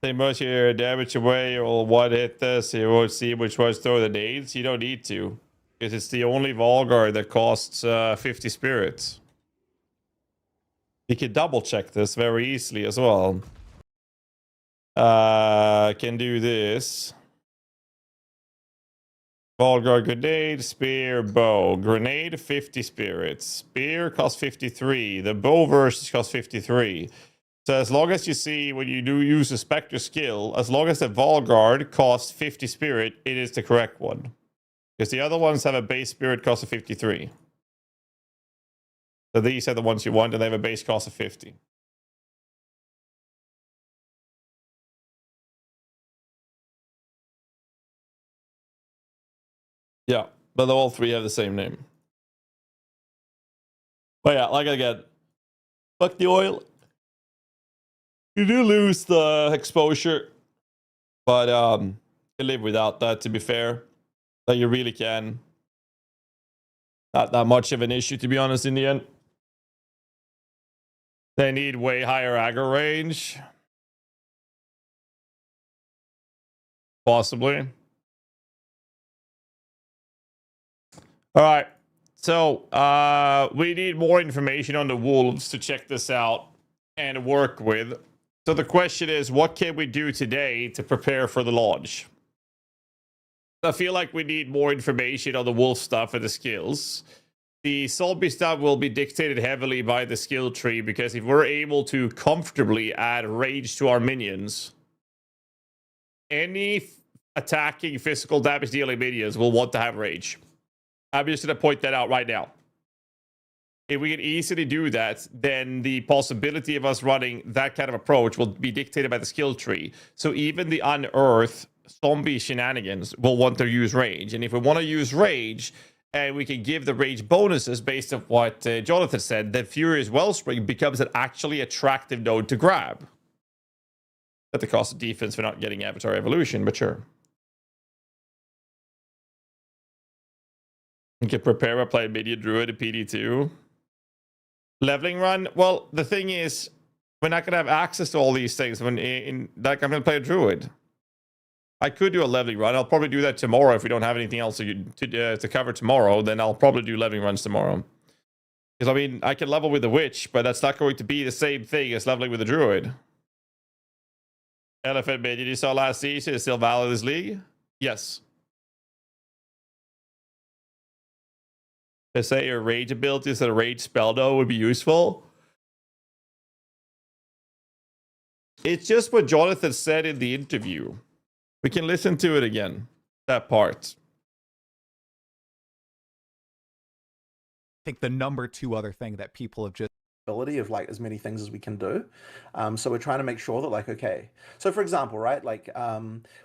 [SPEAKER 1] They must your damage away or what hit this. You won't see which ones throw the nades. You don't need to. Because it's the only Volgar that costs 50 spirits. You can double check this very easily as well. Can do this. Volgar grenade, spear, bow. Grenade 50 spirits. Spear costs 53. The bow versus costs 53. So as long as you see when you do use a Spectre skill, as long as the Volguard costs 50 spirit, it is the correct one. Because the other ones have a base spirit cost of 53. So these are the ones you want, and they have a base cost of 50. Yeah, but all three have the same name. But yeah, like again, fuck the oil. You do lose the exposure, but you live without that, to be fair. Like you really can. Not that much of an issue, to be honest, in the end. They need way higher aggro range. Possibly. All right. So we need more information on the wolves to check this out and work with. So the question is, what can we do today to prepare for the launch? I feel like we need more information on the wolf stuff and the skills. The zombie stuff will be dictated heavily by the skill tree, because if we're able to comfortably add rage to our minions, any attacking physical damage dealing minions will want to have rage. I'm just going to point that out right now. if we can easily do that, then the possibility of us running that kind of approach will be dictated by the skill tree. So even the unearth zombie shenanigans will want to use rage. And if we want to use rage, and we can give the rage bonuses based on what Jonathan said, then Furious Wellspring becomes an actually attractive node to grab. At the cost of defense for not getting Avatar Evolution, but sure. You can prepare a play Minion Druid at PD2. Leveling run? Well, the thing is, we're not going to have access to all these things when like I'm going to play a Druid. I could do a leveling run. I'll probably do that tomorrow if we don't have anything else to cover tomorrow. Then I'll probably do leveling runs tomorrow. Because, I mean, I can level with the Witch, but that's not going to be the same thing as leveling with the Druid. Elephant Minion you saw last season is still valid in this league? Yes. To say your rage abilities that a rage spell though would be useful. It's just what Jonathan said in the interview. We can listen to it again. That part.
[SPEAKER 15] I think the number 2 other thing that people have just
[SPEAKER 20] of like as many things as we can do. So we're trying to make sure that like, okay, so for example, right, like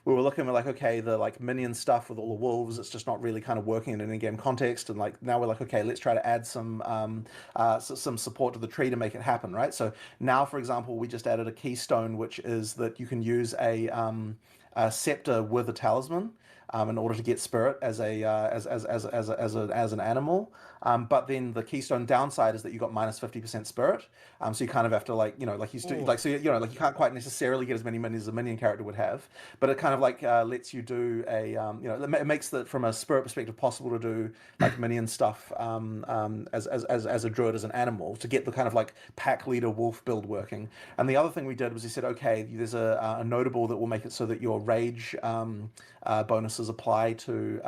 [SPEAKER 20] we were looking at like, okay, the like minion stuff with all the wolves, it's just not really kind of working in an in-game context. And like now we're like, okay, let's try to add some support to the tree to make it happen, right? So now, for example, we just added a keystone, which is that you can use a scepter with a talisman. In order to get spirit as an animal, but then the keystone downside is that you got minus 50% spirit. So you kind of have to like like you still like you can't quite necessarily get as many minions as a minion character would have, but it kind of like lets you do a it makes that from a spirit perspective possible to do like minion stuff as a druid as an animal to get the kind of like pack leader wolf build working. And the other thing we did was he said, okay, there's a notable that will make it so that your rage bonuses apply to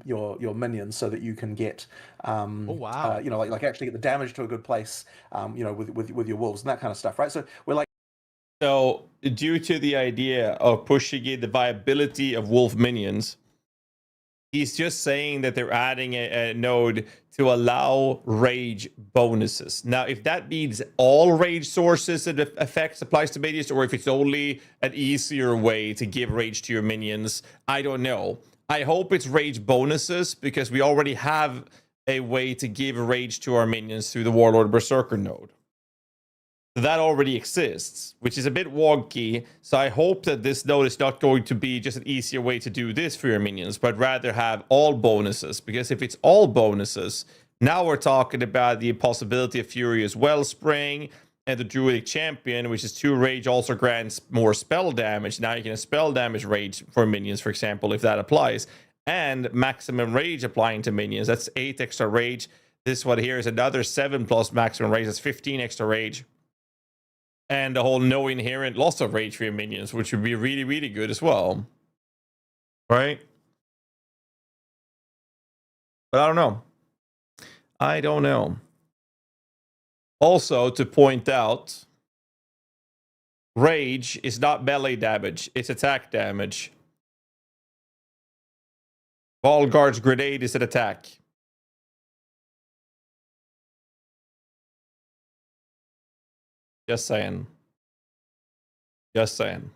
[SPEAKER 20] your minions, so that you can get like actually get the damage to a good place, with your wolves and that kind of stuff, right? So we're like,
[SPEAKER 1] so due to the idea of pushing in the viability of wolf minions, he's just saying that they're adding a node to allow rage bonuses. Now, if that means all rage sources and effects applies to minions, or if it's only an easier way to give rage to your minions, I don't know. I hope it's rage bonuses, because we already have a way to give rage to our minions through the Warlord Berserker node. That already exists, which is a bit wonky. So I hope that this node is not going to be just an easier way to do this for your minions, but rather have all bonuses. Because if it's all bonuses, now we're talking about the possibility of Furious Wellspring and the Druidic Champion, which is 2 rage, also grants more spell damage. Now you can spell damage rage for minions, for example, if that applies. And maximum rage applying to minions. That's 8 extra rage. This one here is another 7 plus maximum rage. That's 15 extra rage. And the whole no inherent loss of rage for your minions, which would be really, really good as well. Right? But I don't know. I don't know. Also, to point out, rage is not melee damage. It's attack damage. Volgar's grenade is an attack. Just saying. Just saying.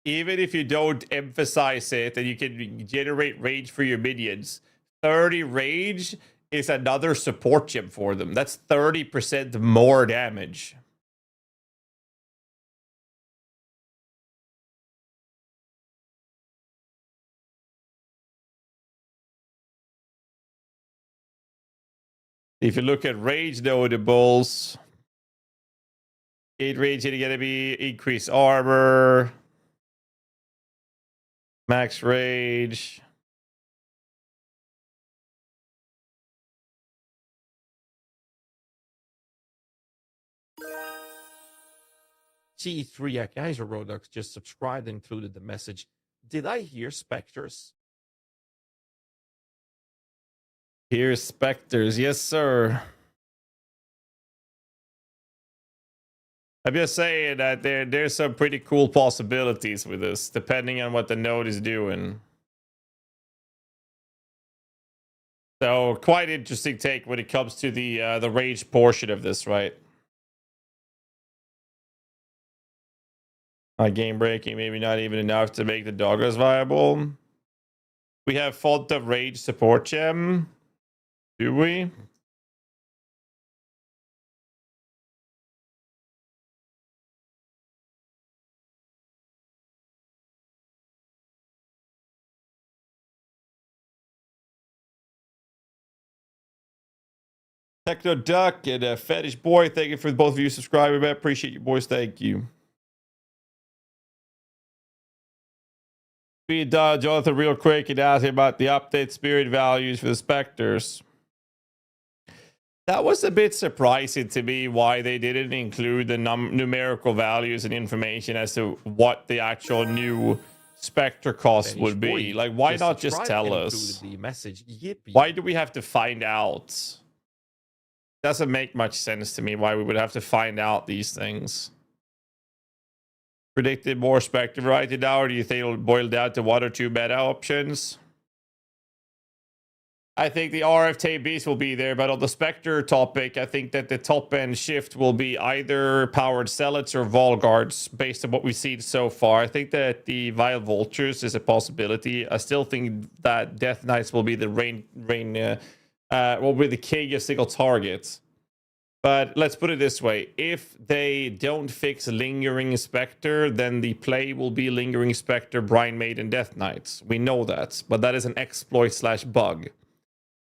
[SPEAKER 1] Even if you don't emphasize it and you can generate rage for your minions, 30 rage is another support gem for them. That's 30% more damage. If you look at rage notables, 8 rage is going to be increased armor, max rage.
[SPEAKER 7] G3 Geyser Rodux just subscribed and included the message, did I hear specters?
[SPEAKER 1] Here's specters. Yes, sir. I'm just saying that there's some pretty cool possibilities with this, depending on what the node is doing. So quite interesting take when it comes to the rage portion of this, right? Game breaking, maybe not even enough to make the doggos viable. We have Font of Rage support gem. Do we? Techno Duck and Fetish Boy, thank you for both of you subscribing, man. Appreciate you, boys. Thank you. Jonathan, real quick, and ask about the update spirit values for the Spectres. That was a bit surprising to me why they didn't include the numerical values and information as to what the actual new Spectre cost would be. Like, why not just tell us?
[SPEAKER 7] The message. Yippee.
[SPEAKER 1] Why do we have to find out? Doesn't make much sense to me why we would have to find out these things. Predicted more Spectre variety now, or do you think it'll boil down to one or two meta options? I think the RF beast will be there, but on the Spectre topic, I think that the top end shift will be either powered zealots or Volgards, based on what we've seen so far. I think that the Vile Vultures is a possibility. I still think that Death Knights will be the will be the king of single targets. But let's put it this way. If they don't fix Lingering Spectre, then the play will be Lingering Spectre, Brine Maiden, Death Knights. We know that, but that is an exploit/bug.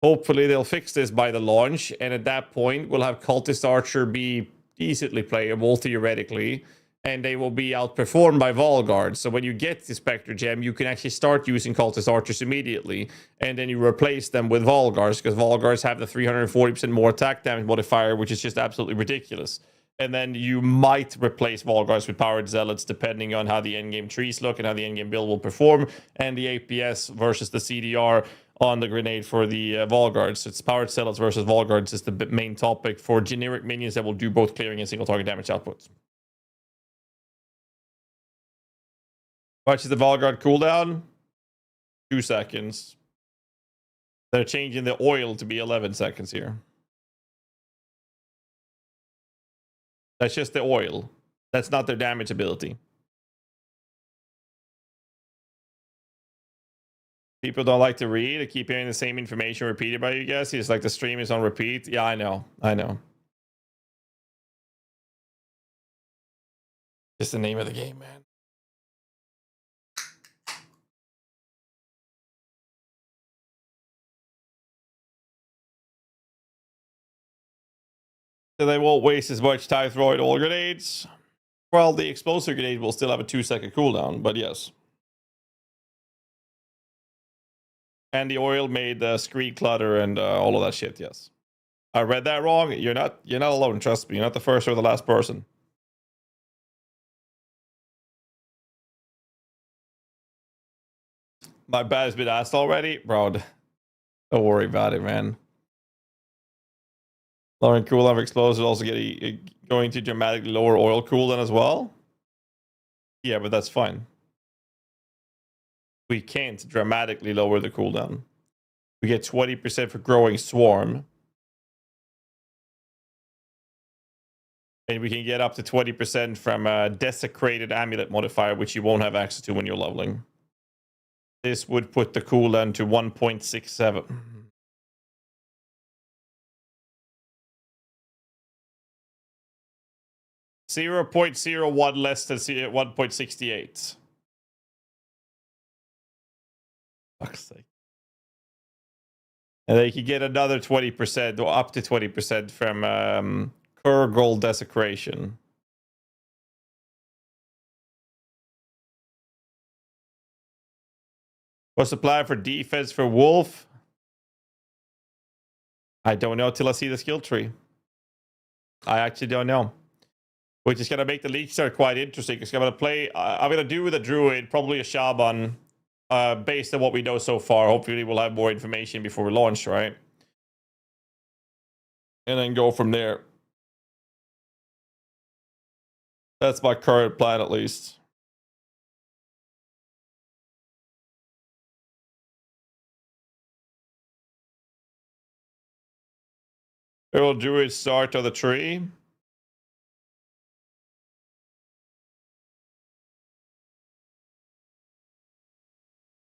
[SPEAKER 1] Hopefully they'll fix this by the launch, and at that point, we'll have Cultist Archer be decently playable, theoretically, and they will be outperformed by Volgards. So when you get the Spectre Gem, you can actually start using Cultist Archers immediately, and then you replace them with Volgards, because Volgards have the 340% more attack damage modifier, which is just absolutely ridiculous. And then you might replace Volgards with Powered Zealots, depending on how the endgame trees look and how the endgame build will perform, and the APS versus the CDR on the grenade for the Volgards. It's Powered Zealots versus Volgards is the main topic for generic minions that will do both clearing and single target damage outputs. How much is the Volgard cooldown? 2 seconds. They're changing the oil to be 11 seconds here. That's just the oil. That's not their damage ability. People don't like to read. I keep hearing the same information repeated by you guys. It's like the stream is on repeat. Yeah, I know. I know. Just the name of the game, man. So they won't waste as much time throwing all grenades. Well, the explosive grenade will still have a 2-second cooldown, but yes. And the oil made the screen clutter and all of that shit, yes. I read that wrong. You're not alone, trust me. You're not the first or the last person. My bad has been asked already? Bro, don't worry about it, man. Lowering cooldown of explosives also going to dramatically lower oil cooldown as well? Yeah, but that's fine. We can't dramatically lower the cooldown. We get 20% for growing swarm. And we can get up to 20% from a desecrated amulet modifier, which you won't have access to when you're leveling. This would put the cooldown to 1.67. 0.01 less than 1.68. Fuck's sake. And they can get another 20% or up to 20% from Kurgle Desecration. What's the plan for defense for Wolf? I don't know till I see the skill tree. I actually don't know. Which is going to make the league start quite interesting. Because I'm going to play... I'm going to do with a Druid, probably a Shaban, based on what we know so far. Hopefully we'll have more information before we launch, right? And then go from there. That's my current plan, at least. It will do its start of the tree.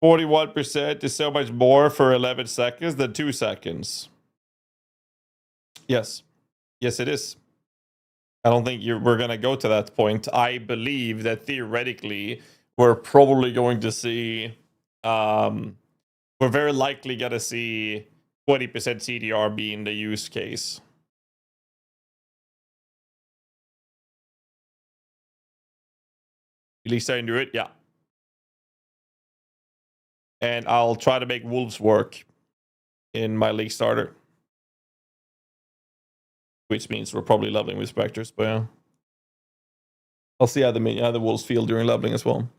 [SPEAKER 1] %41% is so much more for 11 seconds than 2 seconds. Yes. Yes, it is. I don't think we're going to go to that point. I believe that theoretically, we're probably going to see... we're very likely going to see 20% CDR being the use case. At least I can do it, yeah. And I'll try to make wolves work in my league starter. Which means we're probably leveling with specters, but yeah. I'll see how the wolves feel during leveling as well.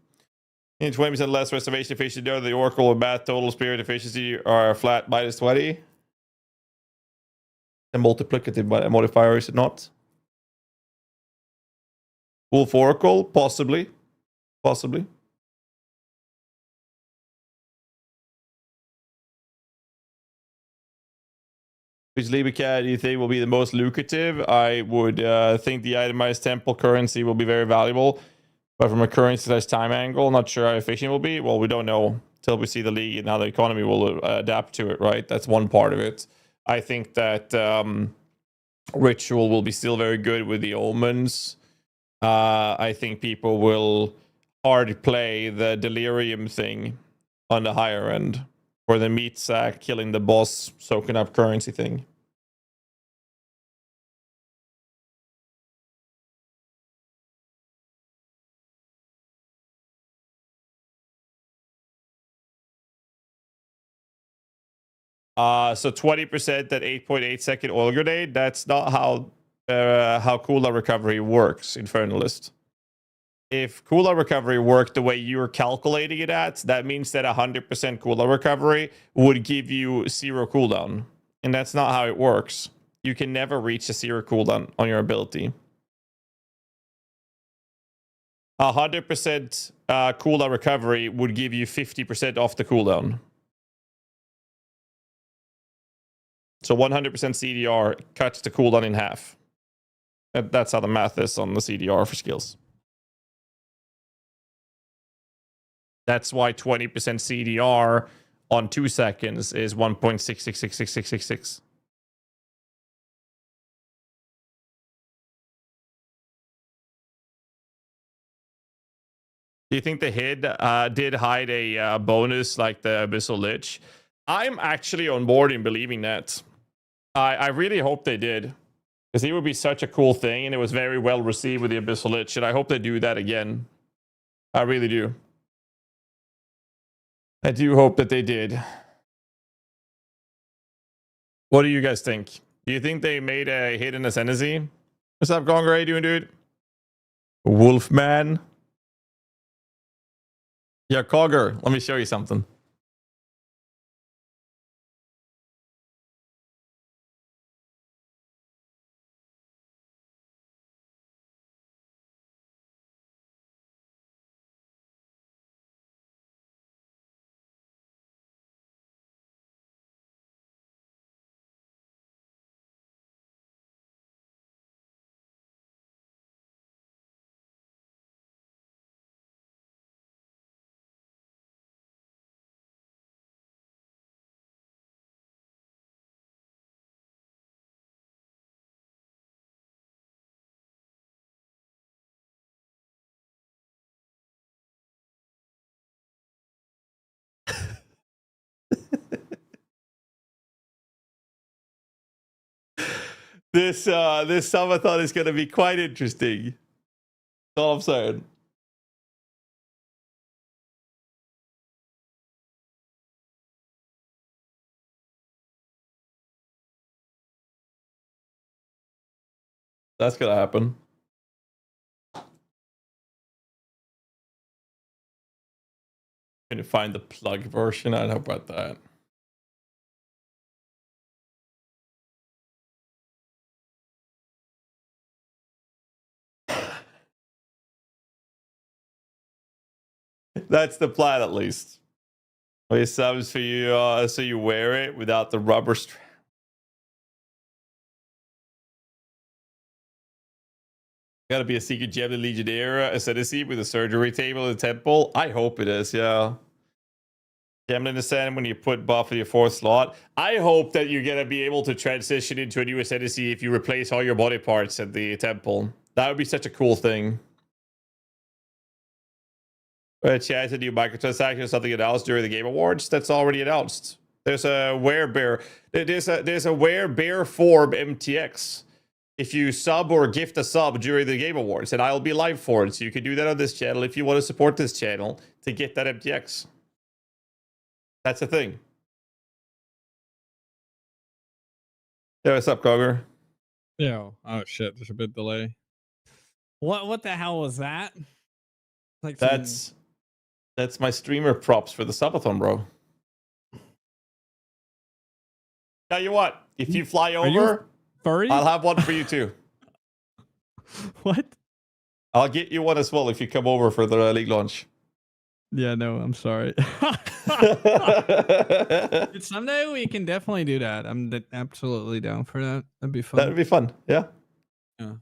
[SPEAKER 1] In 20% less reservation efficiency, the Oracle and Math total spirit efficiency are flat -20. A multiplicative modifier, is it not? Wolf Oracle, possibly. Possibly. Which Libica do you think will be the most lucrative? I would think the itemized temple currency will be very valuable. But from a currency/time angle, not sure how efficient it will be. Well, we don't know till we see the league and how the economy will adapt to it, right? That's one part of it. I think that Ritual will be still very good with the omens. I think people will hard play the delirium thing on the higher end. Or the meat sack killing the boss, soaking up currency thing. So 20% at 8.8 second oil grenade. That's not how cooldown recovery works, Infernalist. If cooldown recovery worked the way you're calculating it at, that means that 100% cooldown recovery would give you 0 cooldown. And that's not how it works. You can never reach a 0 cooldown on your ability. 100% cooldown recovery would give you 50% off the cooldown. So 100% CDR cuts the cooldown in half. That's how the math is on the CDR for skills. That's why 20% CDR on 2 seconds is 1.66666666. Do you think the HID did hide a bonus like the Abyssal Lich? I'm actually on board in believing that. I really hope they did. Because it would be such a cool thing, and it was very well received with the Abyssal Lich, and I hope they do that again. I really do. I do hope that they did. What do you guys think? Do you think they made a hidden ascendancy? What's up, Gonger? How you doing, dude? Wolfman. Yeah, Cogger, let me show you something. This subathon is going to be quite interesting. That's all I'm saying. That's going to happen. Trying to find the plug version. I don't know about that. That's the plan, at least. Wait, subs for you, so you wear it without the rubber strap. Gotta be a secret gem in Legionnaire ascendancy with a surgery table in the temple. I hope it is, yeah. Gemlin Ascend when you put buff in your 4th slot. I hope that you're gonna be able to transition into a new ascendancy if you replace all your body parts at the temple. That would be such a cool thing. Chad to do microtransaction or something announced during the Game Awards. That's already announced. There's a werebear. There's a werebear form MTX. If you sub or gift a sub during the Game Awards, and I'll be live for it, so you can do that on this channel if you want to support this channel to get that MTX. That's a thing. Yeah, what's up, Cogger?
[SPEAKER 14] Yo, oh shit, there's a bit delay. What the hell was that? Like
[SPEAKER 1] That's my streamer props for the subathon, bro. Tell you what, if you fly over,
[SPEAKER 14] furry?
[SPEAKER 1] I'll have one for you too.
[SPEAKER 14] What?
[SPEAKER 1] I'll get you one as well if you come over for the league launch.
[SPEAKER 14] Yeah, no, I'm sorry. Someday we can definitely do that. I'm absolutely down for that. That'd be fun.
[SPEAKER 1] That'd be fun. Yeah.
[SPEAKER 14] Yeah,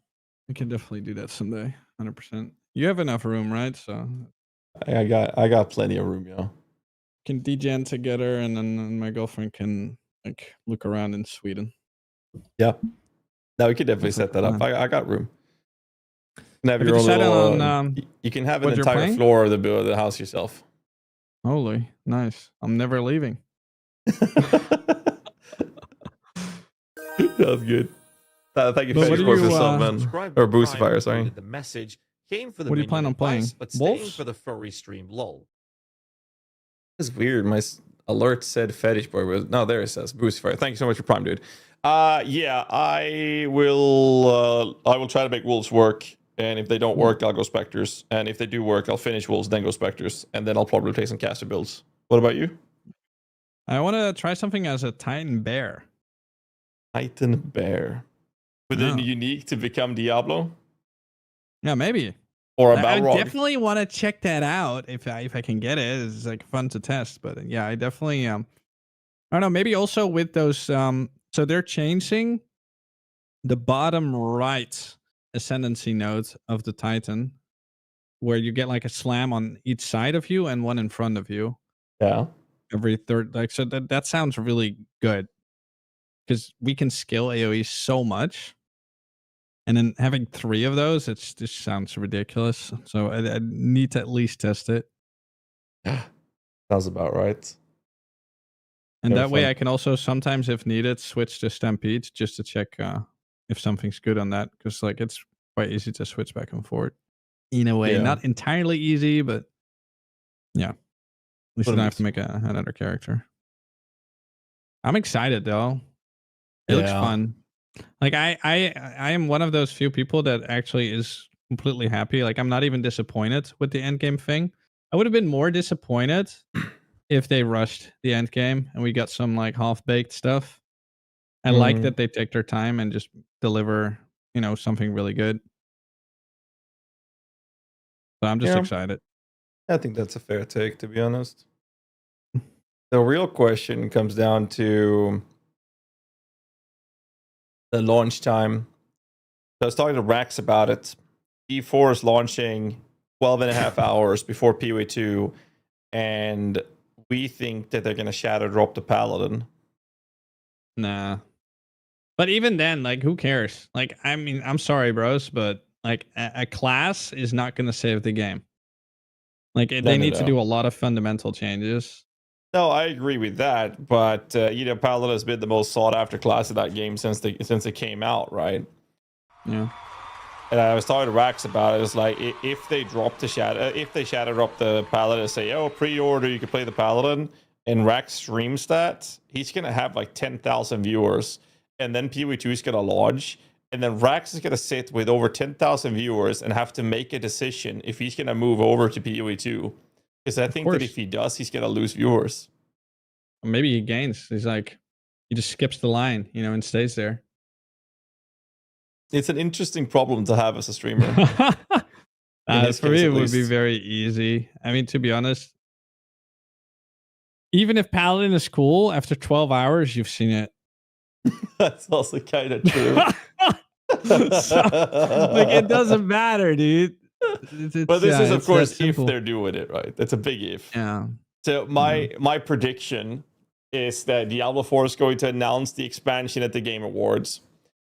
[SPEAKER 14] we can definitely do that someday. 100%. You have enough room, right? So
[SPEAKER 1] I got plenty of room, yo.
[SPEAKER 14] Can degen together, and then my girlfriend can like look around in Sweden.
[SPEAKER 1] Yeah. No, we could definitely set that up. I got room. You can have your
[SPEAKER 14] you
[SPEAKER 1] own
[SPEAKER 14] decided
[SPEAKER 1] little,
[SPEAKER 14] on,
[SPEAKER 1] you can have an
[SPEAKER 14] what you're
[SPEAKER 1] entire
[SPEAKER 14] playing?
[SPEAKER 1] floor of the house yourself.
[SPEAKER 14] Holy, nice. I'm never leaving.
[SPEAKER 1] That was good. Thank you,
[SPEAKER 14] But what
[SPEAKER 1] Fetish
[SPEAKER 14] do
[SPEAKER 1] Boy, for
[SPEAKER 14] you,
[SPEAKER 1] sub, man.
[SPEAKER 7] Subscribe
[SPEAKER 1] Or
[SPEAKER 7] to Prime
[SPEAKER 1] Boosifier, sorry.
[SPEAKER 7] included The message came for the
[SPEAKER 14] What do you plan
[SPEAKER 7] minion
[SPEAKER 14] on playing?
[SPEAKER 7] advice, but staying
[SPEAKER 14] Wolves?
[SPEAKER 7] for the furry stream. Lol.
[SPEAKER 1] It's weird. My alert said Fetish Boy was no. There it says Boosifier. Thank you so much for Prime, dude. Yeah, I will try to make Wolves work, and if they don't work, I'll go Spectres, and if they do work, I'll finish Wolves, then go Spectres, and then I'll probably play some caster builds. What about you?
[SPEAKER 14] I want to try something as a Titan Bear.
[SPEAKER 1] Titan Bear. Within unique to become Diablo?
[SPEAKER 14] Yeah, maybe.
[SPEAKER 1] Or a
[SPEAKER 14] I
[SPEAKER 1] Balrog?
[SPEAKER 14] definitely want to check that out if I can get it. It's like fun to test, but yeah, I definitely I don't know, maybe also with those so they're changing the bottom right ascendancy node of the Titan, where you get like a slam on each side of you and one in front of you.
[SPEAKER 1] Yeah.
[SPEAKER 14] Every third, like, so that sounds really good because we can skill AoE so much, and then having 3 of those, it just sounds ridiculous. So I need to at least test it.
[SPEAKER 1] Sounds about right.
[SPEAKER 14] And
[SPEAKER 1] Yeah,
[SPEAKER 14] that way
[SPEAKER 1] fun.
[SPEAKER 14] I can also sometimes, if needed, switch to Stampede just to check if something's good on that, because like it's quite easy to switch back and forth. In a way,
[SPEAKER 1] Yeah.
[SPEAKER 14] not entirely easy, but yeah. At least
[SPEAKER 1] What
[SPEAKER 14] I don't
[SPEAKER 1] it
[SPEAKER 14] have to make another character. I'm excited though. It looks
[SPEAKER 1] Yeah.
[SPEAKER 14] fun. Like I am one of those few people that actually is completely happy. Like I'm not even disappointed with the end game thing. I would have been more disappointed if they rushed the end game and we got some like half-baked stuff. I like that they take their time and just deliver, something really good. So I'm just
[SPEAKER 1] Yeah.
[SPEAKER 14] excited.
[SPEAKER 1] I think that's a fair take, to be honest. The real question comes down to the launch time. So I was talking to Rax about it. E4 is launching 12 and a half hours before PoE2, and we think that they're going to shadow drop the Paladin.
[SPEAKER 14] Nah. But even then, like, who cares? Like, I mean, I'm sorry, bros, but like a class is not going to save the game. Like, they need to do a lot of fundamental changes.
[SPEAKER 1] No, I agree with that, but Paladin has been the most sought after class of that game since it came out, right?
[SPEAKER 14] Yeah.
[SPEAKER 1] And I was talking to Rax about it. It's like if they shadow drop the Paladin and say, "Oh, pre-order, you can play the Paladin," and Rax streams that, he's gonna have like 10,000 viewers, and then PoE2 is gonna launch, and then Rax is gonna sit with over 10,000 viewers and have to make a decision if he's gonna move over to PoE2. Because I think that if he does, he's gonna lose viewers.
[SPEAKER 14] Or maybe he gains. He's like, he just skips the line, and stays there.
[SPEAKER 1] It's an interesting problem to have as a streamer. his
[SPEAKER 14] For
[SPEAKER 1] case,
[SPEAKER 14] me,
[SPEAKER 1] at
[SPEAKER 14] it would be
[SPEAKER 1] least.
[SPEAKER 14] very easy. I mean, to be honest, even if Paladin is cool, after 12 hours, you've seen it.
[SPEAKER 1] That's also kind of true.
[SPEAKER 14] So, like, it doesn't matter, dude.
[SPEAKER 1] But this is, of
[SPEAKER 14] it's that
[SPEAKER 1] course, if
[SPEAKER 14] simple.
[SPEAKER 1] they're doing it right. That's a big if.
[SPEAKER 14] Yeah.
[SPEAKER 1] So my prediction is that Diablo 4 is going to announce the expansion at the Game Awards.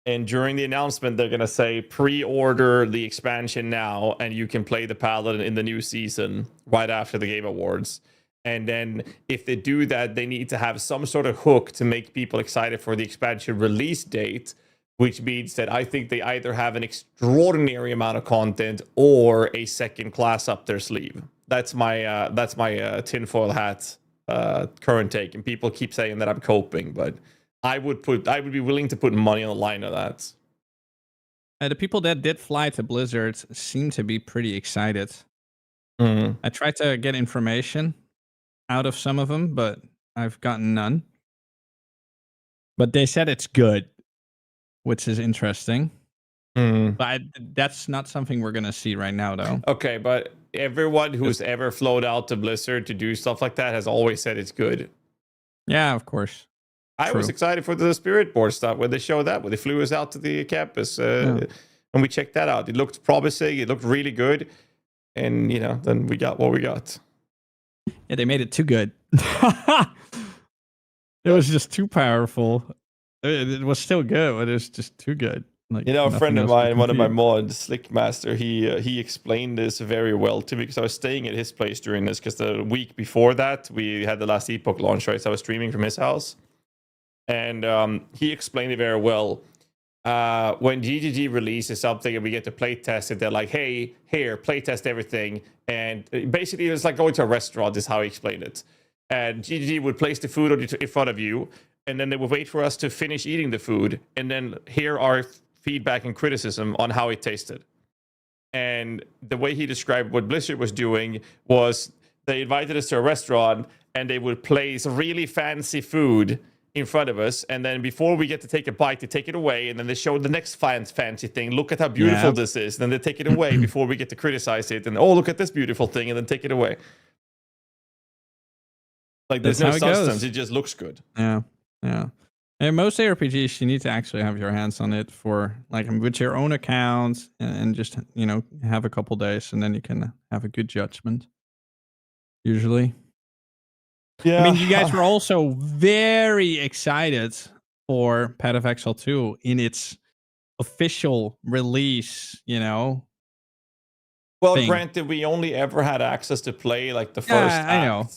[SPEAKER 1] And during the announcement, they're going to say pre-order the expansion now, and you can play the Paladin in the new season right after the Game Awards. And then if they do that, they need to have some sort of hook to make people excited for the expansion release date, which means that I think they either have an extraordinary amount of content or a second class up their sleeve. That's my tinfoil hat current take. And people keep saying that I'm coping, but I would be willing to put money on the line of that.
[SPEAKER 14] The people that did fly to Blizzard seem to be pretty excited.
[SPEAKER 1] Mm.
[SPEAKER 14] I tried to get information out of some of them, but I've gotten none. But they said it's good, which is interesting. But that's not something we're going to see right now, though.
[SPEAKER 1] Okay, but everyone who's ever flown out to Blizzard to do stuff like that has always said it's good.
[SPEAKER 14] Yeah, of course.
[SPEAKER 1] I was excited for the Spirit Board stuff when they showed that, when they flew us out to the campus and we checked that out. It looked promising. It looked really good. And, then we got what we got.
[SPEAKER 14] Yeah, they made it too good. It was just too powerful. It was still good, but it was just too good. Like,
[SPEAKER 1] a friend of
[SPEAKER 14] nothing else
[SPEAKER 1] mine,
[SPEAKER 14] to
[SPEAKER 1] one of my
[SPEAKER 14] compete.
[SPEAKER 1] mods, Slickmaster, he explained this very well to me because I was staying at his place during this because the week before that, we had the Last Epoch launch, right? So I was streaming from his house. And he explained it very well. When GGG releases something and we get to play test it, they're like, hey, here, play test everything. And basically, it was like going to a restaurant, is how he explained it. And GGG would place the food in front of you, and then they would wait for us to finish eating the food, and then hear our feedback and criticism on how it tasted. And the way he described what Blizzard was doing was they invited us to a restaurant, and they would place really fancy food in front of us, and then before we get to take a bite, they take it away, and then they show the next fancy thing. Look at how beautiful this is. Then they take it away before we get to criticize it, and look at this beautiful thing, and then take it away. Like there's
[SPEAKER 14] That's
[SPEAKER 1] no
[SPEAKER 14] how it
[SPEAKER 1] substance;
[SPEAKER 14] goes.
[SPEAKER 1] it just looks good.
[SPEAKER 14] Yeah. And most ARPGs, you need to actually have your hands on it for like with your own account and just have a couple days, and then you can have a good judgment. Usually.
[SPEAKER 1] Yeah.
[SPEAKER 14] I mean, you guys were also very excited for Path of Exile 2 in its official release,
[SPEAKER 1] Well,
[SPEAKER 14] thing.
[SPEAKER 1] granted, we only ever had access to play like the first act.
[SPEAKER 14] I know.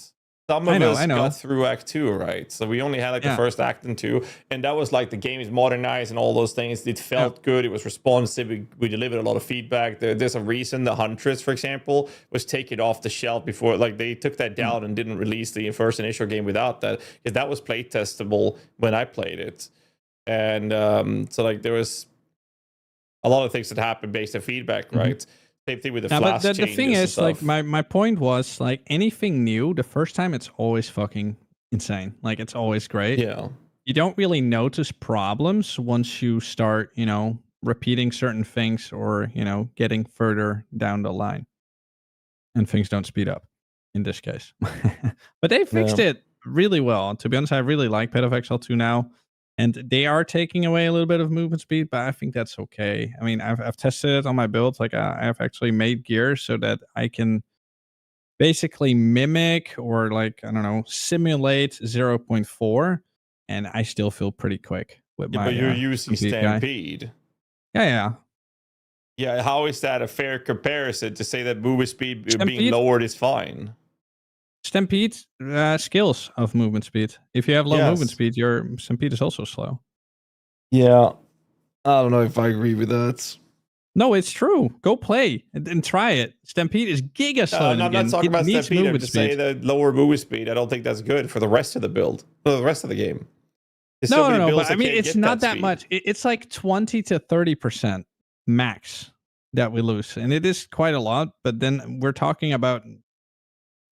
[SPEAKER 1] Some of us
[SPEAKER 14] I know.
[SPEAKER 1] got through Act 2, right? So we only had like the first act and 2. And that was like the game is modernized and all those things. It felt good. It was responsive. We delivered a lot of feedback. There's a reason the Huntress, for example, was taken off the shelf before. Like they took that down and didn't release the first initial game without that. Because that was play testable when I played it. And so like there was a lot of things that happened based on feedback, right? Same thing with the flash
[SPEAKER 14] but the thing
[SPEAKER 1] changes
[SPEAKER 14] is,
[SPEAKER 1] and
[SPEAKER 14] like,
[SPEAKER 1] stuff.
[SPEAKER 14] my point was, like, anything new, the first time, it's always fucking insane. Like, it's always great.
[SPEAKER 1] Yeah.
[SPEAKER 14] You don't really notice problems once you start, repeating certain things or, getting further down the line. And things don't speed up in this case. But they fixed it really well. To be honest, I really like Path of Exile 2 now. And they are taking away a little bit of movement speed, but I think that's okay. I mean, I've tested it on my build. Like, I've actually made gear so that I can basically mimic or, like, I don't know, simulate 0.4, and I still feel pretty quick with my.
[SPEAKER 1] But you're using
[SPEAKER 14] Stampede.
[SPEAKER 1] Stampede.
[SPEAKER 14] Yeah.
[SPEAKER 1] Yeah, how is that a fair comparison to say that movement speed being
[SPEAKER 14] Stampede?
[SPEAKER 1] lowered is fine?
[SPEAKER 14] Stampede skills of movement speed. If you have low movement
[SPEAKER 1] Yes.
[SPEAKER 14] speed, your Stampede is also slow.
[SPEAKER 1] Yeah. I don't know if I agree with that.
[SPEAKER 14] No, it's true. Go play and try it. Stampede is giga slow.
[SPEAKER 1] I'm not talking about Stampede. I'm just saying that lower movement speed. I don't think that's good for the rest of the build, for the rest of the game. There's so many
[SPEAKER 14] No.
[SPEAKER 1] builds
[SPEAKER 14] But I
[SPEAKER 1] that
[SPEAKER 14] mean,
[SPEAKER 1] can't
[SPEAKER 14] it's
[SPEAKER 1] get
[SPEAKER 14] not that
[SPEAKER 1] speed.
[SPEAKER 14] much. It's like 20 to 30% max that we lose, and it is quite a lot. But then we're talking about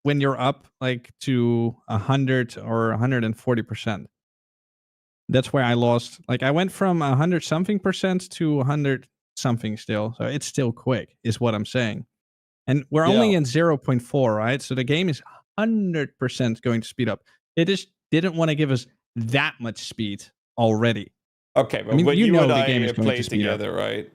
[SPEAKER 14] when you're up like to 100 or 140%. That's where I lost. Like, I went from 100 something percent to 100 something still. So it's still quick, is what I'm saying. And we're only in 0.4, right? So the game is 100% going to speed up. They just didn't want to give us that much speed already.
[SPEAKER 1] Okay, but
[SPEAKER 14] I mean,
[SPEAKER 1] when
[SPEAKER 14] you
[SPEAKER 1] you
[SPEAKER 14] know
[SPEAKER 1] and
[SPEAKER 14] the game
[SPEAKER 1] I
[SPEAKER 14] is going to
[SPEAKER 1] played
[SPEAKER 14] speed up.
[SPEAKER 1] together, right?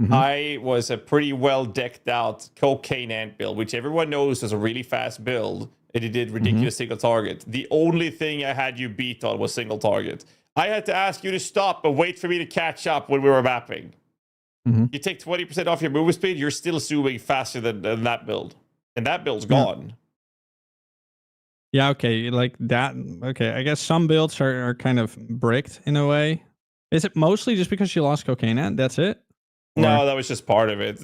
[SPEAKER 14] Mhm.
[SPEAKER 1] I was a pretty well decked out cocaine ant build, which everyone knows is a really fast build, and it did ridiculous single target. The only thing I had you beat on was single target. I had to ask you to stop and wait for me to catch up when we were mapping. You take 20% off your movement speed, you're still zooming faster than that build. And that build's gone.
[SPEAKER 14] Yeah, okay, like that. Okay, I guess some builds are kind of bricked in a way. Is it mostly just because you lost cocaine ant? That's it?
[SPEAKER 1] No, that was just part of it.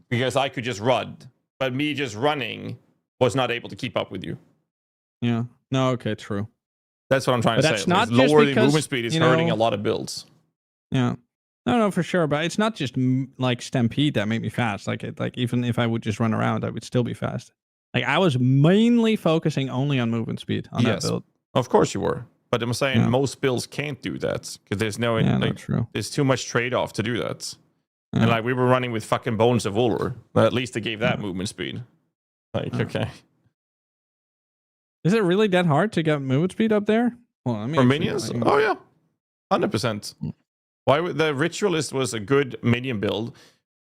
[SPEAKER 1] Because I could just run. But me just running was not able to keep up with you.
[SPEAKER 14] Yeah. No, okay, true.
[SPEAKER 1] That's what I'm trying
[SPEAKER 14] But
[SPEAKER 1] to
[SPEAKER 14] that's
[SPEAKER 1] say.
[SPEAKER 14] not
[SPEAKER 1] Like,
[SPEAKER 14] just
[SPEAKER 1] lowering the
[SPEAKER 14] because,
[SPEAKER 1] movement speed is
[SPEAKER 14] you
[SPEAKER 1] hurting
[SPEAKER 14] know-
[SPEAKER 1] a lot of builds.
[SPEAKER 14] Yeah. No, for sure. But it's not just like Stampede that made me fast. Like even if I would just run around, I would still be fast. Like I was mainly focusing only on movement speed on that build.
[SPEAKER 1] Of course you were. But I'm saying most builds can't do that because there's no,
[SPEAKER 14] true.
[SPEAKER 1] there's too much trade-off to do that. And like we were running with fucking Bones of Ulur. But at least they gave that movement speed. Like, okay.
[SPEAKER 14] Is it really that hard to get movement speed up there? Well, I mean,
[SPEAKER 1] For minions? Oh yeah. 100%. Why would the Ritualist was a good minion build?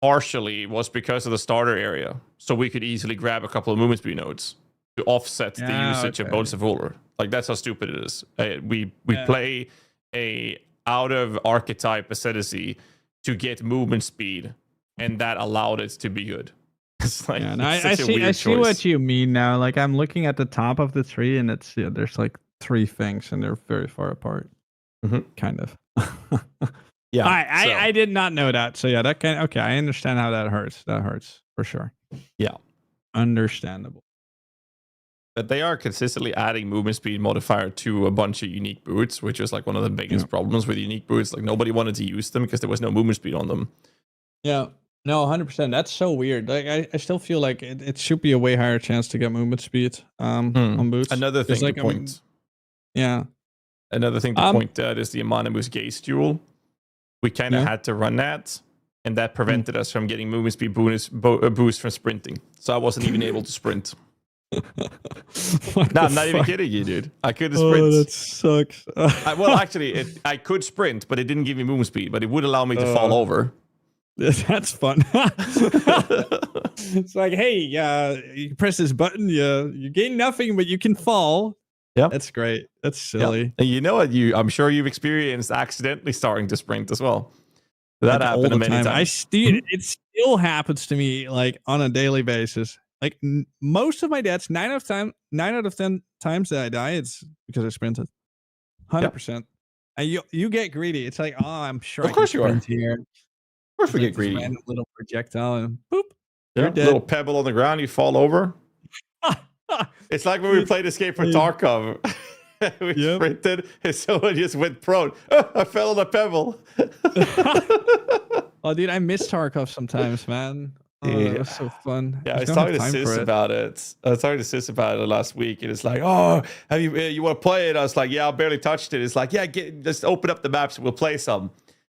[SPEAKER 1] Partially was because of the starter area. So we could easily grab a couple of movement speed nodes to offset the usage of Bones of Ulur. Like that's how stupid it is. We play a out of archetype ascendancy to get movement speed, and that allowed it to be good. It's like
[SPEAKER 14] I see what you mean now. Like I'm looking at the top of the tree, and it's there's like 3 things, and they're very far apart. Kind of.
[SPEAKER 1] Yeah.
[SPEAKER 14] I did not know that. So yeah, that can okay. I understand how that hurts. That hurts for sure.
[SPEAKER 1] Yeah.
[SPEAKER 14] Understandable.
[SPEAKER 1] But they are consistently adding movement speed modifier to a bunch of unique boots, which is like one of the biggest problems with unique boots. Like nobody wanted to use them because there was no movement speed on them.
[SPEAKER 14] Yeah. No, 100%. That's so weird. Like I still feel like it should be a way higher chance to get movement speed on boots.
[SPEAKER 1] Another thing
[SPEAKER 14] like,
[SPEAKER 1] to point.
[SPEAKER 14] Another
[SPEAKER 1] thing to point out is the Amonimus Gaze duel. We kind of had to run that, and that prevented us from getting movement speed boost from sprinting. So I wasn't even able to sprint. No, I'm not even kidding you, dude. I couldn't sprint.
[SPEAKER 14] Oh, that sucks.
[SPEAKER 1] Well, actually, I could sprint, but it didn't give me movement speed. But it would allow me to fall over.
[SPEAKER 14] That's fun. It's like, hey, you press this button, you gain nothing, but you can fall.
[SPEAKER 1] Yeah,
[SPEAKER 14] that's great. That's silly.
[SPEAKER 1] Yep. And you know what? I'm sure you've experienced accidentally starting to sprint as well. That happened
[SPEAKER 14] all the
[SPEAKER 1] many times.
[SPEAKER 14] It still happens to me like on a daily basis. Like most of my deaths, 9 out of 10 times that I die, it's because I sprinted. 100%. And you get greedy. It's like, oh, I'm sure.
[SPEAKER 1] Of course you are.
[SPEAKER 14] Here.
[SPEAKER 1] Of course we get greedy.
[SPEAKER 14] Random little projectile and boop.
[SPEAKER 1] Yeah, little pebble on the ground, you fall over. It's like when we played Escape from Tarkov. We sprinted and someone just went prone. Oh, I fell on a pebble.
[SPEAKER 14] Oh, dude, I miss Tarkov sometimes, man. Oh, that was so fun.
[SPEAKER 1] Yeah, I was talking to Sis about it. I was talking to Sis about it last week, and it's like, oh, have you want to play it? I was like, yeah, I barely touched it. It's like, yeah, just open up the maps and we'll play some.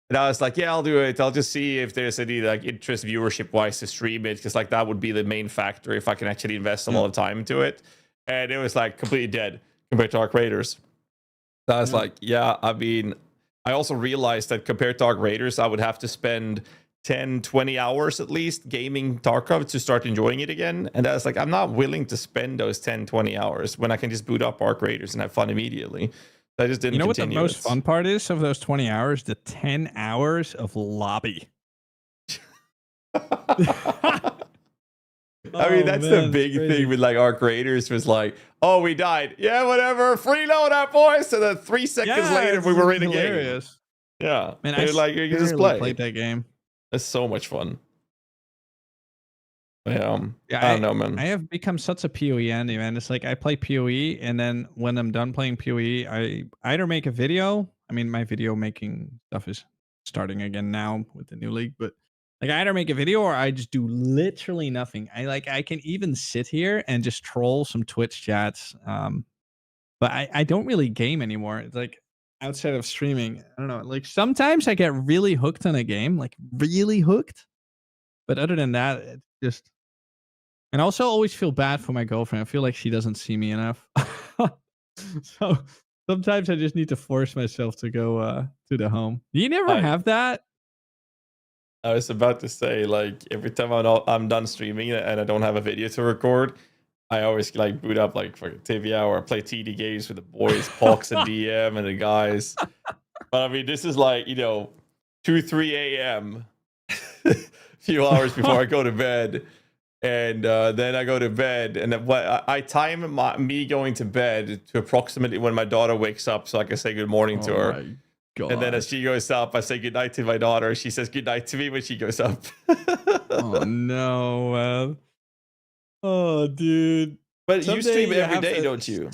[SPEAKER 1] And I was like, yeah, I'll do it. I'll just see if there's any like interest viewership wise to stream it, because like that would be the main factor if I can actually invest a lot of time into it. And it was like completely dead compared to Arc Raiders. So I was like, yeah, I mean, I also realized that compared to Arc Raiders, I would have to spend 10, 20 hours at least gaming Tarkov to start enjoying it again. And I was like, I'm not willing to spend those 10, 20 hours when I can just boot up Arc Raiders and have fun immediately. I just didn't.
[SPEAKER 14] You know what the
[SPEAKER 1] continue
[SPEAKER 14] most fun part is of those 20 hours? The 10 hours of lobby.
[SPEAKER 1] I mean, that's the big thing with like Arc Raiders was like, oh, we died. Yeah, whatever. Free loadout, boys. And then 3 seconds later, we were in a game. Yeah.
[SPEAKER 14] Man,
[SPEAKER 1] I like, you can just play.
[SPEAKER 14] Played that game.
[SPEAKER 1] It's so much fun. Yeah,
[SPEAKER 14] Yeah,
[SPEAKER 1] I don't know, man.
[SPEAKER 14] I have become such a PoE Andy, man. It's like I play PoE, and then when I'm done playing PoE, I either make a video. I mean, my video making stuff is starting again now with the new league, but like I either make a video or I just do literally nothing. I can even sit here and just troll some Twitch chats. But I don't really game anymore. It's like outside of streaming, I don't know. Like sometimes I get really hooked on a game, like really hooked. But other than that, it's just. And also always feel bad for my girlfriend. I feel like she doesn't see me enough. So sometimes I just need to force myself to go to the home. You never have that?
[SPEAKER 1] I was about to say, like, every time I'm done streaming and I don't have a video to record, I always like boot up like fucking Tibia or play TD games with the boys, Pox and DM and the guys. But I mean, this is like, 2, 3 a.m. a few hours before I go to bed. And then I go to bed, and then I time me going to bed to approximately when my daughter wakes up, so I can say good morning to her.
[SPEAKER 14] My God.
[SPEAKER 1] And then as she goes up, I say good night to my daughter. She says good night to me when she goes up.
[SPEAKER 14] Oh no, man. Oh, dude.
[SPEAKER 1] But
[SPEAKER 14] Someday
[SPEAKER 1] you stream every
[SPEAKER 14] have
[SPEAKER 1] day,
[SPEAKER 14] to
[SPEAKER 1] don't you?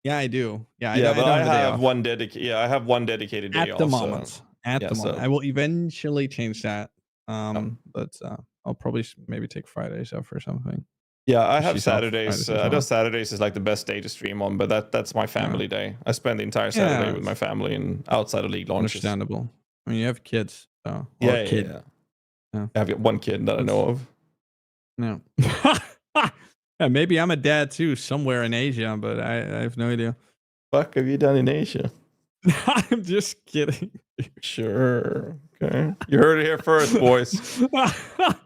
[SPEAKER 14] Yeah, I do. Yeah,
[SPEAKER 1] Yeah, but
[SPEAKER 14] don't
[SPEAKER 1] I
[SPEAKER 14] have a day
[SPEAKER 1] have
[SPEAKER 14] off.
[SPEAKER 1] one dedicated. Yeah, I have one dedicated day
[SPEAKER 14] At the
[SPEAKER 1] also.
[SPEAKER 14] moment. At
[SPEAKER 1] Yeah,
[SPEAKER 14] the moment.
[SPEAKER 1] so-
[SPEAKER 14] I will eventually change that. But I'll probably maybe take Fridays off or something.
[SPEAKER 1] Yeah, I have
[SPEAKER 14] She's off,
[SPEAKER 1] Saturdays.
[SPEAKER 14] Fridays
[SPEAKER 1] I
[SPEAKER 14] as
[SPEAKER 1] know
[SPEAKER 14] well.
[SPEAKER 1] Saturdays is like the best day to stream on, but that's my family day. I spend the entire Saturday
[SPEAKER 14] Yeah,
[SPEAKER 1] with my family and outside of league launches.
[SPEAKER 14] Understandable. I mean, you have kids, so or
[SPEAKER 1] Yeah,
[SPEAKER 14] a kid.
[SPEAKER 1] yeah. I've got one kid that I know of.
[SPEAKER 14] No. Yeah, maybe I'm a dad too, somewhere in Asia, but I have no idea.
[SPEAKER 1] Fuck have you done in Asia?
[SPEAKER 14] I'm just kidding.
[SPEAKER 1] Sure. Okay. You heard it here first, boys.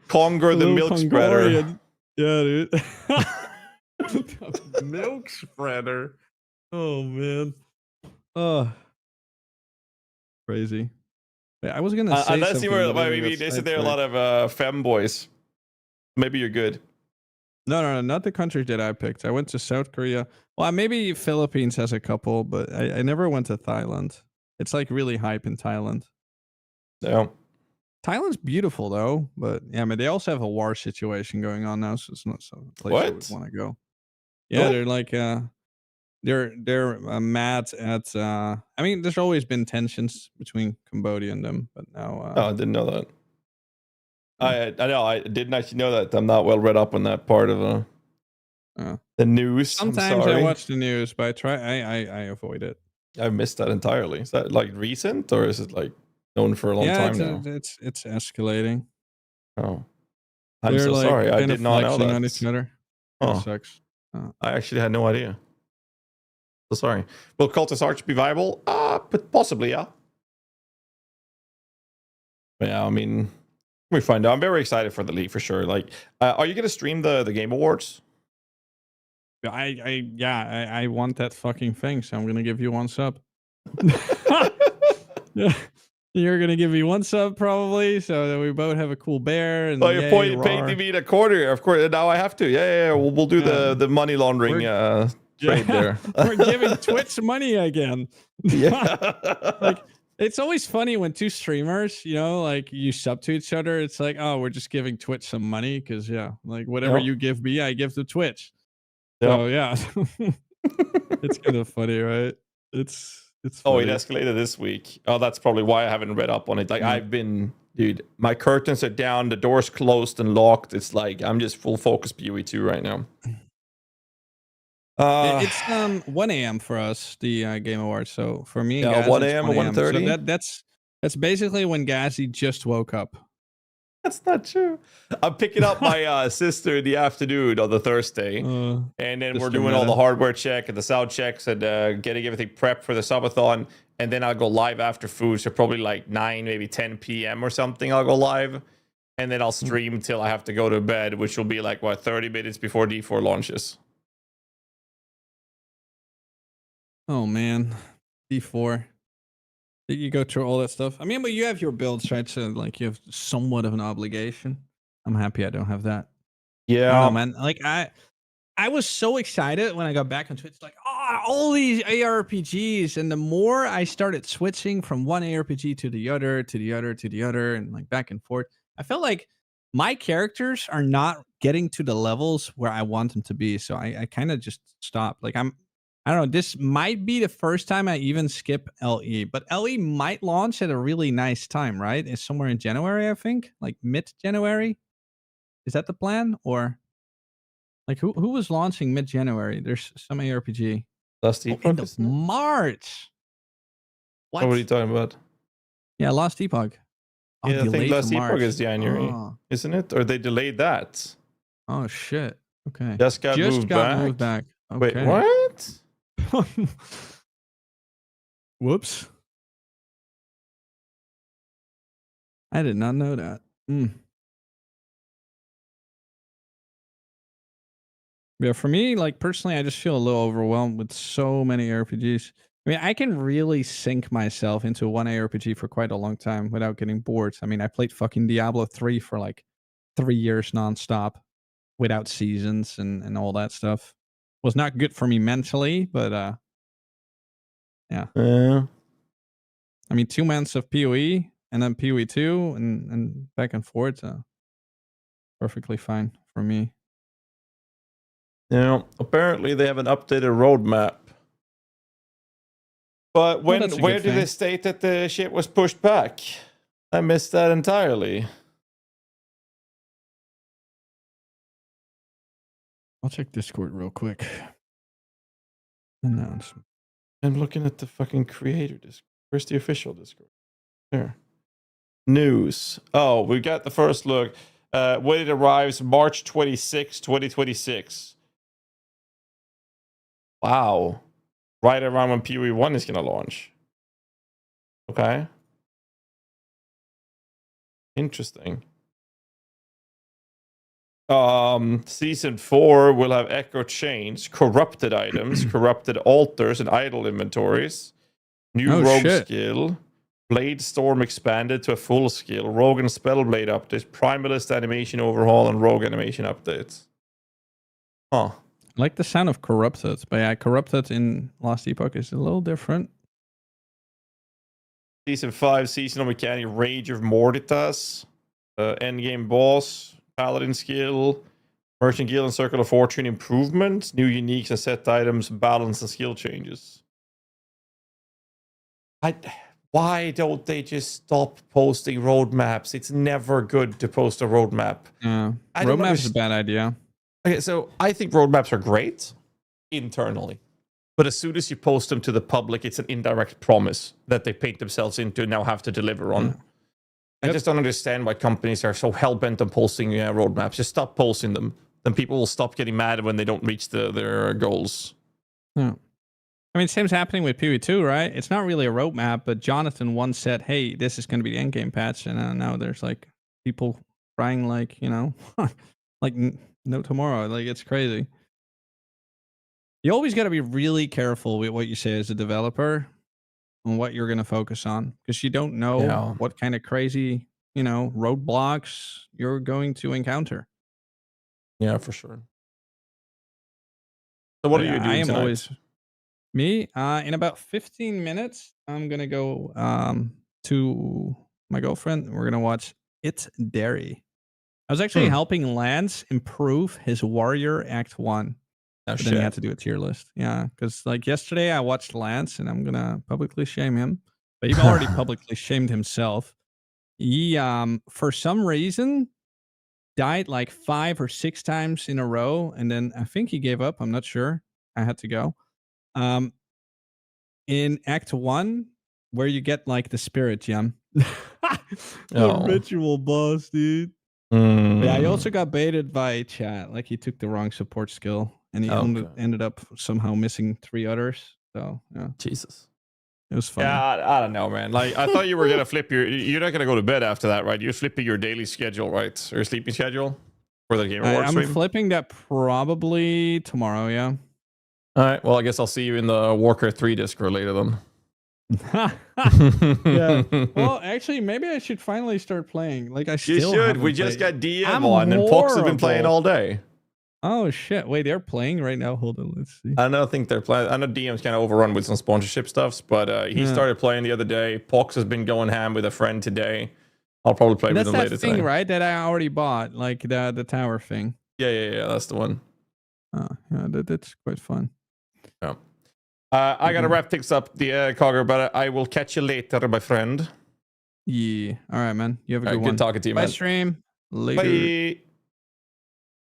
[SPEAKER 1] Conger the
[SPEAKER 14] Little
[SPEAKER 1] milk spreader.
[SPEAKER 14] Hungarian. Yeah, dude. Milk spreader. Oh man. Oh, crazy. Yeah, I was gonna say
[SPEAKER 1] Unless
[SPEAKER 14] something.
[SPEAKER 1] you were,
[SPEAKER 14] but then we
[SPEAKER 1] maybe
[SPEAKER 14] got
[SPEAKER 1] isn't there a lot
[SPEAKER 14] sidetracked.
[SPEAKER 1] of femboys? Maybe you're good.
[SPEAKER 14] No, not the countries that I picked. I went to South Korea. Well, maybe Philippines has a couple, but I never went to Thailand. It's like really hype in Thailand.
[SPEAKER 1] Yeah.
[SPEAKER 14] Thailand's beautiful though, but yeah, I mean they also have a war situation going on now, so it's not so a place I would
[SPEAKER 1] What?
[SPEAKER 14] want to go. Yeah,
[SPEAKER 1] What?
[SPEAKER 14] they're like they're mad at. I mean, there's always been tensions between Cambodia and them, but now.
[SPEAKER 1] Oh, I didn't know that. I know I didn't actually know that. I'm not well read up on that part of the news.
[SPEAKER 14] Sometimes I watch the news, but I avoid it.
[SPEAKER 1] I missed that entirely. Is that like recent or is it like known for a long time now?
[SPEAKER 14] It's escalating.
[SPEAKER 1] Oh, I'm
[SPEAKER 14] They're
[SPEAKER 1] so
[SPEAKER 14] like
[SPEAKER 1] sorry. I
[SPEAKER 14] kind
[SPEAKER 1] did
[SPEAKER 14] of
[SPEAKER 1] not know
[SPEAKER 14] flexing
[SPEAKER 1] that.
[SPEAKER 14] on each other.
[SPEAKER 1] Oh.
[SPEAKER 14] It sucks.
[SPEAKER 1] I actually had no idea. So sorry. Will Cultist Arch be viable? But possibly, yeah. But yeah, I mean, we find out. I'm very excited for the league for sure. Like, are you gonna stream the Game Awards?
[SPEAKER 14] I want that fucking thing, so I'm gonna give you one sub. Yeah. You're gonna give me one sub probably, so that we both have a cool bear. And
[SPEAKER 1] Oh, you're painting me in a corner. Of course, now I have to. Yeah. We'll do the money laundering trade there.
[SPEAKER 14] We're giving Twitch money again.
[SPEAKER 1] Yeah.
[SPEAKER 14] Like it's always funny when two streamers, like you sub to each other. It's like, oh, we're just giving Twitch some money because like whatever you give me, I give to Twitch. So yeah, it's kind of funny, right? It's
[SPEAKER 1] Oh, it
[SPEAKER 14] funny.
[SPEAKER 1] escalated this week. Oh, that's probably why I haven't read up on it. Like I've been, dude, my curtains are down, the door's closed and locked. It's like I'm just full focus PoE2 right now.
[SPEAKER 14] It's 1 a.m. for us, the Game Awards. So for me, and Gazzy,
[SPEAKER 1] 1
[SPEAKER 14] it's
[SPEAKER 1] a.m. or 1:30?
[SPEAKER 14] So that's basically when Gazzy just woke up.
[SPEAKER 1] That's not true. I'm picking up my sister in the afternoon on the Thursday, and then we're doing all the hardware check and the sound checks and getting everything prepped for the subathon. And then I'll go live after food, so probably like 9, maybe 10 p.m. or something. I'll go live, and then I'll stream till I have to go to bed, which will be like 30 minutes before D4 launches.
[SPEAKER 14] Oh man, D4. You go through all that stuff. I mean, but you have your builds, right? So like you have somewhat of an obligation. I'm happy I don't have that.
[SPEAKER 1] Yeah,
[SPEAKER 14] I don't know, man. Like I was so excited when I got back on Twitch. Like, all these ARPGs, and the more I started switching from one ARPG to the other, to the other, to the other, and like back and forth, I felt like my characters are not getting to the levels where I want them to be. So I kind of just stopped. Like I don't know, this might be the first time I even skip LE, but LE might launch at a really nice time, right? It's somewhere in January, I think, like mid-January. Is that the plan? Or like who was launching mid-January? There's some ARPG.
[SPEAKER 1] Last Epoch,
[SPEAKER 14] end of March.
[SPEAKER 1] What are you talking about?
[SPEAKER 14] Yeah, Last Epoch. Oh,
[SPEAKER 1] Yeah, I think
[SPEAKER 14] delayed to
[SPEAKER 1] Last Epoch
[SPEAKER 14] March.
[SPEAKER 1] is January,
[SPEAKER 14] Oh.
[SPEAKER 1] isn't it? Or they delayed that.
[SPEAKER 14] Oh shit. Okay.
[SPEAKER 1] Just got moved back.
[SPEAKER 14] Okay.
[SPEAKER 1] Wait, what?
[SPEAKER 14] Whoops. I did not know that. Yeah, for me, like personally, I just feel a little overwhelmed with so many RPGs. I mean, I can really sink myself into one ARPG for quite a long time without getting bored. I mean, I played fucking Diablo 3 for like 3 years nonstop without seasons and all that stuff. Was not good for me mentally, but yeah. I mean, 2 months of PoE and then PoE 2 and back and forth. Perfectly fine for me.
[SPEAKER 1] Now, apparently they have an updated roadmap. But
[SPEAKER 14] Well, that's a
[SPEAKER 1] where
[SPEAKER 14] good
[SPEAKER 1] did they
[SPEAKER 14] thing.
[SPEAKER 1] state that the shit was pushed back? I missed that entirely.
[SPEAKER 14] I'll check Discord real quick. Announcement.
[SPEAKER 1] I'm looking at the fucking creator Discord. Where's the official Discord? There. News. Oh, we got the first look. When it arrives, March 26, 2026. Wow. Right around when PoE 1 is going to launch. Okay. Interesting. Season 4 will have echo chains, corrupted items, corrupted altars, and idle inventories. New rogue skill. Blade Storm expanded to a full skill. Rogue and Spellblade updates. Primalist animation overhaul and rogue animation updates. Huh.
[SPEAKER 14] I like the sound of Corrupted, but yeah, Corrupted in Last Epoch is a little different.
[SPEAKER 1] Season 5 seasonal mechanic Rage of Morditas. Endgame boss. Paladin skill. Merchant Guild and Circle of Fortune improvement. New uniques and set items. Balance and skill changes. Why don't they just stop posting roadmaps? It's never good to post a roadmap.
[SPEAKER 14] Yeah, roadmap is a bad idea.
[SPEAKER 1] Okay, so I think roadmaps are great internally. But as soon as you post them to the public, it's an indirect promise that they paint themselves into and now have to deliver on. I just don't understand why companies are so hell-bent on posting roadmaps. Just stop posting them. Then people will stop getting mad when they don't reach their goals.
[SPEAKER 14] Yeah. I mean, same's happening with PoE 2, right? It's not really a roadmap, but Jonathan once said, hey, this is going to be the endgame patch. And now there's like people crying like, you know, like no tomorrow. Like, it's crazy. You always got to be really careful with what you say as a developer and what you're going to focus on, because you don't know what kind of crazy, you know, roadblocks you're going to encounter.
[SPEAKER 1] Yeah, for sure. So what are you doing tonight?
[SPEAKER 14] Me, in about 15 minutes, I'm going to go to my girlfriend. We're going to watch It's Dairy. I was actually helping Lance improve his Warrior Act 1. But then he had to do a tier list. Yeah, because like yesterday I watched Lance, and I'm going to publicly shame him. But he already publicly shamed himself. He, for some reason, died like 5 or 6 times in a row. And then I think he gave up. I'm not sure. I had to go. In Act 1, where you get like the spirit gem. The ritual boss, dude. Yeah, he also got baited by chat. Like he took the wrong support skill, and he ended up somehow missing 3 others. So yeah,
[SPEAKER 1] Jesus,
[SPEAKER 14] it was fun.
[SPEAKER 1] Yeah, I don't know, man. Like I thought you were gonna flip you're not gonna go to bed after that, right? You're flipping your daily schedule, right? Or your sleeping schedule for the Game Awards stream.
[SPEAKER 14] I'm flipping that probably tomorrow. Yeah.
[SPEAKER 1] All right. Well, I guess I'll see you in the Warcraft 3 Discord later then.
[SPEAKER 14] Yeah. Well, actually, maybe I should finally start playing. Like I still
[SPEAKER 1] You should.
[SPEAKER 14] haven't
[SPEAKER 1] We just
[SPEAKER 14] played.
[SPEAKER 1] got DM on, and Pox has been playing all day.
[SPEAKER 14] Oh shit! Wait, they're playing right now. Hold on, let's see.
[SPEAKER 1] I don't think they're playing. I know DM's kind of overrun with some sponsorship stuffs, but he started playing the other day. Pox has been going ham with a friend today. I'll probably play with him later
[SPEAKER 14] That's that thing,
[SPEAKER 1] today.
[SPEAKER 14] right? That I already bought, like the tower thing.
[SPEAKER 1] Yeah. That's the one.
[SPEAKER 14] Oh, yeah, that's quite fun.
[SPEAKER 1] Yeah. I gotta wrap things up, the Cogger, but I will catch you later, my friend.
[SPEAKER 14] Yeah. All right, man. You have a good one.
[SPEAKER 1] Good talking to you,
[SPEAKER 14] Bye,
[SPEAKER 1] man.
[SPEAKER 14] stream. Later.
[SPEAKER 1] Bye.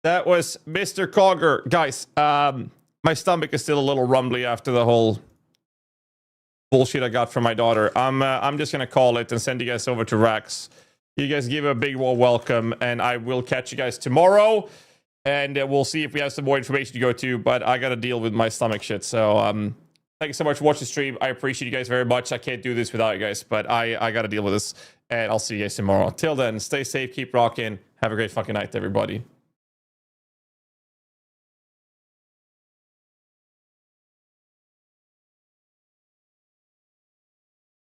[SPEAKER 1] That was Mr. Cogger. Guys, my stomach is still a little rumbly after the whole bullshit I got from my daughter. I'm just gonna call it and send you guys over to Rax. You guys give a big warm welcome, and I will catch you guys tomorrow. And we'll see if we have some more information to go to, but I gotta deal with my stomach shit. So thank you so much for watching the stream. I appreciate you guys very much. I can't do this without you guys, but I gotta deal with this. And I'll see you guys tomorrow. Till then, stay safe, keep rocking. Have a great fucking night, everybody.